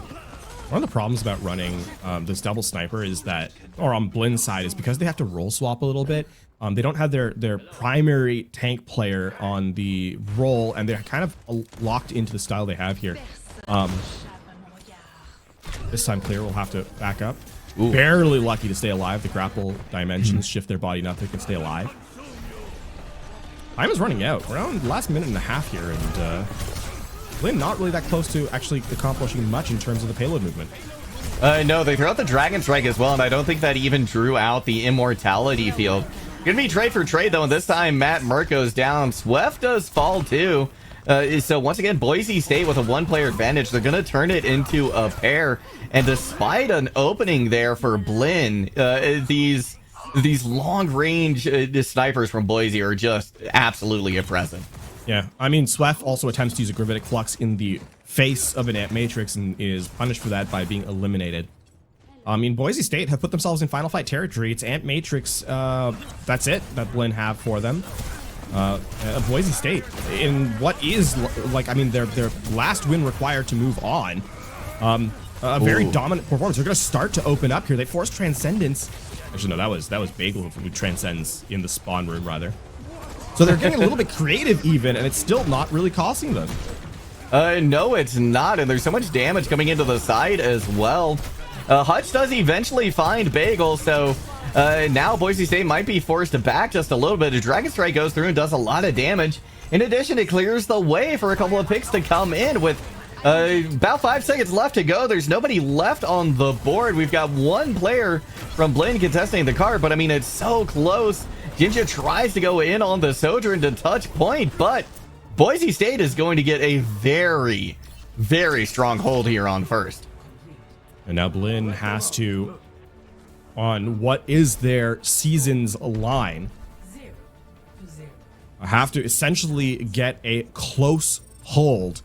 Speaker 8: One of the problems about running this double sniper is that, or on Blinn's side, is because they have to roll swap a little bit. They don't have their primary tank player on the roll, and they're kind of locked into the style they have here. This time Clear will have to back up. Ooh. Barely lucky to stay alive. The grapple dimensions shift their body enough they can stay alive. Time is running out. We're on the last minute and a half here, and Blinn not really that close to actually accomplishing much in terms of the payload movement.
Speaker 7: No, they threw out the Dragon Strike as well, and I don't think that even drew out the Immortality field. Gonna be trade for trade, though, and this time Matt Merck goes down. Sweff does fall, too. So once again, Boise State with a one-player advantage. They're going to turn it into a pair. And despite an opening there for Blinn, these long-range snipers from Boise are just absolutely impressive.
Speaker 8: Yeah, I mean, Sweff also attempts to use a Gravitic Flux in the face of an Amp Matrix and is punished for that by being eliminated. I mean, Boise State have put themselves in Final Fight territory. It's Amp Matrix, that's it, that Blinn have for them. Boise State, in what is, like, I mean, their last win required to move on. A very dominant performance. They're going to start to open up here. They forced Transcendence. Actually, no, that was Bagel who transcends in the spawn room, rather. So they're getting a little bit creative even, and it's still not really costing them.
Speaker 7: No, it's not, and there's so much damage coming into the side as well. Hutch does eventually find Bagel, so now Boise State might be forced to back just a little bit. A Dragon Strike goes through and does a lot of damage. In addition, it clears the way for a couple of picks to come in with about 5 seconds left to go. There's nobody left on the board. We've got one player from Blinn contesting the card, but I mean, it's so close. Jinja tries to go in on the Sojourn to touch point, but Boise State is going to get a very, very strong hold here on first.
Speaker 8: And now Blinn has to, on what is their season's line, have to essentially get a close hold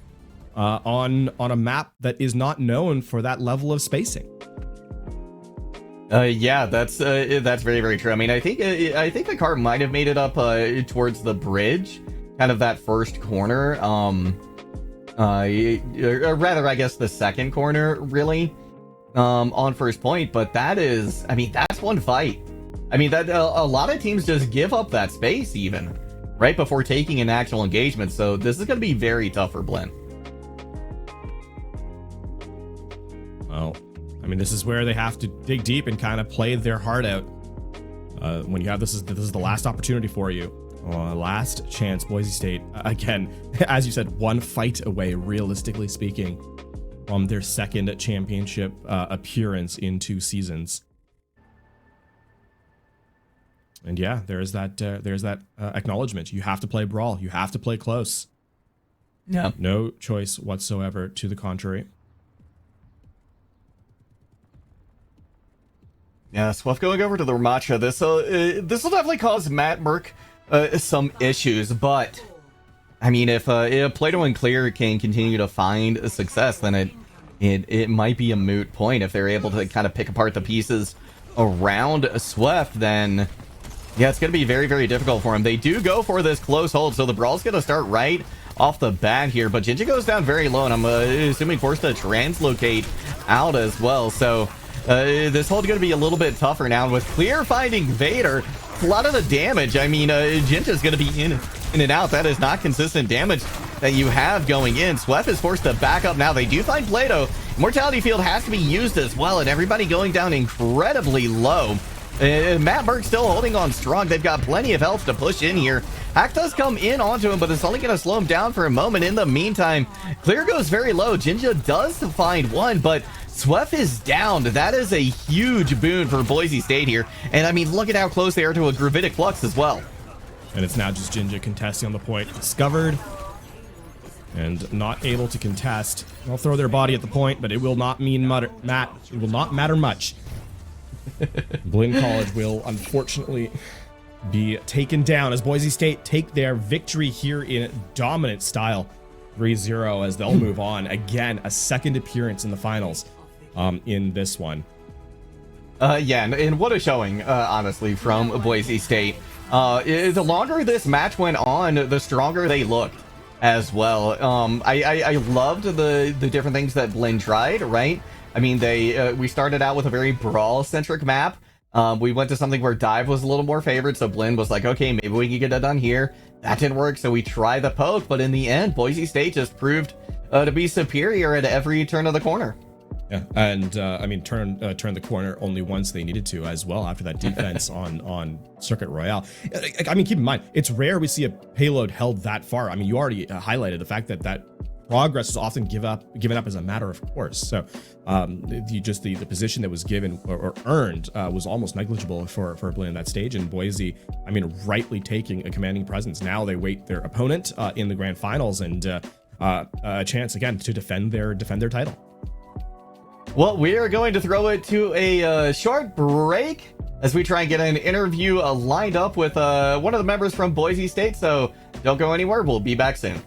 Speaker 8: on a map that is not known for that level of spacing.
Speaker 7: Yeah, that's very, very true. I mean, I think the car might have made it up towards the bridge, kind of that first corner. Or rather, I guess the second corner, really, on first point. But that is, I mean, that's one fight. I mean, that a lot of teams just give up that space even right before taking an actual engagement. So this is going to be very tough for Blinn.
Speaker 8: Well, I mean, this is where they have to dig deep and kind of play their heart out. When you have this is the last opportunity for you. Last chance. Boise State, again, as you said, one fight away, realistically speaking, from their second championship appearance in 2 seasons. And yeah, there's that acknowledgement. You have to play brawl. You have to play close.
Speaker 7: Yeah.
Speaker 8: No choice whatsoever to the contrary.
Speaker 7: Yeah, Swift going over to the Ramacha. This will definitely cause Matt Merck some issues, but I mean, if Plato and Clear can continue to find success, then it might be a moot point. If they're able to kind of pick apart the pieces around Swift, then yeah, it's going to be very, very difficult for him. They do go for this close hold, so the brawl's going to start right off the bat here, but Jinja goes down very low, and I'm assuming forced to translocate out as well, so this hold's going to be a little bit tougher now. With Clear finding Vader, a lot of the damage, I mean, Jinja's going to be in and out. That is not consistent damage that you have going in. Sweff is forced to back up now. They do find Plato. Mortality Field has to be used as well, and everybody going down incredibly low. Matt Merck still holding on strong. They've got plenty of health to push in here. Hack does come in onto him, but it's only going to slow him down for a moment. In the meantime, Clear goes very low. Jinja does find one, but Swef is down. That is a huge boon for Boise State here. And I mean, look at how close they are to a Gravitic Flux as well.
Speaker 8: And it's now just Jinja contesting on the point. Discovered and not able to contest. They'll throw their body at the point, but it will not matter much. Blinn College will unfortunately be taken down as Boise State take their victory here in dominant style. 3-0 as they'll move on. Again, a second appearance in the finals in this one.
Speaker 7: Yeah, and what a showing, honestly, from Boise State. The longer this match went on, the stronger they looked as well. I loved the different things that Blinn tried, right? I mean, we started out with a very brawl-centric map. We went to something where dive was a little more favored, so Blinn was like, okay, maybe we can get it done here. That didn't work, so we tried the poke, but in the end, Boise State just proved to be superior at every turn of the corner.
Speaker 8: Yeah, and I mean, turn the corner only once they needed to as well after that defense on Circuit Royale. I mean, keep in mind, it's rare we see a payload held that far. I mean, you already highlighted the fact that progress is often given up as a matter of course. So the position that was given or earned was almost negligible for Blinn in that stage. And Boise, I mean, rightly taking a commanding presence. Now they wait their opponent in the grand finals and a chance again to defend their title.
Speaker 7: Well, we are going to throw it to a short break as we try and get an interview lined up with one of the members from Boise State. So don't go anywhere. We'll be back soon.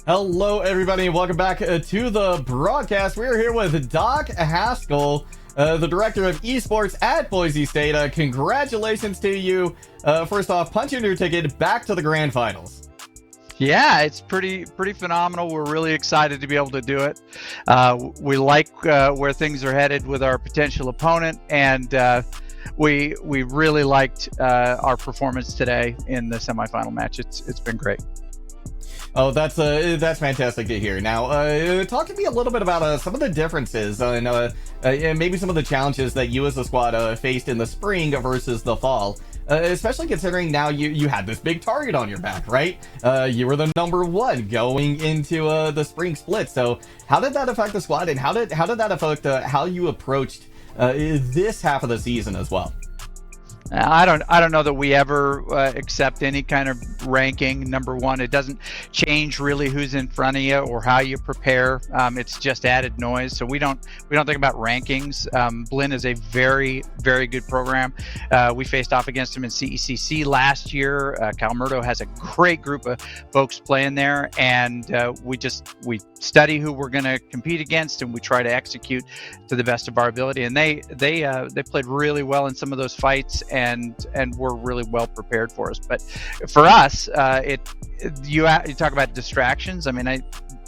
Speaker 7: Hello, everybody, and welcome back to the broadcast. We're here with Doc Haskell, the director of esports at Boise State. Congratulations to you. First off, punching your ticket back to the grand finals.
Speaker 9: Yeah, it's pretty phenomenal. We're really excited to be able to do it. We like where things are headed with our potential opponent, and we really liked our performance today in the semifinal match. It's been great.
Speaker 7: Oh, that's fantastic to hear. Now, talk to me a little bit about some of the differences and maybe some of the challenges that you as a squad faced in the spring versus the fall. Especially considering now you had this big target on your back, right? You were the number one going into the spring split. So how did that affect the squad, and how did that affect how you approached this half of the season as well?
Speaker 9: I don't know that we ever accept any kind of ranking. Number one, it doesn't change really who's in front of you or how you prepare. It's just added noise. So we don't think about rankings. Blinn is a very, very good program. We faced off against him in CECC last year. Calmerdo has a great group of folks playing there, and we study who we're going to compete against, and we try to execute to the best of our ability. And they played really well in some of those fights, and were really well prepared for us. But for us, you talk about distractions. I mean,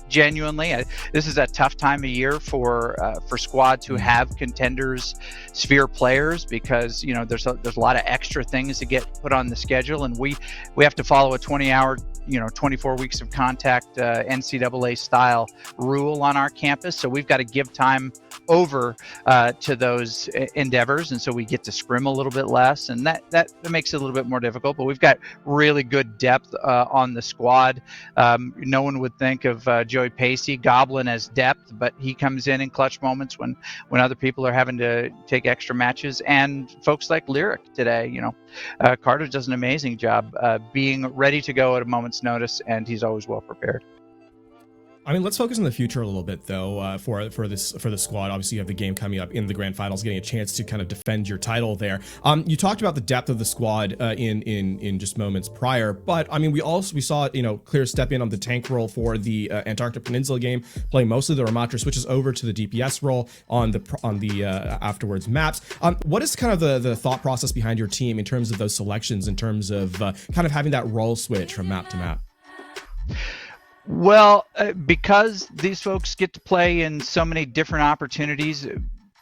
Speaker 9: genuinely, this is a tough time of year for squads who have contenders sphere players, because there's a lot of extra things to get put on the schedule, and we have to follow a 20-hour 24 weeks of contact NCAA style rule on our campus. So we've got to give time over to those endeavors, and so we get to scrim a little bit less, and that makes it a little bit more difficult. But we've got really good depth on the squad. No one would think of Joey Pacey, Goblin, as depth, but he comes in clutch moments when other people are having to take extra matches. And folks like Lyric today, Carter does an amazing job being ready to go at a moment's notice, and he's always well prepared.
Speaker 8: I mean, let's focus on the future a little bit, though, for the squad. Obviously, you have the game coming up in the grand finals, getting a chance to kind of defend your title there. You talked about the depth of the squad in just moments prior, but I mean, we saw Clear step in on the tank role for the Antarctic Peninsula game, playing mostly the Ramatra, switches over to the DPS role on the afterwards maps. What is kind of the thought process behind your team in terms of those selections, in terms of kind of having that role switch from map to map?
Speaker 9: Well, because these folks get to play in so many different opportunities,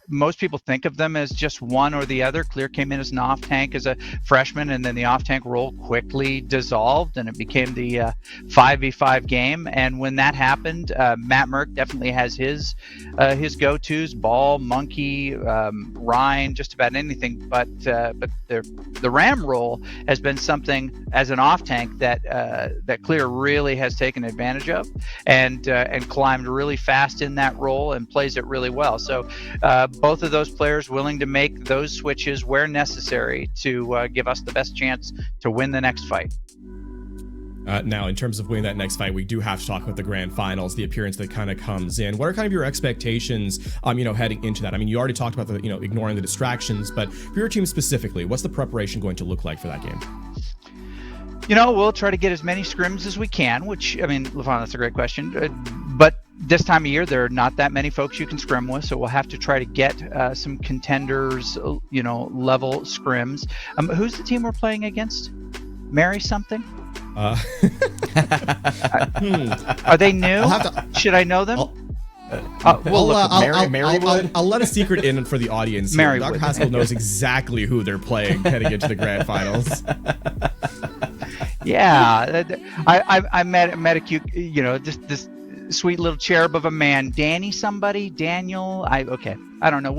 Speaker 9: most people think of them as just one or the other. Clear came in as an off-tank as a freshman, and then the off-tank role quickly dissolved, and it became the 5v5 game. And when that happened, Matt Merck definitely has his go-tos: Ball, Monkey, Rhine, just about anything. But the Ram role has been something as an off-tank that Clear really has taken advantage of, and climbed really fast in that role and plays it really well. So both of those players willing to make those switches where necessary to give us the best chance to win the next fight.
Speaker 8: Now, in terms of winning that next fight, we do have to talk about the grand finals, the appearance that kind of comes in. What are kind of your expectations, heading into that? I mean, you already talked about the, ignoring the distractions, but for your team specifically, what's the preparation going to look like for that game?
Speaker 9: We'll try to get as many scrims as we can, which, I mean, LaVon, that's a great question. But this time of year, there are not that many folks you can scrim with, so we'll have to try to get some contenders, level scrims. Who's the team we're playing against? Mary something? Are they new? Should I know them?
Speaker 8: I'll let a secret in for the audience. Dr. Haskell knows exactly who they're playing heading into the grand finals.
Speaker 9: Yeah, I met a cute, this sweet little cherub of a man, Daniel. I don't know.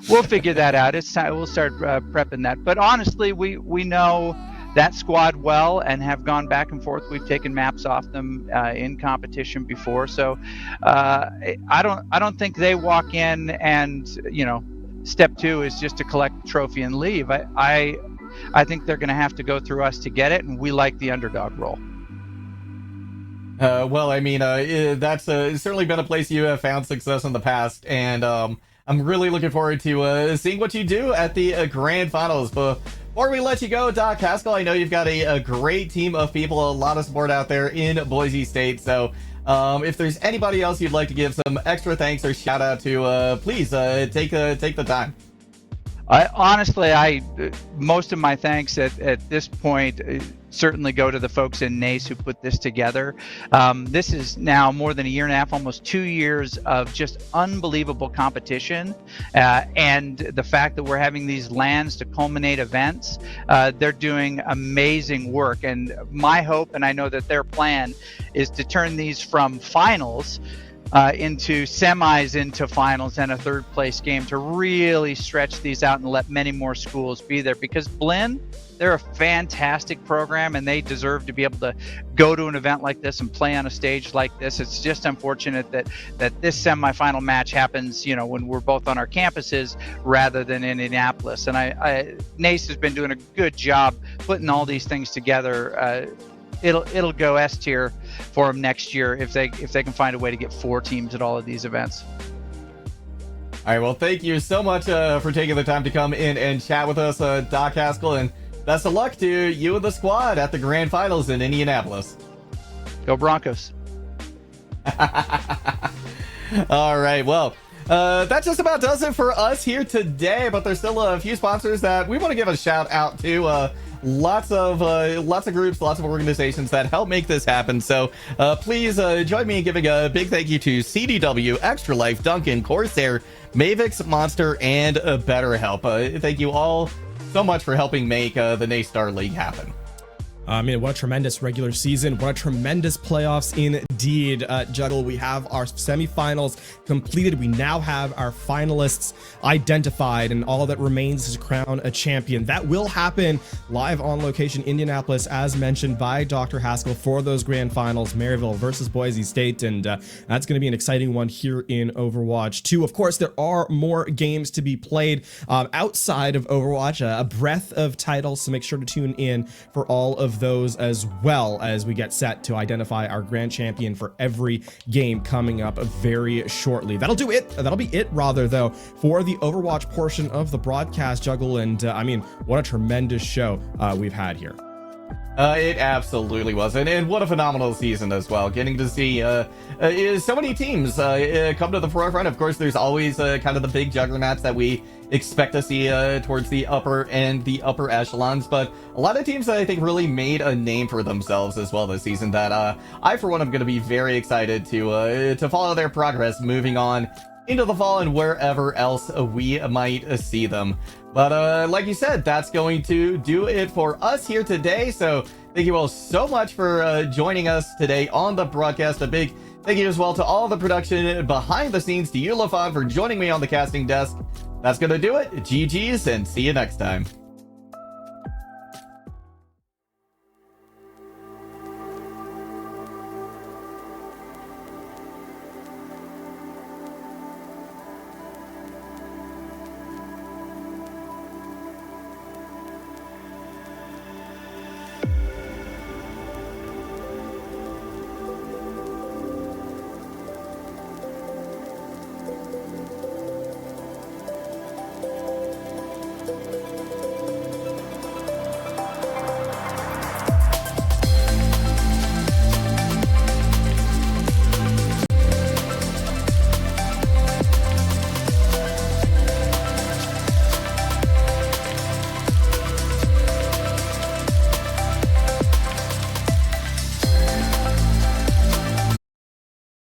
Speaker 9: We'll figure that out. It's time. We'll start prepping that. But honestly, we know that squad well and have gone back and forth. We've taken maps off them in competition before, so I don't think they walk in and step two is just to collect the trophy and leave. I think they're going to have to go through us to get it, and we like the underdog role.
Speaker 7: Well, I mean, that's certainly been a place you have found success in the past, and I'm really looking forward to seeing what you do at the grand finals. But before we let you go, Doc Haskell, I know you've got a great team of people, a lot of support out there in Boise State. So If there's anybody else you'd like to give some extra thanks or shout out to, please take the time.
Speaker 9: Honestly, most of my thanks at this point certainly go to the folks in NACE who put this together. This is now more than a year and a half, almost 2 years of just unbelievable competition. And the fact that we're having these lands to culminate events, they're doing amazing work. And my hope, and I know that their plan, is to turn these from finals into semis, into finals, and a third place game, to really stretch these out and let many more schools be there. Because Blinn, they're a fantastic program, and they deserve to be able to go to an event like this and play on a stage like this. It's just unfortunate that this semifinal match happens, you know, when we're both on our campuses rather than in Indianapolis. And NACE has been doing a good job putting all these things together. It'll go S tier for them next year if they can find a way to get 4 teams at all of these events.
Speaker 7: All right, well, thank you so much for taking the time to come in and chat with us, Doc Haskell, and best of luck to you and the squad at the grand finals in Indianapolis.
Speaker 9: Go Broncos.
Speaker 7: All right, well, that just about does it for us here today, but there's still a few sponsors that we want to give a shout out to. Lots of groups, lots of organizations that help make this happen. So please join me in giving a big thank you to CDW, Extra Life, Duncan, Corsair, Mavix, Monster, and BetterHelp. Thank you all so much for helping make the NACE Star League happen.
Speaker 8: I mean, what a tremendous regular season. What a tremendous playoffs indeed. Juggle, we have our semifinals completed. We now have our finalists identified, and all that remains is to crown a champion. That will happen live on location, Indianapolis, as mentioned by Dr. Haskell, for those grand finals, Maryville versus Boise State. And that's going to be an exciting one here in Overwatch 2. Of course, there are more games to be played outside of Overwatch, a breadth of titles. So make sure to tune in for all of those, as well as we get set to identify our grand champion for every game coming up very shortly. That'll be it rather, though, for the Overwatch portion of the broadcast, Juggle. And I mean, what a tremendous show we've had here.
Speaker 7: It absolutely was, and what a phenomenal season as well. Getting to see so many teams come to the forefront. Of course, there's always kind of the big juggernauts that we expect to see towards the upper echelons, but a lot of teams that I think really made a name for themselves as well this season, that I for one am going to be very excited to follow their progress moving on into the fall and wherever else we might see them. But like you said, that's going to do it for us here today. So thank you all so much for joining us today on the broadcast. A big thank you as well to all the production behind the scenes, to you, LaFon, for joining me on the casting desk. That's going to do it. GG's, and see you next time.